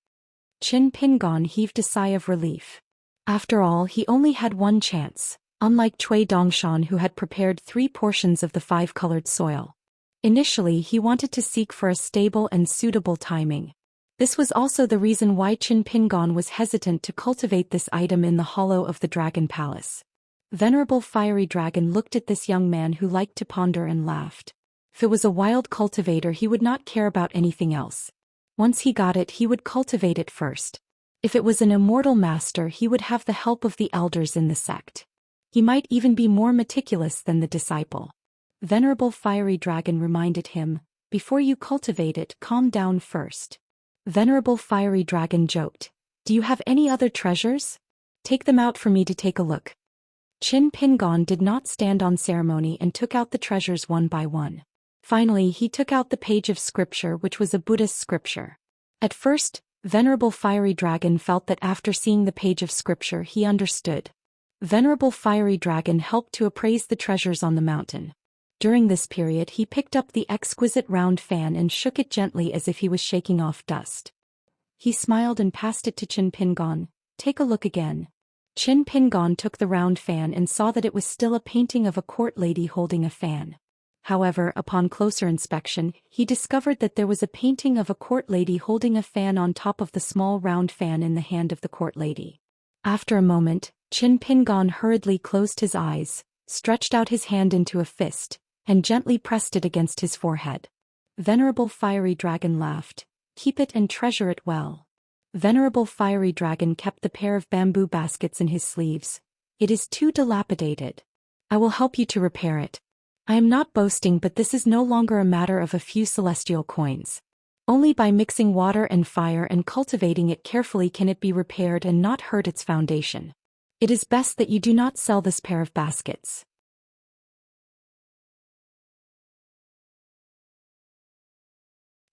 Qin Pingon heaved a sigh of relief. After all, he only had one chance, unlike Cui Dongshan who had prepared 3 portions of the 5-colored soil. Initially he wanted to seek for a stable and suitable timing. This was also the reason why Qin Pingon was hesitant to cultivate this item in the hollow of the Dragon Palace. Venerable Fiery Dragon looked at this young man who liked to ponder and laughed. If it was a wild cultivator, he would not care about anything else. Once he got it, he would cultivate it first. If it was an immortal master, he would have the help of the elders in the sect. He might even be more meticulous than the disciple. Venerable Fiery Dragon reminded him, "Before you cultivate it, calm down first." Venerable Fiery Dragon joked, "Do you have any other treasures? Take them out for me to take a look." Qin Pingon did not stand on ceremony and took out the treasures one by one. Finally he took out the page of scripture, which was a Buddhist scripture. At first, Venerable Fiery Dragon felt that after seeing the page of scripture he understood. Venerable Fiery Dragon helped to appraise the treasures on the mountain. During this period he picked up the exquisite round fan and shook it gently as if he was shaking off dust. He smiled and passed it to Qin Pingon. "Take a look again." Qin Pingon took the round fan and saw that it was still a painting of a court lady holding a fan. However, upon closer inspection, he discovered that there was a painting of a court lady holding a fan on top of the small round fan in the hand of the court lady. After a moment, Qin Pingon hurriedly closed his eyes, stretched out his hand into a fist, and gently pressed it against his forehead. Venerable Fiery Dragon laughed, "Keep it and treasure it well." Venerable Fiery Dragon kept the pair of bamboo baskets in his sleeves. "It is too dilapidated. I will help you to repair it. I am not boasting, but this is no longer a matter of a few celestial coins. Only by mixing water and fire and cultivating it carefully can it be repaired and not hurt its foundation. It is best that you do not sell this pair of baskets."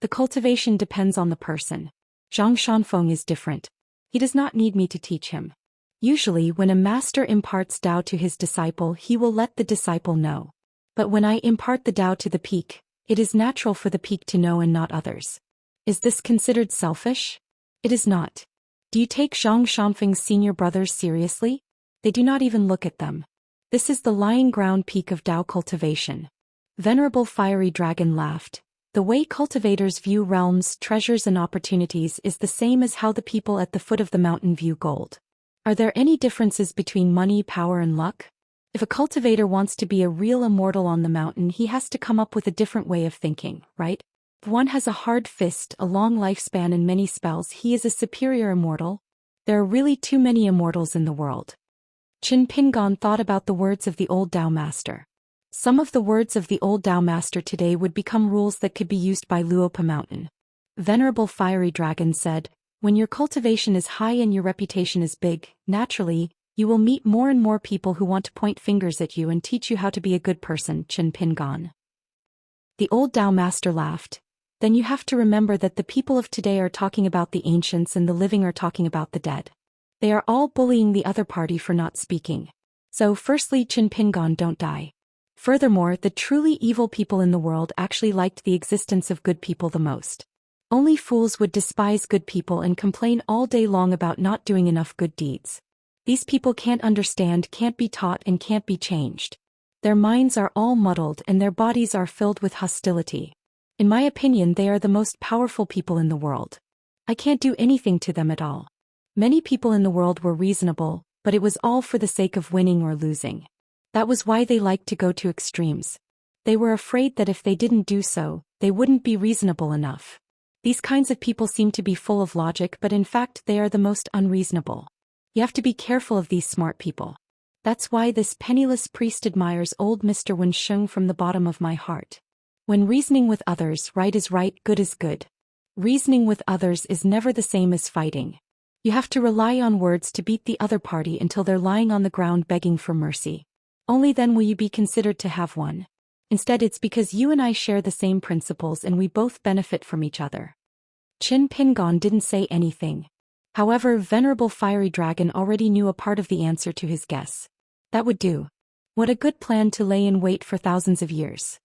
The cultivation depends on the person. Zhang Shanfeng is different. He does not need me to teach him. Usually when a master imparts Tao to his disciple, he will let the disciple know. But when I impart the Tao to the peak, it is natural for the peak to know and not others. Is this considered selfish? It is not. Do you take Zhang Shanfeng's senior brothers seriously? They do not even look at them. This is the lying ground peak of Tao cultivation. Venerable Fiery Dragon laughed. The way cultivators view realms, treasures and opportunities is the same as how the people at the foot of the mountain view gold. Are there any differences between money, power and luck? If a cultivator wants to be a real immortal on the mountain, he has to come up with a different way of thinking, right? One has a hard fist, a long lifespan and many spells. He is a superior immortal. There are really too many immortals in the world. Qin Pingon thought about the words of the old Tao Master. Some of the words of the old Tao Master today would become rules that could be used by Luopa Mountain. Venerable Fiery Dragon said, when your cultivation is high and your reputation is big, naturally, you will meet more and more people who want to point fingers at you and teach you how to be a good person, Qin Pingon. The old Tao Master laughed. Then you have to remember that the people of today are talking about the ancients and the living are talking about the dead. They are all bullying the other party for not speaking. So firstly, Qin Pingon, don't die. Furthermore, the truly evil people in the world actually liked the existence of good people the most. Only fools would despise good people and complain all day long about not doing enough good deeds. These people can't understand, can't be taught and can't be changed. Their minds are all muddled and their bodies are filled with hostility. In my opinion, they are the most powerful people in the world. I can't do anything to them at all. Many people in the world were reasonable, but it was all for the sake of winning or losing. That was why they liked to go to extremes. They were afraid that if they didn't do so, they wouldn't be reasonable enough. These kinds of people seem to be full of logic, but in fact they are the most unreasonable. You have to be careful of these smart people. That's why this penniless priest admires old Mr. Wensheng from the bottom of my heart. When reasoning with others, right is right, good is good. Reasoning with others is never the same as fighting. You have to rely on words to beat the other party until they're lying on the ground begging for mercy. Only then will you be considered to have won. Instead, it's because you and I share the same principles and we both benefit from each other. Qin Pingon didn't say anything. However, Venerable Fiery Dragon already knew a part of the answer to his guess. That would do. What a good plan to lay in wait for thousands of years.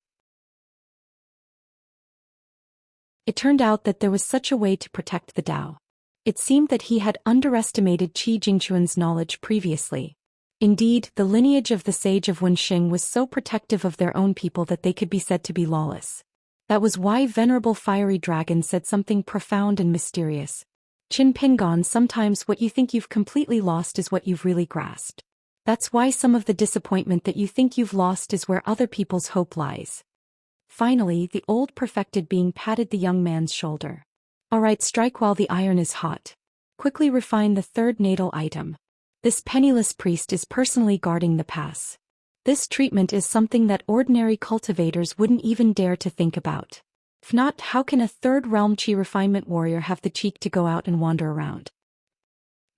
It turned out that there was such a way to protect the Tao. It seemed that he had underestimated Qi Jingquan's knowledge previously. Indeed, the lineage of the sage of Wensheng was so protective of their own people that they could be said to be lawless. That was why Venerable Fiery Dragon said something profound and mysterious. Qin Pingon, sometimes what you think you've completely lost is what you've really grasped. That's why some of the disappointment that you think you've lost is where other people's hope lies. Finally, the old perfected being patted the young man's shoulder. All right, strike while the iron is hot. Quickly refine the third natal item. This penniless priest is personally guarding the pass. This treatment is something that ordinary cultivators wouldn't even dare to think about. If not, how can a third realm Qi refinement warrior have the cheek to go out and wander around?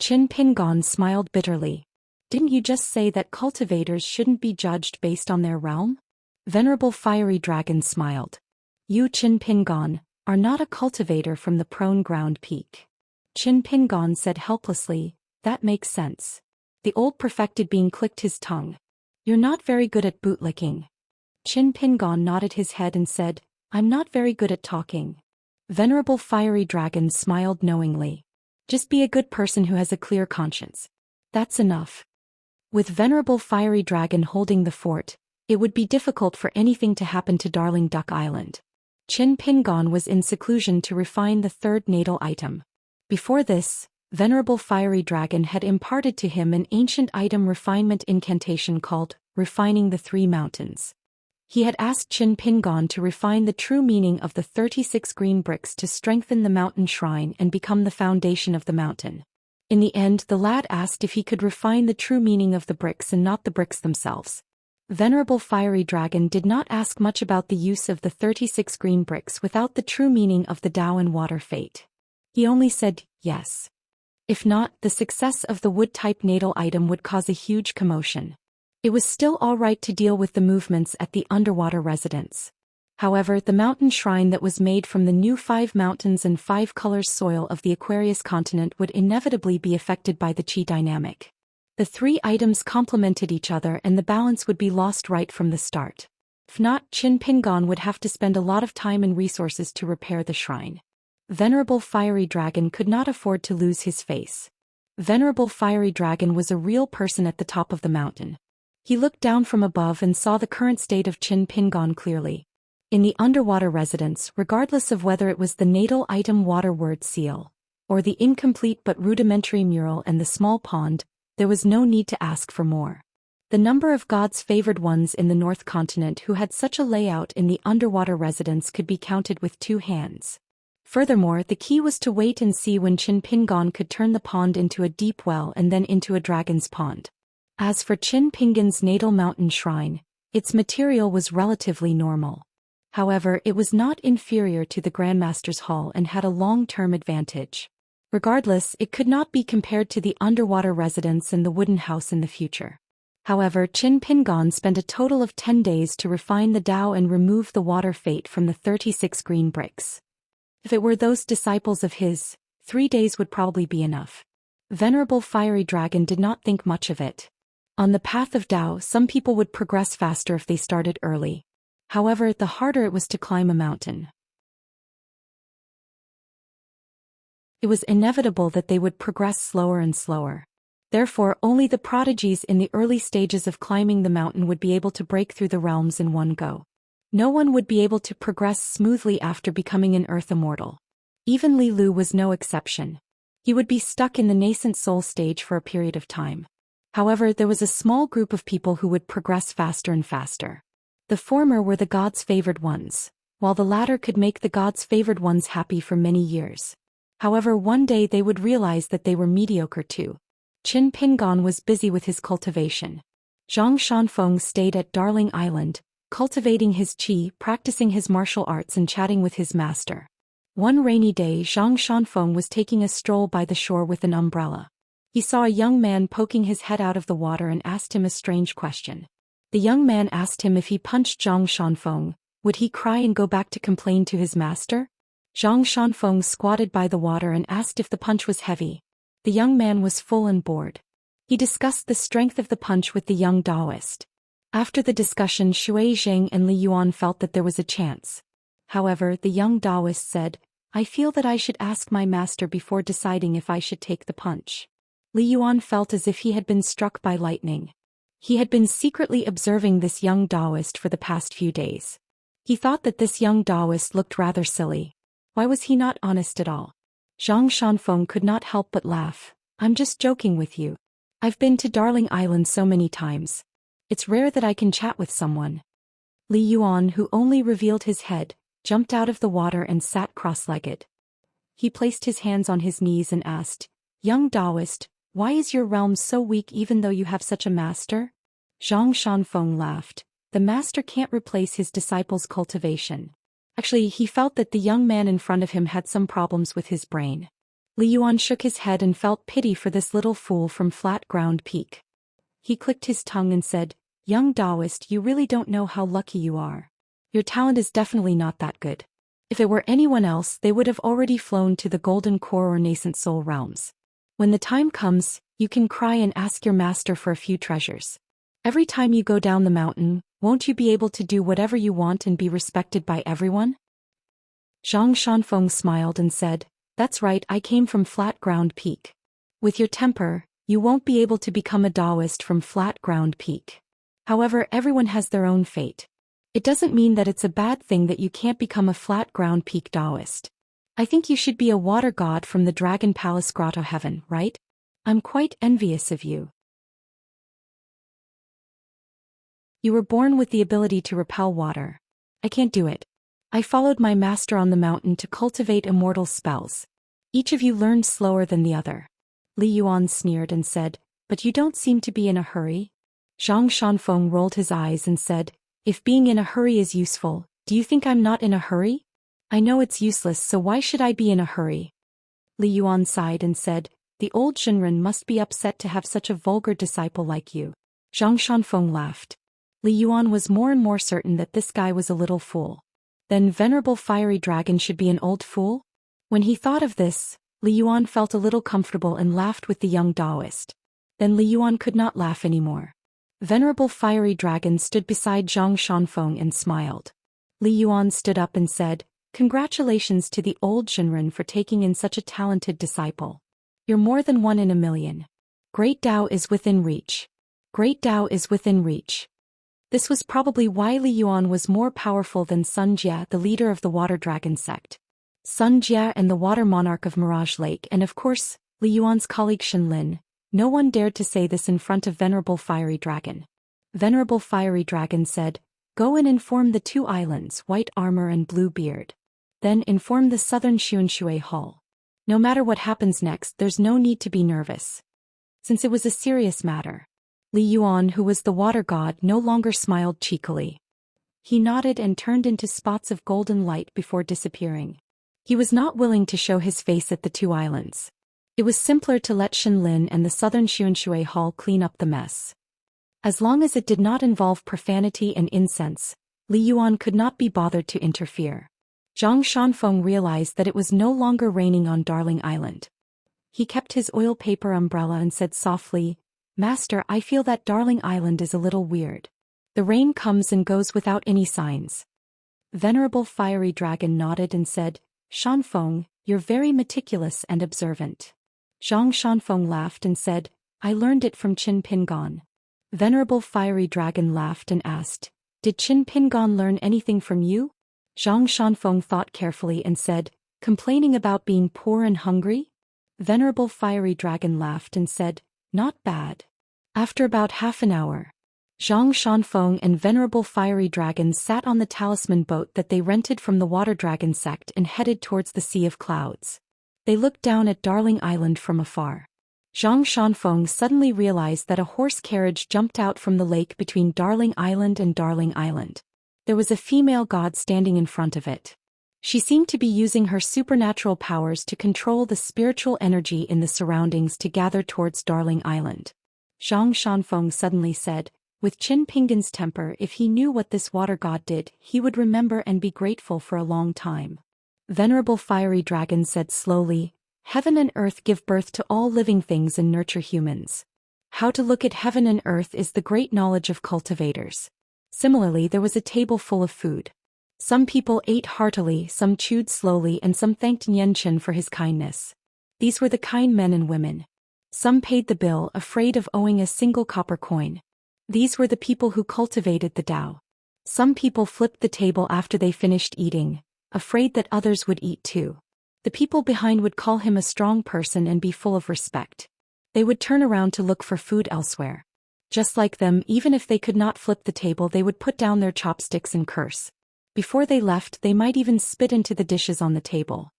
Qin Pingon smiled bitterly. Didn't you just say that cultivators shouldn't be judged based on their realm? Venerable Fiery Dragon smiled. You, Qin Pingon, are not a cultivator from the prone ground peak. Qin Pingon said helplessly, that makes sense. The old perfected being clicked his tongue. You're not very good at bootlicking. Qin Pingon nodded his head and said, I'm not very good at talking. Venerable Fiery Dragon smiled knowingly. Just be a good person who has a clear conscience. That's enough. With Venerable Fiery Dragon holding the fort, it would be difficult for anything to happen to Darling Duck Island. Qin Pingon was in seclusion to refine the third natal item. Before this, Venerable Fiery Dragon had imparted to him an ancient item refinement incantation called Refining the Three Mountains. He had asked Qin Pingon to refine the true meaning of the 36 green bricks to strengthen the mountain shrine and become the foundation of the mountain. In the end, the lad asked if he could refine the true meaning of the bricks and not the bricks themselves. Venerable Fiery Dragon did not ask much about the use of the 36 green bricks without the true meaning of the Tao and water fate. He only said, yes. If not, the success of the wood-type natal item would cause a huge commotion. It was still all right to deal with the movements at the underwater residence. However, the mountain shrine that was made from the new 5 mountains and 5 colors soil of the Aquarius continent would inevitably be affected by the Qi dynamic. The 3 items complemented each other and the balance would be lost right from the start. If not, Qin Pingon would have to spend a lot of time and resources to repair the shrine. Venerable Fiery Dragon could not afford to lose his face. Venerable Fiery Dragon was a real person at the top of the mountain. He looked down from above and saw the current state of Qin Pingon clearly. In the underwater residence, regardless of whether it was the natal item water word seal, or the incomplete but rudimentary mural and the small pond, there was no need to ask for more. The number of God's favored ones in the North Continent who had such a layout in the underwater residence could be counted with 2 hands. Furthermore, the key was to wait and see when Qin Pingan could turn the pond into a deep well and then into a dragon's pond. As for Qin Pingan's natal mountain shrine, its material was relatively normal. However, it was not inferior to the Grandmaster's Hall and had a long-term advantage. Regardless, it could not be compared to the underwater residence and the wooden house in the future. However, Qin Pingan spent a total of 10 days to refine the Tao and remove the water fate from the 36 green bricks. If it were those disciples of his, 3 days would probably be enough. Venerable Fiery Dragon did not think much of it. On the path of Tao, some people would progress faster if they started early. However, the harder it was to climb a mountain. It was inevitable that they would progress slower and slower. Therefore, only the prodigies in the early stages of climbing the mountain would be able to break through the realms in one go. No one would be able to progress smoothly after becoming an earth immortal. Even Li Lu was no exception. He would be stuck in the nascent soul stage for a period of time. However, there was a small group of people who would progress faster and faster. The former were the gods' favored ones, while the latter could make the gods' favored ones happy for many years. However, one day they would realize that they were mediocre too. Qin Pingan was busy with his cultivation. Zhang Shanfeng stayed at Darling Island, cultivating his qi, practicing his martial arts and chatting with his master. One rainy day, Zhang Shanfeng was taking a stroll by the shore with an umbrella. He saw a young man poking his head out of the water and asked him a strange question. The young man asked him if he punched Zhang Shanfeng, would he cry and go back to complain to his master? Zhang Shanfeng squatted by the water and asked if the punch was heavy. The young man was full and bored. He discussed the strength of the punch with the young Taoist. After the discussion, Shui Zheng and Li Yuan felt that there was a chance. However, the young Taoist said, I feel that I should ask my master before deciding if I should take the punch. Li Yuan felt as if he had been struck by lightning. He had been secretly observing this young Taoist for the past few days. He thought that this young Taoist looked rather silly. Why was he not honest at all? Zhang Shanfeng could not help but laugh. I'm just joking with you. I've been to Darling Island so many times. It's rare that I can chat with someone. Li Yuan, who only revealed his head, jumped out of the water and sat cross-legged. He placed his hands on his knees and asked, Young Taoist, why is your realm so weak even though you have such a master? Zhang Shanfeng laughed. The master can't replace his disciple's cultivation. Actually, he felt that the young man in front of him had some problems with his brain. Li Yuan shook his head and felt pity for this little fool from Flat Ground Peak. He clicked his tongue and said, Young Taoist, you really don't know how lucky you are. Your talent is definitely not that good. If it were anyone else, they would have already flown to the Golden Core or Nascent Soul realms. When the time comes, you can cry and ask your master for a few treasures. Every time you go down the mountain, won't you be able to do whatever you want and be respected by everyone? Zhang Shanfeng smiled and said, That's right, I came from Flat Ground Peak. With your temper, you won't be able to become a Taoist from Flat Ground Peak. However, everyone has their own fate. It doesn't mean that it's a bad thing that you can't become a Flat Ground Peak Taoist. I think you should be a water god from the Dragon Palace Grotto Heaven, right? I'm quite envious of you. You were born with the ability to repel water. I can't do it. I followed my master on the mountain to cultivate immortal spells. Each of you learned slower than the other. Li Yuan sneered and said, But you don't seem to be in a hurry. Zhang Shanfeng rolled his eyes and said, If being in a hurry is useful, do you think I'm not in a hurry? I know it's useless, so why should I be in a hurry? Li Yuan sighed and said, The old Shinran must be upset to have such a vulgar disciple like you. Zhang Shanfeng laughed. Li Yuan was more and more certain that this guy was a little fool. Then Venerable Fiery Dragon should be an old fool? When he thought of this, Li Yuan felt a little comfortable and laughed with the young Taoist. Then Li Yuan could not laugh anymore. Venerable Fiery Dragon stood beside Zhang Shanfeng and smiled. Li Yuan stood up and said, Congratulations to the old Shinran for taking in such a talented disciple. You're more than one in a million. Great Tao is within reach. Great Tao is within reach. This was probably why Li Yuan was more powerful than Sun Jia, the leader of the Water Dragon sect. Sun Jia and the Water Monarch of Mirage Lake, and of course, Li Yuan's colleague Shen Lin. No one dared to say this in front of Venerable Fiery Dragon. Venerable Fiery Dragon said, "Go and inform the 2 islands, White Armor and Blue Beard. Then inform the southern Xianxia Hall. No matter what happens next, there's no need to be nervous." Since it was a serious matter, Li Yuan, who was the water god, no longer smiled cheekily. He nodded and turned into spots of golden light before disappearing. He was not willing to show his face at the 2 islands. It was simpler to let Shenlin and the southern Xianxia Hall clean up the mess. As long as it did not involve profanity and incense, Li Yuan could not be bothered to interfere. Zhang Shanfeng realized that it was no longer raining on Darling Island. He kept his oil paper umbrella and said softly, "Master, I feel that Darling Island is a little weird. The rain comes and goes without any signs." Venerable Fiery Dragon nodded and said, "Shanfeng, you're very meticulous and observant." Zhang Shanfeng laughed and said, "I learned it from Qin Pingon." Venerable Fiery Dragon laughed and asked, "Did Qin Pingon learn anything from you?" Zhang Shanfeng thought carefully and said, "Complaining about being poor and hungry?" Venerable Fiery Dragon laughed and said, "Not bad." After about half an hour, Zhang Shanfeng and Venerable Fiery Dragon sat on the talisman boat that they rented from the Water Dragon sect and headed towards the Sea of Clouds. They looked down at Darling Island from afar. Zhang Shanfeng suddenly realized that a horse carriage jumped out from the lake between Darling Island and Darling Island. There was a female god standing in front of it. She seemed to be using her supernatural powers to control the spiritual energy in the surroundings to gather towards Darling Island. Zhang Shanfeng suddenly said, with Qin Pingon's temper, if he knew what this water god did, he would remember and be grateful for a long time. Venerable Fiery Dragon said slowly, "Heaven and earth give birth to all living things and nurture humans. How to look at heaven and earth is the great knowledge of cultivators." Similarly, there was a table full of food. Some people ate heartily, some chewed slowly, and some thanked Nianchen for his kindness. These were the kind men and women. Some paid the bill, afraid of owing a single copper coin. These were the people who cultivated the Tao. Some people flipped the table after they finished eating, afraid that others would eat too. The people behind would call him a strong person and be full of respect. They would turn around to look for food elsewhere. Just like them, even if they could not flip the table, they would put down their chopsticks and curse. Before they left, they might even spit into the dishes on the table.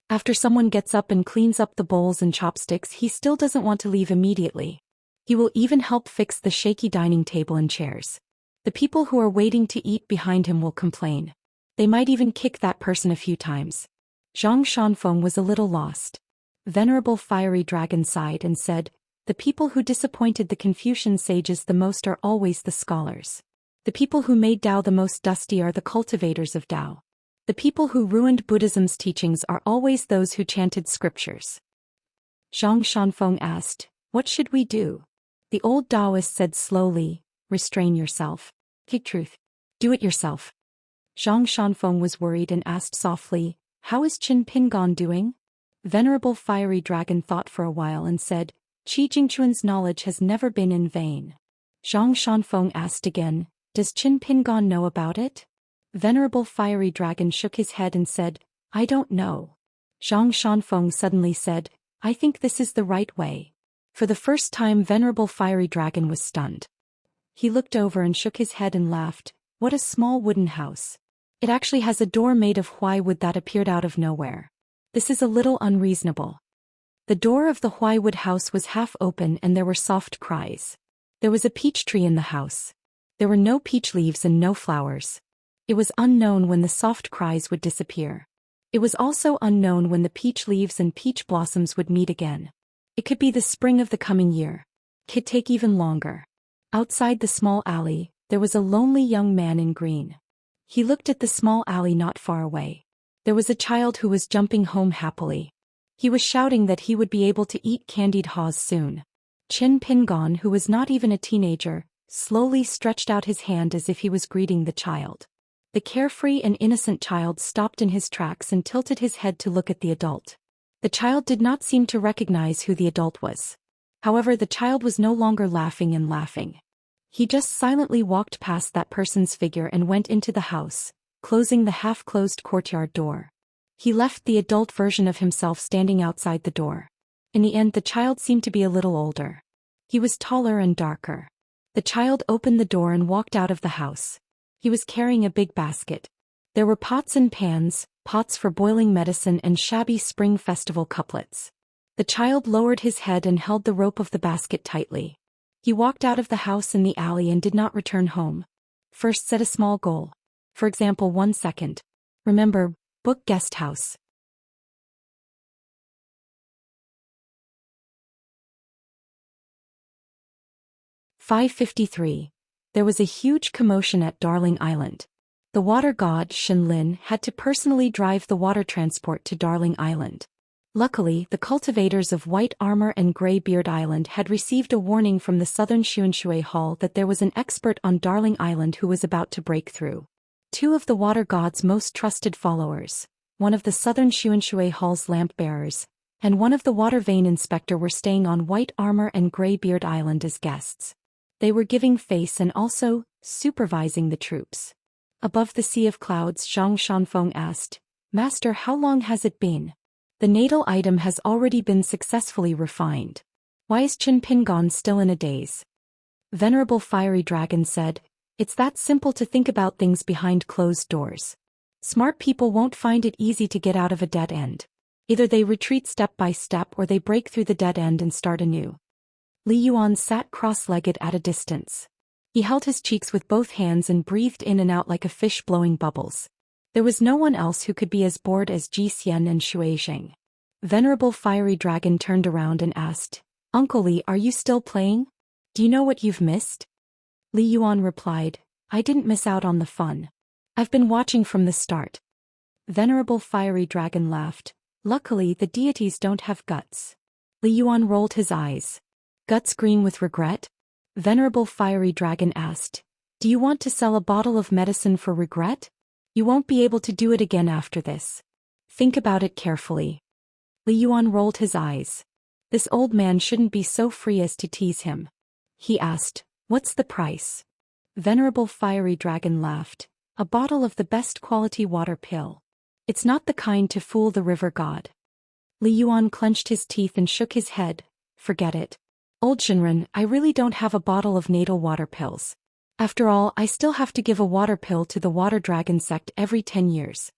After someone gets up and cleans up the bowls and chopsticks, he still doesn't want to leave immediately. He will even help fix the shaky dining table and chairs. The people who are waiting to eat behind him will complain. They might even kick that person a few times. Zhang Shanfeng was a little lost. Venerable Fiery Dragon sighed and said, "The people who disappointed the Confucian sages the most are always the scholars. The people who made Tao the most dusty are the cultivators of Tao. The people who ruined Buddhism's teachings are always those who chanted scriptures." Zhang Shanfeng asked, "What should we do?" The old Taoist said slowly, "Restrain yourself. Take truth. Do it yourself." Zhang Shanfeng was worried and asked softly, "How is Qin Pingon doing?" Venerable Fiery Dragon thought for a while and said, "Qi Jingchuan's knowledge has never been in vain." Zhang Shanfeng asked again, "Does Qin Pingon know about it?" Venerable Fiery Dragon shook his head and said, "I don't know." Zhang Shanfeng suddenly said, "I think this is the right way." For the first time, Venerable Fiery Dragon was stunned. He looked over and shook his head and laughed. "What a small wooden house. It actually has a door made of Huai wood that appeared out of nowhere. This is a little unreasonable." The door of the Huai wood house was half open and there were soft cries. There was a peach tree in the house. There were no peach leaves and no flowers. It was unknown when the soft cries would disappear. It was also unknown when the peach leaves and peach blossoms would meet again. It could be the spring of the coming year. It could take even longer. Outside the small alley, there was a lonely young man in green. He looked at the small alley not far away. There was a child who was jumping home happily. He was shouting that he would be able to eat candied haws soon. Qin Pingon, who was not even a teenager, slowly stretched out his hand as if he was greeting the child. The carefree and innocent child stopped in his tracks and tilted his head to look at the adult. The child did not seem to recognize who the adult was. However, the child was no longer laughing and laughing. He just silently walked past that person's figure and went into the house, closing the half-closed courtyard door. He left the adult version of himself standing outside the door. In the end, the child seemed to be a little older. He was taller and darker. The child opened the door and walked out of the house. He was carrying a big basket. There were pots and pans, pots for boiling medicine and shabby spring festival couplets. The child lowered his head and held the rope of the basket tightly. He walked out of the house in the alley and did not return home. First set a small goal. For example, 1 second. Remember, book guest house. "553. There was a huge commotion at Darling Island. The water god Xianlin had to personally drive the water transport to Darling Island. Luckily, the cultivators of White Armor and Grey Beard Island had received a warning from the Southern Xianxia Hall that there was an expert on Darling Island who was about to break through. 2 of the water god's most trusted followers, one of the Southern Xianxia Hall's lamp bearers, and one of the water vein inspector were staying on White Armor and Grey Beard Island as guests. They were giving face and also supervising the troops. Above the sea of clouds, Zhang Shanfeng asked, "Master, how long has it been?" "The natal item has already been successfully refined. Why is Qin Pingon still in a daze?" Venerable Fiery Dragon said, "It's that simple to think about things behind closed doors. Smart people won't find it easy to get out of a dead end. Either they retreat step by step or they break through the dead end and start anew." Li Yuan sat cross-legged at a distance. He held his cheeks with both hands and breathed in and out like a fish blowing bubbles. There was no one else who could be as bored as Zhou Xian and Shui Zheng. Venerable Fiery Dragon turned around and asked, "Uncle Li, are you still playing? Do you know what you've missed?" Li Yuan replied, "I didn't miss out on the fun. I've been watching from the start." Venerable Fiery Dragon laughed. "Luckily, the deities don't have guts." Li Yuan rolled his eyes. "Guts green with regret?" Venerable Fiery Dragon asked, "Do you want to sell a bottle of medicine for regret? You won't be able to do it again after this. Think about it carefully." Li Yuan rolled his eyes. This old man shouldn't be so free as to tease him. He asked, "What's the price?" Venerable Fiery Dragon laughed. "A bottle of the best quality water pill. It's not the kind to fool the river god." Li Yuan clenched his teeth and shook his head. "Forget it. Old Shinran, I really don't have a bottle of natal water pills. After all, I still have to give a water pill to the Water Dragon sect every 10 years.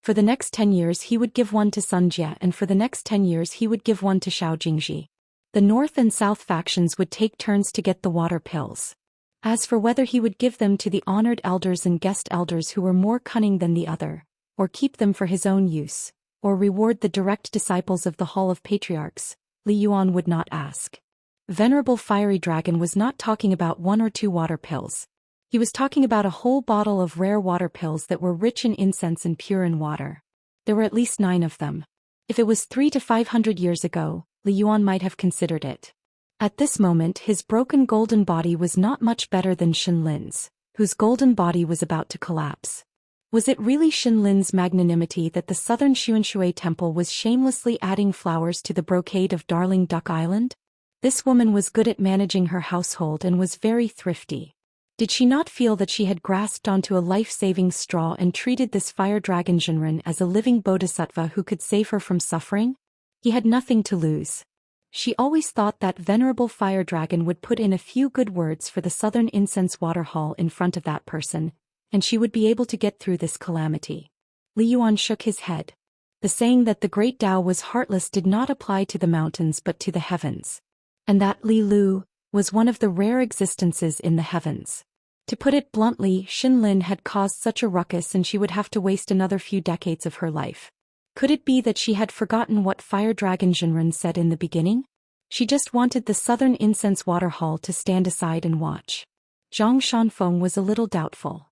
For the next 10 years he would give one to Sun Jie and for the next 10 years he would give one to Shao Jingji. The North and South factions would take turns to get the water pills. As for whether he would give them to the honored elders and guest elders who were more cunning than the other, or keep them for his own use, or reward the direct disciples of the Hall of Patriarchs, Li Yuan would not ask. Venerable Fiery Dragon was not talking about 1 or 2 water pills. He was talking about a whole bottle of rare water pills that were rich in incense and pure in water. There were at least 9 of them. If it was 300 to 500 years ago, Li Yuan might have considered it. At this moment his broken golden body was not much better than Xianlin's, whose golden body was about to collapse. Was it really Xianlin's magnanimity that the Southern Xianxia Temple was shamelessly adding flowers to the brocade of Darling Duck Island? This woman was good at managing her household and was very thrifty. Did she not feel that she had grasped onto a life-saving straw and treated this fire dragon Jinren as a living bodhisattva who could save her from suffering? He had nothing to lose. She always thought that venerable fire dragon would put in a few good words for the Southern Incense Water Hall in front of that person, and she would be able to get through this calamity. Li Yuan shook his head. The saying that the great Tao was heartless did not apply to the mountains but to the heavens. And that Li Lu was one of the rare existences in the heavens. To put it bluntly, Xianlin had caused such a ruckus and she would have to waste another few decades of her life. Could it be that she had forgotten what Fire Dragon Jinren said in the beginning? She just wanted the Southern Incense Water Hall to stand aside and watch. Zhang Shanfeng was a little doubtful.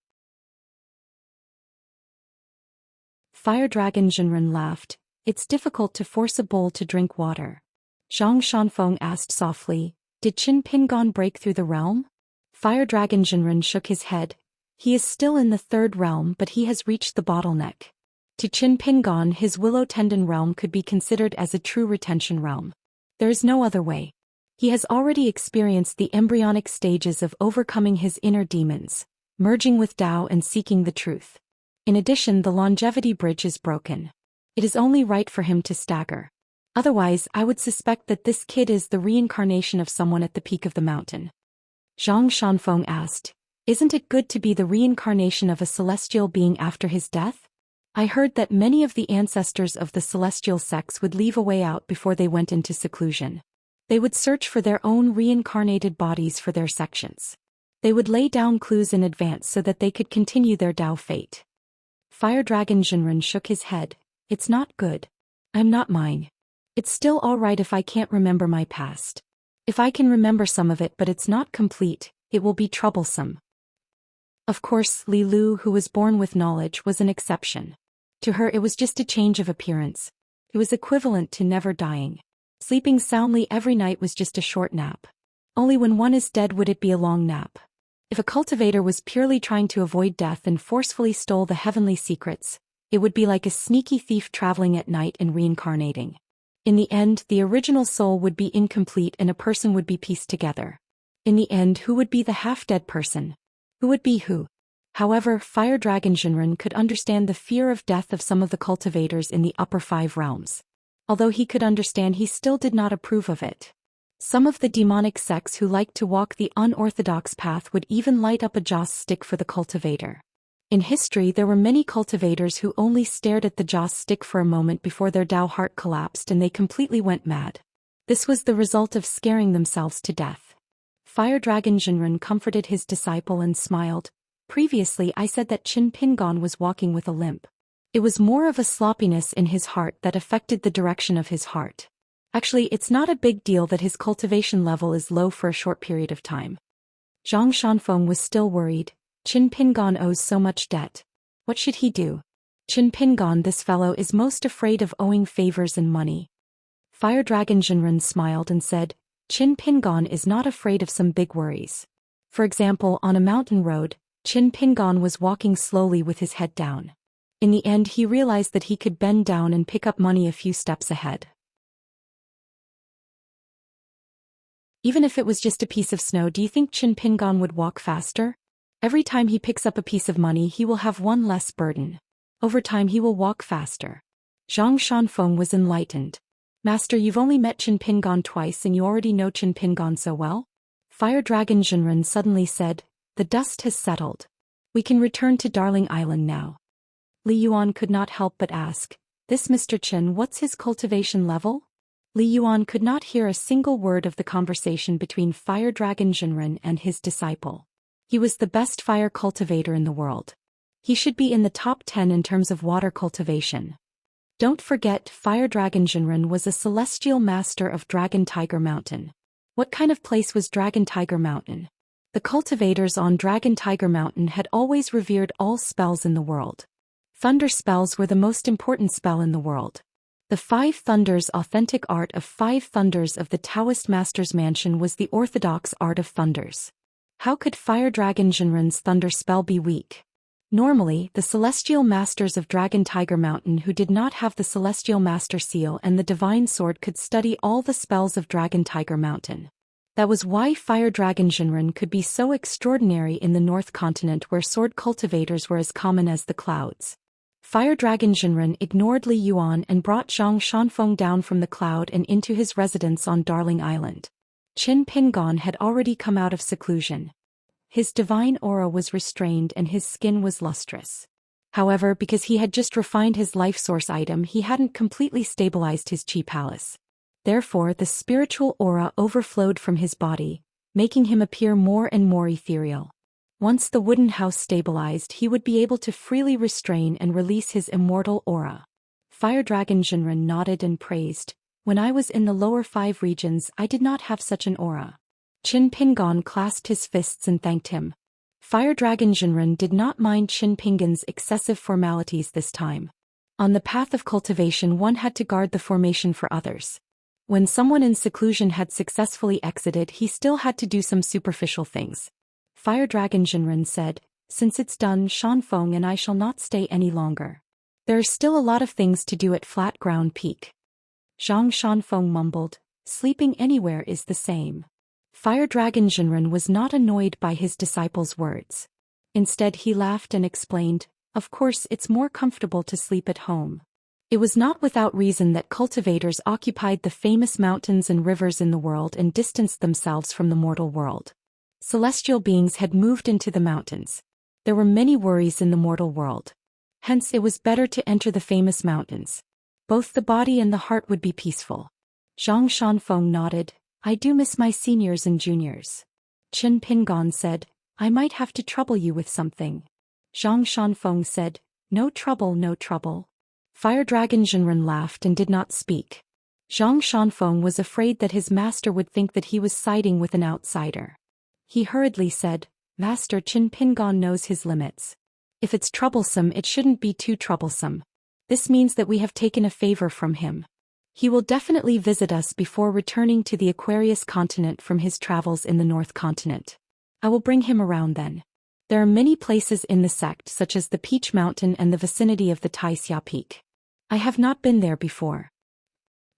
Fire Dragon Jinren laughed. "It's difficult to force a bull to drink water." Zhang Shanfeng asked softly, "Did Qin Pingon break through the realm?" Fire Dragon Jinren shook his head. "He is still in the 3rd realm but he has reached the bottleneck. To Qin Pingon his Willow Tendon realm could be considered as a true retention realm. There is no other way. He has already experienced the embryonic stages of overcoming his inner demons, merging with Tao and seeking the truth. In addition, the longevity bridge is broken. It is only right for him to stagger. Otherwise, I would suspect that this kid is the reincarnation of someone at the peak of the mountain. Zhang Shanfeng asked, "Isn't it good to be the reincarnation of a celestial being after his death? I heard that many of the ancestors of the celestial sects would leave a way out before they went into seclusion. They would search for their own reincarnated bodies for their sections. They would lay down clues in advance so that they could continue their Dao fate." Fire Dragon Jinren shook his head. "It's not good. I'm not mine. It's still alright if I can't remember my past. If I can remember some of it but it's not complete, it will be troublesome." Of course, Li Lu, who was born with knowledge, was an exception. To her it was just a change of appearance. It was equivalent to never dying. Sleeping soundly every night was just a short nap. Only when one is dead would it be a long nap. If a cultivator was purely trying to avoid death and forcefully stole the heavenly secrets, it would be like a sneaky thief traveling at night and reincarnating. In the end, the original soul would be incomplete and a person would be pieced together. In the end, who would be the half-dead person? Who would be who? However, Fire Dragon Jinren could understand the fear of death of some of the cultivators in the upper 5 realms. Although he could understand, he still did not approve of it. Some of the demonic sects who liked to walk the unorthodox path would even light up a joss stick for the cultivator. In history, there were many cultivators who only stared at the joss stick for a moment before their Dao heart collapsed and they completely went mad. This was the result of scaring themselves to death. Fire Dragon Jinren comforted his disciple and smiled. "Previously I said that Qin Pingon was walking with a limp. It was more of a sloppiness in his heart that affected the direction of his heart. Actually, it's not a big deal that his cultivation level is low for a short period of time." Zhang Shanfeng was still worried. Qin Pingon owes so much debt. What should he do? Qin Pingon, this fellow is most afraid of owing favors and money. Fire Dragon Jinren smiled and said, "Qin Pingon is not afraid of some big worries. For example, on a mountain road, Qin Pingon was walking slowly with his head down. In the end, he realized that he could bend down and pick up money a few steps ahead. Even if it was just a piece of snow, do you think Qin Pingon would walk faster? Every time he picks up a piece of money, he will have one less burden. Over time, he will walk faster." Zhang Shanfeng was enlightened. "Master, you've only met Qin Pingon twice and you already know Qin Pingon so well?" Fire Dragon Jinren suddenly said, "The dust has settled. We can return to Darling Island now." Li Yuan could not help but ask, "This Mr. Qin, what's his cultivation level?" Li Yuan could not hear a single word of the conversation between Fire Dragon Jinren and his disciple. He was the best fire cultivator in the world. He should be in the top 10 in terms of water cultivation. Don't forget, Fire Dragon Jinren was a celestial master of Dragon Tiger Mountain. What kind of place was Dragon Tiger Mountain? The cultivators on Dragon Tiger Mountain had always revered all spells in the world. Thunder spells were the most important spell in the world. The 5 Thunders authentic art of 5 Thunders of the Taoist Master's Mansion was the orthodox art of thunders. How could Fire Dragon Jinren's thunder spell be weak? Normally, the celestial masters of Dragon Tiger Mountain who did not have the celestial master seal and the divine sword could study all the spells of Dragon Tiger Mountain. That was why Fire Dragon Jinren could be so extraordinary in the North Continent where sword cultivators were as common as the clouds. Fire Dragon Jinren ignored Li Yuan and brought Zhang Shanfeng down from the cloud and into his residence on Darling Island. Qin Pingon had already come out of seclusion. His divine aura was restrained and his skin was lustrous. However, because he had just refined his life source item, he hadn't completely stabilized his chi palace. Therefore, the spiritual aura overflowed from his body, making him appear more and more ethereal. Once the wooden house stabilized, he would be able to freely restrain and release his immortal aura. Fire Dragon Jinren nodded and praised, "When I was in the lower 5 regions, I did not have such an aura." Qin Pingon clasped his fists and thanked him. Fire Dragon Jinren did not mind Qin Pingon's excessive formalities this time. On the path of cultivation, one had to guard the formation for others. When someone in seclusion had successfully exited, he still had to do some superficial things. Fire Dragon Jinren said, "Since it's done, Shanfeng and I shall not stay any longer. There are still a lot of things to do at Flat Ground Peak." Zhang Shanfeng mumbled, "Sleeping anywhere is the same." Fire Dragon Jinren was not annoyed by his disciple's words. Instead, he laughed and explained, "Of course, it's more comfortable to sleep at home. It was not without reason that cultivators occupied the famous mountains and rivers in the world and distanced themselves from the mortal world. Celestial beings had moved into the mountains. There were many worries in the mortal world. Hence it was better to enter the famous mountains. Both the body and the heart would be peaceful. Zhang Shanfeng nodded. I do miss my seniors and juniors. Qin Pingon said, I might have to trouble you with something. Zhang Shanfeng said, No trouble, no trouble. Fire Dragon Zhenren laughed and did not speak. Zhang Shanfeng was afraid that his master would think that he was siding with an outsider. He hurriedly said, Master, Qin Pingon knows his limits. If it's troublesome, it shouldn't be too troublesome. This means that we have taken a favor from him. He will definitely visit us before returning to the Aquarius continent from his travels in the North Continent. I will bring him around then. There are many places in the sect such as the Peach Mountain and the vicinity of the Taixia Peak. I have not been there before.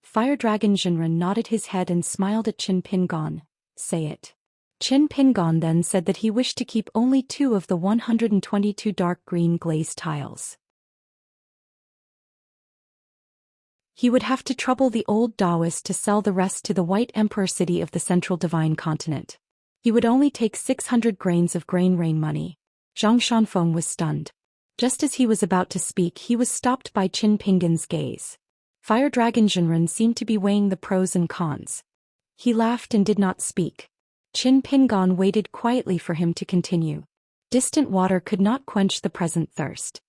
Fire Dragon Zhenren nodded his head and smiled at Qin Pingon. Say it. Qin Pingon then said that he wished to keep only 2 of the 122 dark green glazed tiles. He would have to trouble the old Taoist to sell the rest to the White Emperor city of the Central Divine Continent. He would only take 600 grains of grain rain money. Zhang Shanfeng was stunned. Just as he was about to speak, he was stopped by Qin Pingon's gaze. Fire Dragon Zhenren seemed to be weighing the pros and cons. He laughed and did not speak. Qin Pingon waited quietly for him to continue. Distant water could not quench the present thirst.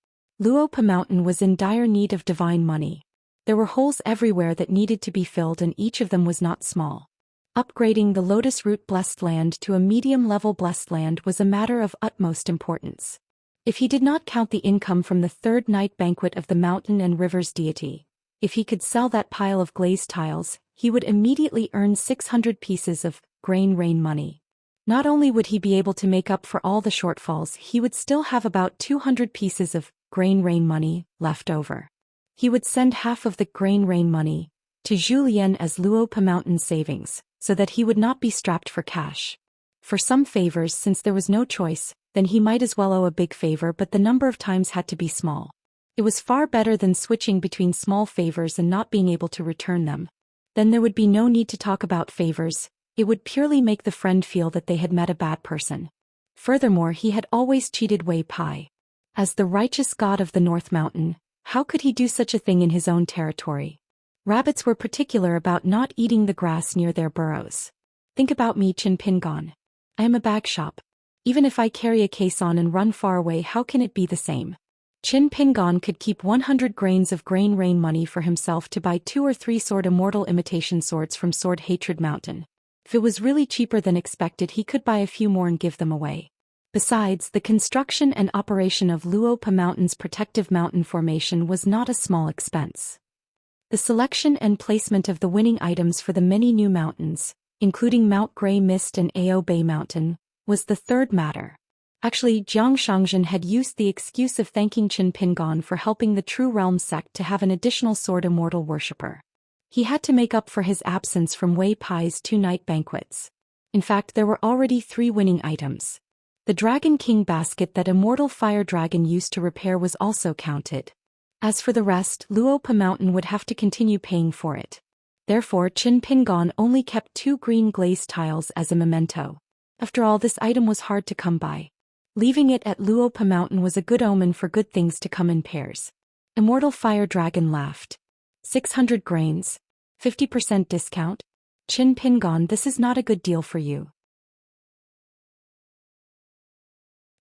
Luopa Mountain was in dire need of divine money. There were holes everywhere that needed to be filled, and each of them was not small. Upgrading the Lotus Root Blessed Land to a medium-level Blessed Land was a matter of utmost importance. If he did not count the income from the third night banquet of the mountain and rivers deity, if he could sell that pile of glazed tiles, he would immediately earn 600 pieces of grain rain money. Not only would he be able to make up for all the shortfalls, he would still have about 200 pieces of grain rain money left over. He would send half of the grain rain money to Zhou Xian as Luopa Mountain savings, so that he would not be strapped for cash. For some favors, since there was no choice, then he might as well owe a big favor, but the number of times had to be small. It was far better than switching between small favors and not being able to return them. Then there would be no need to talk about favors. It would purely make the friend feel that they had met a bad person. Furthermore, he had always cheated Wei Pai. As the righteous god of the North Mountain, how could he do such a thing in his own territory? Rabbits were particular about not eating the grass near their burrows. Think about me, Qin Pingon. I am a bag shop. Even if I carry a case on and run far away, how can it be the same? Qin Pingon could keep 100 grains of grain rain money for himself to buy 2 or 3 sword immortal imitation swords from Sword Hatred Mountain. If it was really cheaper than expected, he could buy a few more and give them away. Besides, the construction and operation of Luopa Mountain's protective mountain formation was not a small expense. The selection and placement of the winning items for the many new mountains, including Mount Grey Mist and Ao Bay Mountain, was the third matter. Actually, Jiang Shangzhen had used the excuse of thanking Qin Pingon for helping the True Realm sect to have an additional sword immortal worshipper. He had to make up for his absence from Wei Pai's 2 night banquets. In fact, there were already 3 winning items. The Dragon King basket that Immortal Fire Dragon used to repair was also counted. As for the rest, Luopa Mountain would have to continue paying for it. Therefore, Qin Pingon only kept 2 green glazed tiles as a memento. After all, this item was hard to come by. Leaving it at Luopa Mountain was a good omen for good things to come in pairs. Immortal Fire Dragon laughed. 600 grains. 50% discount? Qin Pingon, this is not a good deal for you.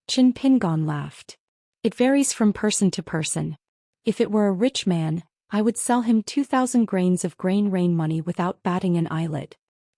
Qin Pingon laughed. It varies from person to person. If it were a rich man, I would sell him 2,000 grains of grain rain money without batting an eyelid.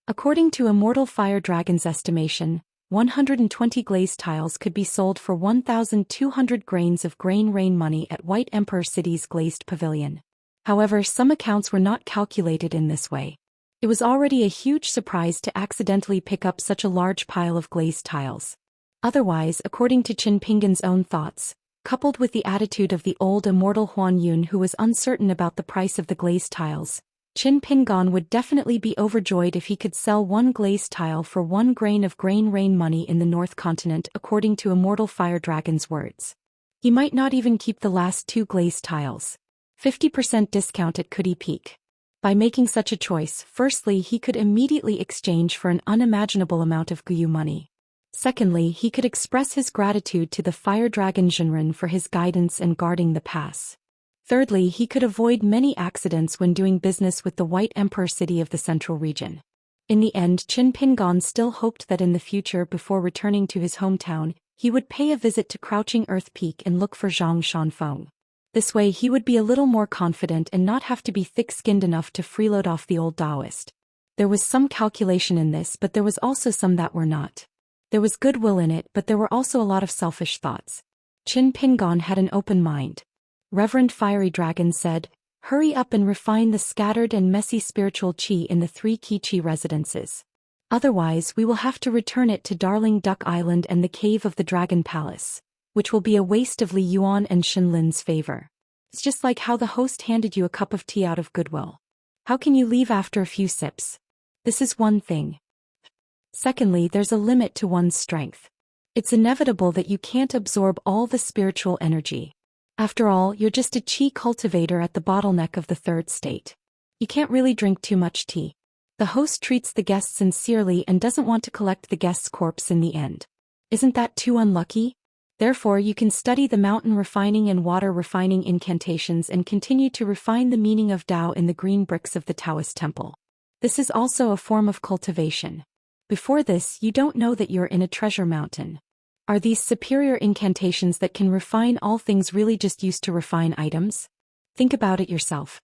According to Immortal Fire Dragon's estimation, 120 glazed tiles could be sold for 1,200 grains of grain rain money at White Emperor City's glazed pavilion. However, some accounts were not calculated in this way. It was already a huge surprise to accidentally pick up such a large pile of glazed tiles. Otherwise, according to Qin Pingon's own thoughts, coupled with the attitude of the old immortal Huan Yun, who was uncertain about the price of the glazed tiles, Qin Pingon would definitely be overjoyed if he could sell 1 glazed tile for 1 grain of grain rain money in the North Continent, according to Immortal Fire Dragon's words. He might not even keep the last 2 glazed tiles. 50% discount at Kudi Peak. By making such a choice, firstly, he could immediately exchange for an unimaginable amount of Guyu money. Secondly, he could express his gratitude to the fire dragon Jinren for his guidance and guarding the pass. Thirdly, he could avoid many accidents when doing business with the White Emperor city of the central region. In the end, Qin Pingon still hoped that in the future, before returning to his hometown, he would pay a visit to Crouching Earth Peak and look for Zhang Shanfeng. This way he would be a little more confident and not have to be thick-skinned enough to freeload off the old Taoist. There was some calculation in this, but there was also some that were not. There was goodwill in it, but there were also a lot of selfish thoughts. Qin Pingon had an open mind. Reverend Fiery Dragon said, "Hurry up and refine the scattered and messy spiritual qi in the 3 qi residences. Otherwise we will have to return it to Darling Duck Island and the Cave of the Dragon Palace, which will be a waste of Li Yuan and Shenlin's favor. It's just like how the host handed you a cup of tea out of goodwill. How can you leave after a few sips? This is one thing. Secondly, there's a limit to one's strength. It's inevitable that you can't absorb all the spiritual energy. After all, you're just a qi cultivator at the bottleneck of the 3rd state. You can't really drink too much tea. The host treats the guests sincerely and doesn't want to collect the guest's corpse in the end. Isn't that too unlucky? Therefore, you can study the mountain refining and water refining incantations and continue to refine the meaning of Tao in the green bricks of the Taoist temple. This is also a form of cultivation. Before this, you don't know that you're in a treasure mountain. Are these superior incantations that can refine all things really just used to refine items? Think about it yourself.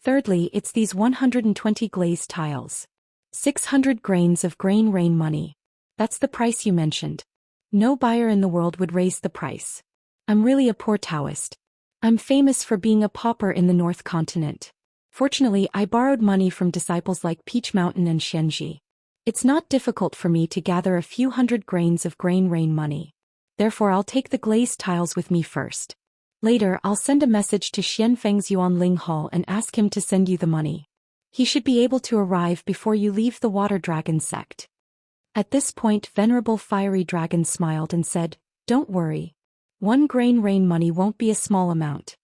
Thirdly, it's these 120 glazed tiles. 600 grains of grain rain money. That's the price you mentioned. No buyer in the world would raise the price. I'm really a poor Taoist. I'm famous for being a pauper in the North Continent. Fortunately, I borrowed money from disciples like Peach Mountain and Xianxia. It's not difficult for me to gather a few hundred grains of grain rain money. Therefore, I'll take the glazed tiles with me first. Later, I'll send a message to Xianfeng's Yuanling Hall and ask him to send you the money. He should be able to arrive before you leave the Water Dragon sect." At this point, Venerable Fiery Dragon smiled and said, "Don't worry. 1 grain rain money won't be a small amount."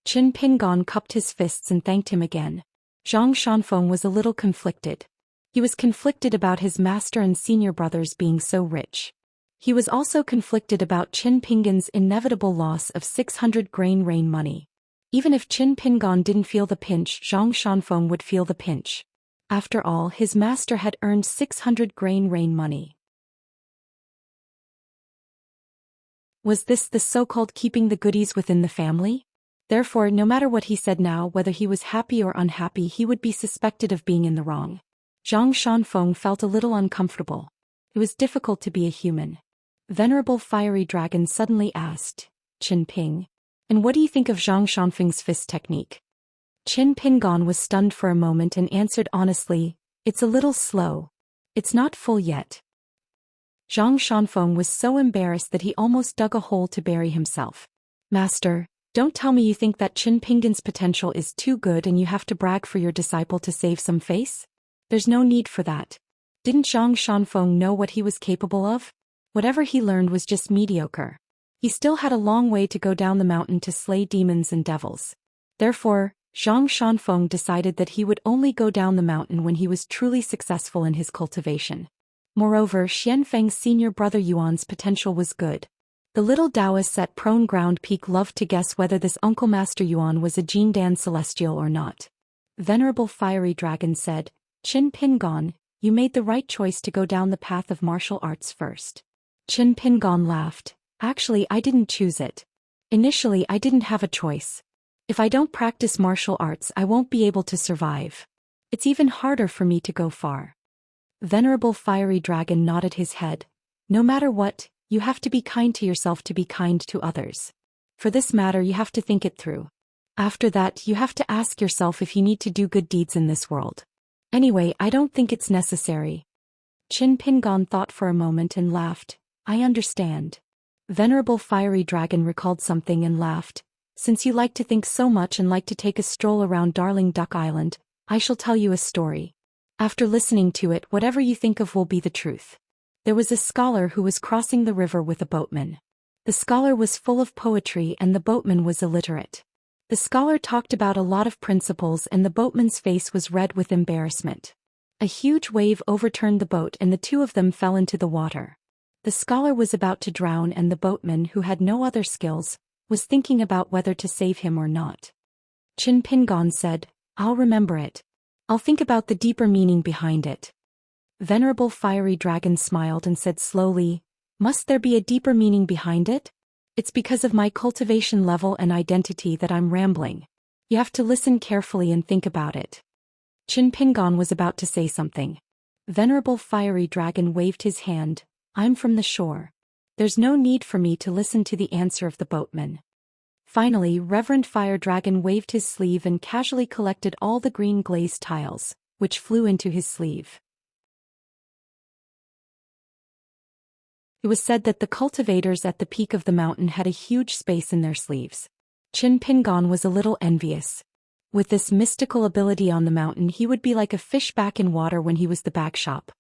Qin Pingon cupped his fists and thanked him again. Zhang Shanfeng was a little conflicted. He was conflicted about his master and senior brothers being so rich. He was also conflicted about Qin Pingon's inevitable loss of 600 grain rain money. Even if Qin Pingon didn't feel the pinch, Zhang Shanfeng would feel the pinch. After all, his master had earned 600 grain rain money. Was this the so-called keeping the goodies within the family? Therefore, no matter what he said now, whether he was happy or unhappy, he would be suspected of being in the wrong. Zhang Shanfeng felt a little uncomfortable. It was difficult to be a human. Venerable Fiery Dragon suddenly asked, "Qin Ping, and what do you think of Zhang Shanfeng's fist technique?" Qin Pingon was stunned for a moment and answered honestly, "It's a little slow. It's not full yet." Zhang Shanfeng was so embarrassed that he almost dug a hole to bury himself. "Master, don't tell me you think that Qin Pingon's potential is too good and you have to brag for your disciple to save some face? There's no need for that. Didn't Zhang Shanfeng know what he was capable of? Whatever he learned was just mediocre. He still had a long way to go down the mountain to slay demons and devils. Therefore, Zhang Shanfeng decided that he would only go down the mountain when he was truly successful in his cultivation. Moreover, Xianfeng's senior brother Yuan's potential was good. The little Taoist at Prone Ground Peak loved to guess whether this Uncle Master Yuan was a Jindan Celestial or not. Venerable Fiery Dragon said, "Qin Pingon, you made the right choice to go down the path of martial arts first." Qin Pingon laughed. "Actually, I didn't choose it. Initially, I didn't have a choice. If I don't practice martial arts, I won't be able to survive. It's even harder for me to go far." Venerable Fiery Dragon nodded his head. "No matter what, you have to be kind to yourself to be kind to others. For this matter, you have to think it through. After that, you have to ask yourself if you need to do good deeds in this world. Anyway, I don't think it's necessary." Qin Pingon thought for a moment and laughed. "I understand." Venerable Fiery Dragon recalled something and laughed. "Since you like to think so much and like to take a stroll around Darling Duck Island, I shall tell you a story. After listening to it, whatever you think of will be the truth. There was a scholar who was crossing the river with a boatman. The scholar was full of poetry and the boatman was illiterate. The scholar talked about a lot of principles and the boatman's face was red with embarrassment. A huge wave overturned the boat and the two of them fell into the water. The scholar was about to drown and the boatman, who had no other skills, was thinking about whether to save him or not. Qin Pingon said, "I'll remember it. I'll think about the deeper meaning behind it." Venerable Fiery Dragon smiled and said slowly, "Must there be a deeper meaning behind it? It's because of my cultivation level and identity that I'm rambling. You have to listen carefully and think about it." Qin Pingon was about to say something. Venerable Fiery Dragon waved his hand, "I'm from the shore. There's no need for me to listen to the answer of the boatman." Finally, Reverend Fire Dragon waved his sleeve and casually collected all the green glazed tiles, which flew into his sleeve. It was said that the cultivators at the peak of the mountain had a huge space in their sleeves. Qin Pingon was a little envious. With this mystical ability on the mountain, he would be like a fish back in water when he was the bagshop.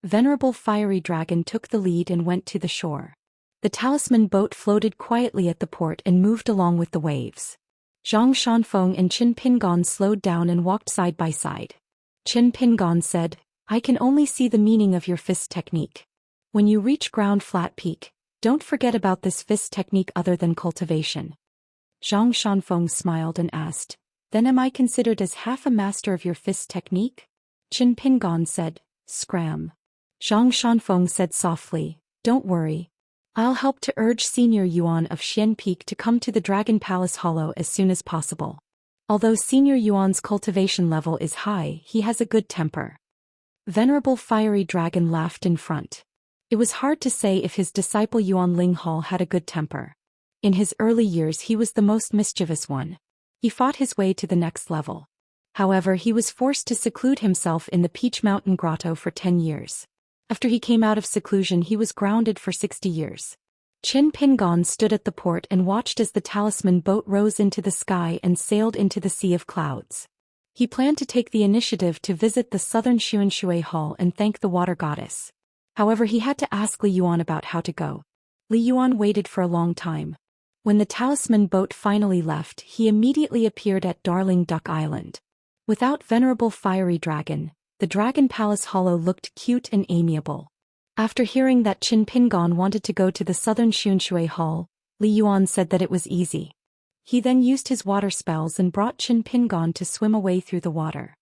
Venerable Fiery Dragon took the lead and went to the shore. The talisman boat floated quietly at the port and moved along with the waves. Zhang Shanfeng and Qin Pingon slowed down and walked side by side. Qin Pingon said, "I can only see the meaning of your fist technique. When you reach ground flat peak, don't forget about this fist technique other than cultivation." Zhang Shanfeng smiled and asked, "Then am I considered as half a master of your fist technique?" Qin Pingon said, "Scram." Zhang Shanfeng said softly, "Don't worry. I'll help to urge Senior Yuan of Xian Peak to come to the Dragon Palace Hollow as soon as possible. Although Senior Yuan's cultivation level is high, he has a good temper." Venerable Fiery Dragon laughed in front. It was hard to say if his disciple Yuan Linghal had a good temper. In his early years he was the most mischievous one. He fought his way to the next level. However, he was forced to seclude himself in the Peach Mountain Grotto for 10 years. After he came out of seclusion he was grounded for 60 years. Qin Pingon stood at the port and watched as the talisman boat rose into the sky and sailed into the sea of clouds. He planned to take the initiative to visit the southern Xianxia Hall and thank the water goddess. However, he had to ask Li Yuan about how to go. Li Yuan waited for a long time. When the talisman boat finally left, he immediately appeared at Darling Duck Island. Without Venerable Fiery Dragon, the Dragon Palace Hollow looked cute and amiable. After hearing that Qin Pingon wanted to go to the southern Xianxia Hall, Li Yuan said that it was easy. He then used his water spells and brought Qin Pingon to swim away through the water.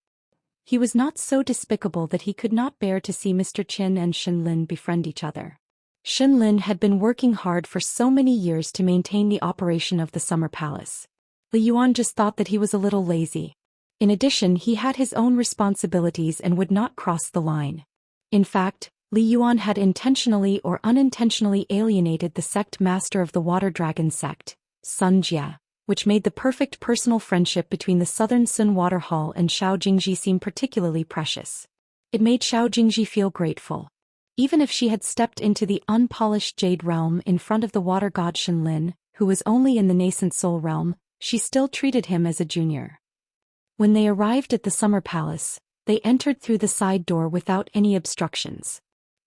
He was not so despicable that he could not bear to see Mr. Qin and Shenlin befriend each other. Shenlin had been working hard for so many years to maintain the operation of the Summer Palace. Li Yuan just thought that he was a little lazy. In addition, he had his own responsibilities and would not cross the line. In fact, Li Yuan had intentionally or unintentionally alienated the sect master of the Water Dragon sect, Sun Jia, which made the perfect personal friendship between the Southern Sun Water Hall and Xiao Jingji seem particularly precious. It made Xiao Jingji feel grateful. Even if she had stepped into the unpolished Jade Realm in front of the water god Shenlin, who was only in the nascent Soul Realm, she still treated him as a junior. When they arrived at the Summer Palace, they entered through the side door without any obstructions.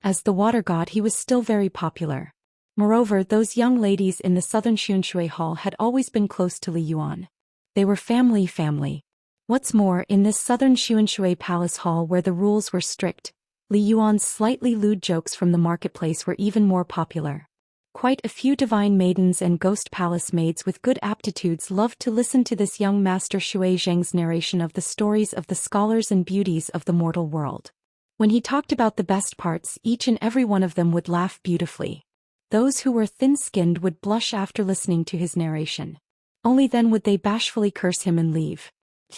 As the water god, he was still very popular. Moreover, those young ladies in the southern Xianxia Hall had always been close to Li Yuan. They were family. What's more, in this southern Xianxia Palace Hall where the rules were strict, Li Yuan's slightly lewd jokes from the marketplace were even more popular. Quite a few divine maidens and ghost palace maids with good aptitudes loved to listen to this young master Shui Zheng's narration of the stories of the scholars and beauties of the mortal world. When he talked about the best parts, each and every one of them would laugh beautifully. Those who were thin-skinned would blush after listening to his narration. Only then would they bashfully curse him and leave.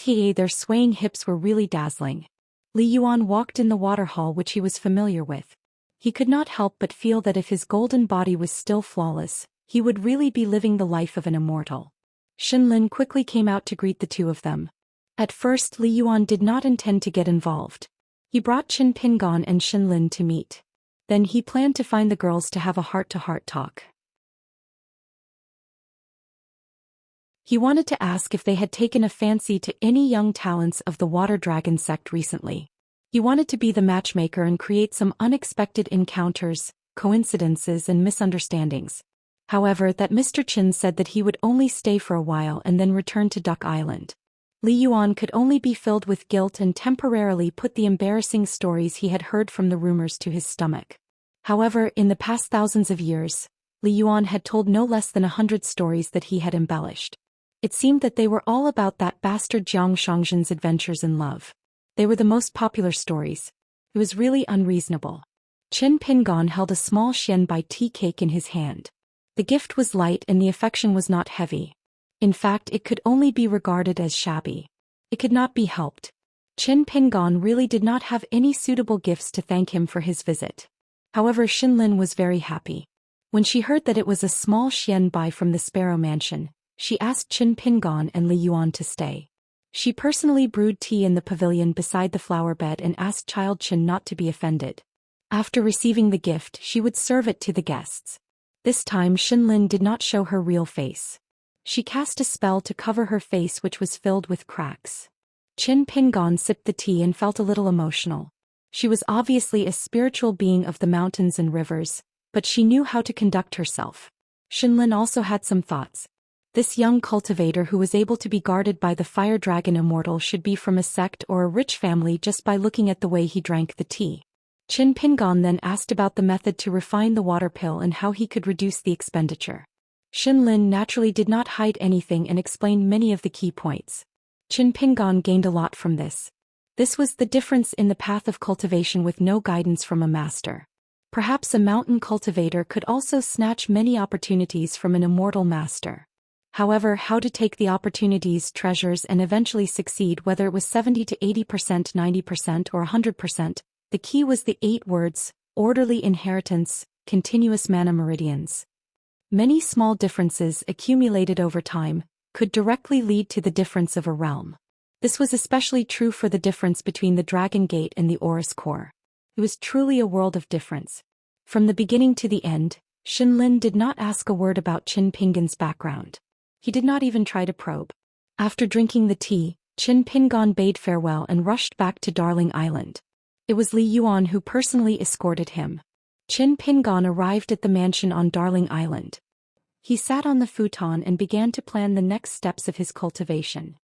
Their swaying hips were really dazzling. Li Yuan walked in the water hall which he was familiar with. He could not help but feel that if his golden body was still flawless, he would really be living the life of an immortal. Shenlin quickly came out to greet the two of them. At first, Li Yuan did not intend to get involved. He brought Qin Pingon and Shenlin to meet. Then he planned to find the girls to have a heart-to-heart talk. He wanted to ask if they had taken a fancy to any young talents of the Water Dragon sect recently. He wanted to be the matchmaker and create some unexpected encounters, coincidences and misunderstandings. However, that Mr. Chen said that he would only stay for a while and then return to Duck Island. Li Yuan could only be filled with guilt and temporarily put the embarrassing stories he had heard from the rumors to his stomach. However, in the past thousands of years, Li Yuan had told no less than 100 stories that he had embellished. It seemed that they were all about that bastard Jiang Shangzhen's adventures in love. They were the most popular stories. It was really unreasonable. Qin Pingon held a small Xianbai tea cake in his hand. The gift was light and the affection was not heavy. In fact, it could only be regarded as shabby. It could not be helped. Qin Pingon really did not have any suitable gifts to thank him for his visit. However, Xinlin was very happy. When she heard that it was a small Xianbai from the Sparrow Mansion, she asked Qin Pingon and Li Yuan to stay. She personally brewed tea in the pavilion beside the flower bed and asked Child Qin not to be offended. After receiving the gift, she would serve it to the guests. This time Xinlin did not show her real face. She cast a spell to cover her face, which was filled with cracks. Qin Pingon sipped the tea and felt a little emotional. She was obviously a spiritual being of the mountains and rivers, but she knew how to conduct herself. Xinlin also had some thoughts. This young cultivator who was able to be guarded by the fire dragon immortal should be from a sect or a rich family just by looking at the way he drank the tea. Qin Pingon then asked about the method to refine the water pill and how he could reduce the expenditure. Xinlin naturally did not hide anything and explained many of the key points. Qin Pingon gained a lot from this. This was the difference in the path of cultivation with no guidance from a master. Perhaps a mountain cultivator could also snatch many opportunities from an immortal master. However, how to take the opportunities, treasures, and eventually succeed, whether it was 70 to 80%, 90%, or 100%, the key was the 8 words: orderly inheritance, continuous mana meridians. Many small differences accumulated over time could directly lead to the difference of a realm. This was especially true for the difference between the Dragon Gate and the Orus Core. It was truly a world of difference. From the beginning to the end, Xinlin did not ask a word about Qin Pingon's background. He did not even try to probe. After drinking the tea, Qin Pingon bade farewell and rushed back to Darling Island. It was Li Yuan who personally escorted him. Qin Pingon arrived at the mansion on Darling Island. He sat on the futon and began to plan the next steps of his cultivation.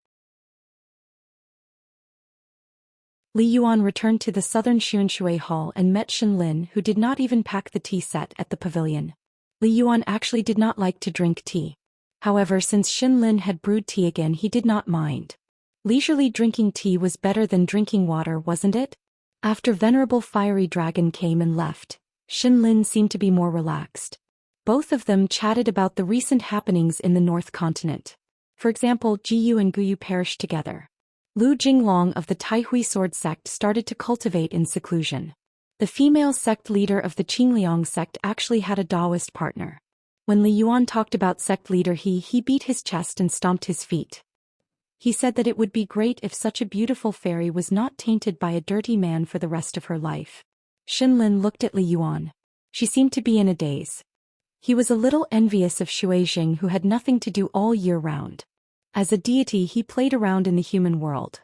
Li Yuan returned to the southern Xuanshui Hall and met Xinlin, who did not even pack the tea set at the pavilion. Li Yuan actually did not like to drink tea. However, since Xinlin had brewed tea again, he did not mind. Leisurely drinking tea was better than drinking water, wasn't it? After Venerable Fiery Dragon came and left, Xinlin seemed to be more relaxed. Both of them chatted about the recent happenings in the North Continent. For example, Jiyu and Guyu perished together. Lu Jinglong of the Taihui Sword sect started to cultivate in seclusion. The female sect leader of the Qingliang sect actually had a Taoist partner. When Li Yuan talked about sect leader, he beat his chest and stomped his feet. He said that it would be great if such a beautiful fairy was not tainted by a dirty man for the rest of her life. Xinlin looked at Li Yuan. She seemed to be in a daze. He was a little envious of Xuejing, who had nothing to do all year round. As a deity, he played around in the human world.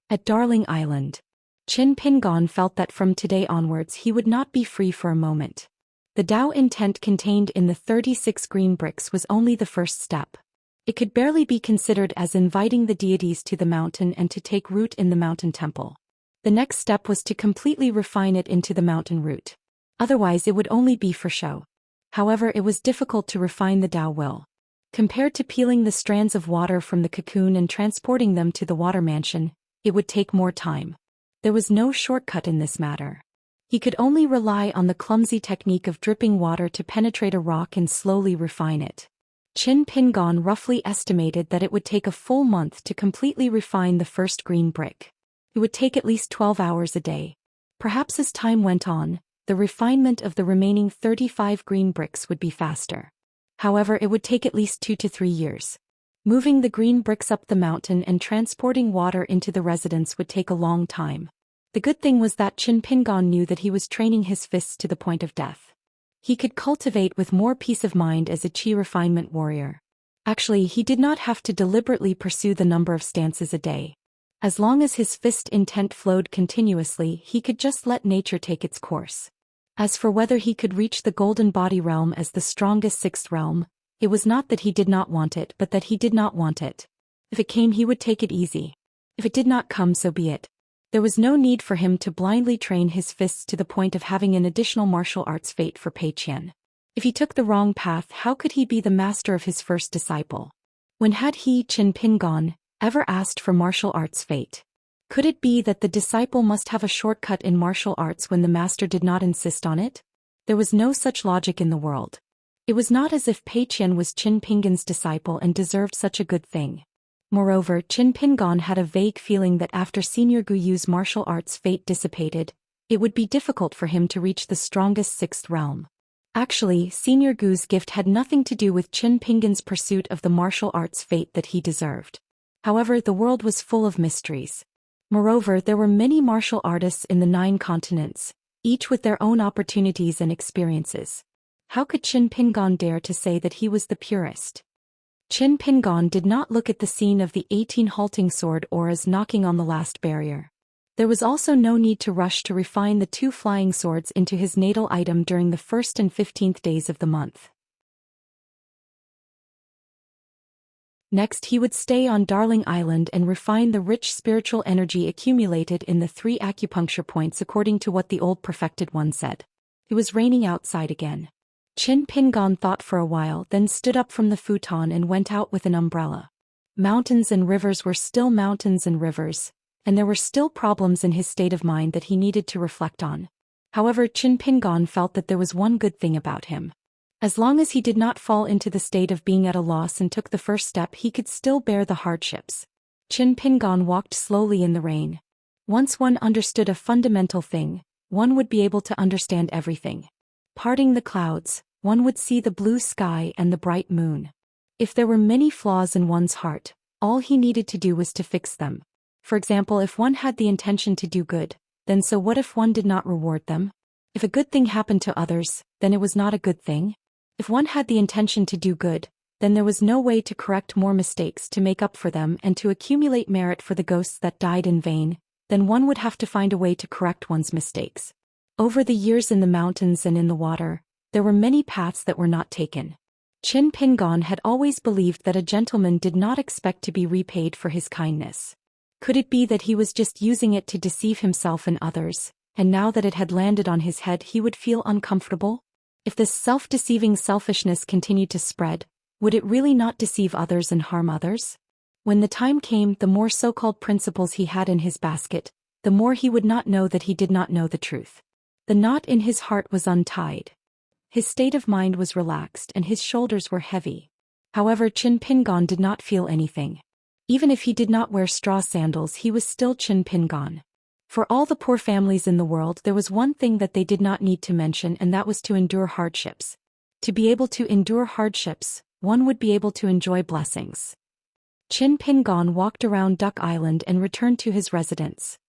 At Darling Island, Qin Pingon felt that from today onwards he would not be free for a moment. The Tao intent contained in the 36 green bricks was only the first step. It could barely be considered as inviting the deities to the mountain and to take root in the mountain temple. The next step was to completely refine it into the mountain root. Otherwise it would only be for show. However, it was difficult to refine the Tao will. Compared to peeling the strands of water from the cocoon and transporting them to the water mansion, it would take more time. There was no shortcut in this matter. He could only rely on the clumsy technique of dripping water to penetrate a rock and slowly refine it. Qin Pingon roughly estimated that it would take a full month to completely refine the first green brick. It would take at least 12 hours a day. Perhaps as time went on, the refinement of the remaining 35 green bricks would be faster. However, it would take at least 2 to 3 years. Moving the green bricks up the mountain and transporting water into the residence would take a long time. The good thing was that Qin Pingon knew that he was training his fists to the point of death. He could cultivate with more peace of mind as a qi refinement warrior. Actually, he did not have to deliberately pursue the number of stances a day. As long as his fist intent flowed continuously, he could just let nature take its course. As for whether he could reach the golden body realm as the strongest sixth realm, it was not that he did not want it but that he did not want it. If it came he would take it easy. If it did not come so be it. There was no need for him to blindly train his fists to the point of having an additional martial arts fate for Pei Qian. If he took the wrong path, how could he be the master of his first disciple? When had he, Qin Pingon, ever asked for martial arts fate? Could it be that the disciple must have a shortcut in martial arts when the master did not insist on it? There was no such logic in the world. It was not as if Pei Qian was Qin Pingon's disciple and deserved such a good thing. Moreover, Qin Pingon had a vague feeling that after Senior Guyu's martial arts fate dissipated, it would be difficult for him to reach the strongest sixth realm. Actually, Senior Gu's gift had nothing to do with Qin Pingon's pursuit of the martial arts fate that he deserved. However, the world was full of mysteries. Moreover, there were many martial artists in the 9 continents, each with their own opportunities and experiences. How could Qin Pingon dare to say that he was the purest? Qin Pingon did not look at the scene of the 18 halting sword auras knocking on the last barrier. There was also no need to rush to refine the 2 flying swords into his natal item during the 1st and 15th days of the month. Next he would stay on Darling Island and refine the rich spiritual energy accumulated in the 3 acupuncture points according to what the old perfected one said. It was raining outside again. Qin Pingon thought for a while, then stood up from the futon and went out with an umbrella. Mountains and rivers were still mountains and rivers, and there were still problems in his state of mind that he needed to reflect on. However, Qin Pingon felt that there was one good thing about him. As long as he did not fall into the state of being at a loss and took the first step, he could still bear the hardships. Qin Pingon walked slowly in the rain. Once one understood a fundamental thing, one would be able to understand everything. Parting the clouds, one would see the blue sky and the bright moon. If there were many flaws in one's heart, all he needed to do was to fix them. For example, if one had the intention to do good, then so what if one did not reward them? If a good thing happened to others, then it was not a good thing. If one had the intention to do good, then there was no way to correct more mistakes to make up for them and to accumulate merit for the ghosts that died in vain, then one would have to find a way to correct one's mistakes. Over the years in the mountains and in the water, there were many paths that were not taken. Qin Pingon had always believed that a gentleman did not expect to be repaid for his kindness. Could it be that he was just using it to deceive himself and others, and now that it had landed on his head he would feel uncomfortable? If this self-deceiving selfishness continued to spread, would it really not deceive others and harm others? When the time came, the more so-called principles he had in his basket, the more he would not know that he did not know the truth. The knot in his heart was untied. His state of mind was relaxed and his shoulders were heavy. However, Qin Pingon did not feel anything. Even if he did not wear straw sandals, he was still Qin Pingon. For all the poor families in the world, there was one thing that they did not need to mention, and that was to endure hardships. To be able to endure hardships, one would be able to enjoy blessings. Qin Pingon walked around Duck Island and returned to his residence.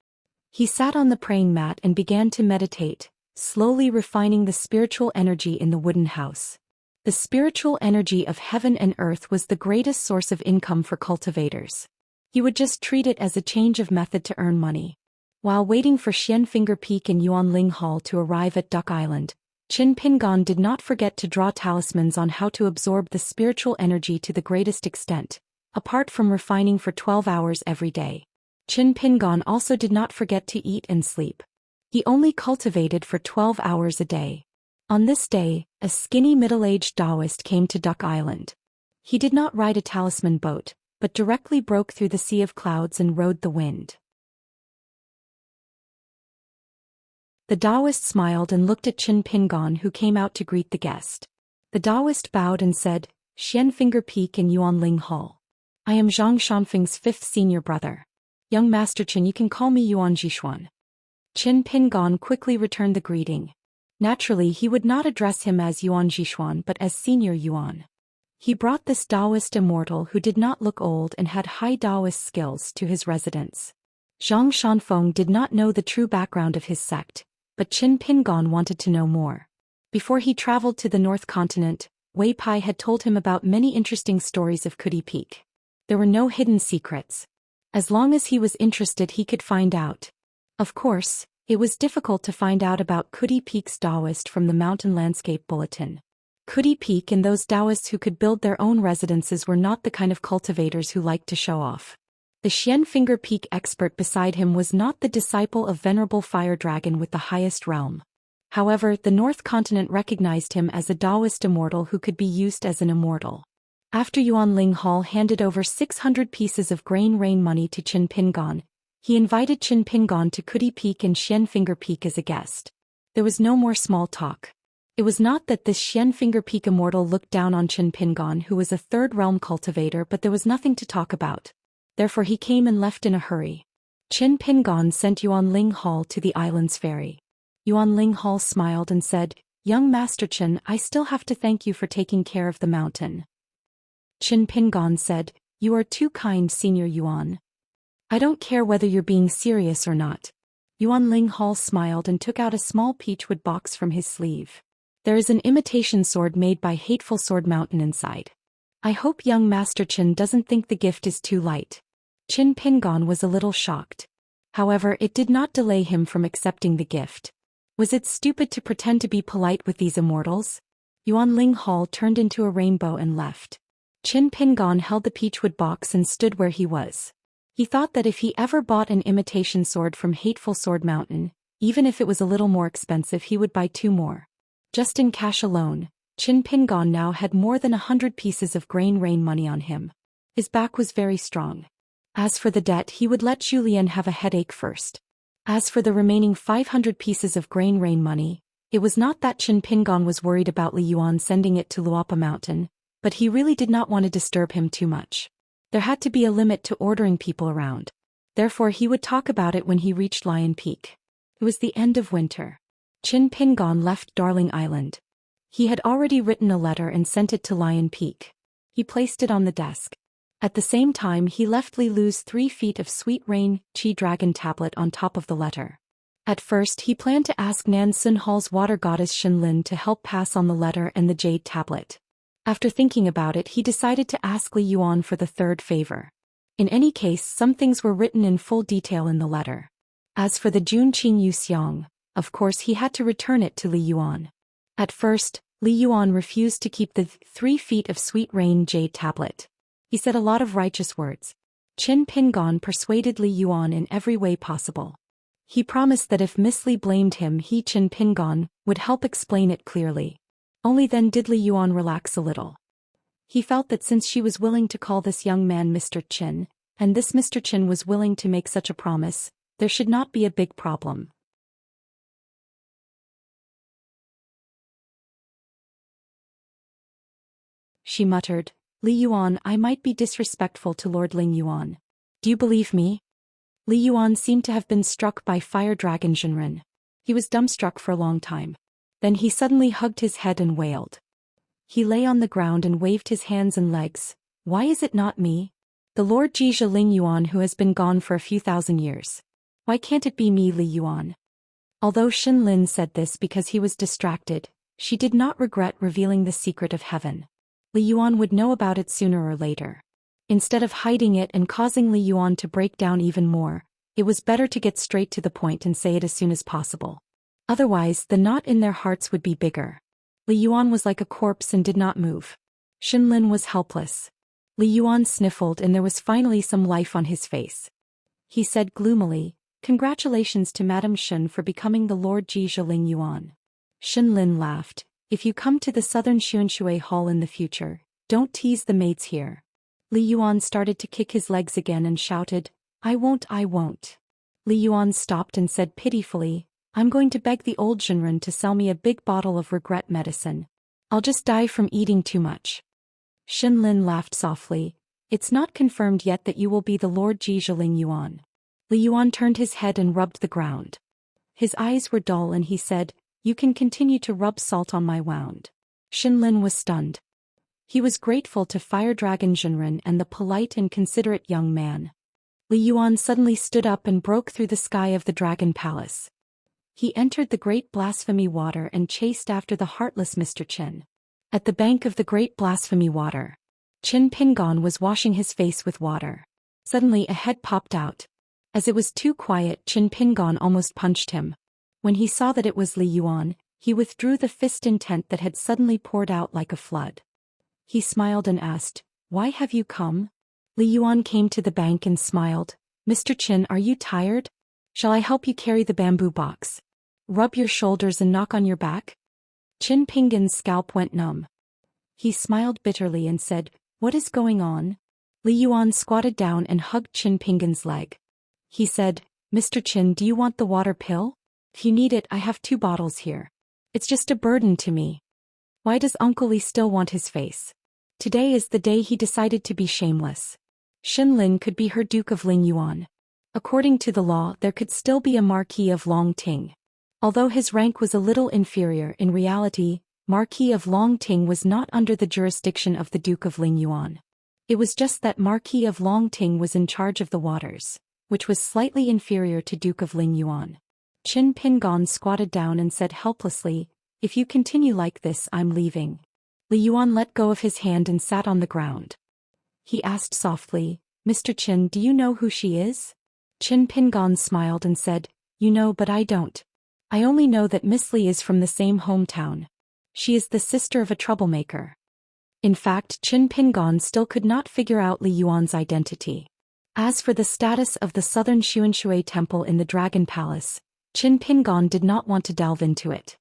He sat on the praying mat and began to meditate, slowly refining the spiritual energy in the wooden house. The spiritual energy of heaven and earth was the greatest source of income for cultivators. He would just treat it as a change of method to earn money. While waiting for Xian Finger Peak and Yuan Ling Hall to arrive at Duck Island, Qin Pingon did not forget to draw talismans on how to absorb the spiritual energy to the greatest extent, apart from refining for 12 hours every day. Qin Pingon also did not forget to eat and sleep. He only cultivated for 12 hours a day. On this day, a skinny middle-aged Taoist came to Duck Island. He did not ride a talisman boat, but directly broke through the sea of clouds and rode the wind. The Taoist smiled and looked at Qin Pingon, who came out to greet the guest. The Taoist bowed and said, "Xian Finger Peak and Yuan Ling Hall. I am Zhang Shanfeng's 5th senior brother. Young Master Qin, you can call me Yuan Jishuan." Qin Pingon quickly returned the greeting. Naturally, he would not address him as Yuan Jishuan but as Senior Yuan. He brought this Taoist immortal who did not look old and had high Taoist skills to his residence. Zhang Shanfeng did not know the true background of his sect, but Qin Pingon wanted to know more. Before he traveled to the North Continent, Wei Pai had told him about many interesting stories of Kuti Peak. There were no hidden secrets. As long as he was interested, he could find out. Of course, It was difficult to find out about Kuti Peak's Taoist from the Mountain Landscape Bulletin. Kuti Peak and those Taoists who could build their own residences were not the kind of cultivators who liked to show off. The Xian Finger Peak expert beside him was not the disciple of Venerable Fire Dragon with the highest realm. However, the North Continent recognized him as a Taoist immortal who could be used as an immortal. After Yuan Ling Hall handed over 600 pieces of grain rain money to Qin Pingon, he invited Qin Pingon to Kuti Peak and Xian Finger Peak as a guest. There was no more small talk. It was not that this Xian Finger Peak immortal looked down on Qin Pingon, who was a third realm cultivator, but there was nothing to talk about. Therefore he came and left in a hurry. Qin Pingon sent Yuan Ling Hall to the island's ferry. Yuan Ling Hall smiled and said, "Young Master Qin, I still have to thank you for taking care of the mountain." Qin Pingon said, "You are too kind, Senior Yuan. I don't care whether you're being serious or not." Yuan Ling Hall smiled and took out a small peachwood box from his sleeve. "There is an imitation sword made by Hateful Sword Mountain inside. I hope young Master Qin doesn't think the gift is too light." Qin Pingon was a little shocked. However, it did not delay him from accepting the gift. Was it stupid to pretend to be polite with these immortals? Yuan Ling Hall turned into a rainbow and left. Qin Pingon held the peachwood box and stood where he was. He thought that if he ever bought an imitation sword from Hateful Sword Mountain, even if it was a little more expensive, he would buy 2 more. Just in cash alone, Qin Pingon now had more than 100 pieces of grain rain money on him. His back was very strong. As for the debt, he would let Julian have a headache first. As for the remaining 500 pieces of grain rain money, it was not that Qin Pingon was worried about Li Yuan sending it to Luapa Mountain, but he really did not want to disturb him too much. There had to be a limit to ordering people around. Therefore he would talk about it when he reached Lion Peak. It was the end of winter. Qin Pingon left Darling Island. He had already written a letter and sent it to Lion Peak. He placed it on the desk. At the same time he left Li Lu's 3 feet of Sweet Rain Chi Dragon tablet on top of the letter. At first he planned to ask Nan Sun Hall's water goddess Shenlin to help pass on the letter and the jade tablet. After thinking about it, he decided to ask Li Yuan for the third favor. In any case, some things were written in full detail in the letter. As for the Junqing Yu Xiang, of course he had to return it to Li Yuan. At first, Li Yuan refused to keep the 3 feet of Sweet Rain jade tablet. He said a lot of righteous words. Qin Pingon persuaded Li Yuan in every way possible. He promised that if Miss Li blamed him, he, Qin Pingon, would help explain it clearly. Only then did Li Yuan relax a little. He felt that since she was willing to call this young man Mr. Qin, and this Mr. Qin was willing to make such a promise, there should not be a big problem. She muttered, "Li Yuan, I might be disrespectful to Lord Ling Yuan. Do you believe me?" Li Yuan seemed to have been struck by Fire Dragon Jinren. He was dumbstruck for a long time. Then he suddenly hugged his head and wailed. He lay on the ground and waved his hands and legs. "Why is it not me? The Lord Jizha Ling Yuan who has been gone for a few thousand years. Why can't it be me, Li Yuan?" Although Shenlin said this because he was distracted, she did not regret revealing the secret of heaven. Li Yuan would know about it sooner or later. Instead of hiding it and causing Li Yuan to break down even more, it was better to get straight to the point and say it as soon as possible. Otherwise, the knot in their hearts would be bigger. Li Yuan was like a corpse and did not move. Shenlin was helpless. Li Yuan sniffled and there was finally some life on his face. He said gloomily, "Congratulations to Madame Shen for becoming the Lord Jizha Ling Yuan." Shenlin laughed. "If you come to the southern Xianxia Hall in the future, don't tease the maids here." Li Yuan started to kick his legs again and shouted, I won't. Li Yuan stopped and said pitifully, "I'm going to beg the old Jinren to sell me a big bottle of regret medicine. I'll just die from eating too much." Shenlin laughed softly. "It's not confirmed yet that you will be the Lord Jizha Ling Yuan." Li Yuan turned his head and rubbed the ground. His eyes were dull and he said, "You can continue to rub salt on my wound." Shenlin was stunned. He was grateful to Fire Dragon Jinren and the polite and considerate young man. Li Yuan suddenly stood up and broke through the sky of the Dragon Palace. He entered the Great Blasphemy Water and chased after the heartless Mr. Qin. At the bank of the Great Blasphemy Water, Qin Pingon was washing his face with water. Suddenly a head popped out. As it was too quiet, Qin Pingon almost punched him. When he saw that it was Li Yuan, he withdrew the fist intent that had suddenly poured out like a flood. He smiled and asked, "Why have you come?" Li Yuan came to the bank and smiled. "Mr. Qin, are you tired? Shall I help you carry the bamboo box? Rub your shoulders and knock on your back?" Qin Pingon's scalp went numb. He smiled bitterly and said, "What is going on?" Li Yuan squatted down and hugged Qin Pingon's leg. He said, "Mr. Qin, do you want the water pill? If you need it, I have 2 bottles here. It's just a burden to me." Why does Uncle Li still want his face? Today is the day he decided to be shameless. Xin Lin could be her Duke of Lingyuan. According to the law, there could still be a Marquis of Longting. Although his rank was a little inferior, in reality, Marquis of Longting was not under the jurisdiction of the Duke of Lingyuan. It was just that Marquis of Longting was in charge of the waters, which was slightly inferior to Duke of Lingyuan. Qin Pingon squatted down and said helplessly, "If you continue like this, I'm leaving." Li Yuan let go of his hand and sat on the ground. He asked softly, "Mr. Qin, do you know who she is?" Qin Pingon smiled and said, "You know, but I don't. I only know that Miss Li is from the same hometown. She is the sister of a troublemaker." In fact, Qin Pingon still could not figure out Li Yuan's identity. As for the status of the southern Xianxia temple in the Dragon Palace, Qin Pingon did not want to delve into it.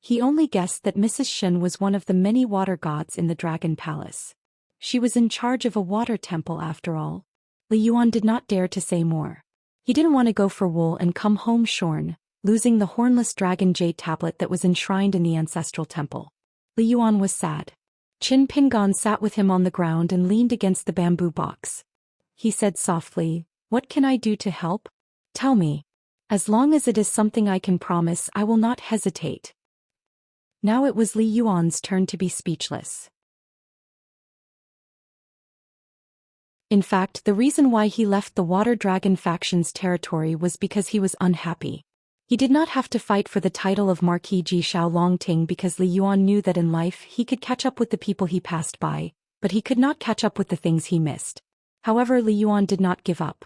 He only guessed that Mrs. Xin was one of the many water gods in the Dragon Palace. She was in charge of a water temple after all. Li Yuan did not dare to say more. He didn't want to go for wool and come home shorn, losing the hornless dragon jade tablet that was enshrined in the ancestral temple. Li Yuan was sad. Qin Pingon sat with him on the ground and leaned against the bamboo box. He said softly, "What can I do to help? Tell me. As long as it is something I can promise, I will not hesitate." Now it was Li Yuan's turn to be speechless. In fact, the reason why he left the Water Dragon faction's territory was because he was unhappy. He did not have to fight for the title of Marquis Ji Shao Longting because Li Yuan knew that in life he could catch up with the people he passed by, but he could not catch up with the things he missed. However, Li Yuan did not give up.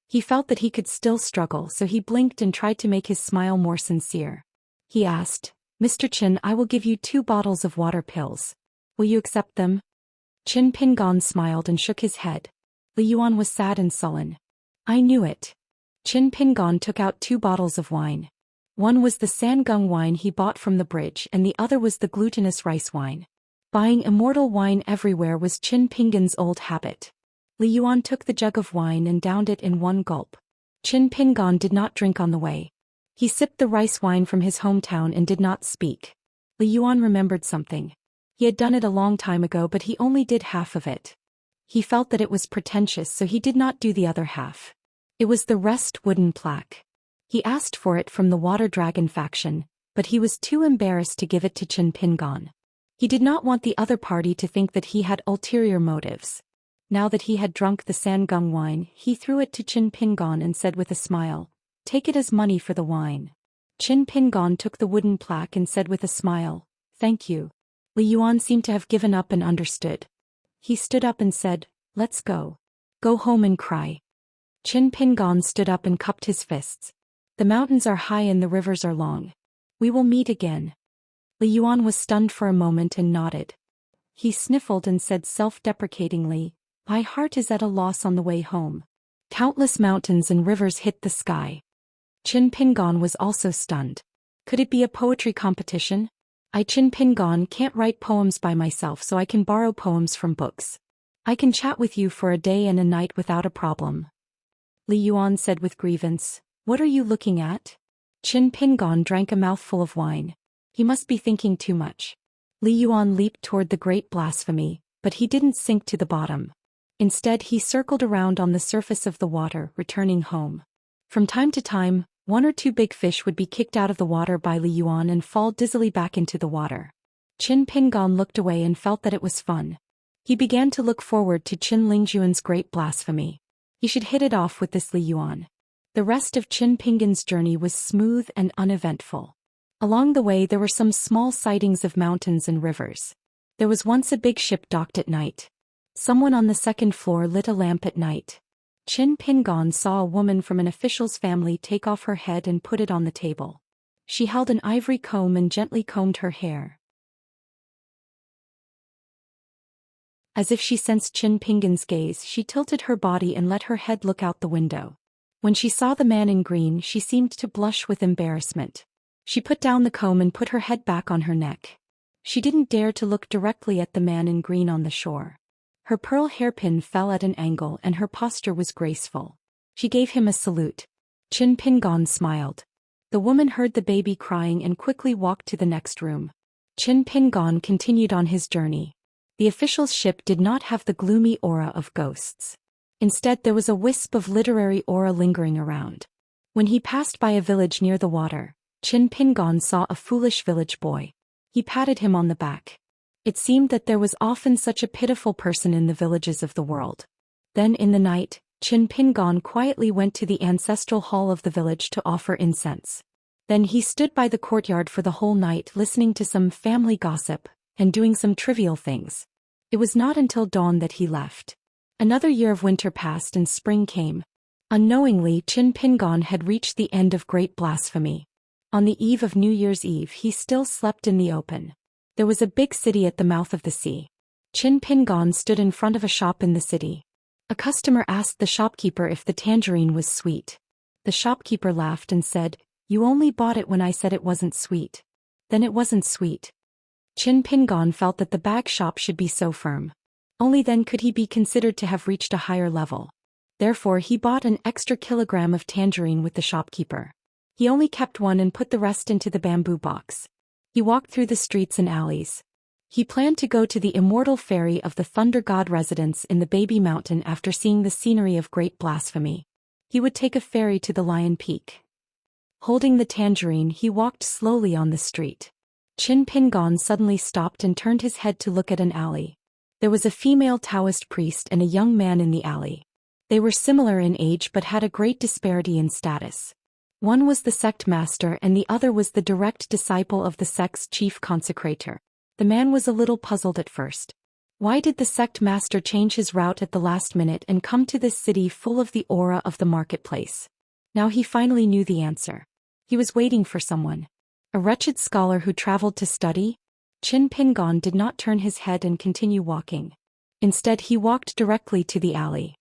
He felt that he could still struggle, so he blinked and tried to make his smile more sincere. He asked, "Mr. Qin, I will give you 2 bottles of water pills. Will you accept them?" Qin Pingon smiled and shook his head. Li Yuan was sad and sullen. "I knew it." Qin Pingon took out 2 bottles of wine. One was the Sangung wine he bought from the bridge and the other was the glutinous rice wine. Buying immortal wine everywhere was Qin Pingon's old habit. Li Yuan took the jug of wine and downed it in one gulp. Qin Pingon did not drink on the way. He sipped the rice wine from his hometown and did not speak. Li Yuan remembered something. He had done it a long time ago, but he only did half of it. He felt that it was pretentious, so he did not do the other half. It was the rest wooden plaque. He asked for it from the Water Dragon faction, but he was too embarrassed to give it to Qin Pingon. He did not want the other party to think that he had ulterior motives. Now that he had drunk the Sangung wine, he threw it to Qin Pingon and said with a smile, "Take it as money for the wine." Qin Pingon took the wooden plaque and said with a smile, "Thank you." Li Yuan seemed to have given up and understood. He stood up and said, "Let's go. Go home and cry." Qin Pingon stood up and cupped his fists. "The mountains are high and the rivers are long. We will meet again." Li Yuan was stunned for a moment and nodded. He sniffled and said self-deprecatingly, "My heart is at a loss on the way home." Countless mountains and rivers hit the sky. Qin Pingon was also stunned. Could it be a poetry competition? I, Qin Pingon, can't write poems by myself, so I can borrow poems from books. I can chat with you for a day and a night without a problem. Li Yuan said with grievance, "What are you looking at?" Qin Pingon drank a mouthful of wine. He must be thinking too much. Li Yuan leaped toward the great blasphemy, but he didn't sink to the bottom. Instead, he circled around on the surface of the water, returning home. From time to time, 1 or 2 big fish would be kicked out of the water by Li Yuan and fall dizzily back into the water. Qin Pingon looked away and felt that it was fun. He began to look forward to Qin Lingjuan's great blasphemy. He should hit it off with this Li Yuan. The rest of Qin Pingon's journey was smooth and uneventful. Along the way there were some small sightings of mountains and rivers. There was once a big ship docked at night. Someone on the 2nd floor lit a lamp at night. Qin Pingon saw a woman from an official's family take off her head and put it on the table. She held an ivory comb and gently combed her hair. As if she sensed Qin Pingon's gaze, she tilted her body and let her head look out the window. When she saw the man in green, she seemed to blush with embarrassment. She put down the comb and put her head back on her neck. She didn't dare to look directly at the man in green on the shore. Her pearl hairpin fell at an angle and her posture was graceful. She gave him a salute. Qin Pingon smiled. The woman heard the baby crying and quickly walked to the next room. Qin Pingon continued on his journey. The official's ship did not have the gloomy aura of ghosts. Instead, there was a wisp of literary aura lingering around. When he passed by a village near the water, Qin Pingon saw a foolish village boy. He patted him on the back. It seemed that there was often such a pitiful person in the villages of the world. Then in the night, Qin Pingon quietly went to the ancestral hall of the village to offer incense. Then he stood by the courtyard for the whole night listening to some family gossip and doing some trivial things. It was not until dawn that he left. Another year of winter passed and spring came. Unknowingly, Qin Pingon had reached the end of great blasphemy. On the eve of New Year's Eve, he still slept in the open. There was a big city at the mouth of the sea. Qin Pingon stood in front of a shop in the city. A customer asked the shopkeeper if the tangerine was sweet. The shopkeeper laughed and said, "You only bought it when I said it wasn't sweet. Then it wasn't sweet." Qin Pingon felt that the bag shop should be so firm. Only then could he be considered to have reached a higher level. Therefore he bought an extra kilogram of tangerine with the shopkeeper. He only kept one and put the rest into the bamboo box. He walked through the streets and alleys. He planned to go to the immortal fairy of the Thunder God residence in the Baby Mountain after seeing the scenery of great blasphemy. He would take a ferry to the Lion Peak. Holding the tangerine, he walked slowly on the street. Qin Pingon suddenly stopped and turned his head to look at an alley. There was a female Taoist priest and a young man in the alley. They were similar in age but had a great disparity in status. One was the sect master and the other was the direct disciple of the sect's chief consecrator. The man was a little puzzled at first. Why did the sect master change his route at the last minute and come to this city full of the aura of the marketplace? Now he finally knew the answer. He was waiting for someone. A wretched scholar who traveled to study? Qin Pingon did not turn his head and continue walking. Instead he walked directly to the alley.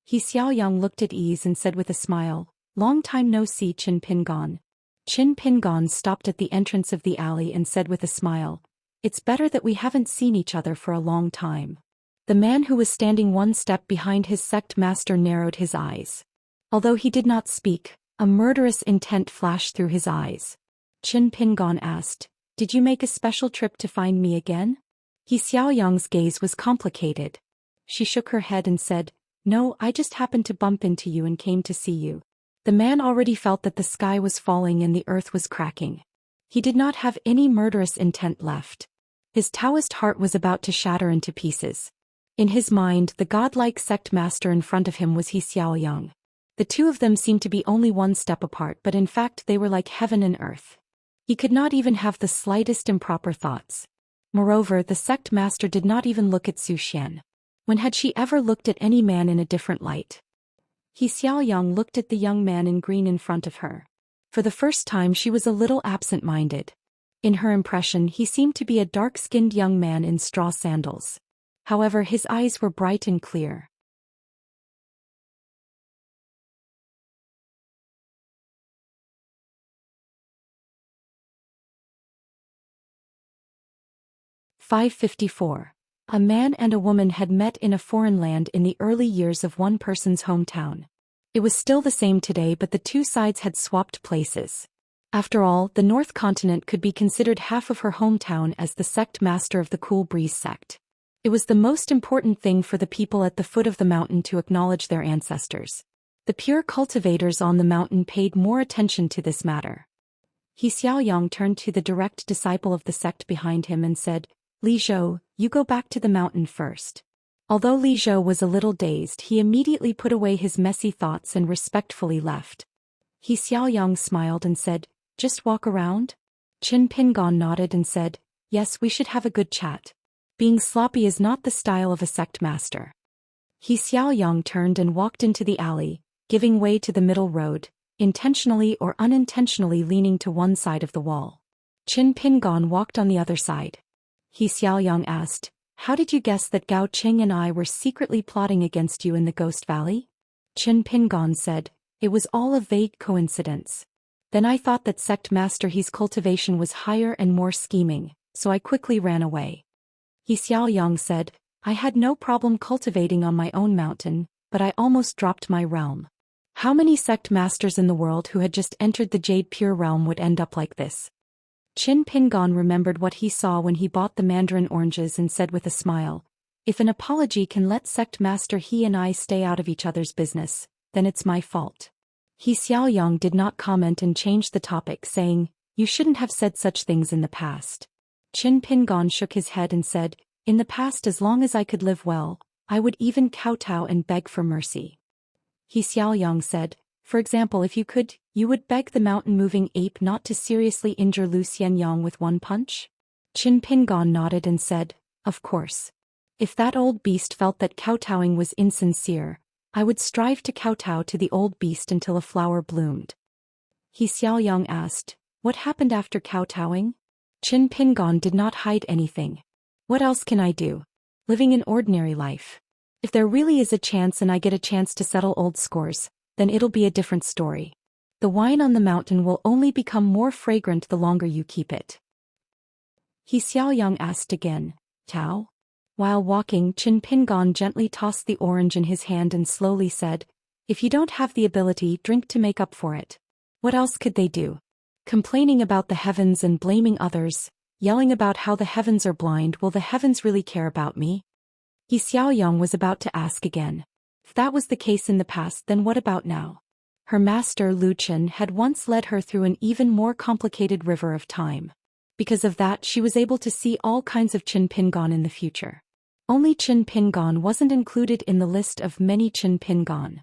Xiaoyang looked at ease and said with a smile, "Long time no see, Qin Pingon." Qin Pingon stopped at the entrance of the alley and said with a smile, "It's better that we haven't seen each other for a long time." The man who was standing one step behind his sect master narrowed his eyes. Although he did not speak, a murderous intent flashed through his eyes. Qin Pingon asked, "Did you make a special trip to find me again?" Xiaoyang's gaze was complicated. She shook her head and said, "No, I just happened to bump into you and came to see you." The man already felt that the sky was falling and the earth was cracking. He did not have any murderous intent left. His Taoist heart was about to shatter into pieces. In his mind, the godlike sect master in front of him was Xiaoyang. The two of them seemed to be only one step apart, but in fact they were like heaven and earth. He could not even have the slightest improper thoughts. Moreover, the sect master did not even look at Zhou Xian. When had she ever looked at any man in a different light? Xiaoyang looked at the young man in green in front of her. For the first time she was a little absent-minded. In her impression he seemed to be a dark-skinned young man in straw sandals. However, his eyes were bright and clear. "554. A man and a woman had met in a foreign land in the early years of one person's hometown. It was still the same today, but the two sides had swapped places. After all, the North Continent could be considered half of her hometown as the sect master of the Cool Breeze sect. It was the most important thing for the people at the foot of the mountain to acknowledge their ancestors. The pure cultivators on the mountain paid more attention to this matter. Xiaoyang turned to the direct disciple of the sect behind him and said, "Li Zhou, you go back to the mountain first." Although Li Zhou was a little dazed, he immediately put away his messy thoughts and respectfully left. Xiaoyang smiled and said, "Just walk around?" Qin Pingon nodded and said, "Yes, we should have a good chat. Being sloppy is not the style of a sect master." He Xiaoyang turned and walked into the alley, giving way to the middle road, intentionally or unintentionally leaning to one side of the wall. Qin Pingon walked on the other side. He Xiaoyang asked, "How did you guess that Gao Qing and I were secretly plotting against you in the Ghost Valley?" Qin Pingon said, "It was all a vague coincidence. Then I thought that Sect Master He's cultivation was higher and more scheming, so I quickly ran away." He Xiaoyang said, "I had no problem cultivating on my own mountain, but I almost dropped my realm. How many sect masters in the world who had just entered the Jade Pure realm would end up like this?" Qin Pingon remembered what he saw when he bought the mandarin oranges and said with a smile, "If an apology can let Sect Master He and I stay out of each other's business, then it's my fault." He Xiaoyang did not comment and changed the topic, saying, "You shouldn't have said such things in the past." Qin Pingon shook his head and said, "In the past, as long as I could live well, I would even kowtow and beg for mercy." He Xiaoyang said, "For example, if you could, you would beg the mountain-moving ape not to seriously injure Lu Xianyang with one punch?" Qin Pingon nodded and said, "Of course. If that old beast felt that kowtowing was insincere, I would strive to kowtow to the old beast until a flower bloomed." He Xiaoyang asked, "What happened after kowtowing?" Qin Pingon did not hide anything. "What else can I do? Living an ordinary life. If there really is a chance and I get a chance to settle old scores, then it'll be a different story. The wine on the mountain will only become more fragrant the longer you keep it." He Xiaoyang asked again, "Tao?" While walking, Qin Pingon gently tossed the orange in his hand and slowly said, "If you don't have the ability, drink to make up for it. What else could they do? Complaining about the heavens and blaming others, yelling about how the heavens are blind. Will the heavens really care about me?" He Xiaoyang was about to ask again. If that was the case in the past, then what about now? Her master Lu Chen had once led her through an even more complicated river of time. Because of that, she was able to see all kinds of Qin Pingon in the future. Only Qin Pingon wasn't included in the list of many Qin Pingon.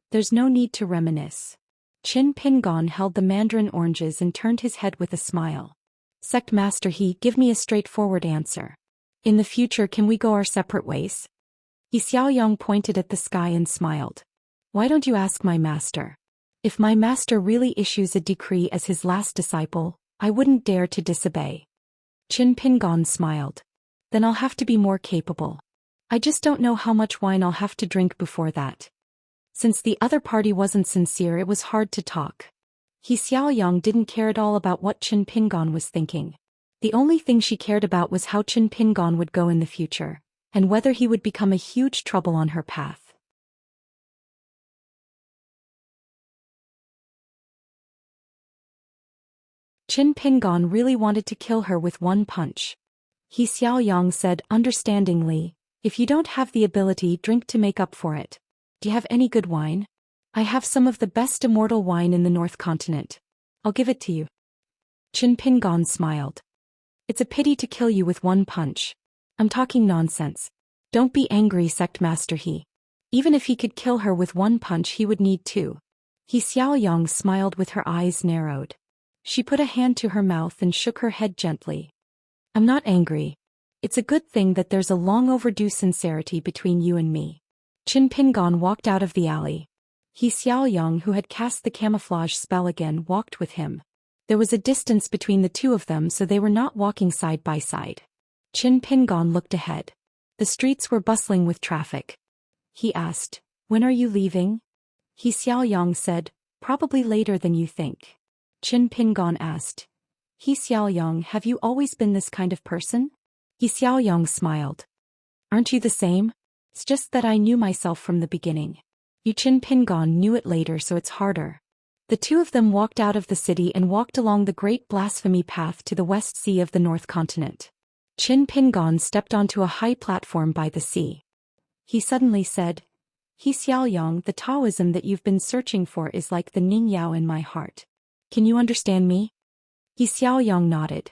There's no need to reminisce. Qin Pingon held the mandarin oranges and turned his head with a smile. "Sect Master He, give me a straightforward answer. In the future, can we go our separate ways?" He Xiaoyang pointed at the sky and smiled. "Why don't you ask my master? If my master really issues a decree as his last disciple, I wouldn't dare to disobey." Qin Pingon smiled. "Then I'll have to be more capable. I just don't know how much wine I'll have to drink before that." Since the other party wasn't sincere, it was hard to talk. He Xiaoyang didn't care at all about what Qin Pingon was thinking. The only thing she cared about was how Qin Pingon would go in the future, and whether he would become a huge trouble on her path. Qin Pingon really wanted to kill her with one punch. He Xiaoyang said understandingly, "If you don't have the ability, drink to make up for it. Do you have any good wine? I have some of the best immortal wine in the North Continent. I'll give it to you." Qin Pingon smiled. "It's a pity to kill you with one punch. I'm talking nonsense. Don't be angry, Sect Master He. Even if he could kill her with one punch, he would need two." He Xiaoyang smiled with her eyes narrowed. She put a hand to her mouth and shook her head gently. "I'm not angry. It's a good thing that there's a long overdue sincerity between you and me." Qin Pingon walked out of the alley. He Xiaoyang, who had cast the camouflage spell again, walked with him. There was a distance between the two of them, so they were not walking side by side. Qin Pingon looked ahead. The streets were bustling with traffic. He asked, "When are you leaving?" He Xiaoyang said, "Probably later than you think." Qin Pingon asked, "He Xiaoyang, have you always been this kind of person?" He Xiaoyang smiled. "Aren't you the same? It's just that I knew myself from the beginning. You Qin Pingon knew it later, so it's harder." The two of them walked out of the city and walked along the Great Blasphemy Path to the West Sea of the North Continent. Qin Pingon stepped onto a high platform by the sea. He suddenly said, "He Xiaoyang, the Taoism that you've been searching for is like the Ning Yao in my heart. Can you understand me?" He Xiaoyang nodded.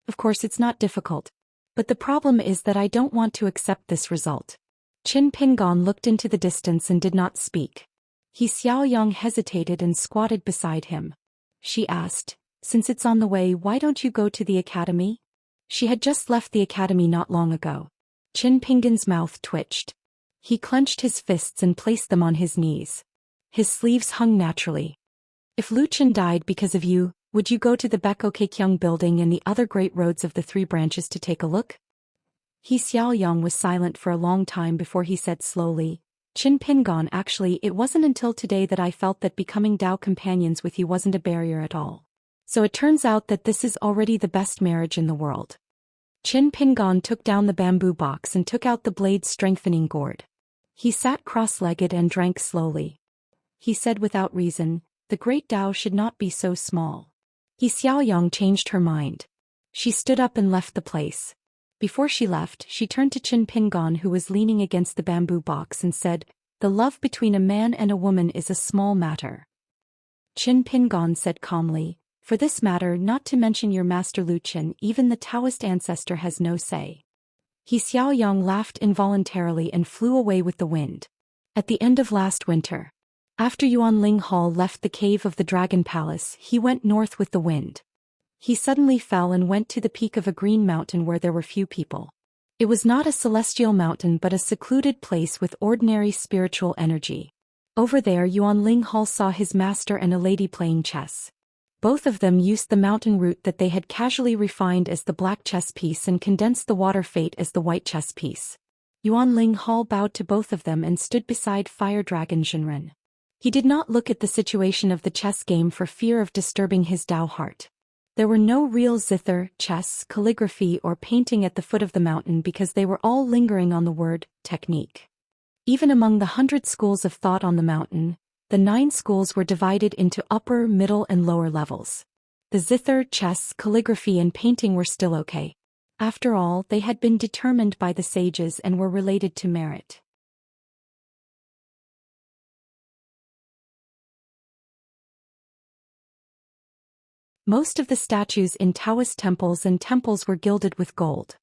"Of course it's not difficult. But the problem is that I don't want to accept this result." Qin Pingon looked into the distance and did not speak. He Xiaoyang hesitated and squatted beside him. She asked, "Since it's on the way, why don't you go to the academy?" She had just left the academy not long ago. Qin Pingon's mouth twitched. He clenched his fists and placed them on his knees. His sleeves hung naturally. If Lu Chen died because of you, would you go to the Baekoukekyung building and the other great roads of the three branches to take a look? He Xiaoyang was silent for a long time before he said slowly, Qin Pingon, actually it wasn't until today that I felt that becoming Dao companions with you wasn't a barrier at all. So it turns out that this is already the best marriage in the world. Qin Pingon took down the bamboo box and took out the blade strengthening gourd. He sat cross-legged and drank slowly. He said without reason, the great Dao should not be so small. He Xiaoyang changed her mind. She stood up and left the place. Before she left, she turned to Qin Pingon, who was leaning against the bamboo box, and said, the love between a man and a woman is a small matter. Qin Pingon said calmly, for this matter, not to mention your master Lu Chen, even the Taoist ancestor has no say. He Xiaoyang laughed involuntarily and flew away with the wind. At the end of last winter, after Yuan Ling Hall left the cave of the Dragon Palace, he went north with the wind. He suddenly fell and went to the peak of a green mountain where there were few people. It was not a celestial mountain but a secluded place with ordinary spiritual energy. Over there Yuan Ling Hall saw his master and a lady playing chess. Both of them used the mountain root that they had casually refined as the black chess piece and condensed the water fate as the white chess piece. Yuan Ling Hall bowed to both of them and stood beside Fire Dragon Jinren. He did not look at the situation of the chess game for fear of disturbing his Dao heart. There were no real zither, chess, calligraphy or painting at the foot of the mountain because they were all lingering on the word, technique. Even among the 100 schools of thought on the mountain, the 9 schools were divided into upper, middle and lower levels. The zither, chess, calligraphy and painting were still okay. After all, they had been determined by the sages and were related to merit. Most of the statues in Taoist temples and temples were gilded with gold.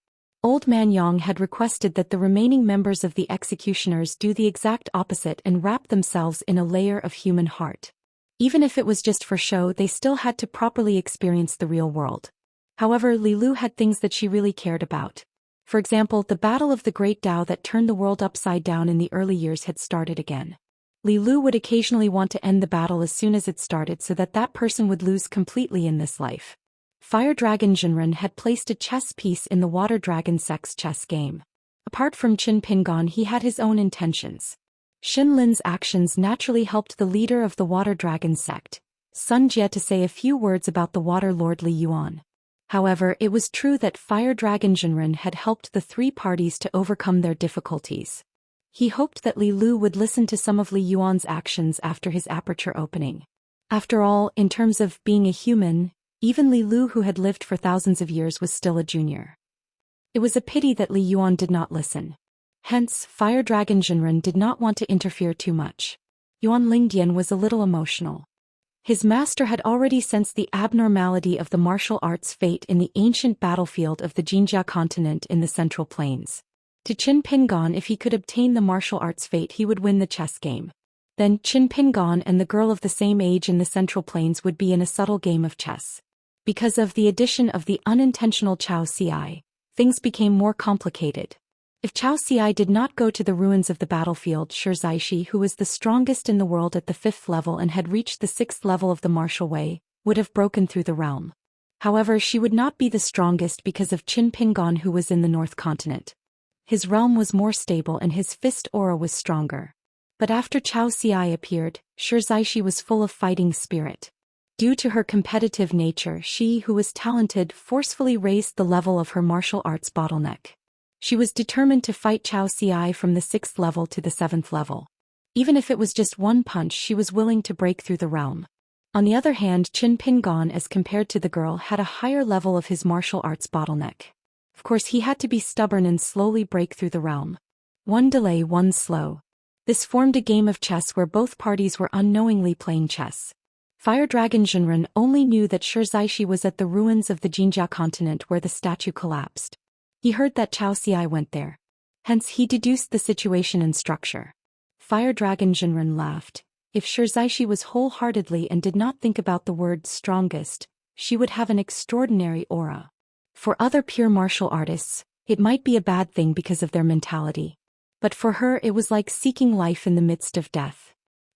Old Man Yang had requested that the remaining members of the executioners do the exact opposite and wrap themselves in a layer of human heart. Even if it was just for show, they still had to properly experience the real world. However, Li Lu had things that she really cared about. For example, the battle of the great Dao that turned the world upside down in the early years had started again. Li Lu would occasionally want to end the battle as soon as it started so that that person would lose completely in this life. Fire Dragon Jinren had placed a chess piece in the Water Dragon Sect's chess game. Apart from Qin Pingon, he had his own intentions. Xin Lin's actions naturally helped the leader of the Water Dragon Sect, Sun Jie, to say a few words about the Water Lord Li Yuan. However, it was true that Fire Dragon Jinren had helped the 3 parties to overcome their difficulties. He hoped that Li Lu would listen to some of Li Yuan's actions after his aperture opening. After all, in terms of being a human, even Li Lu, who had lived for thousands of years, was still a junior. It was a pity that Li Yuan did not listen. Hence, Fire Dragon Jinren did not want to interfere too much. Yuan Lingdian was a little emotional. His master had already sensed the abnormality of the martial arts fate in the ancient battlefield of the Jinjia continent in the Central Plains. To Qin Pingon, if he could obtain the martial arts fate, he would win the chess game. Then Qin Pingon and the girl of the same age in the Central Plains would be in a subtle game of chess. Because of the addition of the unintentional Chao Ci, things became more complicated. If Chao Ci did not go to the ruins of the battlefield, Xianxia, who was the strongest in the world at the 5th level and had reached the 6th level of the martial way, would have broken through the realm. However, she would not be the strongest because of Qin Pingon, who was in the North Continent. His realm was more stable and his fist aura was stronger. But after Chao Ci appeared, Xianxia was full of fighting spirit. Due to her competitive nature, she, who was talented, forcefully raised the level of her martial arts bottleneck. She was determined to fight Chao Ci from the 6th level to the 7th level. Even if it was just one punch, she was willing to break through the realm. On the other hand, Qin Pingon, as compared to the girl, had a higher level of his martial arts bottleneck. Of course, he had to be stubborn and slowly break through the realm. One delay, one slow. This formed a game of chess where both parties were unknowingly playing chess. Fire Dragon Jinren only knew that Xianxia was at the ruins of the Jinjia continent where the statue collapsed. He heard that Chao Ci went there. Hence he deduced the situation and structure. Fire Dragon Jinren laughed. If Xianxia was wholeheartedly and did not think about the word strongest, she would have an extraordinary aura. For other pure martial artists, it might be a bad thing because of their mentality. But for her it was like seeking life in the midst of death.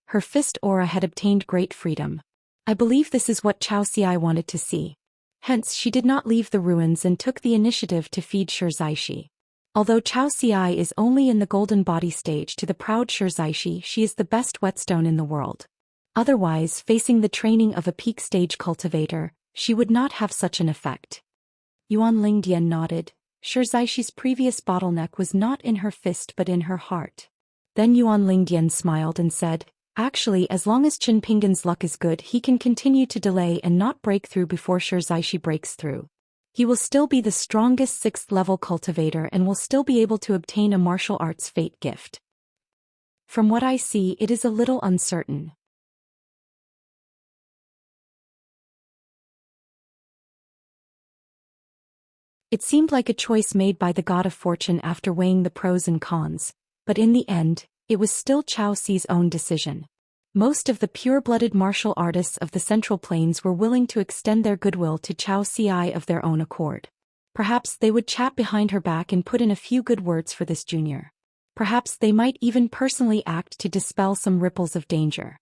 Her fist aura had obtained great freedom. I believe this is what Xianxia wanted to see. Hence she did not leave the ruins and took the initiative to feed Xianxia. Although Xianxia is only in the golden body stage, to the proud Xianxia she is the best whetstone in the world. Otherwise, facing the training of a peak stage cultivator, she would not have such an effect. Yuan Lingdian nodded. Xianxia's previous bottleneck was not in her fist but in her heart. Then Yuan Lingdian smiled and said, actually, as long as Qin Pingan's luck is good, he can continue to delay and not break through before Xianxia breaks through. He will still be the strongest 6th level cultivator and will still be able to obtain a martial arts fate gift. From what I see, it is a little uncertain. It seemed like a choice made by the god of fortune after weighing the pros and cons, but in the end, it was still Xiaoxi's own decision. Most of the pure-blooded martial artists of the Central Plains were willing to extend their goodwill to Xiaoxi of their own accord. Perhaps they would chat behind her back and put in a few good words for this junior. Perhaps they might even personally act to dispel some ripples of danger.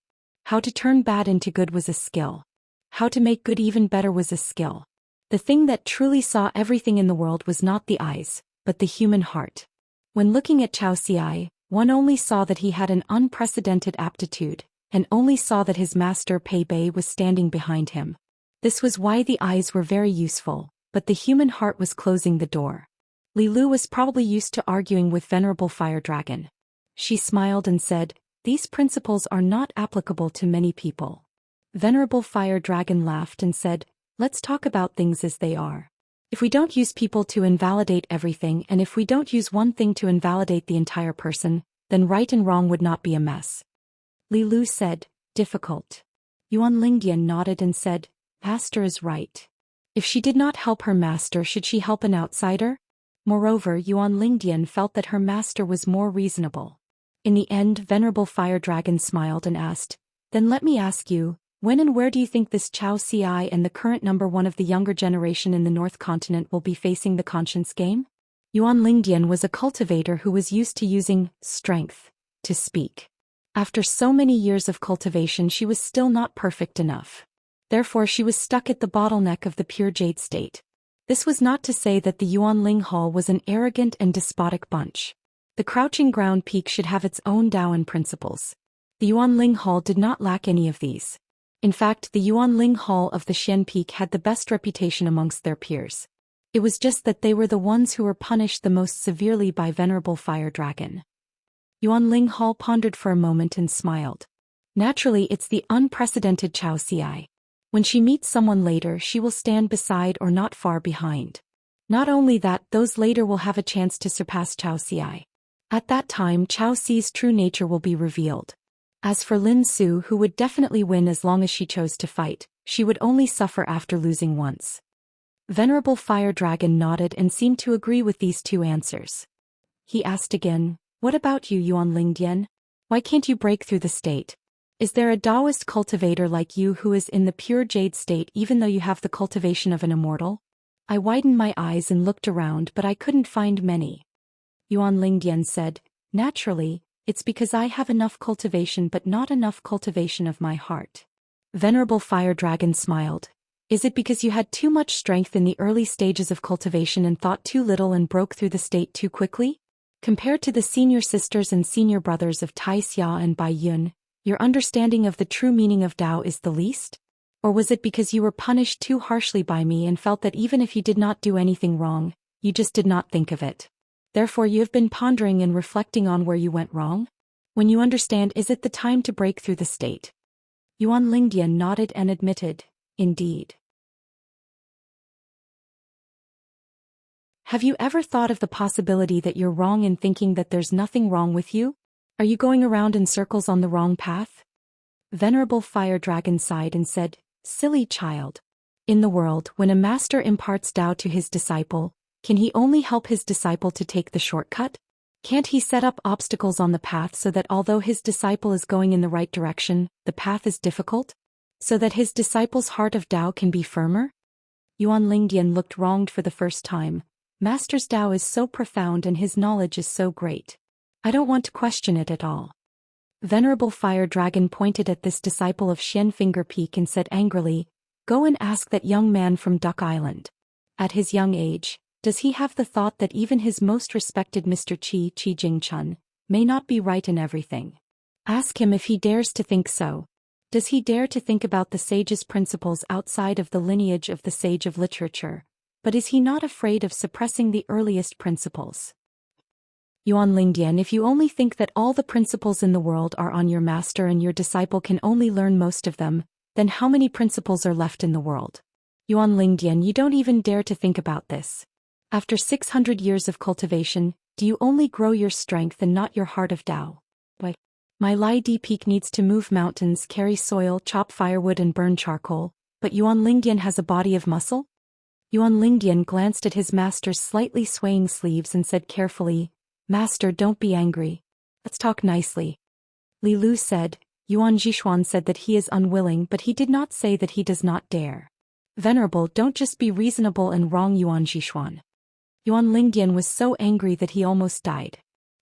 How to turn bad into good was a skill. How to make good even better was a skill. The thing that truly saw everything in the world was not the eyes, but the human heart. When looking at Xiaoxi, one only saw that he had an unprecedented aptitude, and only saw that his master Pei Bei was standing behind him. This was why the eyes were very useful, but the human heart was closing the door. Li Lu was probably used to arguing with Venerable Fire Dragon. She smiled and said, these principles are not applicable to many people. Venerable Fire Dragon laughed and said, let's talk about things as they are. If we don't use people to invalidate everything, and if we don't use one thing to invalidate the entire person, then right and wrong would not be a mess. Li Lu said, difficult. Yuan Lingdian nodded and said, master is right. If she did not help her master, should she help an outsider? Moreover, Yuan Lingdian felt that her master was more reasonable. In the end, Venerable Fire Dragon smiled and asked, then let me ask you, when and where do you think this Xiaoxi and the current number 1 of the younger generation in the North Continent will be facing the conscience game? Yuan Lingdian was a cultivator who was used to using strength to speak. After so many years of cultivation, she was still not perfect enough. Therefore, she was stuck at the bottleneck of the pure jade state. This was not to say that the Yuanling Hall was an arrogant and despotic bunch. The crouching ground peak should have its own Daoan principles. The Yuanling Hall did not lack any of these. In fact, the Yuanling Hall of the Xian Peak had the best reputation amongst their peers. It was just that they were the ones who were punished the most severely by Venerable Fire Dragon. Yuanling Hall pondered for a moment and smiled. Naturally, it's the unprecedented Xiaoxi. When she meets someone later, she will stand beside or not far behind. Not only that, those later will have a chance to surpass Xiaoxi. At that time, Xiaoxi's true nature will be revealed. As for Lin Su, who would definitely win as long as she chose to fight, she would only suffer after losing once. Venerable Fire Dragon nodded and seemed to agree with these two answers. He asked again, what about you, Yuan Lingdian? Why can't you break through the state? Is there a Taoist cultivator like you who is in the pure jade state even though you have the cultivation of an immortal? I widened my eyes and looked around, but I couldn't find many. Yuan Lingdian said, naturally, it's because I have enough cultivation but not enough cultivation of my heart. Venerable Fire Dragon smiled. Is it because you had too much strength in the early stages of cultivation and thought too little and broke through the state too quickly? Compared to the senior sisters and senior brothers of Tai Xia and Bai Yun, your understanding of the true meaning of Tao is the least? Or was it because you were punished too harshly by me and felt that even if you did not do anything wrong, you just did not think of it? Therefore you have been pondering and reflecting on where you went wrong? When you understand, is it the time to break through the state? Yuan Lingdian nodded and admitted, indeed. Have you ever thought of the possibility that you're wrong in thinking that there's nothing wrong with you? Are you going around in circles on the wrong path? Venerable Fire Dragon sighed and said, silly child. In the world, when a master imparts Tao to his disciple, can he only help his disciple to take the shortcut? Can't he set up obstacles on the path so that although his disciple is going in the right direction, the path is difficult? So that his disciple's heart of Tao can be firmer? Yuan Lingdian looked wronged for the first time. Master's Tao is so profound and his knowledge is so great. I don't want to question it at all. Venerable Fire Dragon pointed at this disciple of Xian Finger Peak and said angrily, "Go and ask that young man from Duck Island. At his young age, does he have the thought that even his most respected Mr. Qi Jingchun may not be right in everything? Ask him if he dares to think so. Does he dare to think about the sage's principles outside of the lineage of the sage of literature? But is he not afraid of suppressing the earliest principles? Yuan Lingdian, if you only think that all the principles in the world are on your master and your disciple can only learn most of them, then how many principles are left in the world? Yuan Lingdian, you don't even dare to think about this. After 600 years of cultivation, do you only grow your strength and not your heart of Tao? Why? My Lai Di Peak needs to move mountains, carry soil, chop firewood and burn charcoal, but Yuan Lingdian has a body of muscle? Yuan Lingdian glanced at his master's slightly swaying sleeves and said carefully, "Master, don't be angry. Let's talk nicely." Li Lu said, Yuan Jishuan said that he is unwilling, but he did not say that he does not dare. Venerable, don't just be reasonable and wrong, Yuan Jishuan. Yuan Lingdian was so angry that he almost died.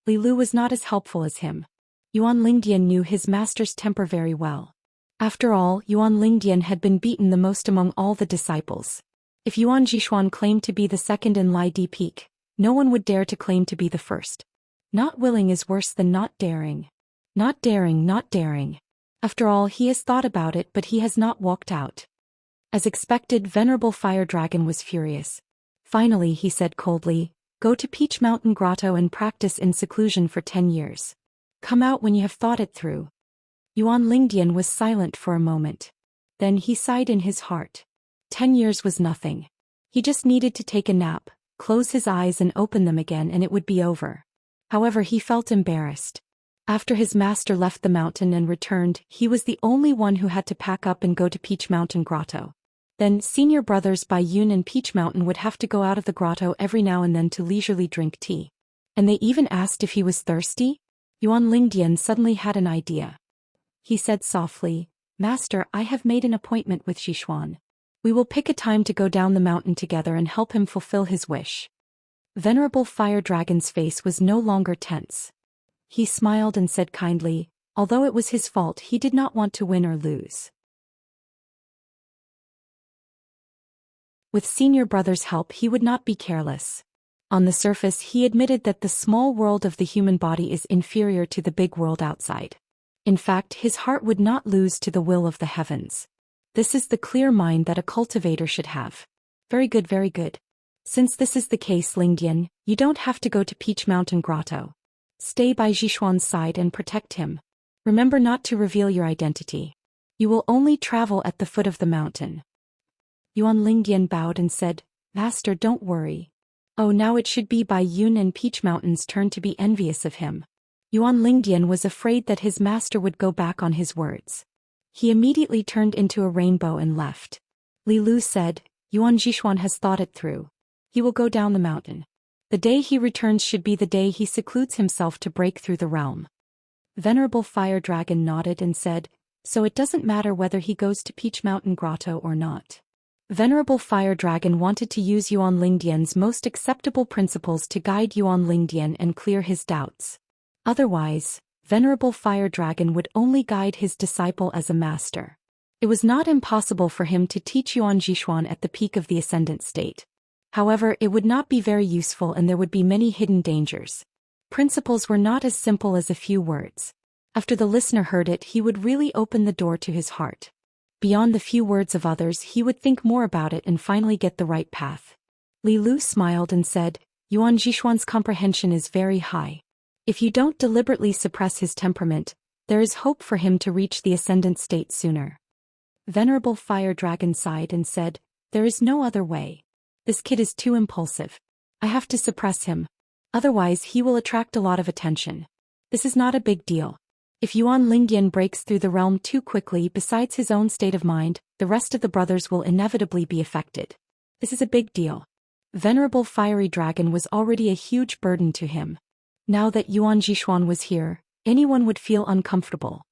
Li Lu was not as helpful as him. Yuan Lingdian knew his master's temper very well. After all, Yuan Lingdian had been beaten the most among all the disciples. If Yuan Jishuan claimed to be the second in Lai Di Peak, no one would dare to claim to be the first. Not willing is worse than not daring. Not daring, not daring. After all, he has thought about it, but he has not walked out. As expected, Venerable Fire Dragon was furious. Finally, he said coldly, "Go to Peach Mountain Grotto and practice in seclusion for 10 years. Come out when you have thought it through." Yuan Lingdian was silent for a moment. Then he sighed in his heart. 10 years was nothing. He just needed to take a nap, close his eyes and open them again, and it would be over. However, he felt embarrassed. After his master left the mountain and returned, he was the only one who had to pack up and go to Peach Mountain Grotto. Then, senior brothers Bai Yun and Peach Mountain would have to go out of the grotto every now and then to leisurely drink tea. And they even asked if he was thirsty? Yuan Lingdian suddenly had an idea. He said softly, "Master, I have made an appointment with Xishuan. We will pick a time to go down the mountain together and help him fulfill his wish." Venerable Fire Dragon's face was no longer tense. He smiled and said kindly, although it was his fault, he did not want to win or lose. With senior brother's help, he would not be careless. On the surface, he admitted that the small world of the human body is inferior to the big world outside. In fact, his heart would not lose to the will of the heavens. This is the clear mind that a cultivator should have. Very good, very good. Since this is the case, Lingdian, you don't have to go to Peach Mountain Grotto. Stay by Jishuan's side and protect him. Remember not to reveal your identity. You will only travel at the foot of the mountain. Yuan Lingdian bowed and said, "Master, don't worry." Oh, now it should be Bai Yun and Peach Mountain's turn to be envious of him. Yuan Lingdian was afraid that his master would go back on his words. He immediately turned into a rainbow and left. Li Lu said, "Yuan Jishuan has thought it through. He will go down the mountain. The day he returns should be the day he secludes himself to break through the realm." Venerable Fire Dragon nodded and said, "So it doesn't matter whether he goes to Peach Mountain Grotto or not." Venerable Fire Dragon wanted to use Yuan Lingdian's most acceptable principles to guide Yuan Lingdian and clear his doubts. Otherwise, Venerable Fire Dragon would only guide his disciple as a master. It was not impossible for him to teach Yuan Jishuan at the peak of the ascendant state. However, it would not be very useful and there would be many hidden dangers. Principles were not as simple as a few words. After the listener heard it, he would really open the door to his heart. Beyond the few words of others, he would think more about it and finally get the right path. Li Lu smiled and said, "Yuan Jishuan's comprehension is very high. If you don't deliberately suppress his temperament, there is hope for him to reach the ascendant state sooner." Venerable Fire Dragon sighed and said, "There is no other way. This kid is too impulsive. I have to suppress him. Otherwise, he will attract a lot of attention. This is not a big deal. If Yuan Lingdian breaks through the realm too quickly, besides his own state of mind, the rest of the brothers will inevitably be affected. This is a big deal." Venerable Fiery Dragon was already a huge burden to him. Now that Yuan Jishuan was here, anyone would feel uncomfortable.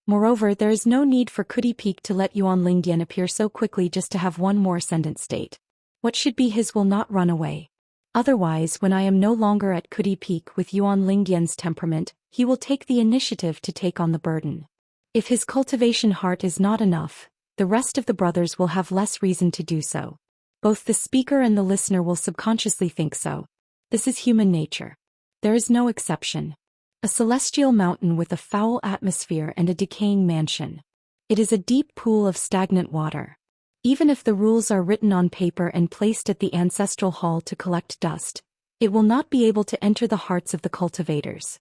Moreover, there is no need for Kuti Peak to let Yuan Lingdian appear so quickly just to have one more ascendant state. What should be his will not run away. Otherwise, when I am no longer at Kuti Peak with Yuan Lingdian's temperament, he will take the initiative to take on the burden. If his cultivation heart is not enough, the rest of the brothers will have less reason to do so. Both the speaker and the listener will subconsciously think so. This is human nature. There is no exception. A celestial mountain with a foul atmosphere and a decaying mansion. It is a deep pool of stagnant water. Even if the rules are written on paper and placed at the ancestral hall to collect dust, it will not be able to enter the hearts of the cultivators.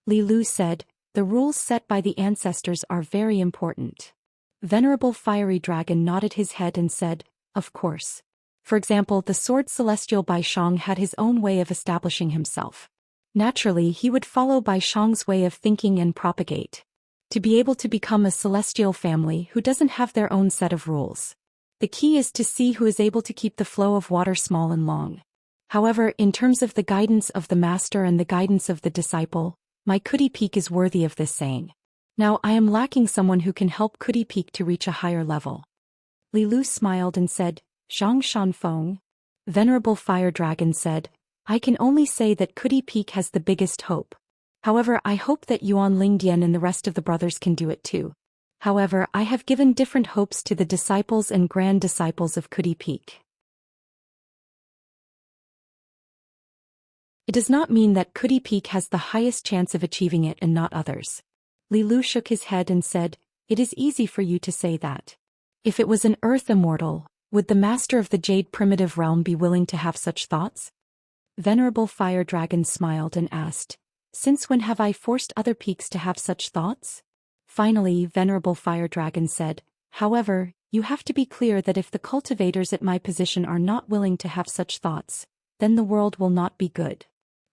Li Lu said, the rules set by the ancestors are very important. Venerable Fiery Dragon nodded his head and said, of course. For example, the Sword Celestial Bai Shang had his own way of establishing himself. Naturally, he would follow Bai Shang's way of thinking and propagate. To be able to become a celestial family who doesn't have their own set of rules. The key is to see who is able to keep the flow of water small and long. However, in terms of the guidance of the master and the guidance of the disciple, my Kuti Peak is worthy of this saying. Now I am lacking someone who can help Kuti Peak to reach a higher level. Li Lu smiled and said, Zhang Shanfeng. Venerable Fire Dragon said, I can only say that Kuti Peak has the biggest hope. However, I hope that Yuan Lingdian and the rest of the brothers can do it too. However, I have given different hopes to the disciples and grand disciples of Kuti Peak. It does not mean that Kuti Peak has the highest chance of achieving it and not others. Li Lu shook his head and said, it is easy for you to say that. If it was an earth immortal, would the master of the Jade primitive realm be willing to have such thoughts? Venerable Fire Dragon smiled and asked, since when have I forced other peaks to have such thoughts? Finally, Venerable Fire Dragon said, however, you have to be clear that if the cultivators at my position are not willing to have such thoughts, then the world will not be good.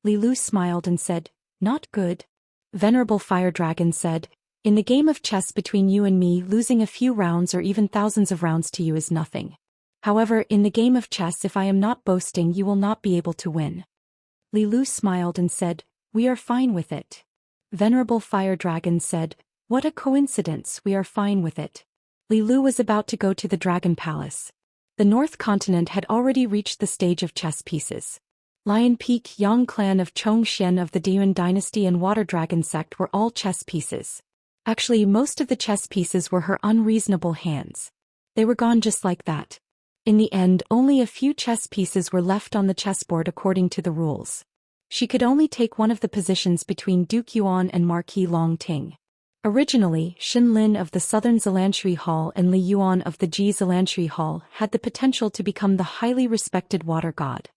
Li Lu smiled and said, not good? Venerable Fire Dragon said, in the game of chess between you and me, losing a few rounds or even thousands of rounds to you is nothing. However, in the game of chess, if I am not boasting, you will not be able to win. Li Lu smiled and said, we are fine with it. Venerable Fire Dragon said, what a coincidence, we are fine with it. Li Lu was about to go to the Dragon Palace. The North Continent had already reached the stage of chess pieces. Lion Peak, Yang Clan of Zhou Xian of the Dayuan Dynasty and Water Dragon sect were all chess pieces. Actually, most of the chess pieces were her unreasonable hands. They were gone just like that. In the end, only a few chess pieces were left on the chessboard according to the rules. She could only take one of the positions between Duke Yuan and Marquis Long Ting. Originally, Xin Lin of the Southern Zalanshui Hall and Li Yuan of the Ji Zalanshui Hall had the potential to become the highly respected water god.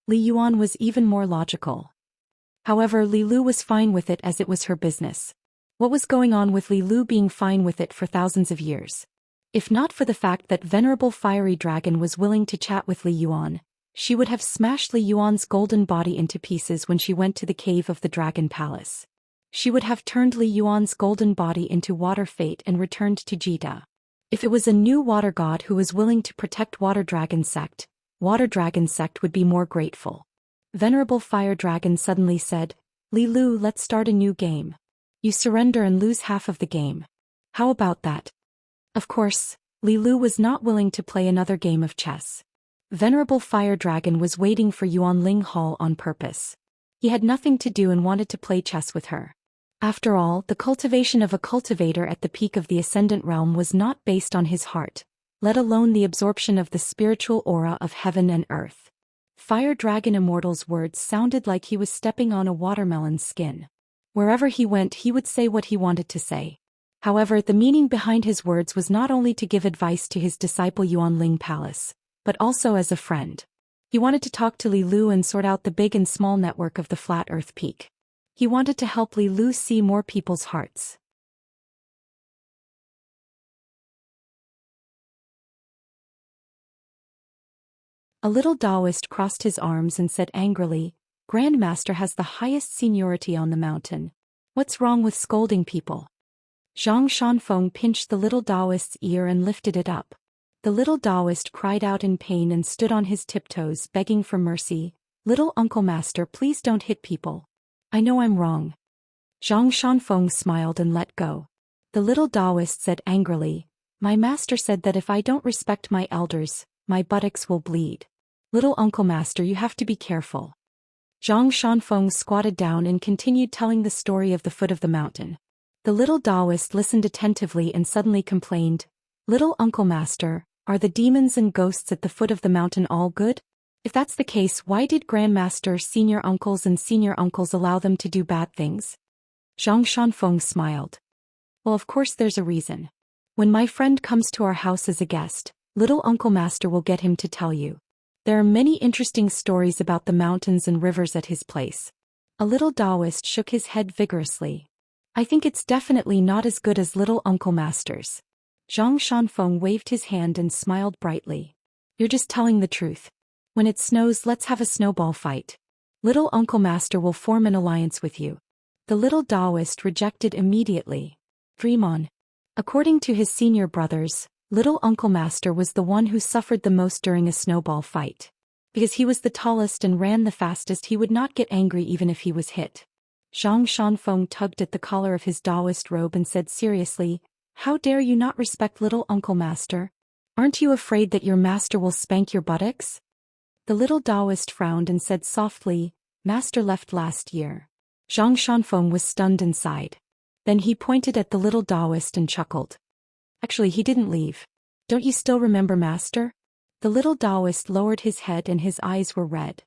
Li Yuan was even more logical. However, Li Lu was fine with it as it was her business. What was going on with Li Lu being fine with it for thousands of years? If not for the fact that Venerable Fiery Dragon was willing to chat with Li Yuan, she would have smashed Li Yuan's golden body into pieces when she went to the cave of the Dragon Palace. She would have turned Li Yuan's golden body into water fate and returned to Jita. If it was a new water god who was willing to protect Water Dragon sect would be more grateful. Venerable Fire Dragon suddenly said, Li Lu, let's start a new game. You surrender and lose half of the game. How about that? Of course, Li Lu was not willing to play another game of chess. Venerable Fire Dragon was waiting for Yuan Ling Hall on purpose. He had nothing to do and wanted to play chess with her. After all, the cultivation of a cultivator at the peak of the Ascendant Realm was not based on his heart, let alone the absorption of the spiritual aura of heaven and earth. Fire Dragon Immortal's words sounded like he was stepping on a watermelon's skin. Wherever he went, he would say what he wanted to say. However, the meaning behind his words was not only to give advice to his disciple Yuan Ling Palace, but also as a friend. He wanted to talk to Li Lu and sort out the big and small network of the Flat Earth Peak. He wanted to help Li Lu see more people's hearts. A little Taoist crossed his arms and said angrily, Grandmaster has the highest seniority on the mountain. What's wrong with scolding people? Zhang Shanfeng pinched the little Taoist's ear and lifted it up. The little Taoist cried out in pain and stood on his tiptoes begging for mercy. Little Uncle Master, please don't hit people. I know I'm wrong. Zhang Shanfeng smiled and let go. The little Taoist said angrily, My master said that if I don't respect my elders, my buttocks will bleed. Little Uncle Master, you have to be careful. Zhang Shanfeng squatted down and continued telling the story of the foot of the mountain. The little Taoist listened attentively and suddenly complained, Little Uncle Master, are the demons and ghosts at the foot of the mountain all good? If that's the case, why did Grandmaster, senior uncles and senior uncles allow them to do bad things? Zhang Shanfeng smiled. Well, of course there's a reason. When my friend comes to our house as a guest, Little Uncle Master will get him to tell you. There are many interesting stories about the mountains and rivers at his place. A little Taoist shook his head vigorously. I think it's definitely not as good as Little Uncle Master's. Zhang Shanfeng waved his hand and smiled brightly. You're just telling the truth. When it snows, let's have a snowball fight. Little Uncle Master will form an alliance with you. The little Taoist rejected immediately. Dream on. According to his senior brothers, Little Uncle Master was the one who suffered the most during a snowball fight. Because he was the tallest and ran the fastest, he would not get angry even if he was hit. Zhang Shanfeng tugged at the collar of his Taoist robe and said seriously, How dare you not respect Little Uncle Master? Aren't you afraid that your master will spank your buttocks? The little Taoist frowned and said softly, Master left last year. Zhang Shanfeng was stunned and sighed. Then he pointed at the little Taoist and chuckled. Actually, he didn't leave. Don't you still remember Master? The little Taoist lowered his head and his eyes were red.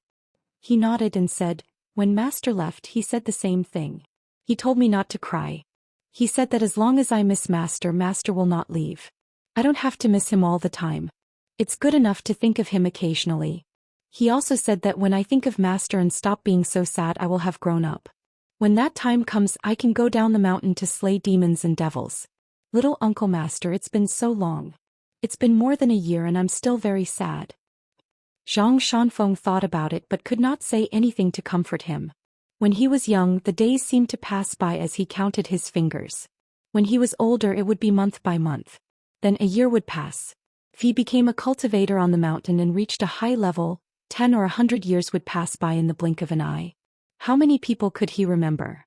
He nodded and said, When Master left, he said the same thing. He told me not to cry. He said that as long as I miss Master, Master will not leave. I don't have to miss him all the time. It's good enough to think of him occasionally. He also said that when I think of Master and stop being so sad, I will have grown up. When that time comes, I can go down the mountain to slay demons and devils. Little Uncle Master, it's been so long. It's been more than a year and I'm still very sad. Zhang Shanfeng thought about it but could not say anything to comfort him. When he was young, the days seemed to pass by as he counted his fingers. When he was older, it would be month by month. Then a year would pass. If he became a cultivator on the mountain and reached a high level, 10 or 100 years would pass by in the blink of an eye. How many people could he remember?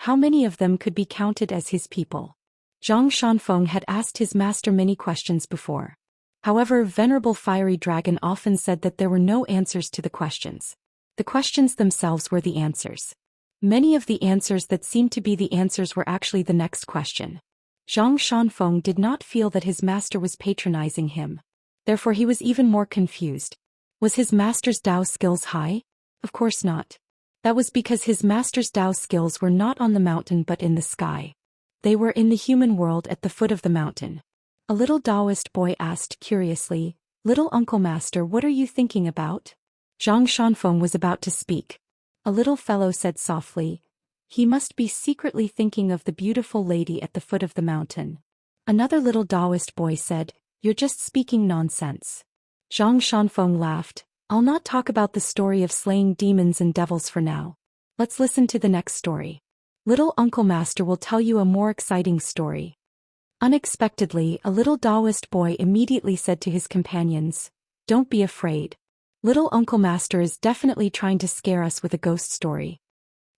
How many of them could be counted as his people? Zhang Shanfeng had asked his master many questions before. However, Venerable Fiery Dragon often said that there were no answers to the questions. The questions themselves were the answers. Many of the answers that seemed to be the answers were actually the next question. Zhang Shanfeng did not feel that his master was patronizing him. Therefore he was even more confused. Was his master's Dao skills high? Of course not. That was because his master's Dao skills were not on the mountain but in the sky. They were in the human world at the foot of the mountain. A little Taoist boy asked curiously, Little Uncle Master, what are you thinking about? Zhang Shanfeng was about to speak. A little fellow said softly, He must be secretly thinking of the beautiful lady at the foot of the mountain. Another little Taoist boy said, You're just speaking nonsense. Zhang Shanfeng laughed. I'll not talk about the story of slaying demons and devils for now. Let's listen to the next story. Little Uncle Master will tell you a more exciting story. Unexpectedly, a little Taoist boy immediately said to his companions, Don't be afraid. Little Uncle Master is definitely trying to scare us with a ghost story.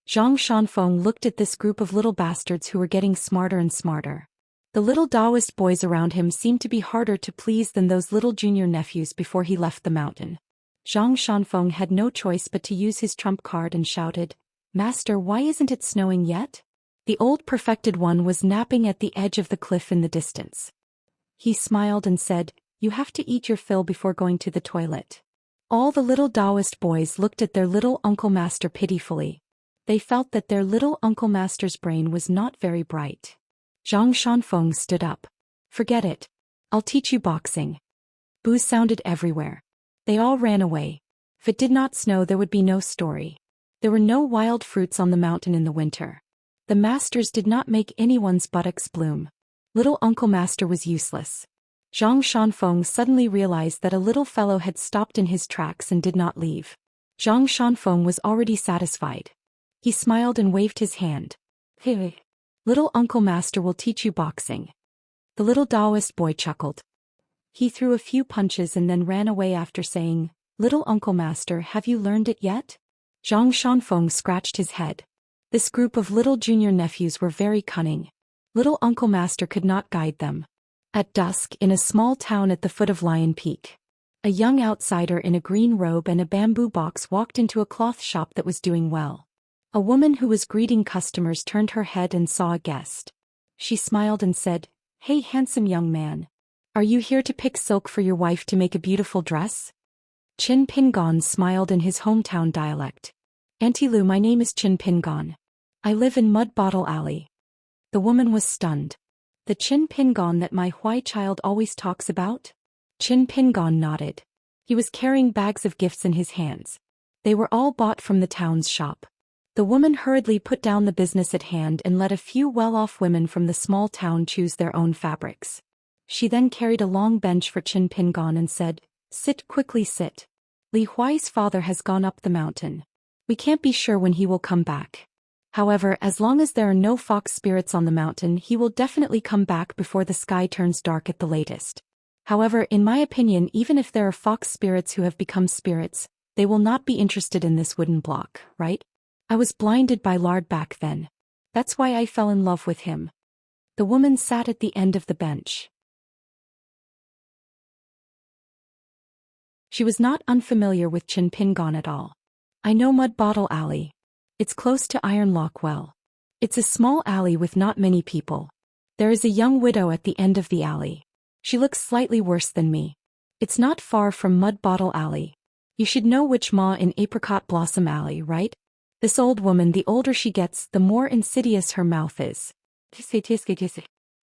Zhang Shanfeng looked at this group of little bastards who were getting smarter and smarter. The little Taoist boys around him seemed to be harder to please than those little junior nephews before he left the mountain. Zhang Shanfeng had no choice but to use his trump card and shouted, Master, why isn't it snowing yet? The old perfected one was napping at the edge of the cliff in the distance. He smiled and said, You have to eat your fill before going to the toilet. All the little Taoist boys looked at their little Uncle Master pitifully. They felt that their little Uncle Master's brain was not very bright. Zhang Shanfeng stood up. Forget it. I'll teach you boxing. Boos sounded everywhere. They all ran away. If it did not snow, there would be no story. There were no wild fruits on the mountain in the winter. The masters did not make anyone's buttocks bloom. Little Uncle Master was useless. Zhang Shanfeng suddenly realized that a little fellow had stopped in his tracks and did not leave. Zhang Shanfeng was already satisfied. He smiled and waved his hand. Hey, Little Uncle Master will teach you boxing. The little Taoist boy chuckled. He threw a few punches and then ran away after saying, Little Uncle Master, have you learned it yet? Zhang Shanfeng scratched his head. This group of little junior nephews were very cunning. Little Uncle Master could not guide them. At dusk, in a small town at the foot of Lion Peak, a young outsider in a green robe and a bamboo box walked into a cloth shop that was doing well. A woman who was greeting customers turned her head and saw a guest. She smiled and said, "Hey, handsome young man. Are you here to pick silk for your wife to make a beautiful dress?" Chin Pingon smiled in his hometown dialect. "Auntie Lu, my name is Chin Pingon. I live in Mud Bottle Alley." The woman was stunned. "The Chin Pingon that my Huai child always talks about?" Chin Pingon nodded. He was carrying bags of gifts in his hands. They were all bought from the town's shop. The woman hurriedly put down the business at hand and let a few well-off women from the small town choose their own fabrics. She then carried a long bench for Chin Pingon and said, "Sit, quickly sit. Li Huai's father has gone up the mountain. We can't be sure when he will come back. However, as long as there are no fox spirits on the mountain, he will definitely come back before the sky turns dark at the latest. However, in my opinion, even if there are fox spirits who have become spirits, they will not be interested in this wooden block, right? I was blinded by lard back then. That's why I fell in love with him." The woman sat at the end of the bench. She was not unfamiliar with Chin Pingon at all. "I know Mud Bottle Alley. It's close to Iron Lock Well. It's a small alley with not many people. There is a young widow at the end of the alley. She looks slightly worse than me. It's not far from Mud Bottle Alley. You should know which Ma in Apricot Blossom Alley, right? This old woman, the older she gets, the more insidious her mouth is.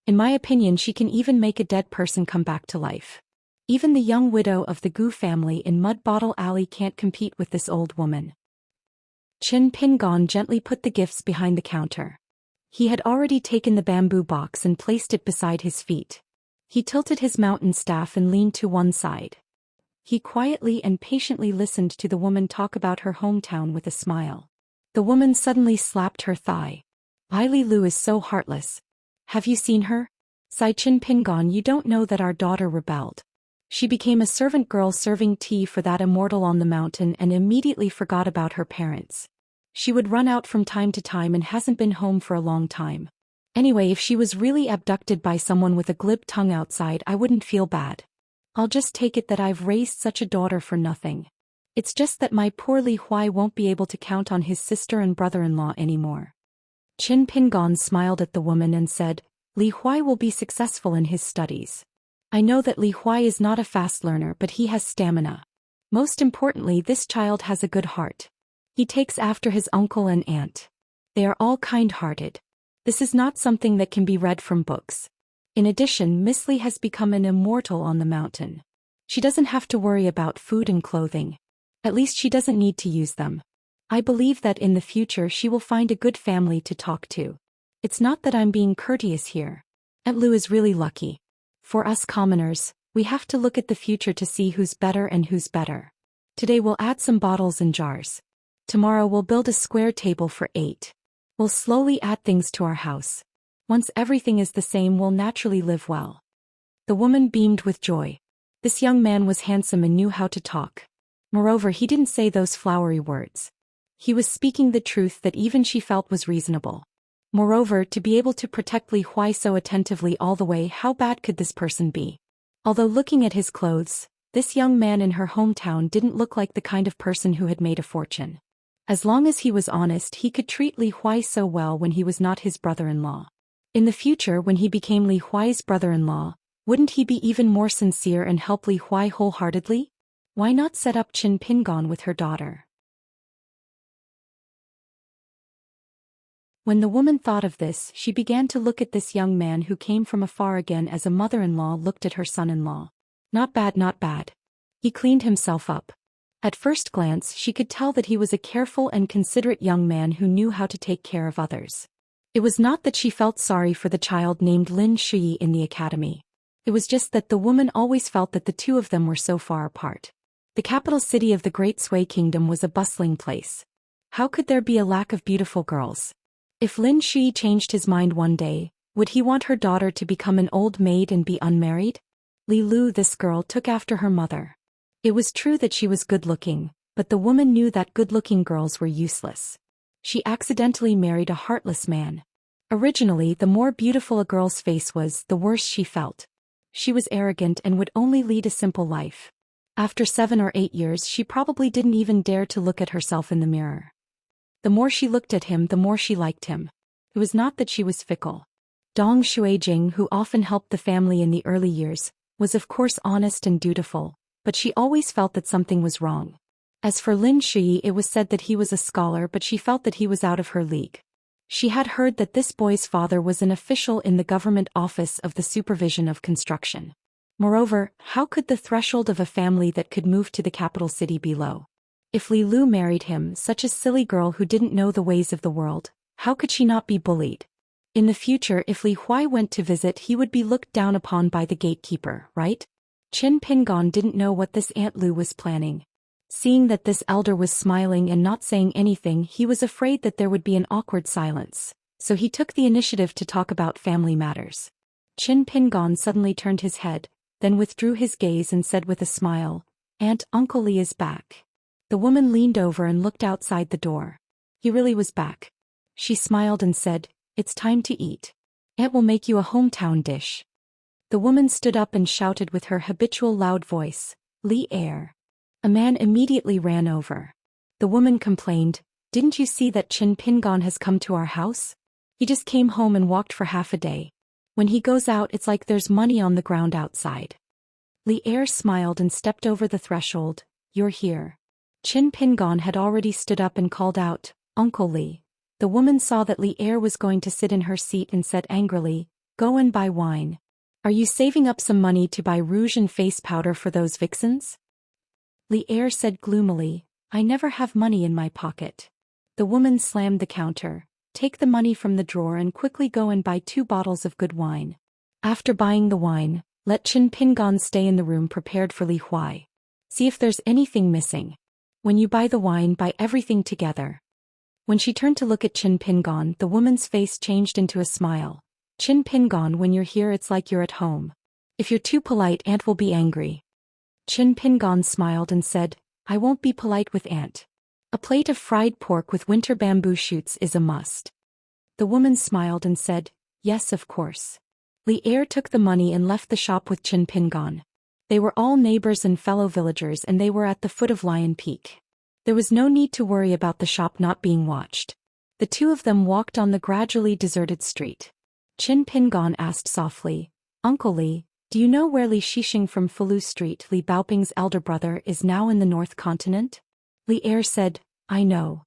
In my opinion, she can even make a dead person come back to life. Even the young widow of the Gu family in Mud Bottle Alley can't compete with this old woman." Chin Pingon gently put the gifts behind the counter. He had already taken the bamboo box and placed it beside his feet. He tilted his mountain staff and leaned to one side. He quietly and patiently listened to the woman talk about her hometown with a smile. The woman suddenly slapped her thigh. "Li Lu is so heartless. Have you seen her? Sai Chin Pingon, you don't know that our daughter rebelled. She became a servant girl serving tea for that immortal on the mountain and immediately forgot about her parents. She would run out from time to time and hasn't been home for a long time. Anyway, if she was really abducted by someone with a glib tongue outside, I wouldn't feel bad. I'll just take it that I've raised such a daughter for nothing. It's just that my poor Li Huai won't be able to count on his sister and brother-in-law anymore." Chin Pingon smiled at the woman and said, "Li Huai will be successful in his studies. I know that Li Huai is not a fast learner, but he has stamina. Most importantly, this child has a good heart. He takes after his uncle and aunt. They are all kind-hearted. This is not something that can be read from books. In addition, Miss Li has become an immortal on the mountain. She doesn't have to worry about food and clothing. At least she doesn't need to use them. I believe that in the future she will find a good family to talk to. It's not that I'm being courteous here. Aunt Lu is really lucky. For us commoners, we have to look at the future to see who's better and who's better. Today we'll add some bottles and jars. Tomorrow we'll build a square table for 8. We'll slowly add things to our house. Once everything is the same, we'll naturally live well." The woman beamed with joy. This young man was handsome and knew how to talk. Moreover, he didn't say those flowery words. He was speaking the truth that even she felt was reasonable. Moreover, to be able to protect Li Huai so attentively all the way, how bad could this person be? Although looking at his clothes, this young man in her hometown didn't look like the kind of person who had made a fortune. As long as he was honest, he could treat Li Huai so well when he was not his brother-in-law. In the future, when he became Li Huai's brother-in-law, wouldn't he be even more sincere and help Li Huai wholeheartedly? Why not set up Chin Pingon with her daughter? When the woman thought of this, she began to look at this young man who came from afar again as a mother-in-law looked at her son-in-law. Not bad, not bad. He cleaned himself up. At first glance, she could tell that he was a careful and considerate young man who knew how to take care of others. It was not that she felt sorry for the child named Lin Shui in the academy. It was just that the woman always felt that the two of them were so far apart. The capital city of the Great Sui Kingdom was a bustling place. How could there be a lack of beautiful girls? If Lin Shui changed his mind one day, would he want her daughter to become an old maid and be unmarried? Li Lu, this girl, took after her mother. It was true that she was good-looking, but the woman knew that good-looking girls were useless. She accidentally married a heartless man. Originally, the more beautiful a girl's face was, the worse she felt. She was arrogant and would only lead a simple life. After 7 or 8 years she probably didn't even dare to look at herself in the mirror. The more she looked at him, the more she liked him. It was not that she was fickle. Dong Shuijing, who often helped the family in the early years, was of course honest and dutiful, but she always felt that something was wrong. As for Lin Shui, it was said that he was a scholar, but she felt that he was out of her league. She had heard that this boy's father was an official in the government office of the supervision of construction. Moreover, how could the threshold of a family that could move to the capital city be low? If Li Lu married him, such a silly girl who didn't know the ways of the world, how could she not be bullied? In the future, if Li Huai went to visit, he would be looked down upon by the gatekeeper, right? Qin Pingon didn't know what this Aunt Lu was planning. Seeing that this elder was smiling and not saying anything, he was afraid that there would be an awkward silence, so he took the initiative to talk about family matters. Qin Pingon suddenly turned his head, then withdrew his gaze and said with a smile, "Aunt, Uncle Li is back." The woman leaned over and looked outside the door. He really was back. She smiled and said, "It's time to eat. Aunt will make you a hometown dish." The woman stood up and shouted with her habitual loud voice, "Li Er." A man immediately ran over. The woman complained, "Didn't you see that Qin Pingon has come to our house? He just came home and walked for half a day. When he goes out, it's like there's money on the ground outside." Li Er smiled and stepped over the threshold. "You're here." Qin Pingon had already stood up and called out, "Uncle Li." The woman saw that Li Er was going to sit in her seat and said angrily, "Go and buy wine. Are you saving up some money to buy rouge and face powder for those vixens?" Li Er said gloomily, "I never have money in my pocket." The woman slammed the counter. "Take the money from the drawer and quickly go and buy 2 bottles of good wine. After buying the wine, let Qin Pingon stay in the room prepared for Li Huai. See if there's anything missing. When you buy the wine, buy everything together." When she turned to look at Qin Pingon, the woman's face changed into a smile. "Qin Pingon, when you're here it's like you're at home. If you're too polite, Aunt will be angry." Qin Pingon smiled and said, "I won't be polite with Aunt. A plate of fried pork with winter bamboo shoots is a must." The woman smiled and said, "Yes, of course." Li Er took the money and left the shop with Qin Pingon. They were all neighbors and fellow villagers, and they were at the foot of Lion Peak. There was no need to worry about the shop not being watched. The two of them walked on the gradually deserted street. Qin Pingon asked softly, "Uncle Li, do you know where Li Shixing from Fulu Street, Li Baoping's elder brother, is now in the North Continent?" Li Er said, "I know.